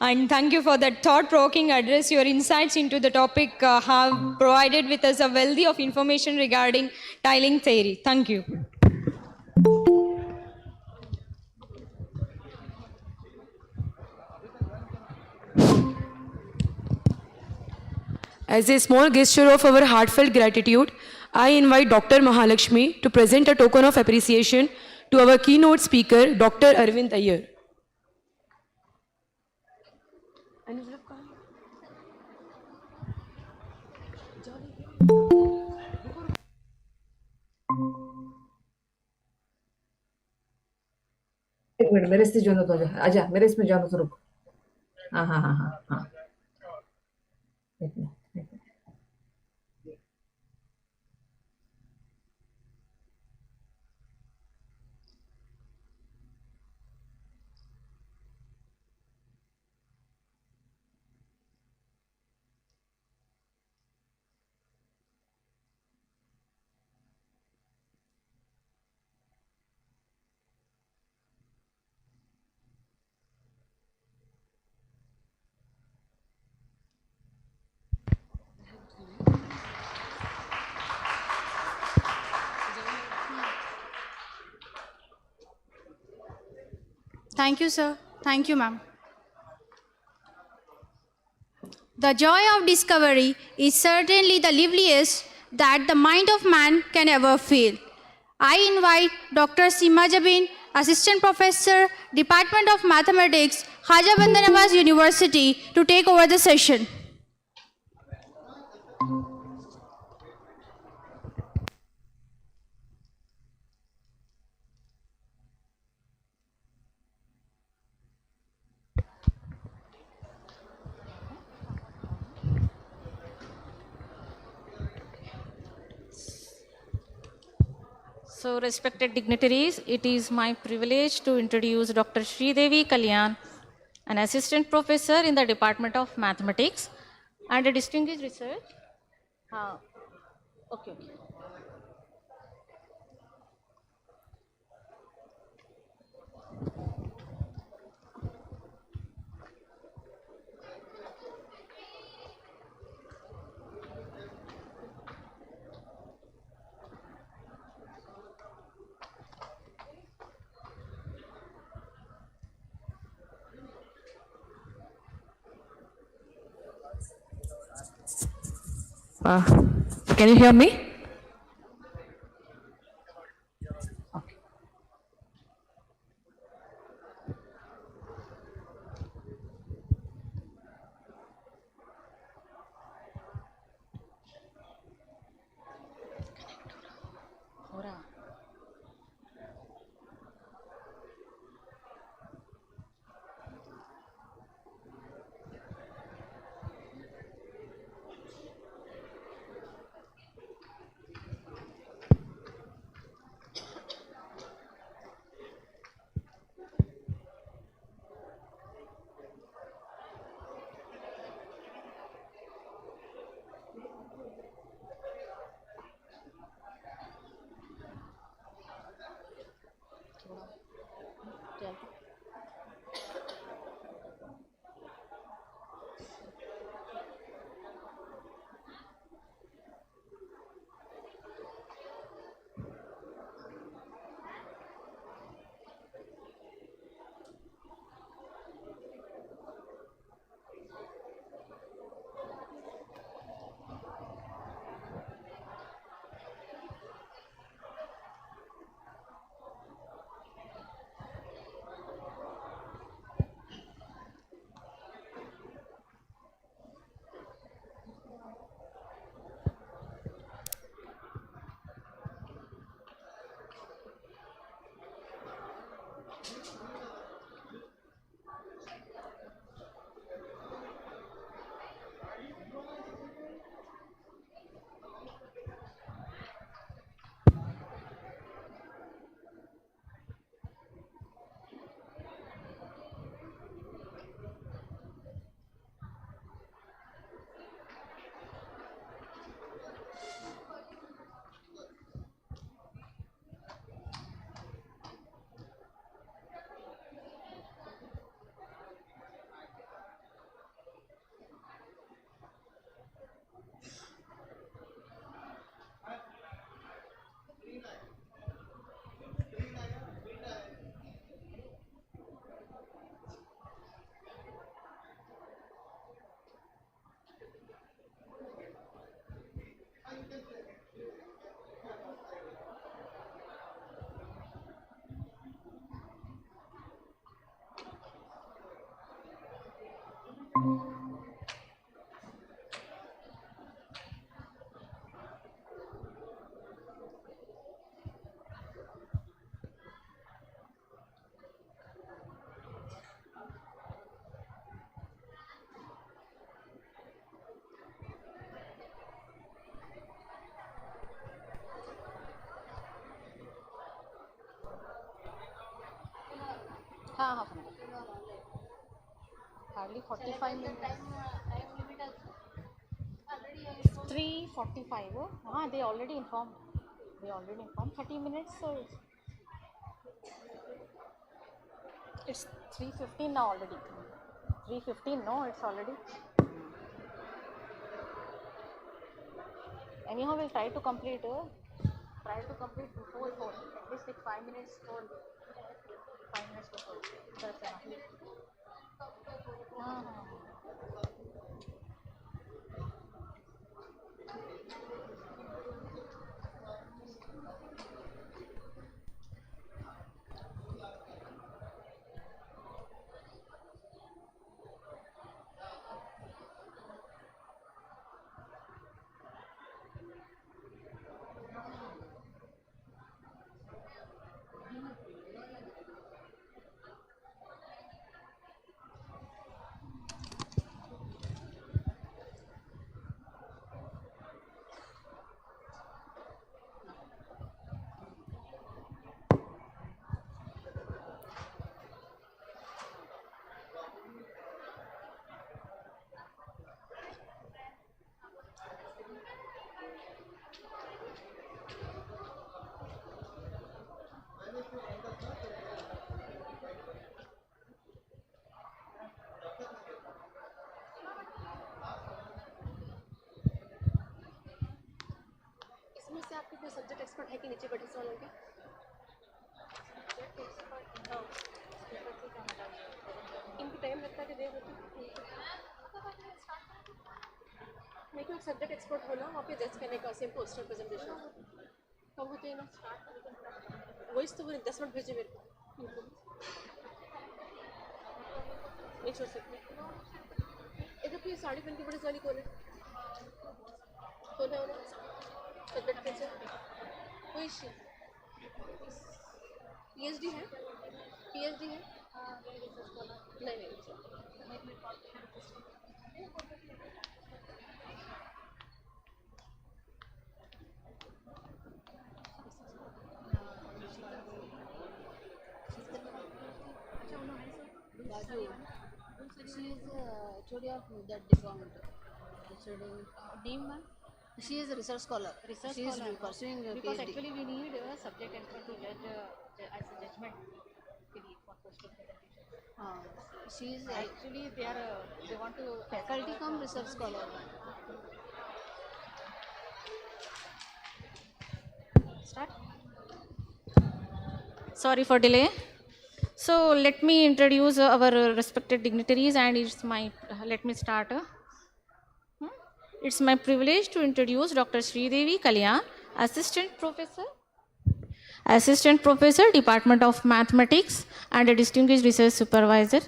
And thank you for that thought-provoking address. Your insights into the topic have provided with us a wealth of information regarding tiling theory. Thank you. As a small gesture of our heartfelt gratitude, I invite Dr. Mahalakshmi to present a token of appreciation to our keynote speaker, Dr. Arvind Iyer. एक minute मेरे से जानो तो आजा मेरे इसमें जानो तो रुक हाँ हाँ हाँ हाँ हाँ एक minute Thank you, sir. Thank you, ma'am. The joy of discovery is certainly the liveliest that the mind of man can ever feel. I invite Dr. Seema Jabin, Assistant Professor, Department of Mathematics, Khaja Bandanawaz University, to take over the session. So, respected dignitaries, it is my privilege to introduce Dr. Sridevi Kalyan, an assistant professor in the Department of Mathematics and a distinguished research. Okay. Can you hear me? Hardly 45 minutes. 3:45. They already informed. 30 minutes, so it's 3:15 now already. 3:15, no, it's already. Anyhow, we'll try to complete. Before 4. At least take 5 minutes for 5 minutes. इसमें से आपके कोई subject expert है कि नीचे बैठे सवाल होंगे? इनको टाइम लगता है कि देर होती मेरे को एक सब्जेक्ट एक्सपर्ट होना वहाँ पे जज करने का सेम पोस्टर प्रेजेंटेशन कब होते हैं ना वही तो 10 मिनट भेजे मेरे को नहीं छोड़ सकते इधर कोई साड़ी पहन के बड़े वाली कौन है सब्जेक्ट कैसे कोई पीएचडी है नहीं She is HOD of that department. She is a research scholar. She is pursuing a because PhD. actually we need a subject expert to judge as a judgment for poster presentation. She is actually they want to faculty cum research scholar. Start. Sorry for delay. So let me introduce our respected dignitaries, and let me start. It's my privilege to introduce Dr. Sridevi Kalyan, Assistant Professor, Department of Mathematics, and a Distinguished Research Supervisor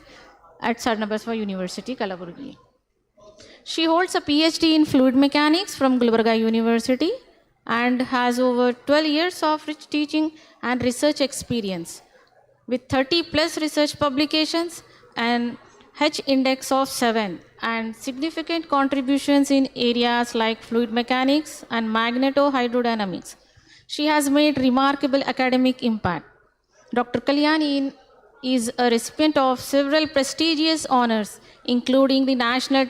at Sarnabaswa University, Kalaburagi. She holds a PhD in Fluid Mechanics from Gulbarga University and has over 12 years of rich teaching and research experience, with 30 plus research publications and H index of 7 and significant contributions in areas like fluid mechanics and magnetohydrodynamics. She has made remarkable academic impact. Dr. Kalyan is a recipient of several prestigious honors, including the National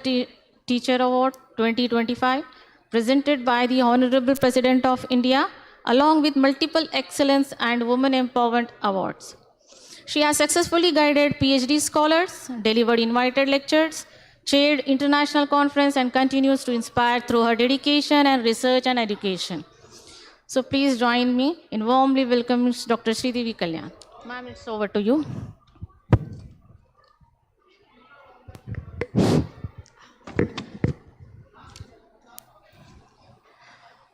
Teacher Award 2025, presented by the Honorable President of India, along with multiple Excellence and Women Empowerment Awards. She has successfully guided PhD scholars, delivered invited lectures, chaired international conference, and continues to inspire through her dedication and research and education. So please join me in warmly welcoming Dr. Sridevi Kalyan. Ma'am, it's over to you.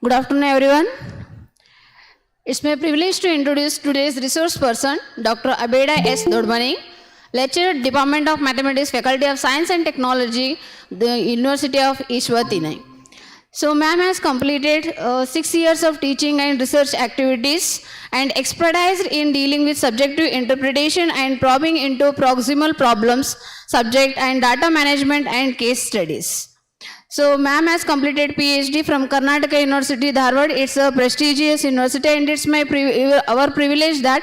Good afternoon, everyone. It's my privilege to introduce today's resource person, Dr. Abeda S. Dodmani, Lecturer, Department of Mathematics, Faculty of Science and Technology, the University of Ishwatinai. So, ma'am has completed 6 years of teaching and research activities and expertise in dealing with subjective interpretation and probing into proximal problems, subject and data management and case studies. So, ma'am has completed PhD from Karnataka University, Dharwad. It's a prestigious university, and it's our privilege that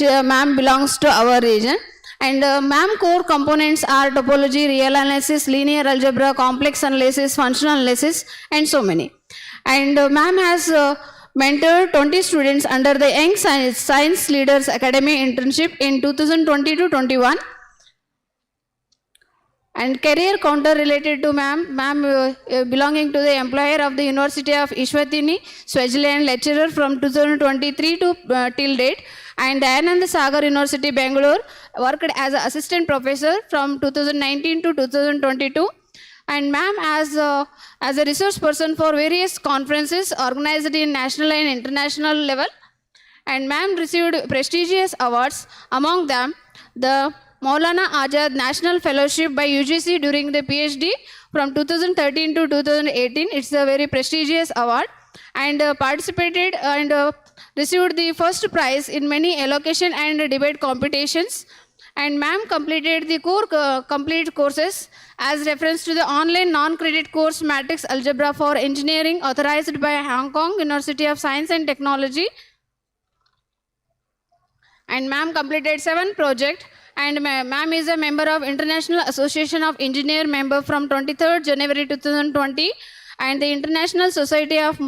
ma'am belongs to our region. And ma'am core components are topology, real analysis, linear algebra, complex analysis, functional analysis, and so many. And ma'am has mentored 20 students under the Young Science Leaders Academy internship in 2020-21. And career counter related to ma'am belonging to the employer of the University of Ishwatini, Switzerland, lecturer from 2023 to till date, and Dayananda Sagar University, Bangalore, worked as an assistant professor from 2019 to 2022. And ma'am as a resource person for various conferences organized in national and international level. And ma'am received prestigious awards, among them the Maulana Azad National Fellowship by UGC during the PhD from 2013 to 2018. It's a very prestigious award, and participated and received the first prize in many allocation and debate competitions. And ma'am completed the complete courses as reference to the online non-credit course Matrix Algebra for Engineering authorized by Hong Kong University of Science and Technology. And ma'am completed 7 projects. And ma'am is a member of International Association of Engineer member from 23rd January 2020, and the International Society of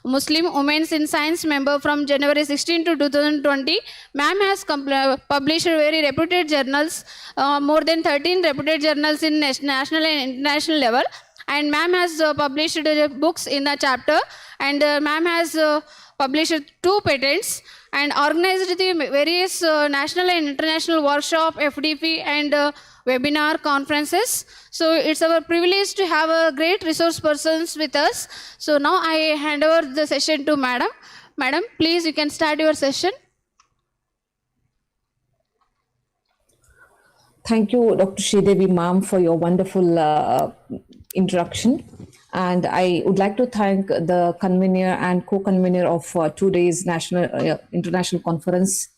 Muslim Women in Science member from January 16 to 2020. Ma'am has published very reputed journals, more than 13 reputed journals in national and international level. And ma'am has published books in the chapter, and ma'am has published 2 patents, and organized the various national and international workshop, FDP, and webinar conferences. So it's our privilege to have a great resource persons with us. So now I hand over the session to Madam. Madam, please, you can start your session. Thank you, Dr. Sridevi ma'am, for your wonderful introduction. And I would like to thank the convener and co-convener of today's international conference,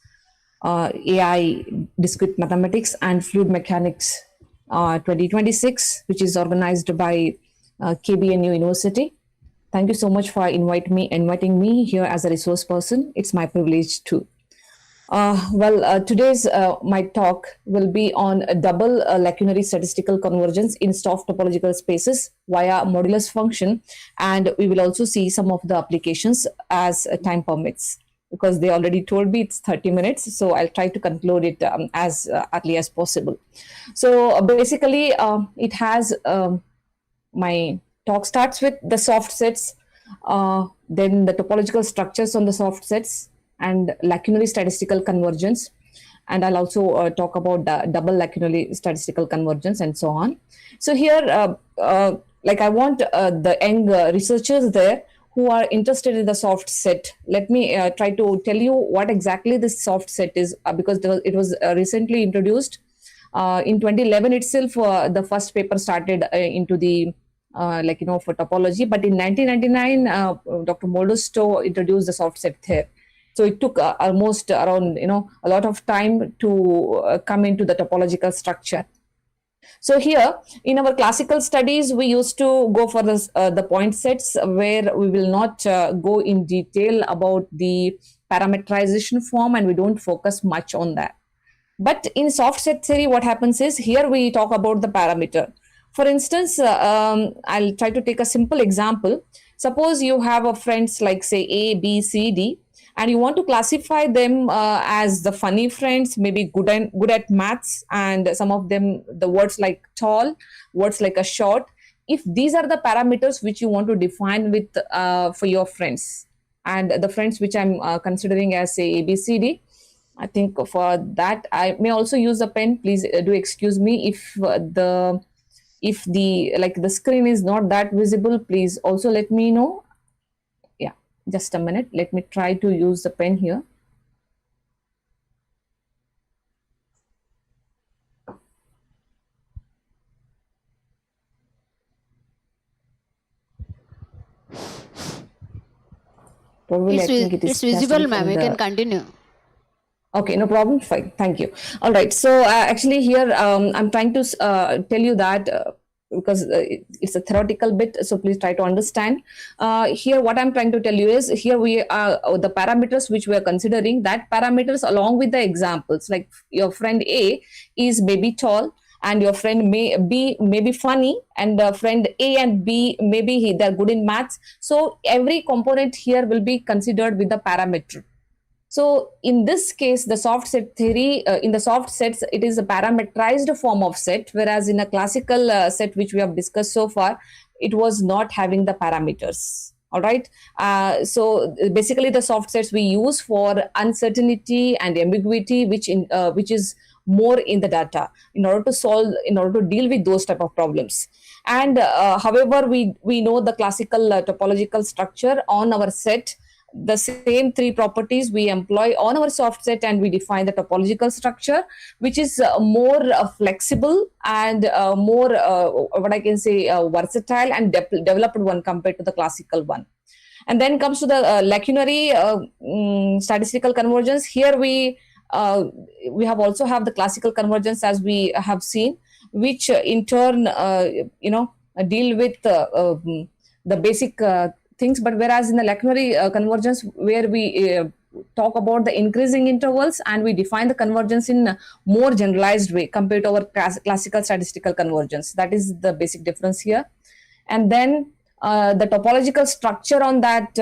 AI, Discrete Mathematics and Fluid Mechanics 2026, which is organized by KBNU University. Thank you so much for inviting me here as a resource person. It's my privilege too. Today's my talk will be on a double lacunary statistical convergence in soft topological spaces via modulus function, and we will also see some of the applications as time permits, because they already told me it's 30 minutes, so I'll try to conclude it as early as possible. So basically, it has my talk starts with the soft sets, then the topological structures on the soft sets, and lacunary statistical convergence. And I'll also talk about the double lacunary statistical convergence and so on. So here, I want the young researchers there who are interested in the soft set. Let me try to tell you what exactly this soft set is, because it was recently introduced. In 2011 itself, the first paper started into the for topology, but in 1999, Dr. Moldosto introduced the soft set here. So it took almost around, a lot of time to come into the topological structure. So here in our classical studies, we used to go for the point sets where we will not go in detail about the parameterization form, and we don't focus much on that. But in soft set theory, what happens is here we talk about the parameter. For instance, I'll try to take a simple example. Suppose you have a friends like say A, B, C, D, and you want to classify them as the funny friends, maybe good at maths, and some of them, the words like tall, words like a short. If these are the parameters which you want to define with for your friends, and the friends which I'm considering as say A, B, C, D, I think for that I may also use a pen. Please do excuse me if the screen is not that visible. Please also let me know. Just a minute. Let me try to use the pen here. Probably It's visible, ma'am. You can continue. Okay, no problem. Fine. Thank you. All right. So actually here I'm trying to tell you that because it's a theoretical bit, so please try to understand. Here what I'm trying to tell you is, here we are the parameters which we are considering, that parameters along with the examples, like your friend A is maybe tall, and your friend B may be funny, and friend A and B maybe they're good in maths. So every component here will be considered with the parameter. So in this case, the soft set theory, in the soft sets, it is a parameterized form of set, whereas in a classical set, which we have discussed so far, it was not having the parameters. All right. So basically, the soft sets we use for uncertainty and ambiguity, which is more in the data, in order to deal with those type of problems. And however, we know the classical topological structure on our set. The same three properties we employ on our soft set, and we define the topological structure, which is more flexible and more what I can say versatile and developed one compared to the classical one. And then comes to the lacunary statistical convergence. Here we have also have the classical convergence, as we have seen, which in turn deal with the basic things. But whereas in the lacunary convergence, where we talk about the increasing intervals, and we define the convergence in a more generalized way compared to our classical statistical convergence. That is the basic difference here. And then the topological structure on that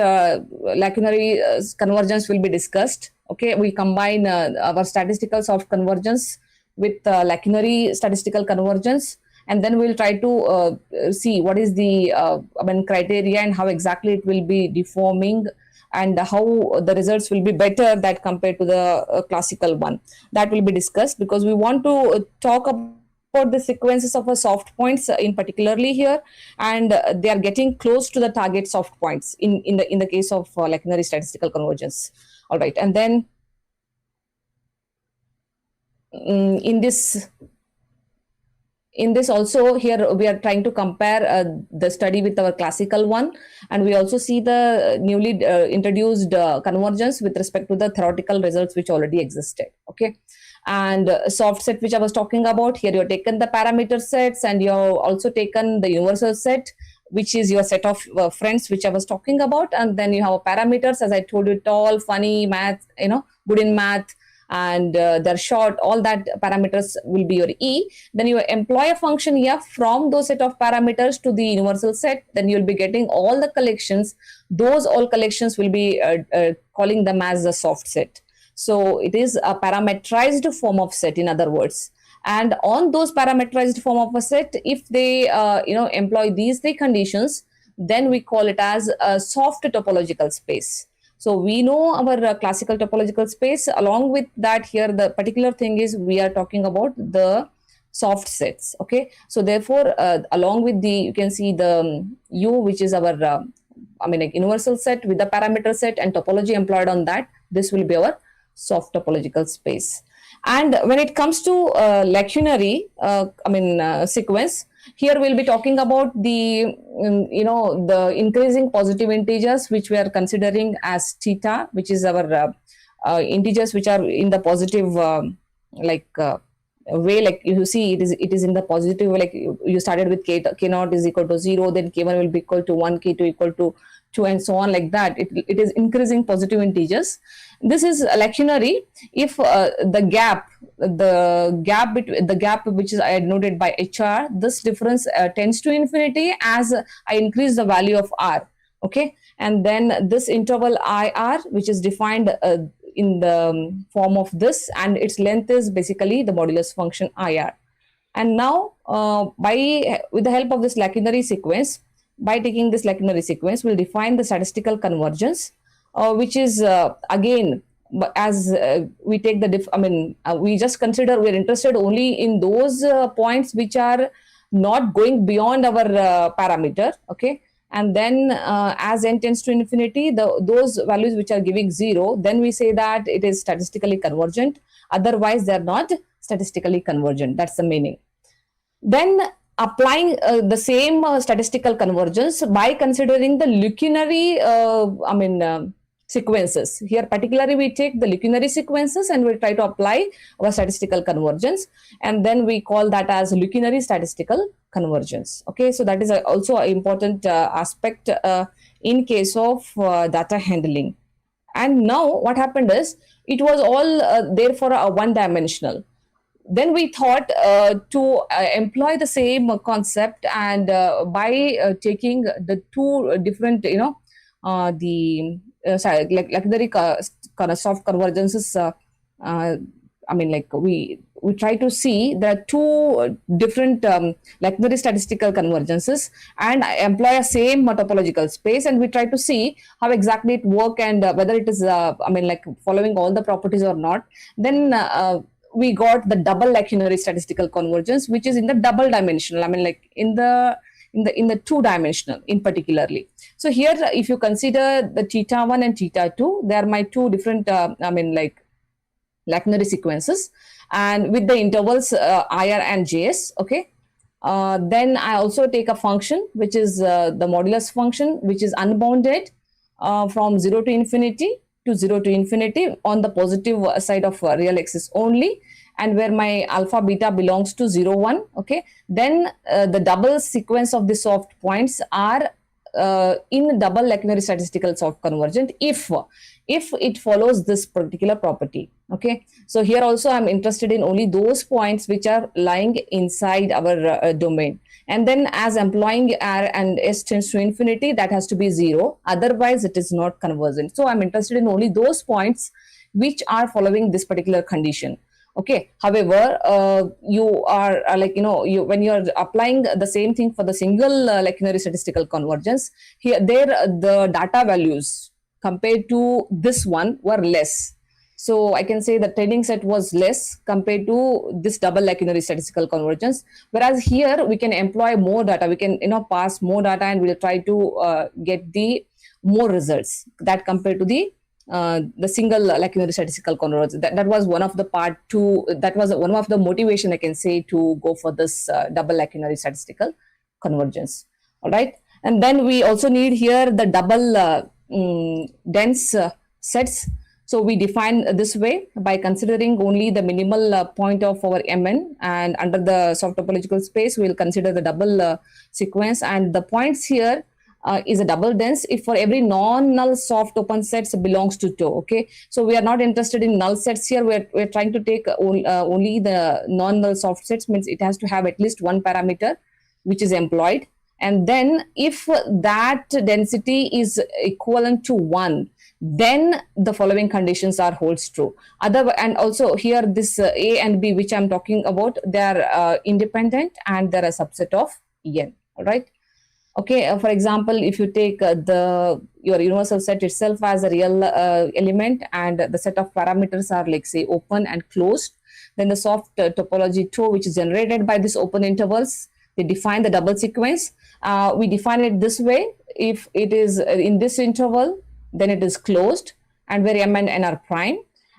lacunary convergence will be discussed. Okay, we combine our statistical soft convergence with lacunary statistical convergence, and then we'll try to see what is the criteria and how exactly it will be deforming, and how the results will be better that compared to the classical one. That will be discussed, because we want to talk about the sequences of soft points in particularly here, and they are getting close to the target soft points in the case of lacunary statistical convergence. All right, and then in this also, here we are trying to compare the study with our classical one, and we also see the newly introduced convergence with respect to the theoretical results which already existed. Okay, and soft set, which I was talking about, here you have taken the parameter sets, and you have also taken the universal set, which is your set of friends which I was talking about, and then you have parameters, as I told you, tall, funny, math, good in math, and they're short. All that parameters will be your E. Then you employ a function F from those set of parameters to the universal set. Then you'll be getting all the collections. Those all collections will be calling them as the soft set. So it is a parameterized form of set, in other words. And on those parameterized form of a set, if they employ these three conditions, then we call it as a soft topological space. So we know our classical topological space. Along with that, here the particular thing is we are talking about the soft sets. Okay, so therefore, along with you can see the U, which is our universal set with the parameter set and topology employed on that. This will be our soft topological space. And when it comes to lacunary sequence, here we'll be talking about the the increasing positive integers, which we are considering as theta, which is our integers which are in the positive way. Like you see, it is in the positive way. Like you started with k0 is equal to 0, then k1 will be equal to 1, k2 equal to 2, and so on, like that. It is increasing positive integers. This is lacunary if the gap which is I had noted by HR, this difference tends to infinity as I increase the value of R. Okay, and then this interval IR, which is defined in the form of this, and its length is basically the modulus function IR. And now with the help of this lacunary sequence, by taking this lacunary sequence, we'll define the statistical convergence, which is again, as we take the we just consider we're interested only in those points which are not going beyond our parameter. Okay, and then as n tends to infinity, those values which are giving 0, then we say that it is statistically convergent. Otherwise, they're not statistically convergent. That's the meaning. Then applying the same statistical convergence by considering the lacunary sequences. Here particularly we take the lacunary sequences and we try to apply our statistical convergence, and then we call that as lacunary statistical convergence. Okay, so that is also an important aspect in case of data handling. And now what happened is, it was all there for a one-dimensional. Then we thought to employ the same concept, and by taking the two different, the lacunary soft convergences. I mean, like we try to see there are two different lacunary statistical convergences, and I employ a same topological space, and we try to see how exactly it work and whether it is I mean, like following all the properties or not. Then we got the double lacunary statistical convergence, which is in the double dimensional. I mean, like in the two dimensional in particularly. So here, if you consider the theta 1 and theta 2, they are my two different I mean, like lacunary sequences, and with the intervals IR and JS. Okay. Then I also take a function which is the modulus function, which is unbounded from 0 to infinity to 0 to infinity on the positive side of real axis only, and where my alpha beta belongs to 0 1. Okay. Then the double sequence of the soft points are in double lacunary statistical soft convergent if it follows this particular property. Okay. So here also I'm interested in only those points which are lying inside our domain, and then as employing R and S tends to infinity, that has to be 0, otherwise it is not convergent. So I'm interested in only those points which are following this particular condition. Okay. However, you are like, when you're applying the same thing for the single lacunary statistical convergence, here the data values compared to this one were less. So I can say the training set was less compared to this double lacunary statistical convergence. Whereas here we can employ more data, we can pass more data, and we'll try to get the more results that compared to the single lacunary statistical convergence. That was one of the part two. That was one of the motivation, I can say, to go for this double lacunary statistical convergence. All right, and then we also need here the double dense sets. So we define this way by considering only the minimal point of our Mn, and under the soft topological space, we will consider the double sequence, and the points here is a double dense if for every non-null soft open sets belongs to two. Okay, so we are not interested in null sets here. We're trying to take only the non-null soft sets, means it has to have at least one parameter which is employed, and then if that density is equivalent to 1, then the following conditions are holds true. And also here this A and B which I'm talking about, they are independent and they're a subset of N. All right. Okay, for example, if you take your universal set itself as a real element, and the set of parameters are like say open and closed, then the soft topology 2, which is generated by these open intervals, they define the double sequence. We define it this way: if it is in this interval, then it is closed, and where M and N are prime,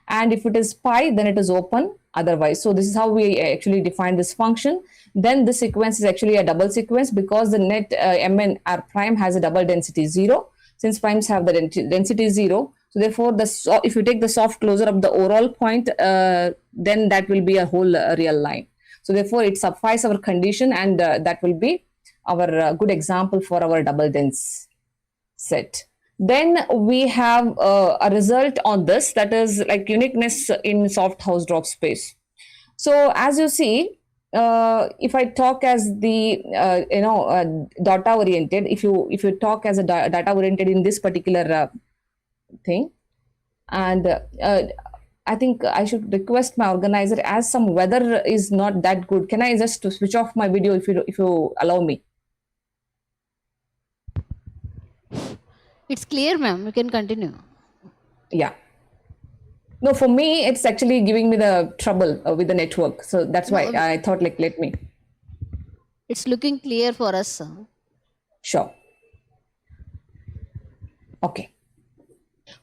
and if it is pi, then it is open otherwise. So this is how we actually define this function. Then the sequence is actually a double sequence because the net Mn R prime has a double density 0. Since primes have the density 0, so therefore if you take the soft closure of the overall point, then that will be a whole real line. So therefore it suffices our condition, and that will be our good example for our double dense set. Then we have a result on this, that is like uniqueness in soft Hausdorff space. So as you see, if I talk as the data oriented, if you talk as a data oriented in this particular thing, and I think I should request my organizer, as some weather is not that good, can I just switch off my video if you allow me? It's clear, ma'am. You can continue. Yeah. No, for me, it's actually giving me the trouble with the network. So that's why I thought, like, let me. It's looking clear for us, sir. Sure. Okay.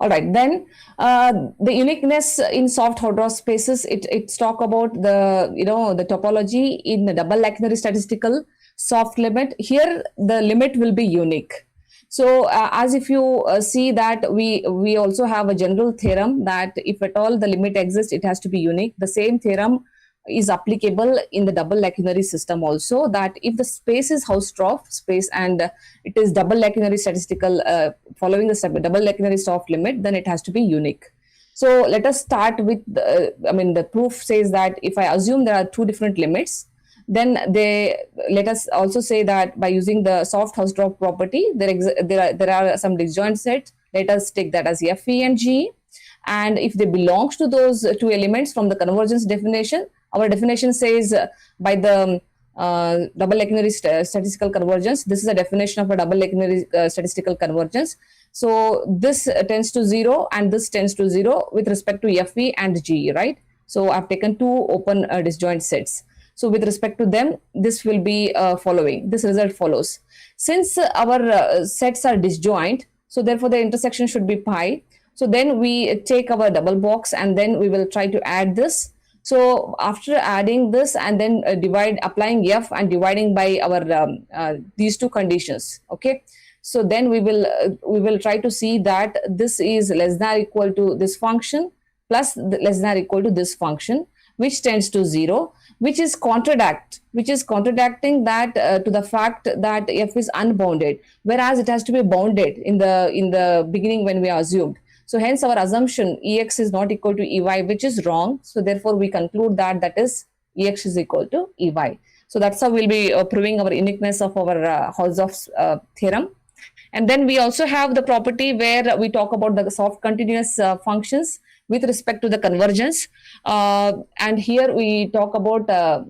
All right. Then the uniqueness in soft Hausdorff spaces, it's talk about the, the topology in the double lacunary statistical soft limit. Here, the limit will be unique. So as if you see that we also have a general theorem that if at all the limit exists, it has to be unique. The same theorem is applicable in the double lacunary system also, that if the space is Hausdorff space and it is double lacunary statistical following the double lacunary soft limit, then it has to be unique. So let us start with the proof says that if I assume there are two different limits, then let us also say that by using the soft Hausdorff property, there are some disjoint sets Let us take that as Fe and Ge. And if they belongs to those two elements from the convergence definition, our definition says by the double lacunary statistical convergence. This is a definition of a double lacunary statistical convergence. So this tends to 0 and this tends to 0 with respect to Fe and Ge, right? So I've taken two open disjoint sets. So with respect to them, this will be following. This result follows. Since our sets are disjoint, so therefore the intersection should be pi. So then we take our double box and then we will try to add this. So after adding this and then applying F and dividing by our these two conditions, okay. So then we will try to see that this is less than or equal to this function plus less than or equal to this function, which tends to 0, which is contradicting that to the fact that F is unbounded, whereas it has to be bounded in the beginning when we assumed. So hence our assumption Ex is not equal to Ey, which is wrong. So therefore we conclude that is Ex is equal to Ey. So that's how we'll be proving our uniqueness of our Hausdorff's theorem. And then we also have the property where we talk about the soft continuous functions with respect to the convergence. And here we talk about the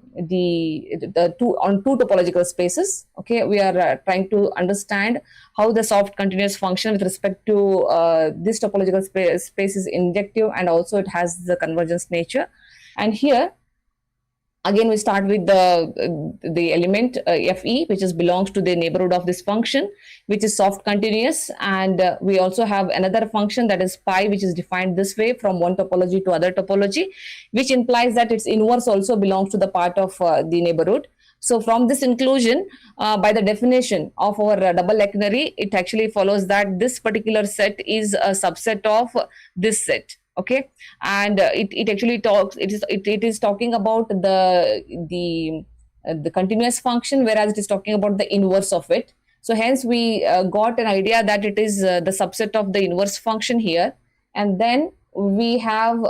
two topological spaces. Okay, we are trying to understand how the soft continuous function with respect to this topological space is injective, and also it has the convergence nature. And here again we start with the element Fe, which belongs to the neighborhood of this function, which is soft continuous. And we also have another function that is pi, which is defined this way from one topology to other topology, which implies that its inverse also belongs to the part of the neighborhood. So from this inclusion, by the definition of our double lacunary, it actually follows that this particular set is a subset of this set. Okay, and it actually talks. It is talking about the continuous function, whereas it is talking about the inverse of it. So hence we got an idea that it is the subset of the inverse function here, and then we have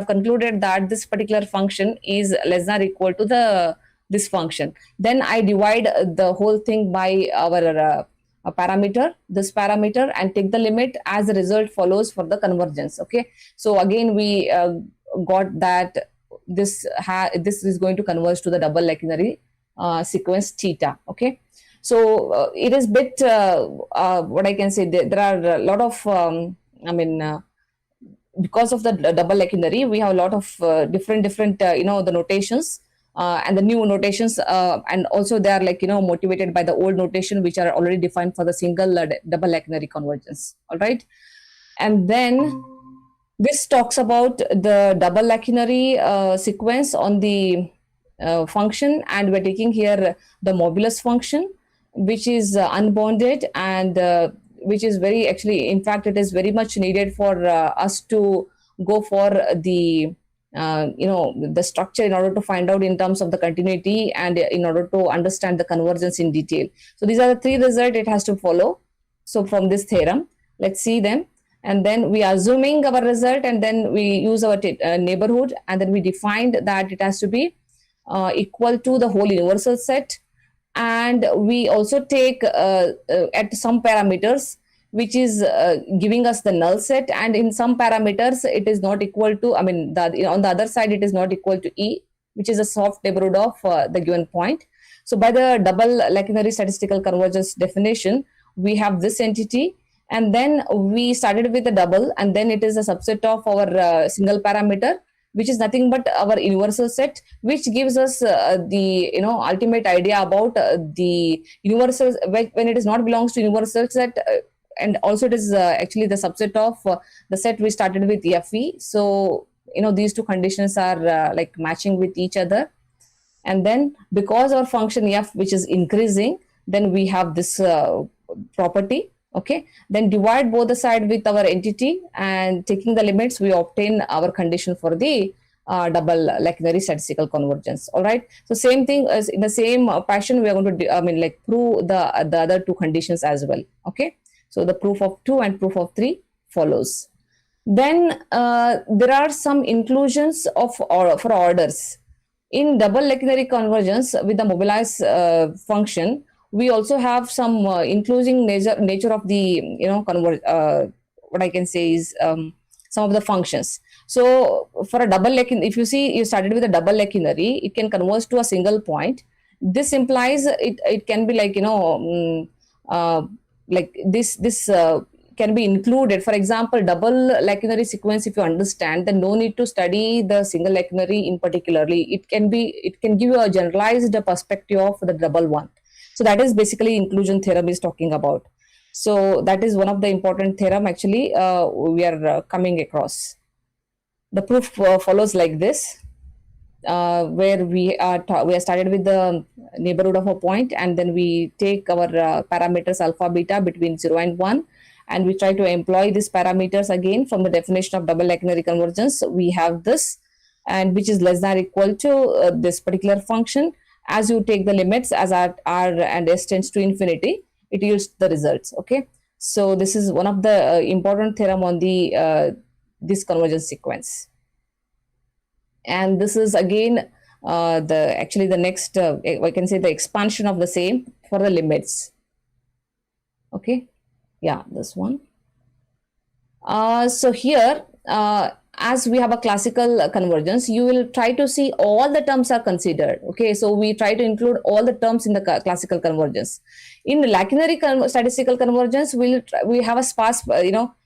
concluded that this particular function is less than or equal to this function. Then I divide the whole thing by our parameter, this parameter, and take the limit as the result follows for the convergence. Okay, so again we got that this is going to converge to the double lacunary sequence theta. Okay, so it is bit what I can say, there are a lot of because of the double lacunary, we have a lot of different the notations. And the new notations, and also they are motivated by the old notation, which are already defined for the single double lacunary convergence. All right, and then this talks about the double lacunary sequence on the function, and we're taking here the modulus function, which is unbounded, and which is very in fact it is very much needed for us to go for the the structure in order to find out in terms of the continuity and in order to understand the convergence in detail. So these are the three results it has to follow. So from this theorem, let's see them. And then we are assuming our result, and then we use our neighborhood, and then we defined that it has to be equal to the whole universal set. And we also take at some parameters, which is giving us the null set, and in some parameters it is not equal to, on the other side it is not equal to E, which is a soft neighborhood of the given point. So by the double lacunary statistical convergence definition, we have this entity, and then we started with the double, and then it is a subset of our single parameter, which is nothing but our universal set, which gives us the ultimate idea about the universal when it is not belongs to universal set. And also it is actually the subset of the set we started with Fe. So, these two conditions are matching with each other. And then because our function F, which is increasing, then we have this property. Okay. Then divide both the side with our entity, and taking the limits, we obtain our condition for the double lacunary statistical convergence. All right. So same thing as in the same fashion, we are going to prove the other two conditions as well. Okay. So the proof of 2 and proof of 3 follows. Then there are some inclusions for orders. In double lacunary convergence with the mobilized function, we also have some including nature of the what I can say is some of the functions. So for a double if you see you started with a double lacunary, it can converge to a single point. This implies it can be like this can be included. For example, double lacunary sequence, if you understand, then no need to study the single lacunary in particularly. It can give you a generalized perspective of the double one. So that is basically inclusion theorem is talking about. So that is one of the important theorem actually we are coming across. The proof follows like this, where we are started with the neighborhood of a point, and then we take our parameters alpha beta between 0 and 1, and we try to employ these parameters again from the definition of double lacunary convergence. We have this, and which is less than or equal to this particular function. As you take the limits as r and s tends to infinity, it yields the results. Okay, so this is one of the important theorem on the this convergence sequence. And this is again the next I can say the expansion of the same for the limits. Okay, yeah, this one. So here as we have a classical convergence, you will try to see all the terms are considered. Okay, so we try to include all the terms in the classical convergence. In lacunary statistical convergence, we have a sparse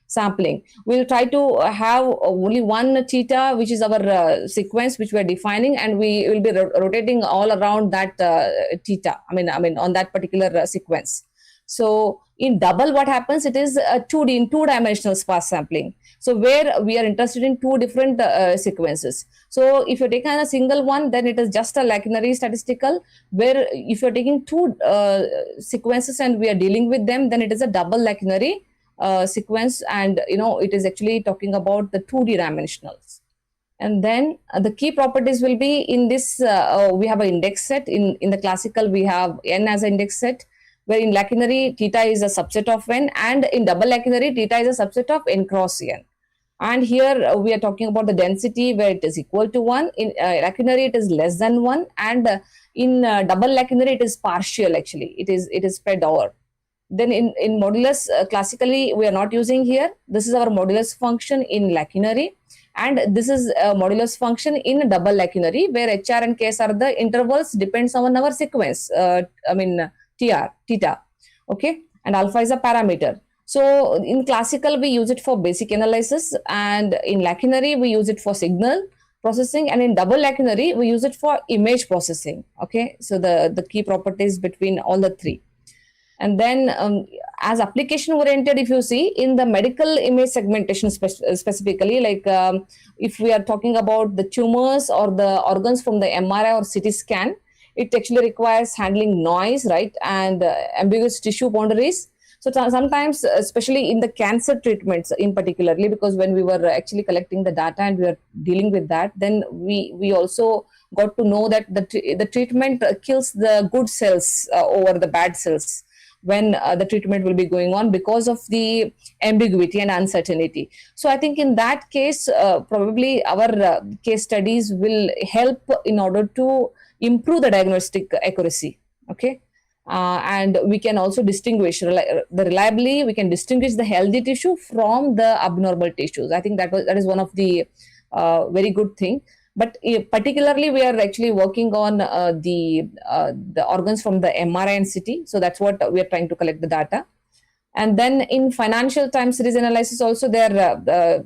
sampling. We'll try to have only one theta, which is our sequence which we are defining, and we will be rotating all around that theta. I mean on that particular sequence. So in double, what happens? It is a 2D in two-dimensional sparse sampling. So where we are interested in two different sequences. So if you're taking a single one, then it is just a lacunary statistical. Where if you're taking two sequences and we are dealing with them, then it is a double lacunary sequence, and it is actually talking about the 2D dimensionals. And then the key properties will be in this. We have an index set. In the classical, we have n as an index set, where in lacunary theta is a subset of n, and in double lacunary theta is a subset of n cross n. And here we are talking about the density where it is equal to 1. In lacunary it is less than 1, and in double lacunary it is partial actually. It is spread over. Then in modulus, classically we are not using here. This is our modulus function in lacunary, and this is a modulus function in double lacunary, where HR and KS are the intervals, depends on our sequence. Theta. Okay, and alpha is a parameter. So in classical we use it for basic analysis, and in lacunary we use it for signal processing, and in double lacunary we use it for image processing. Okay, so the key properties between all the three. And then as application oriented, if you see in the medical image segmentation specifically, like if we are talking about the tumors or the organs from the MRI or CT scan, it actually requires handling noise, right, and ambiguous tissue boundaries. So sometimes, especially in the cancer treatments in particularly, because when we were actually collecting the data and we were dealing with that, then we also got to know that the treatment kills the good cells over the bad cells when the treatment will be going on because of the ambiguity and uncertainty. So I think in that case, probably our case studies will help in order to improve the diagnostic accuracy. Okay, and we can also distinguish reliably. We can distinguish the healthy tissue from the abnormal tissues. I think that is one of the very good thing. But particularly, we are actually working on the organs from the MRI and CT. So that's what we are trying to collect the data. And then in financial time series analysis, also they're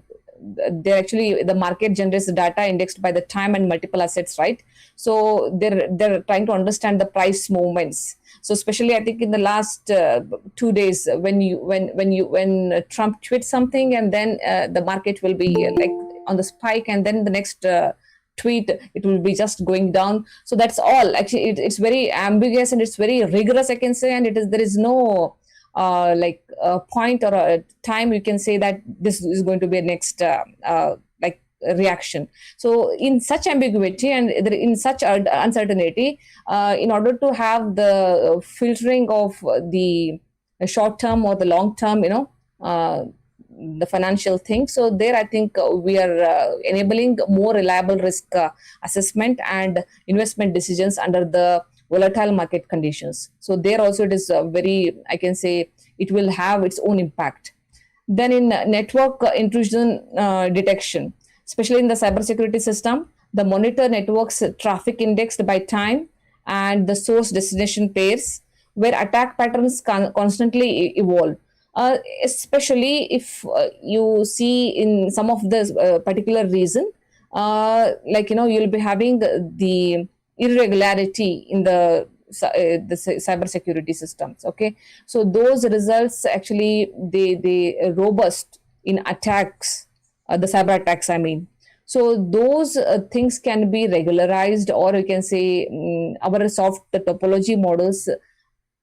actually the market generates the data indexed by the time and multiple assets, right? So they're trying to understand the price movements. So especially I think in the last 2 days, when Trump tweets something, and then the market will be like on the spike, and then the next tweet it will be just going down. So that's all. Actually, it's very ambiguous and it's very rigorous, I can say, and there is no like a point or a time you can say that this is going to be a next like reaction. So in such ambiguity and in such uncertainty, in order to have the filtering of the short term or the long term, the financial thing. So there I think we are enabling more reliable risk assessment and investment decisions under the volatile market conditions. So there also it is very, I can say, it will have its own impact. Then in network intrusion detection, especially in the cybersecurity system, the monitor networks traffic indexed by time and the source destination pairs, where attack patterns constantly evolve. Especially if you see in some of the particular reason, like you'll be having the irregularity in the cyber security systems. Okay, so those results actually they robust in attacks, the cyber attacks, I mean. So those things can be regularized, or you can say our soft topology models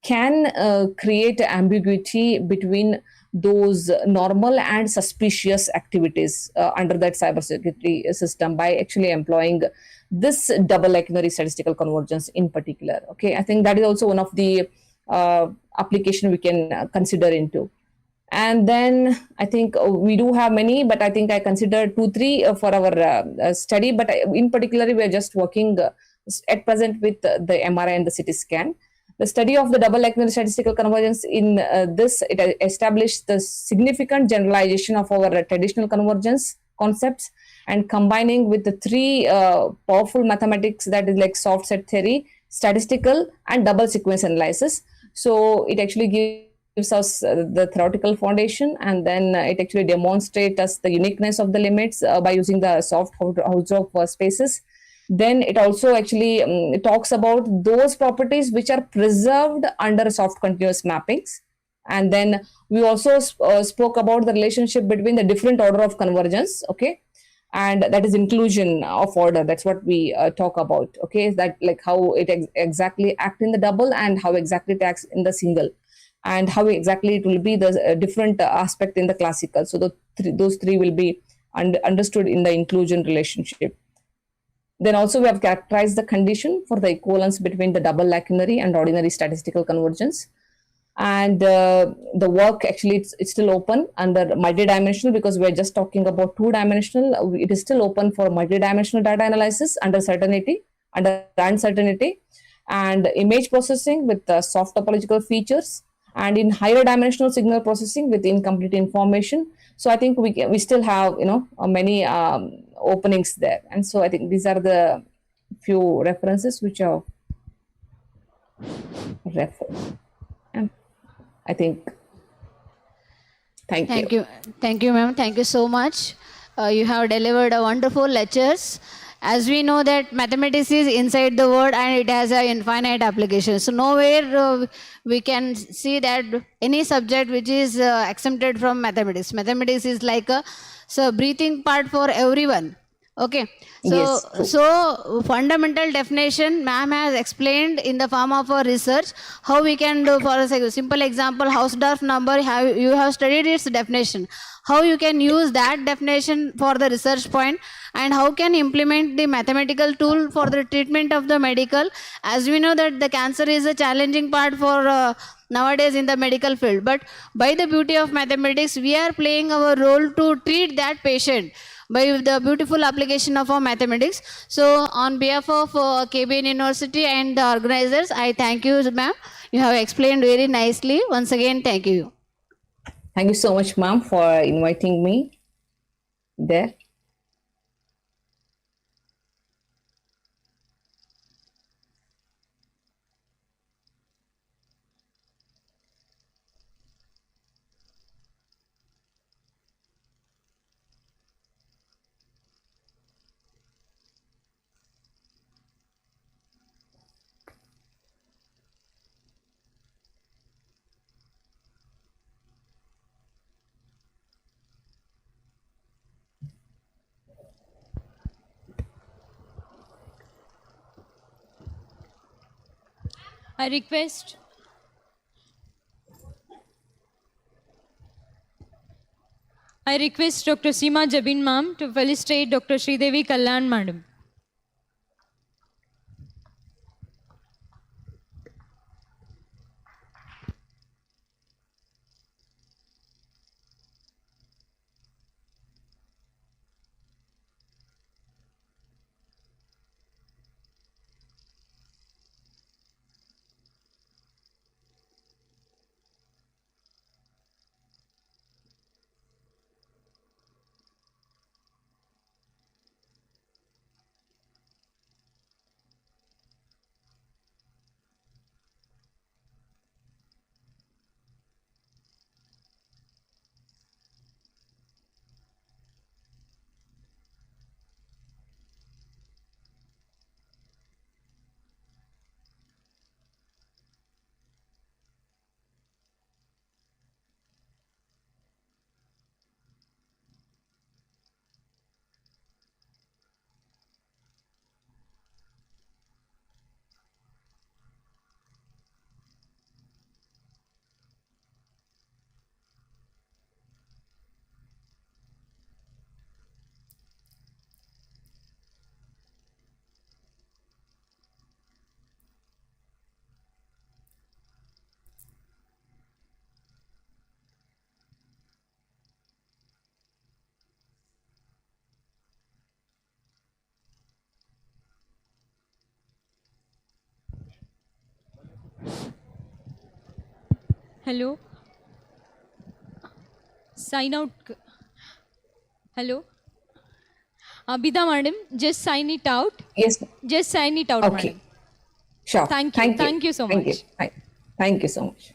can create ambiguity between those normal and suspicious activities under that cybersecurity system by actually employing this double lacunary statistical convergence in particular. Okay, I think that is also one of the application we can consider into. And then I think we do have many, but I think I consider 2-3 for our study. But in particular, we are just working at present with the MRI and the CT scan. The study of the double lacunary statistical convergence in this, it established the significant generalization of our traditional convergence concepts and combining with the 3 powerful mathematics, that is like soft set theory, statistical, and double sequence analysis. So it actually gives us the theoretical foundation, and then it actually demonstrates us the uniqueness of the limits by using the soft Hausdorff spaces. Then it also actually talks about those properties which are preserved under soft continuous mappings. And then we also spoke about the relationship between the different order of convergence. Okay, and that is inclusion of order. That's what we talk about. Okay, that like how it exactly act in the double and how exactly it acts in the single, and how exactly it will be the different aspect in the classical. So those three will be understood in the inclusion relationship. Then also we have characterized the condition for the equivalence between the double lacunary and ordinary statistical convergence. And the work actually it's still open under multidimensional, because we're just talking about 2-dimensional. It is still open for multidimensional data analysis under uncertainty, and image processing with soft topological features, and in higher dimensional signal processing with incomplete information. So I think we still have many openings there. And so I think these are the few references which are referred. And I think thank you. Thank you, ma'am. Thank you so much. You have delivered a wonderful lectures. As we know that mathematics is inside the word and it has an infinite application. So nowhere we can see that any subject which is exempted from mathematics. Mathematics is like a breathing part for everyone. Okay. So, Yes. so fundamental definition, ma'am has explained in the form of a research how we can do. For a simple example, Hausdorff number, you have studied its definition. How you can use that definition for the research point, and how can implement the mathematical tool for the treatment of the medical. As we know that the cancer is a challenging part for nowadays in the medical field. But by the beauty of mathematics, we are playing our role to treat that patient by the beautiful application of our mathematics. So on behalf of KBN University and the organizers, I thank you, ma'am. You have explained very nicely. Once again, thank you. Thank you so much, ma'am, for inviting me there. I request Dr. Seema Jabin ma'am to felicitate Dr. Sridevi Kalyan madam. Hello. Sign out. Hello. Abida madam, just sign it out. Yes, ma'am. Just sign it out, Okay. madam. Sure. Thank you. Thank you so Thank much. you. Thank you so much.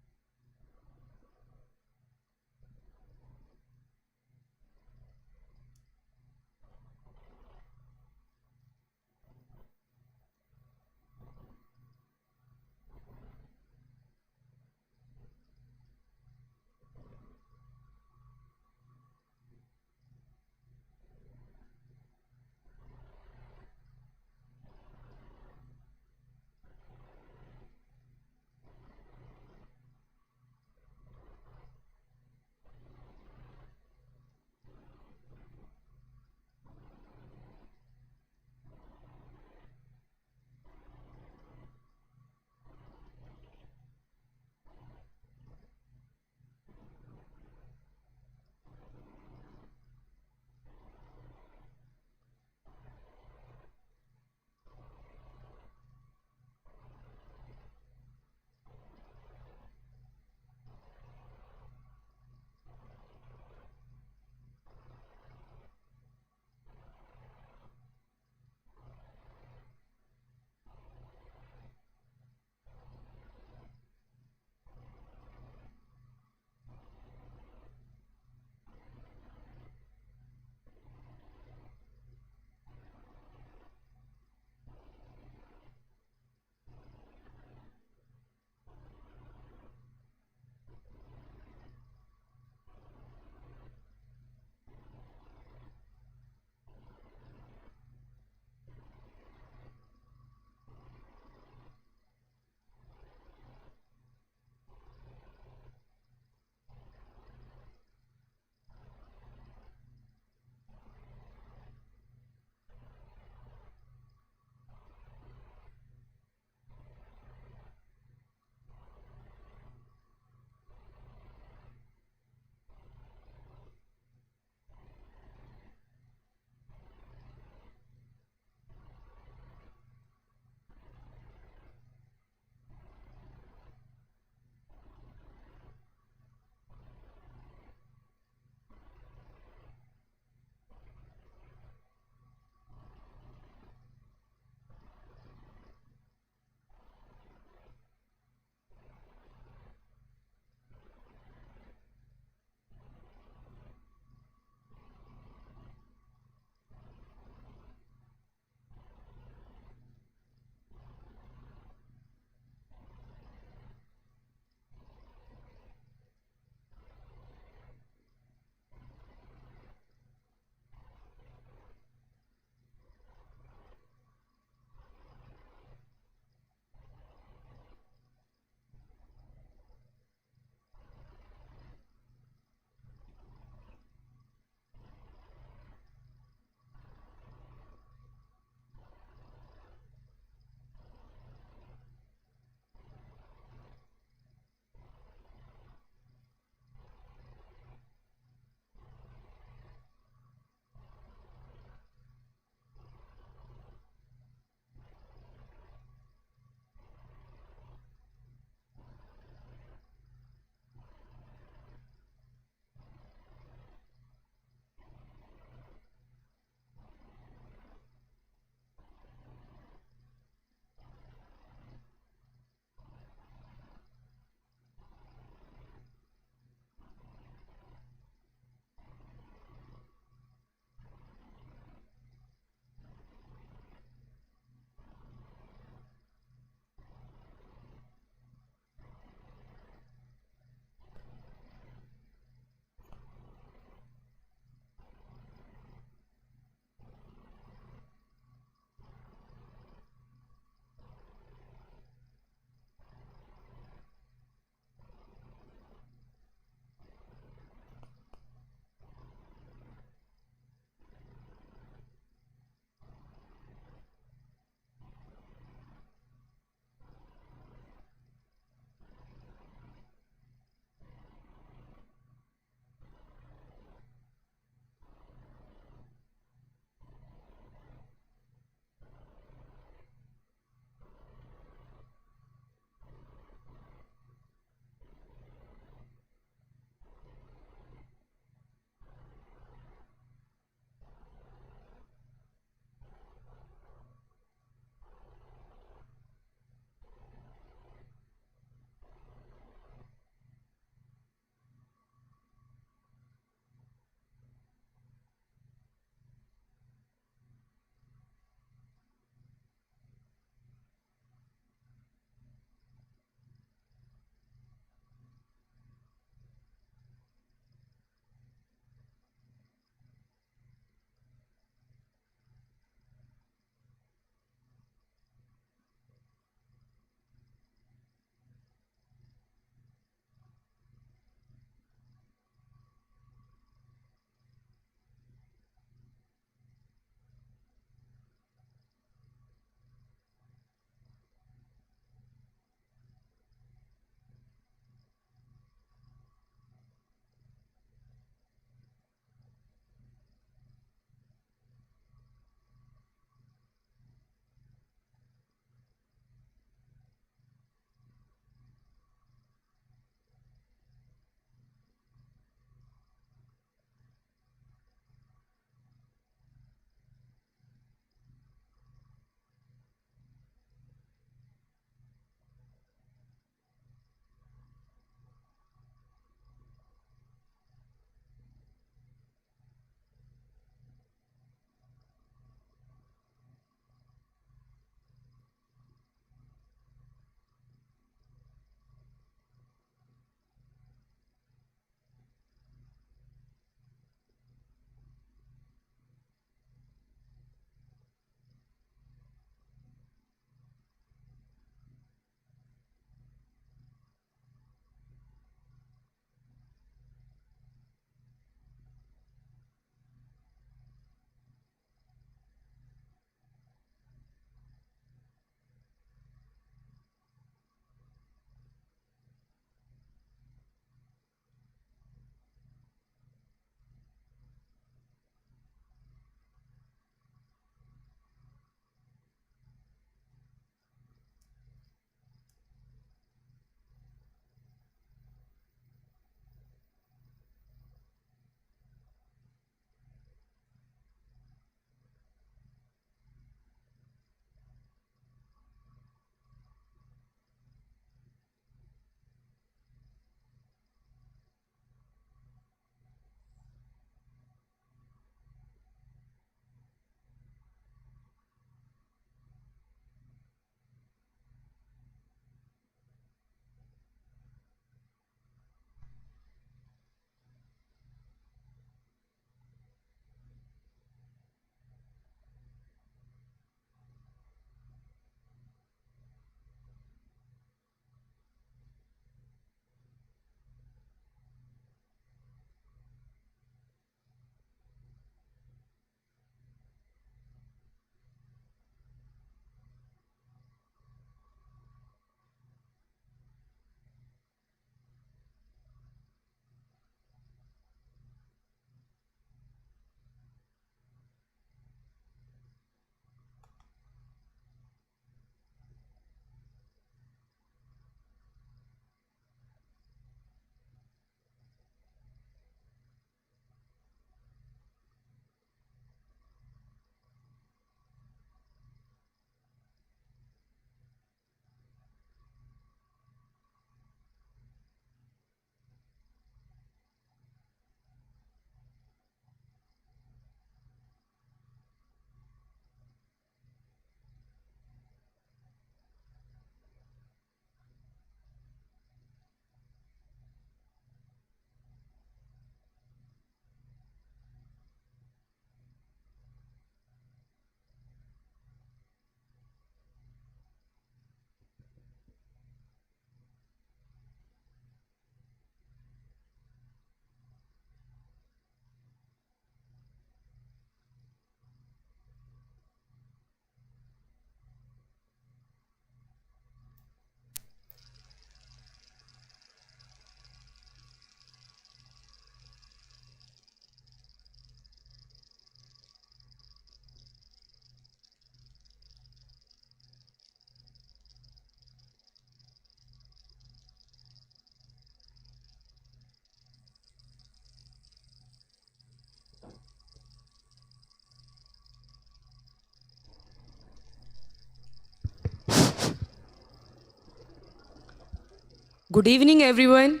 Good evening, everyone.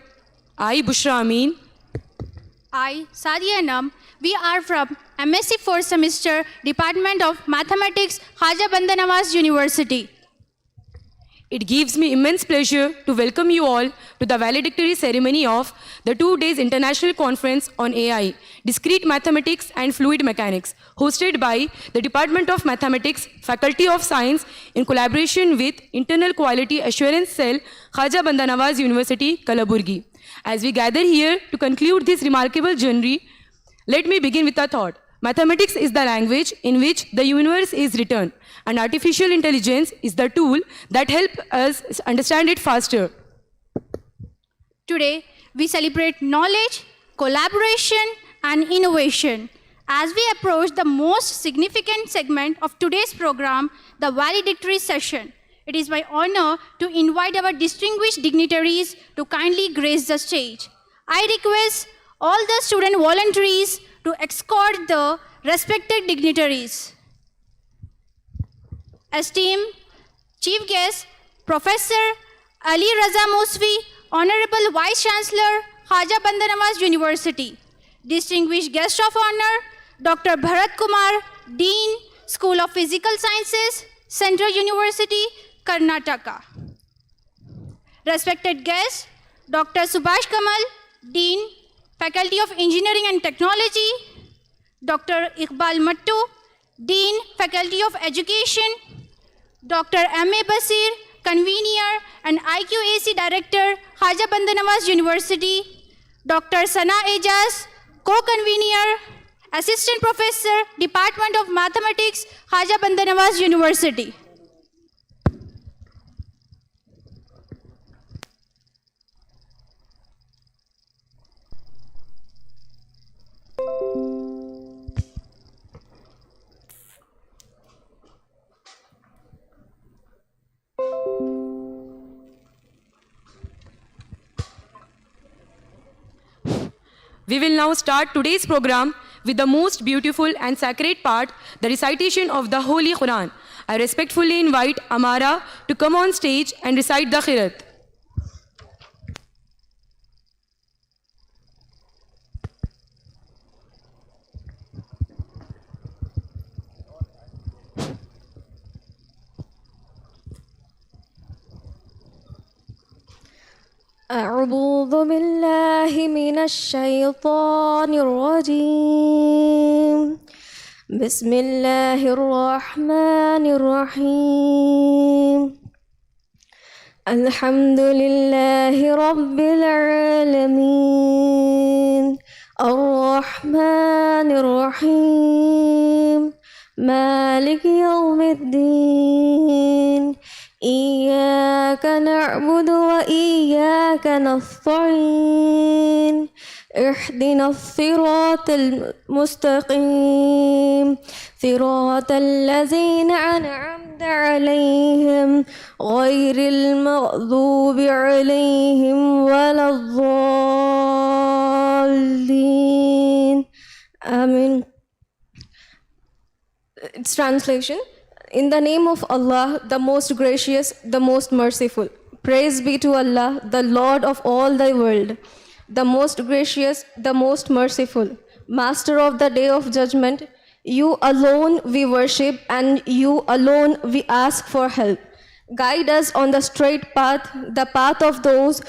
I, Bushra Amin. I, Sadia Nam. We are from MSc 4th semester, Department of Mathematics, Khaja Bandanawaz University. It gives me immense pleasure to welcome you all to the valedictory ceremony of the 2 days International Conference on AI, Discrete Mathematics and Fluid Mechanics, hosted by the Department of Mathematics, Faculty of Science, in collaboration with Internal Quality Assurance Cell, Khaja Bandanawaz University, Kalaburagi. As we gather here to conclude this remarkable journey, let me begin with a thought. Mathematics is the language in which the universe is written, and artificial intelligence is the tool that helps us understand it faster. Today, we celebrate knowledge, collaboration, and innovation. As we approach the most significant segment of today's program, the valedictory session, it is my honor to invite our distinguished dignitaries to kindly grace the stage. I request all the student volunteers to escort the respected dignitaries. Esteemed Chief Guest, Professor Ali Raza Musfi, Honorable Vice Chancellor, Khaja Bandanawaz University. Distinguished Guest of Honor, Dr. Bharat Kumar, Dean, School of Physical Sciences, Central University, Karnataka. Respected guests, Dr. Subhash Kamal, Dean, Faculty of Engineering and Technology, Dr. Iqbal Mattu, Dean, Faculty of Education, Dr. M.A. Basir, Convener and IQAC Director, Khaja Bandanawaz University, Dr. Sana Ejaz, Co-Convener, Assistant Professor, Department of Mathematics, Khaja Bandanawaz University. We will now start today's program with the most beautiful and sacred part, the recitation of the Holy Quran. I respectfully invite Amara to come on stage and recite the Qirat. أعوذ بالله من الشيطان الرجيم بسم الله الرحمن الرحيم الحمد لله رب العالمين الرحمن الرحيم مالك يوم الدين إياك نعبد وإياك نستعين اهدنا الصراط المستقيم صراط الذين أنعمت عليهم غير المغضوب عليهم ولا الضالين Amen. Its translation. In the name of Allah, the most gracious, the most merciful. Praise be to Allah, the Lord of all the world, the most gracious, the most merciful, Master of the Day of Judgment. You alone we worship and you alone we ask for help. Guide us on the straight path, the path of those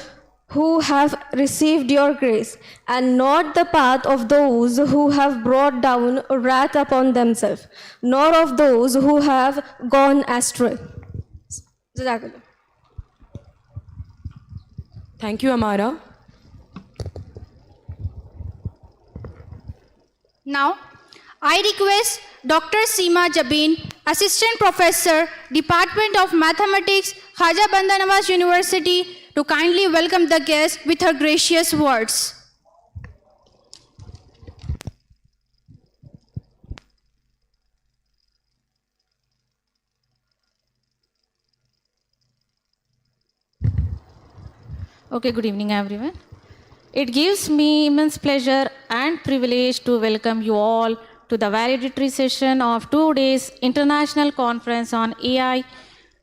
who have received your grace, and not the path of those who have brought down wrath upon themselves, nor of those who have gone astray. Jazakallah. Thank you, Amara. Now, I request Dr. Seema Jabin, Assistant Professor, Department of Mathematics, Khaja Bandanawaz University, to kindly welcome the guest with her gracious words. Okay, good evening, everyone. It gives me immense pleasure and privilege to welcome you all to the valedictory session of 2 days International Conference on AI,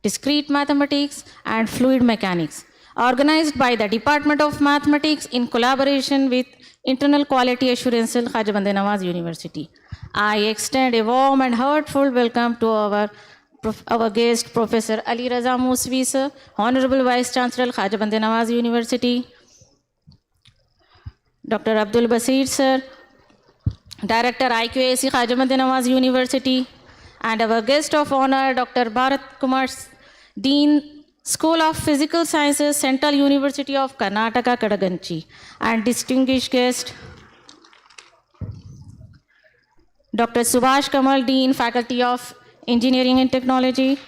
Discrete Mathematics, and Fluid Mechanics. organized by the Department of Mathematics in collaboration with Internal Quality Assurance Cell, Khaja Bandanawaz University. I extend a warm and heartfelt welcome to our guest, Professor Ali Raza Musvi, sir, Honorable Vice Chancellor, Khaja Bandanawaz University, Dr. Abdul Basir, sir, Director IQAC, Khaja Bandanawaz University, and our guest of honor, Dr. Bharat Kumar, Dean, School of Physical Sciences, Central University of Karnataka, Kadaganchi, and distinguished guest, Dr. Subhash Kamal, Dean, Faculty of Engineering and Technology,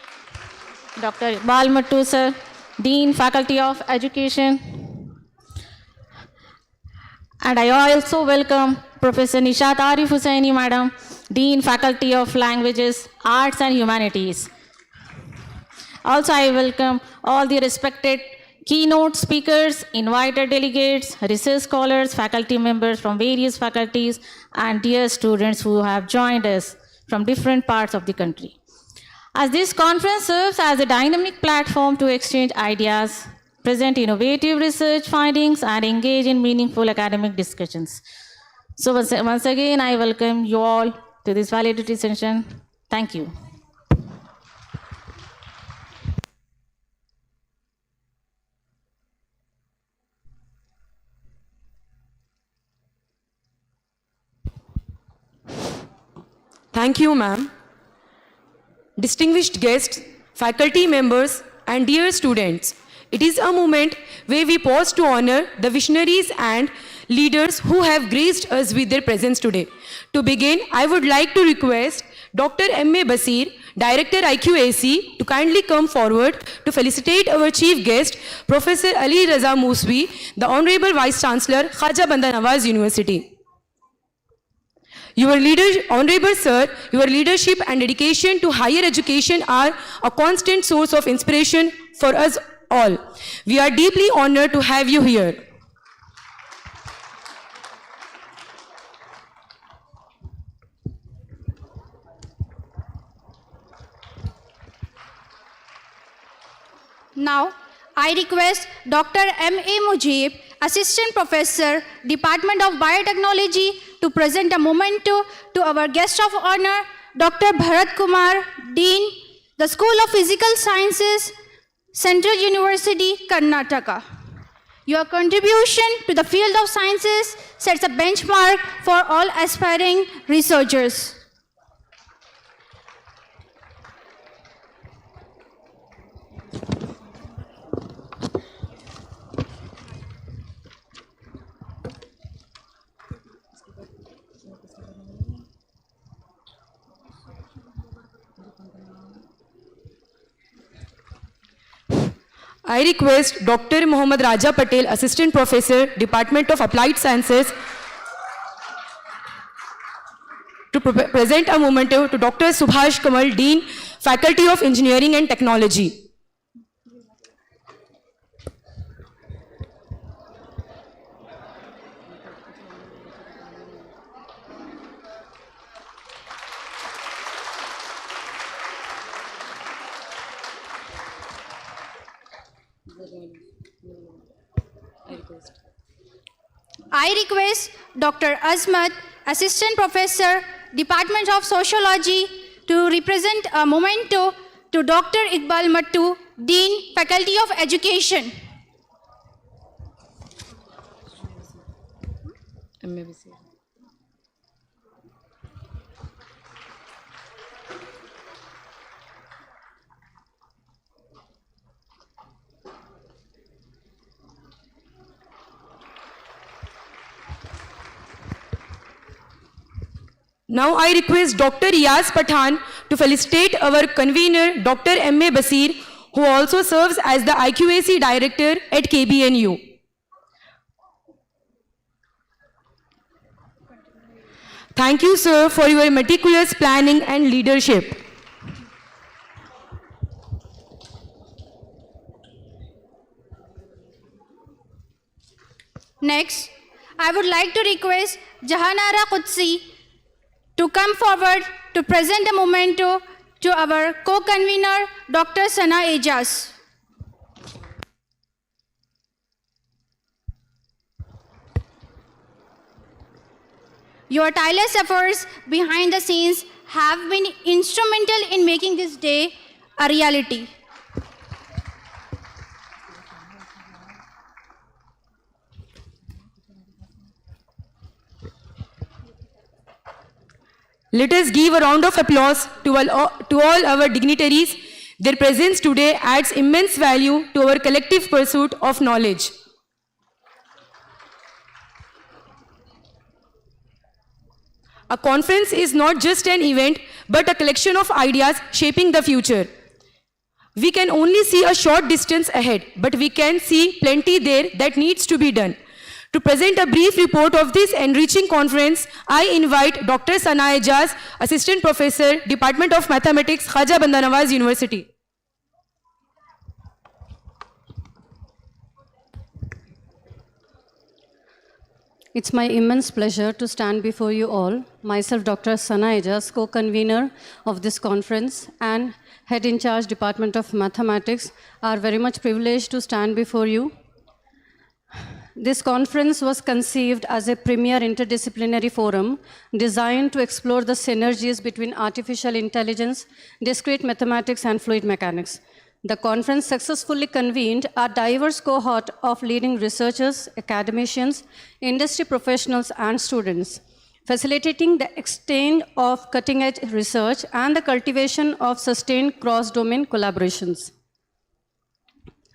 Dr. Iqbal Mattu, sir, Dean, Faculty of Education, and I also welcome Professor Nishat Arif Hussaini, Madam, Dean, Faculty of Languages, Arts and Humanities. Also, I welcome all the respected keynote speakers, invited delegates, research scholars, faculty members from various faculties, and dear students who have joined us from different parts of the country. As this conference serves as a dynamic platform to exchange ideas, present innovative research findings, and engage in meaningful academic discussions. So once again, I welcome you all to this valedictory session. Thank you. Thank you, ma'am. Distinguished guests, faculty members, and dear students, it is a moment where we pause to honor the visionaries and leaders who have graced us with their presence today. To begin, I would like to request Dr. M.A. Basir, Director IQAC, to kindly come forward to felicitate our chief guest, Professor Ali Raza Musvi, the Honorable Vice Chancellor, Khaja Bandanawaz University. Honorable Sir, your leadership and dedication to higher education are a constant source of inspiration for us all. We are deeply honored to have you here. Now, I request Dr. M.A. Mujib, Assistant Professor, Department of Biotechnology, to present a memento to our guest of honor, Dr. Bharat Kumar, Dean, the School of Physical Sciences, Central University, Karnataka. Your contribution to the field of sciences sets a benchmark for all aspiring researchers. I request Dr. Mohammad Raja Patel, Assistant Professor, Department of Applied Sciences, to present a memento to Dr. Subhash Kamal, Dean, Faculty of Engineering and Technology. I request Dr. Azmat, Assistant Professor, Department of Sociology, to represent a memento to Dr. Iqbal Mattu, Dean, Faculty of Education. Now I request Dr. Iyaz Pathan to felicitate our convener, Dr. M.A. Basir, who also serves as the IQAC Director at KBNU. Thank you, sir, for your meticulous planning and leadership. Next, I would like to request Jahanara Qudsi to come forward to present a memento to our co-convener, Dr. Sana Ejaz. Your tireless efforts behind the scenes have been instrumental in making this day a reality. Let us give a round of applause to all our dignitaries. Their presence today adds immense value to our collective pursuit of knowledge. A conference is not just an event, but a collection of ideas shaping the future. We can only see a short distance ahead, but we can see plenty there that needs to be done. To present a brief report of this enriching conference, I invite Dr. Sanaya Ijaz, Assistant Professor, Department of Mathematics, Khaja Bandanawaz University. It's my immense pleasure to stand before you all. Myself, Dr. Sanaya Ijaz, co-convener of this conference and head in charge Department of Mathematics, are very much privileged to stand before you. This conference was conceived as a premier interdisciplinary forum designed to explore the synergies between artificial intelligence, discrete mathematics, and fluid mechanics. The conference successfully convened a diverse cohort of leading researchers, academicians, industry professionals, and students, facilitating the exchange of cutting-edge research and the cultivation of sustained cross-domain collaborations.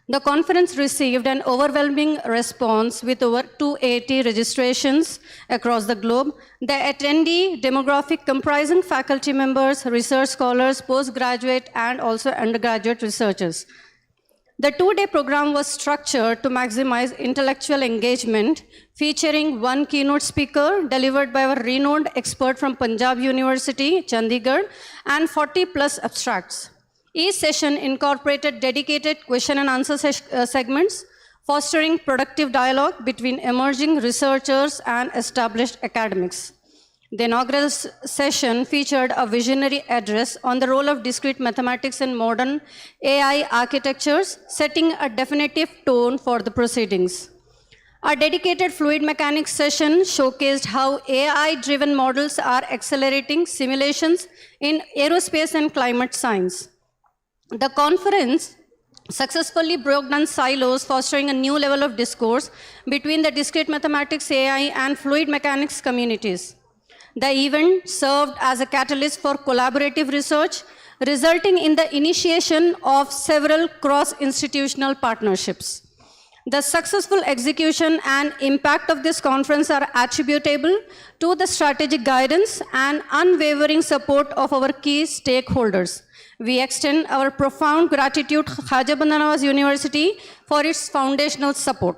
The conference received an overwhelming response with over 280 registrations across the globe. The attendee demographic comprising faculty members, research scholars, postgraduate, and also undergraduate researchers. The two-day program was structured to maximize intellectual engagement, featuring one keynote speaker delivered by our renowned expert from Punjab University, Chandigarh, and 40+ abstracts. Each session incorporated dedicated question and answer segments, fostering productive dialogue between emerging researchers and established academics. The inaugural session featured a visionary address on the role of discrete mathematics in modern AI architectures, setting a definitive tone for the proceedings. Our dedicated fluid mechanics session showcased how AI-driven models are accelerating simulations in aerospace and climate science. The conference successfully broke down silos, fostering a new level of discourse between the discrete mathematics, AI, and fluid mechanics communities. The event served as a catalyst for collaborative research, resulting in the initiation of several cross-institutional partnerships. The successful execution and impact of this conference are attributable to the strategic guidance and unwavering support of our key stakeholders. We extend our profound gratitude to Khaja Bandanawaz University for its foundational support.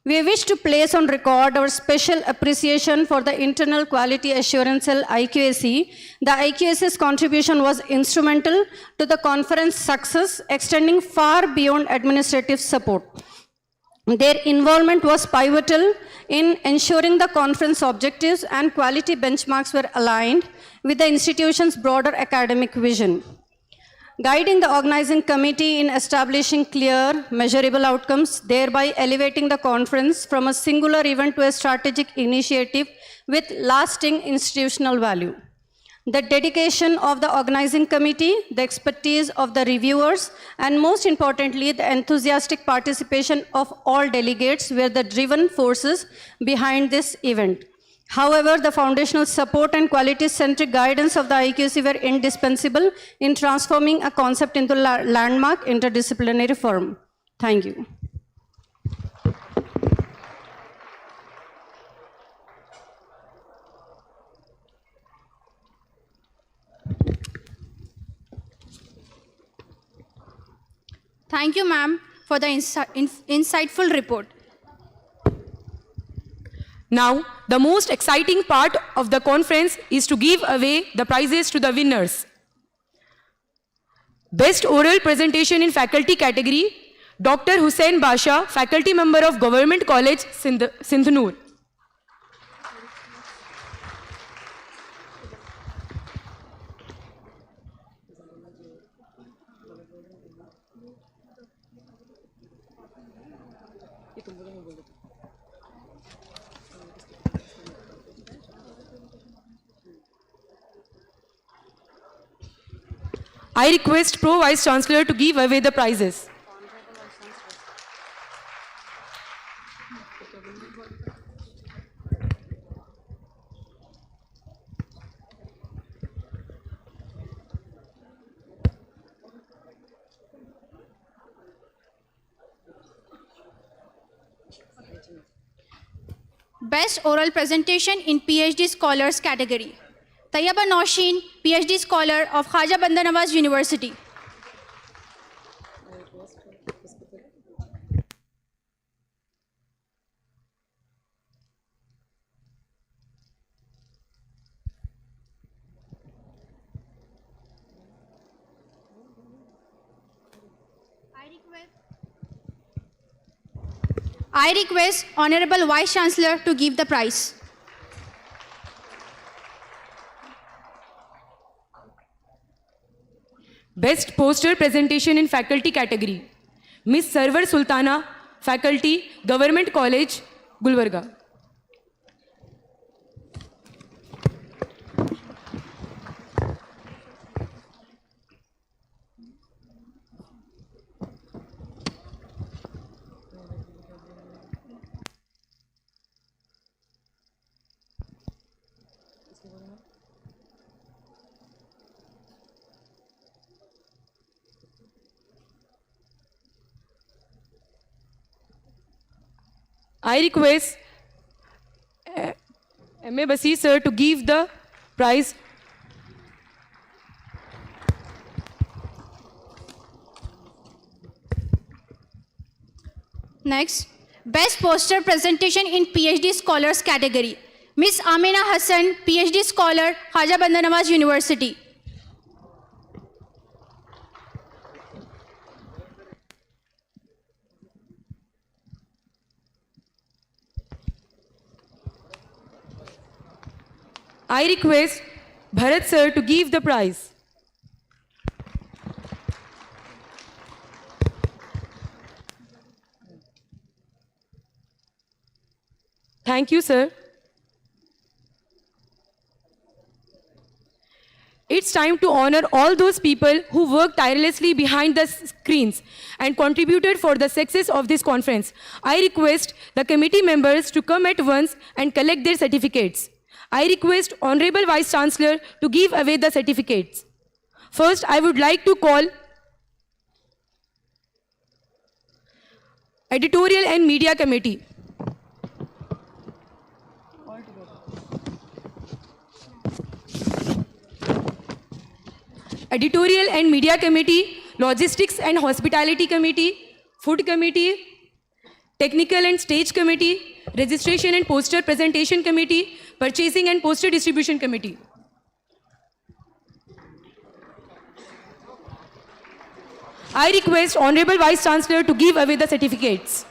We wish to place on record our special appreciation for the internal quality assurance cell IQAC. The IQAC's contribution was instrumental to the conference success, extending far beyond administrative support. Their involvement was pivotal in ensuring the conference objectives and quality benchmarks were aligned with the institution's broader academic vision, guiding the organizing committee in establishing clear, measurable outcomes, thereby elevating the conference from a singular event to a strategic initiative with lasting institutional value. The dedication of the organizing committee, the expertise of the reviewers, and most importantly, the enthusiastic participation of all delegates were the driving forces behind this event. However, the foundational support and quality-centric guidance of the IQC were indispensable in transforming a concept into a landmark interdisciplinary forum. Thank you. Thank you, ma'am, for the insightful report. Now, the most exciting part of the conference is to give away the prizes to the winners. Best Oral Presentation in Faculty category, Dr. Hussain Basha, Faculty Member of Government College, Sindhnoor. I request Pro Vice Chancellor to give away the prizes. Best Oral Presentation in PhD Scholars category. Tayyaba Nausheen, PhD Scholar of Khaja Bandanawaz University. I request Honorable Vice Chancellor to give the prize. Best Poster Presentation in Faculty category. Miss Sarwar Sultana, Faculty, Government College, Gulbarga. I request M.A. Basi sir to give the prize. Next, Best Poster Presentation in PhD Scholars category. Miss Amina Hassan, PhD Scholar, Khaja Bandanawaz University. I request Bharat sir to give the prize. Thank you, sir. It's time to honor all those people who worked tirelessly behind the screens and contributed for the success of this conference. I request the committee members to come at once and collect their certificates. I request Honorable Vice Chancellor to give away the certificates. First, I would like to call Editorial and Media Committee. Editorial and Media Committee, Logistics and Hospitality Committee, Food Committee, Technical and Stage Committee, Registration and Poster Presentation Committee, Purchasing and Poster Distribution Committee. I request Honorable Vice Chancellor to give away the certificates.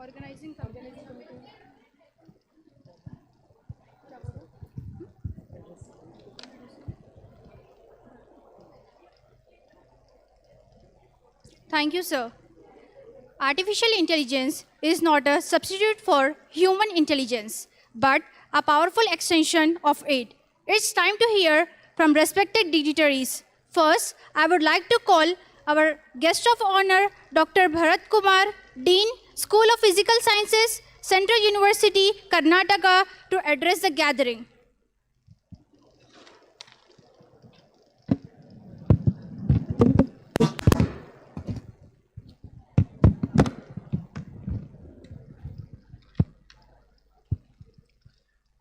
Organizing committee. Thank you, sir. Artificial intelligence is not a substitute for human intelligence, but a powerful extension of it. It's time to hear from respected dignitaries. First, I would like to call our guest of honor, Dr. Bharat Kumar, Dean, School of Physical Sciences, Central University, Karnataka, to address the gathering.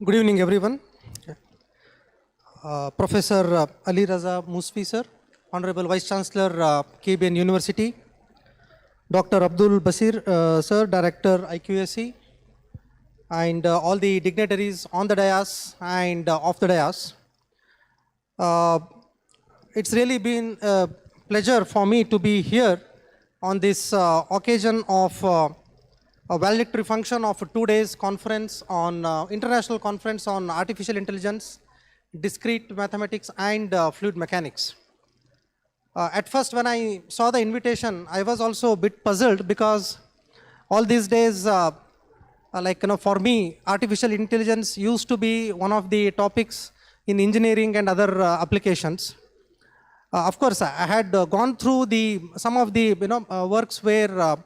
Good evening, everyone. Professor Ali Raza Musfi, sir, Honorable Vice Chancellor, KBN University, Dr. Abdul Basir, sir, Director, IQAC, and all the dignitaries on the dais and off the dais. It's really been a pleasure for me to be here on this occasion of a valedictory function of a 2 days conference on international conference on artificial intelligence, discrete mathematics, and fluid mechanics. At first, when I saw the invitation, I was also a bit puzzled because all these days, for me, artificial intelligence used to be one of the topics in engineering and other applications. Of course, I had gone through some of the works where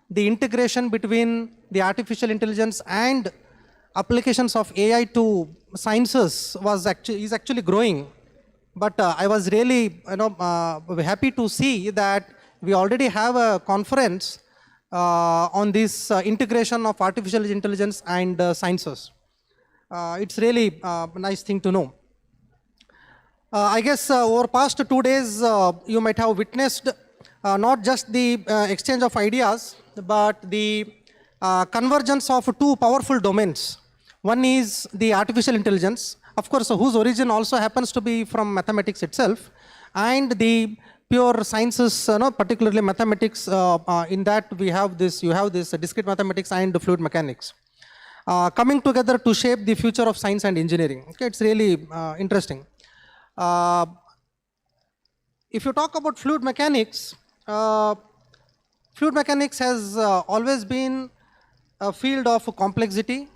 the integration between the artificial intelligence and applications of AI to sciences is actually growing. But I was really happy to see that we already have a conference on this integration of artificial intelligence and sciences. It's really a nice thing to know. I guess over past 2 days, you might have witnessed not just the exchange of ideas, but the convergence of two powerful domains. One is the artificial intelligence, of course, whose origin also happens to be from mathematics itself, and the pure sciences, particularly mathematics. In that you have this discrete mathematics and fluid mechanics coming together to shape the future of science and engineering. Okay, it's really interesting. If you talk about fluid mechanics has always been a field of complexity,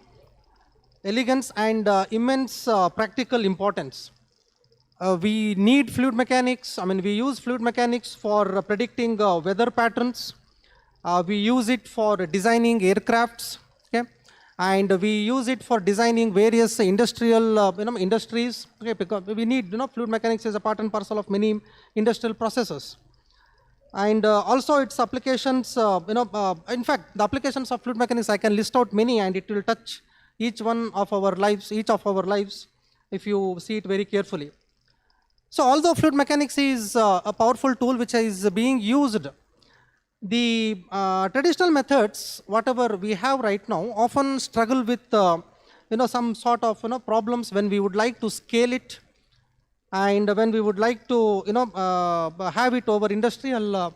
elegance, and immense practical importance. We need fluid mechanics. We use fluid mechanics for predicting weather patterns. We use it for designing aircrafts, okay? And we use it for designing various industrial industries. Okay, because we need fluid mechanics is a part and parcel of many industrial processes. And also its applications, in fact, the applications of fluid mechanics, I can list out many, and it will touch each of our lives, if you see it very carefully. So although fluid mechanics is a powerful tool which is being used, the traditional methods, whatever we have right now, often struggle with some sort of problems when we would like to scale it, and when we would like to have it over industrial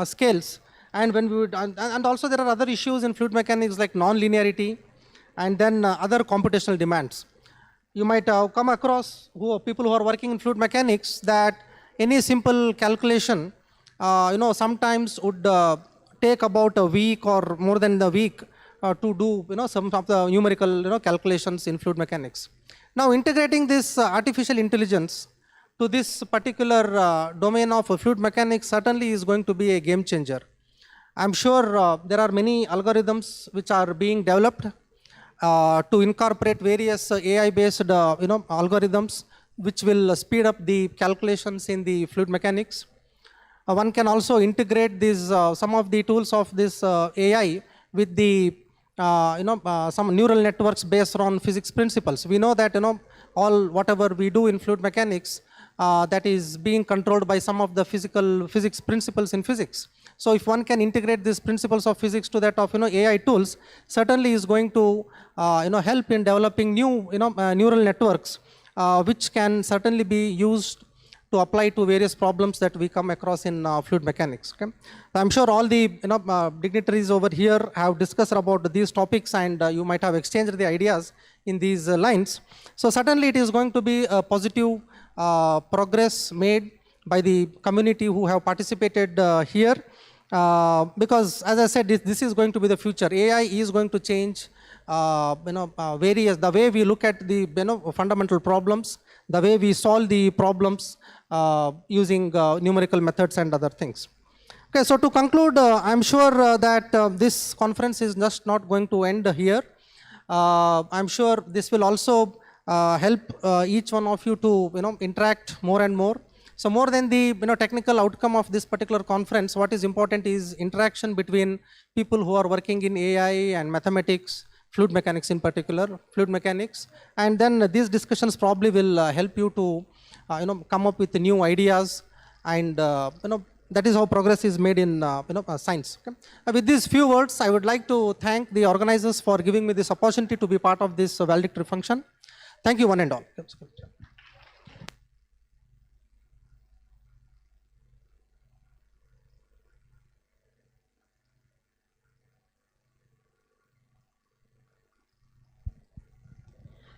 scales, and when we would and also there are other issues in fluid mechanics like non-linearity, and then other computational demands. You might have come across people who are working in fluid mechanics that any simple calculation sometimes would take about a week or more than a week to do some of the numerical calculations in fluid mechanics. Now integrating this artificial intelligence to this particular domain of fluid mechanics certainly is going to be a game changer. I'm sure there are many algorithms which are being developed to incorporate various AI-based algorithms which will speed up the calculations in the fluid mechanics. One can also integrate these some of the tools of this AI with the some neural networks based on physics principles. We know that all whatever we do in fluid mechanics that is being controlled by some of the physics principles in physics. So if one can integrate these principles of physics to that of AI tools, certainly is going to help in developing new neural networks which can certainly be used to apply to various problems that we come across in fluid mechanics. Okay? I'm sure all the dignitaries over here have discussed about these topics, and you might have exchanged the ideas in these lines. So certainly it is going to be a positive progress made by the community who have participated here, because as I said, this is going to be the future. AI is going to change various, the way we look at the fundamental problems, the way we solve the problems using numerical methods and other things. Okay, so to conclude, I'm sure that this conference is just not going to end here. I'm sure this will also help each one of you to interact more and more. So more than the technical outcome of this particular conference, what is important is interaction between people who are working in AI and mathematics, fluid mechanics in particular, fluid mechanics, and then these discussions probably will help you to come up with new ideas, and that is how progress is made in science. Okay? With these few words, I would like to thank the organizers for giving me this opportunity to be part of this valedictory function. Thank you one and all.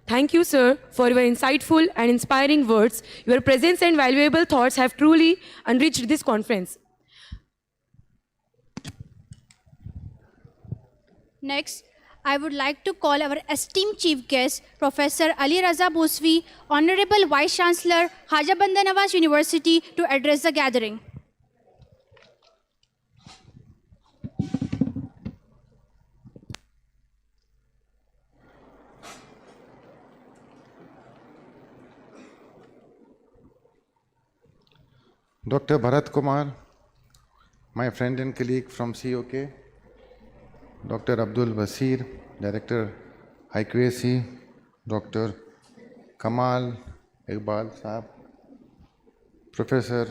Thank you, sir, for your insightful and inspiring words. Your presence and valuable thoughts have truly enriched this conference. Next, I would like to call our esteemed chief guest, Professor Ali Raza Bhosvi, Honorable Vice Chancellor, Khaja Bandanawaz University, to address the gathering. Dr. Bharat Kumar, my friend and colleague from COK, Dr. Abdul Basir, Director ICAIC, Dr. Kamal Iqbal Saab, Professor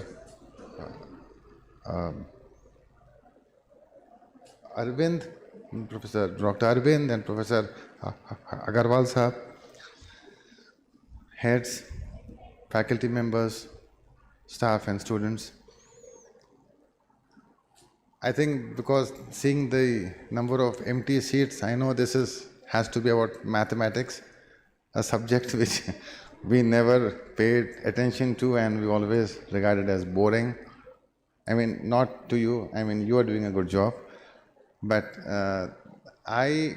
Arvind, Professor Dr. Arvind and Professor Agarwal Saab, heads, faculty members, staff and students. I think because seeing the number of empty seats, I know this has to be about mathematics, a subject which we never paid attention to and we always regarded as boring. I mean, not to you, I mean, you are doing a good job. But I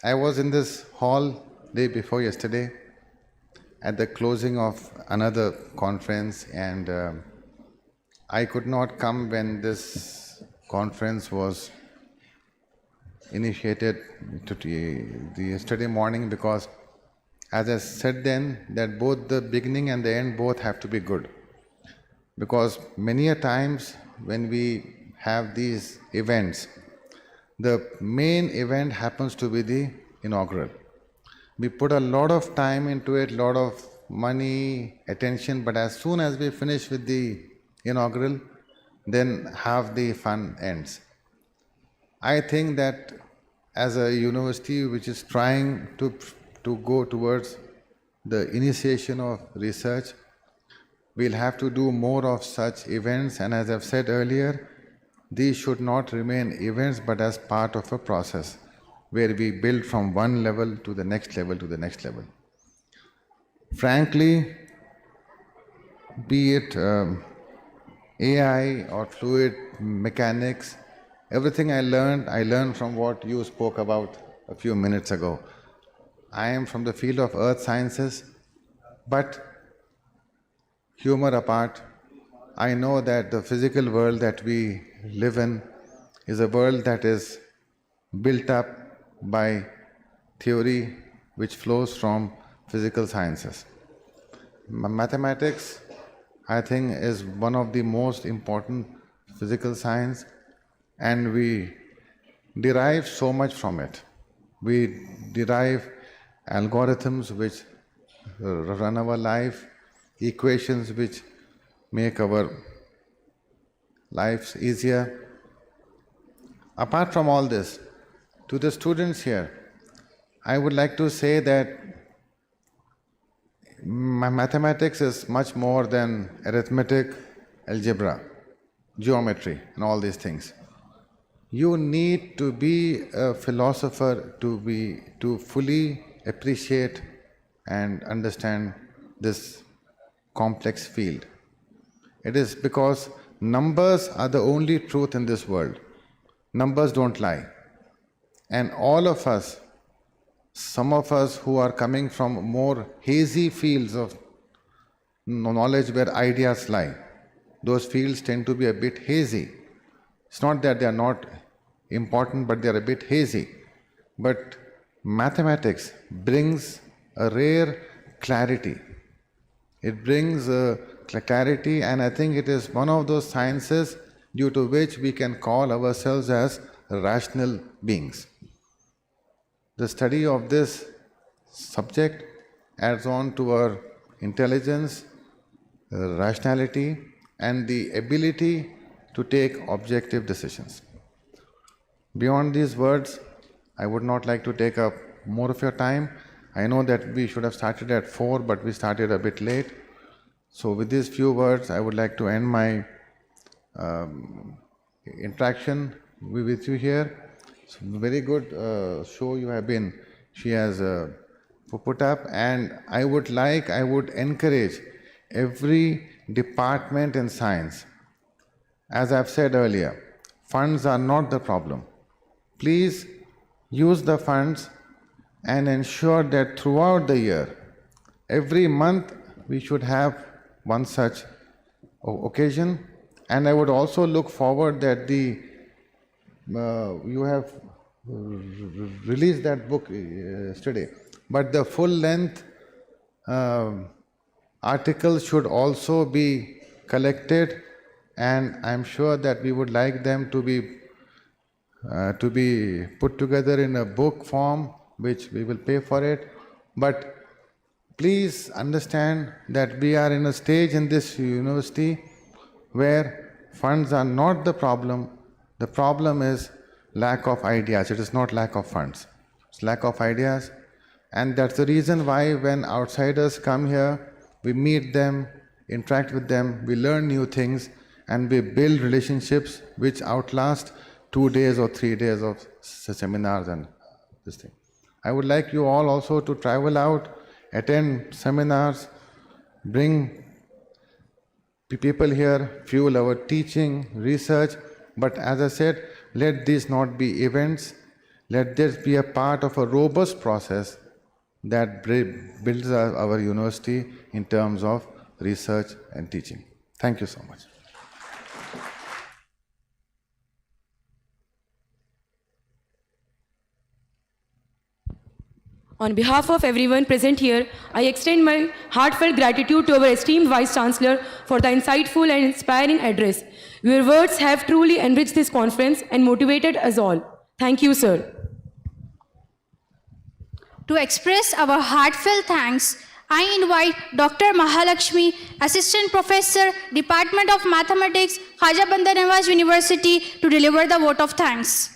was in this hall day before yesterday at the closing of another conference, and I could not come when this conference was initiated the yesterday morning, because as I said then, that both the beginning and the end both have to be good. Because many a times when we have these events, the main event happens to be the inaugural. We put a lot of time into it, lot of money, attention, but as soon as we finish with the inaugural, then half the fun ends. I think that as a university which is trying to go towards the initiation of research, we'll have to do more of such events, and as I've said earlier, these should not remain events but as part of a process where we build from one level to the next level to the next level. Frankly, be it AI or fluid mechanics, everything I learned from what you spoke about a few minutes ago. I am from the field of earth sciences, but humor apart, I know that the physical world that we live in is a world that is built up by theory which flows from physical sciences. Mathematics, I think, is one of the most important physical science, and we derive so much from it. We derive algorithms which run our life, equations which make our lives easier. Apart from all this, to the students here, I would like to say that mathematics is much more than arithmetic, algebra, geometry, and all these things. You need to be a philosopher to fully appreciate and understand this complex field. It is because numbers are the only truth in this world. Numbers don't lie. And all of us, some of us who are coming from more hazy fields of knowledge where ideas lie, those fields tend to be a bit hazy. It's not that they are not important, but they are a bit hazy. But mathematics brings a rare clarity. It brings a clarity, and I think it is one of those sciences due to which we can call ourselves as rational beings. The study of this subject adds on to our intelligence, rationality, and the ability to take objective decisions. Beyond these words, I would not like to take up more of your time. I know that we should have started at 4, but we started a bit late. So with these few words, I would like to end my interaction with you here. So very good show you have been, she has put up, and I would encourage every department in science. As I've said earlier, funds are not the problem. Please use the funds and ensure that throughout the year, every month we should have one such occasion. And I would also look forward that you have released that book yesterday, but the full length articles should also be collected, and I'm sure that we would like them to be put together in a book form, which we will pay for it. But please understand that we are in a stage in this university where funds are not the problem. The problem is lack of ideas. It is not lack of funds. It's lack of ideas. And that's the reason why when outsiders come here, we meet them, interact with them, we learn new things, and we build relationships which outlast 2 days or 3 days of seminars and this thing. I would like you all also to travel out, attend seminars, bring people here, fuel our teaching, research. But as I said, let these not be events. Let this be a part of a robust process that builds our university in terms of research and teaching. Thank you so much. On behalf of everyone present here, I extend my heartfelt gratitude to our esteemed Vice Chancellor for the insightful and inspiring address. Your words have truly enriched this conference and motivated us all. Thank you, sir. To express our heartfelt thanks, I invite Dr. Mahalakshmi, Assistant Professor, Department of Mathematics, Khaja Bandanawaz University, to deliver the vote of thanks.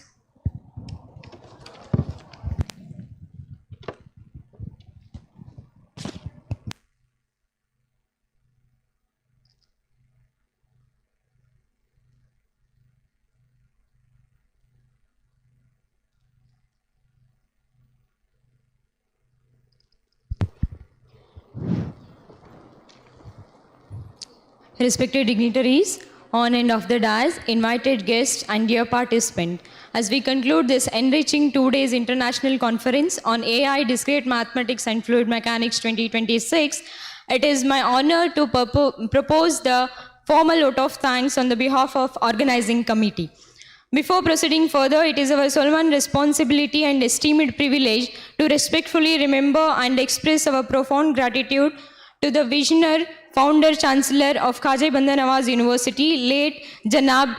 Respected dignitaries, on and off the dais, invited guests and dear participants, as we conclude this enriching 2 days international conference on AI, Discrete Mathematics and Fluid Mechanics 2026, it is my honor to propose the formal vote of thanks on the behalf of organizing committee. Before proceeding further, it is our solemn responsibility and esteemed privilege to respectfully remember and express our profound gratitude to the visionary founder chancellor of Khaja Bandanawaz University, late Janab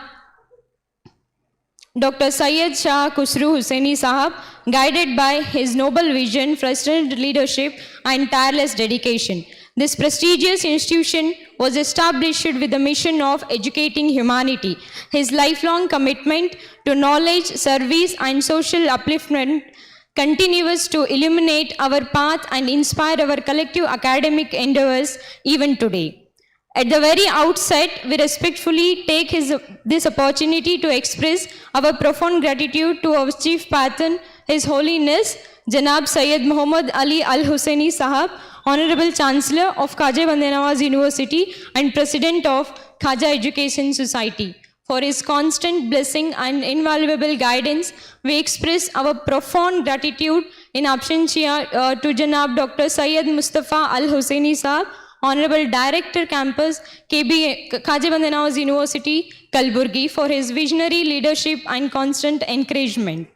Dr. Syed Shah Khusru Hussaini Sahab, guided by his noble vision, frustrated leadership and tireless dedication. This prestigious institution was established with the mission of educating humanity. His lifelong commitment to knowledge, service and social upliftment continues to illuminate our path and inspire our collective academic endeavors even today. At the very outset, we respectfully take this opportunity to express our profound gratitude to our Chief Patron, His Holiness, Janab Syed Muhammad Ali Al Hussaini Sahab, Honorable Chancellor of Khaja Bandanawaz University and President of Khaja Education Society. For his constant blessing and invaluable guidance, we express our profound gratitude in absentia to Janab Dr. Syed Mustafa Al Hussaini Sahab, Honorable Director Campus, Khaja Bandanawaz University, Kalaburagi, for his visionary leadership and constant encouragement.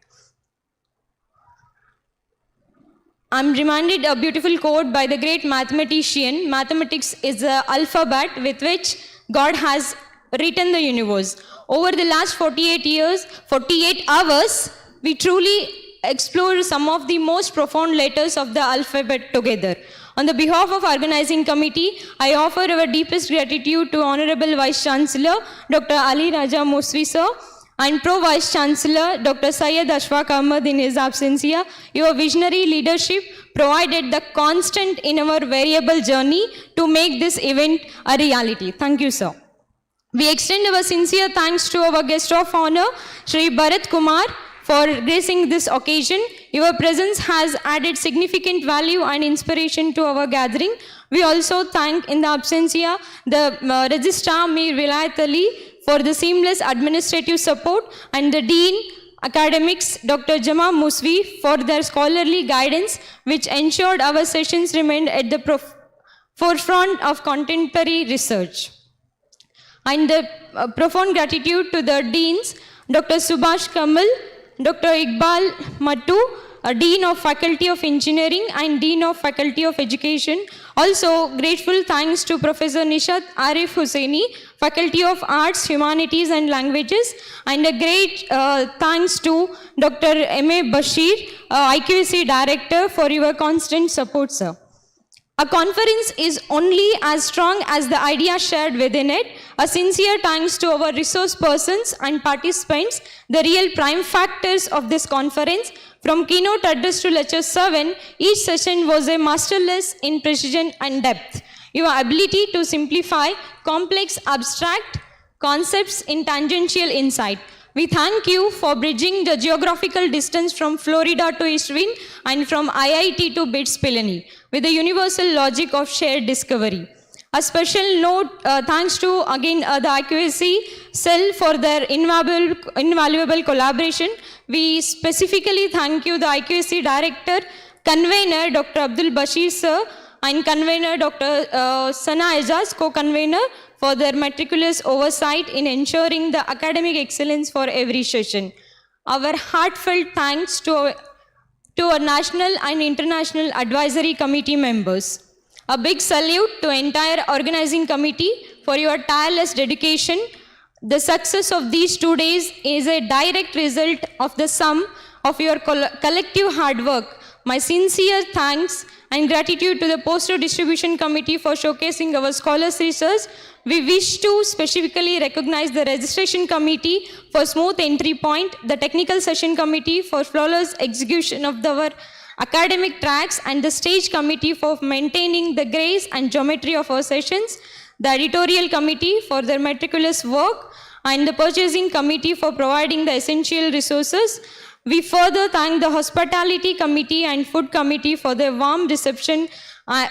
I'm reminded a beautiful quote by the great mathematician: mathematics is the alphabet with which God has written the universe. Over the last 48 hours, we truly explored some of the most profound letters of the alphabet together. On the behalf of organizing committee, I offer our deepest gratitude to Honorable Vice Chancellor, Dr. Ali Raja Mosvi sir, and Pro Vice Chancellor, Dr. Syed Ashfaq Ahmad in his absentia. Your visionary leadership provided the constant in our variable journey to make this event a reality. Thank you, sir. We extend our sincere thanks to our guest of honor, Shri Bharat Kumar, for gracing this occasion. Your presence has added significant value and inspiration to our gathering. We also thank in the absentia the Registrar Mir Vilayat Ali for the seamless administrative support and the Dean Academics Dr. Jama Musvi for their scholarly guidance, which ensured our sessions remained at the forefront of contemporary research. And the profound gratitude to the Deans, Dr. Subhash Kamal, Dr. Iqbal Mattu, Dean of Faculty of Engineering and Dean of Faculty of Education. Also, grateful thanks to Professor Nishat Arif Hussaini, Faculty of Arts, Humanities and Languages, and a great thanks to Dr. M.A. Bashir, IQAC Director, for your constant support, sir. A conference is only as strong as the idea shared within it. A sincere thanks to our resource persons and participants, the real prime factors of this conference. From keynote address to lecture 7, each session was a masterclass in precision and depth. Your ability to simplify complex abstract concepts in tangential insight. We thank you for bridging the geographical distance from Florida to Eastwind and from IIT to BITS Pilani with the universal logic of shared discovery. A special note, thanks to again the IQAC cell for their invaluable collaboration. We specifically thank you, the IQAC Director, Convener Dr. Abdul Bashir sir, and Convener Dr. Sana Ejaz, Co-Convener, for their meticulous oversight in ensuring the academic excellence for every session. Our heartfelt thanks to our national and international advisory committee members. A big salute to entire organizing committee for your tireless dedication. The success of these 2 days is a direct result of the sum of your collective hard work. My sincere thanks and gratitude to the Poster Distribution Committee for showcasing our scholars' research. We wish to specifically recognize the Registration Committee for smooth entry point, the Technical Session Committee for flawless execution of our academic tracks, and the Stage Committee for maintaining the grace and geometry of our sessions, the Editorial Committee for their meticulous work, and the Purchasing Committee for providing the essential resources. We further thank the Hospitality Committee and Food Committee for their warm reception,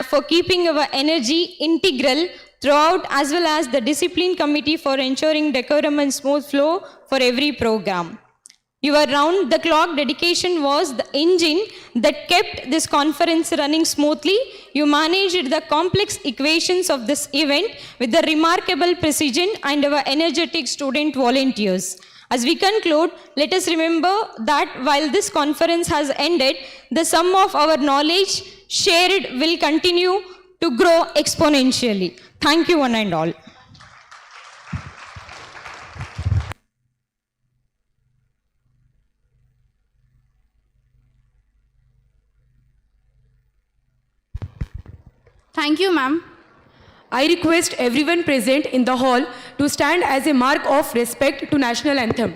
for keeping our energy integral throughout, as well as the Discipline Committee for ensuring decorum and smooth flow for every program. Your round-the-clock dedication was the engine that kept this conference running smoothly. You managed the complex equations of this event with the remarkable precision and our energetic student volunteers. As we conclude, let us remember that while this conference has ended, the sum of our knowledge shared will continue to grow exponentially. Thank you, one and all. Thank you, ma'am. I request everyone present in the hall to stand as a mark of respect to National Anthem.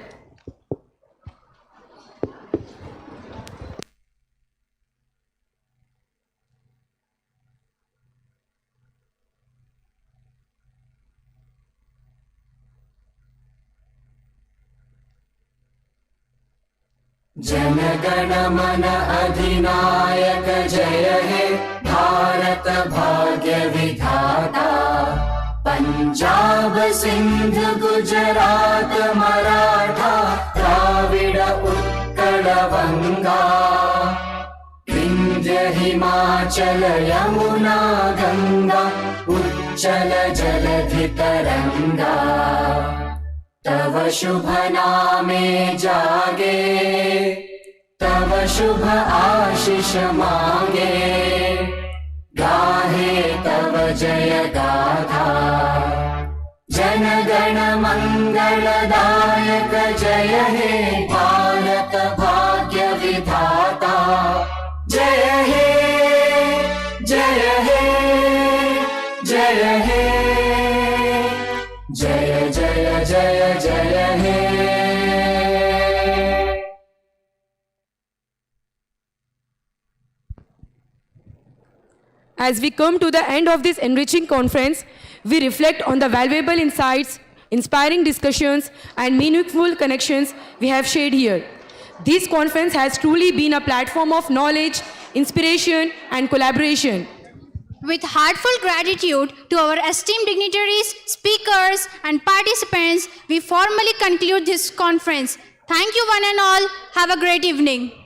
जनगण मन अधिनायक जय हे भारत भाग्य विधाता पंजाब सिंध गुजरात मराठा द्राविड उत्कल बंगा विंध्य हिमाचल यमुना गंगा उच्चल जलधि तरंगा तव शुभ नामे जागे तव शुभ आशीष मांगे गाहे तव जय गाथा जनगण मंगलदायक जय हे भारत भाग्य विधाता जय हे जय हे जय हे जय जय जय जय हे As we come to the end of this enriching conference, we reflect on the valuable insights, inspiring discussions, and meaningful connections we have shared here. This conference has truly been a platform of knowledge, inspiration, and collaboration. With heartfelt gratitude to our esteemed dignitaries, speakers, and participants, we formally conclude this conference. Thank you one and all. Have a great evening.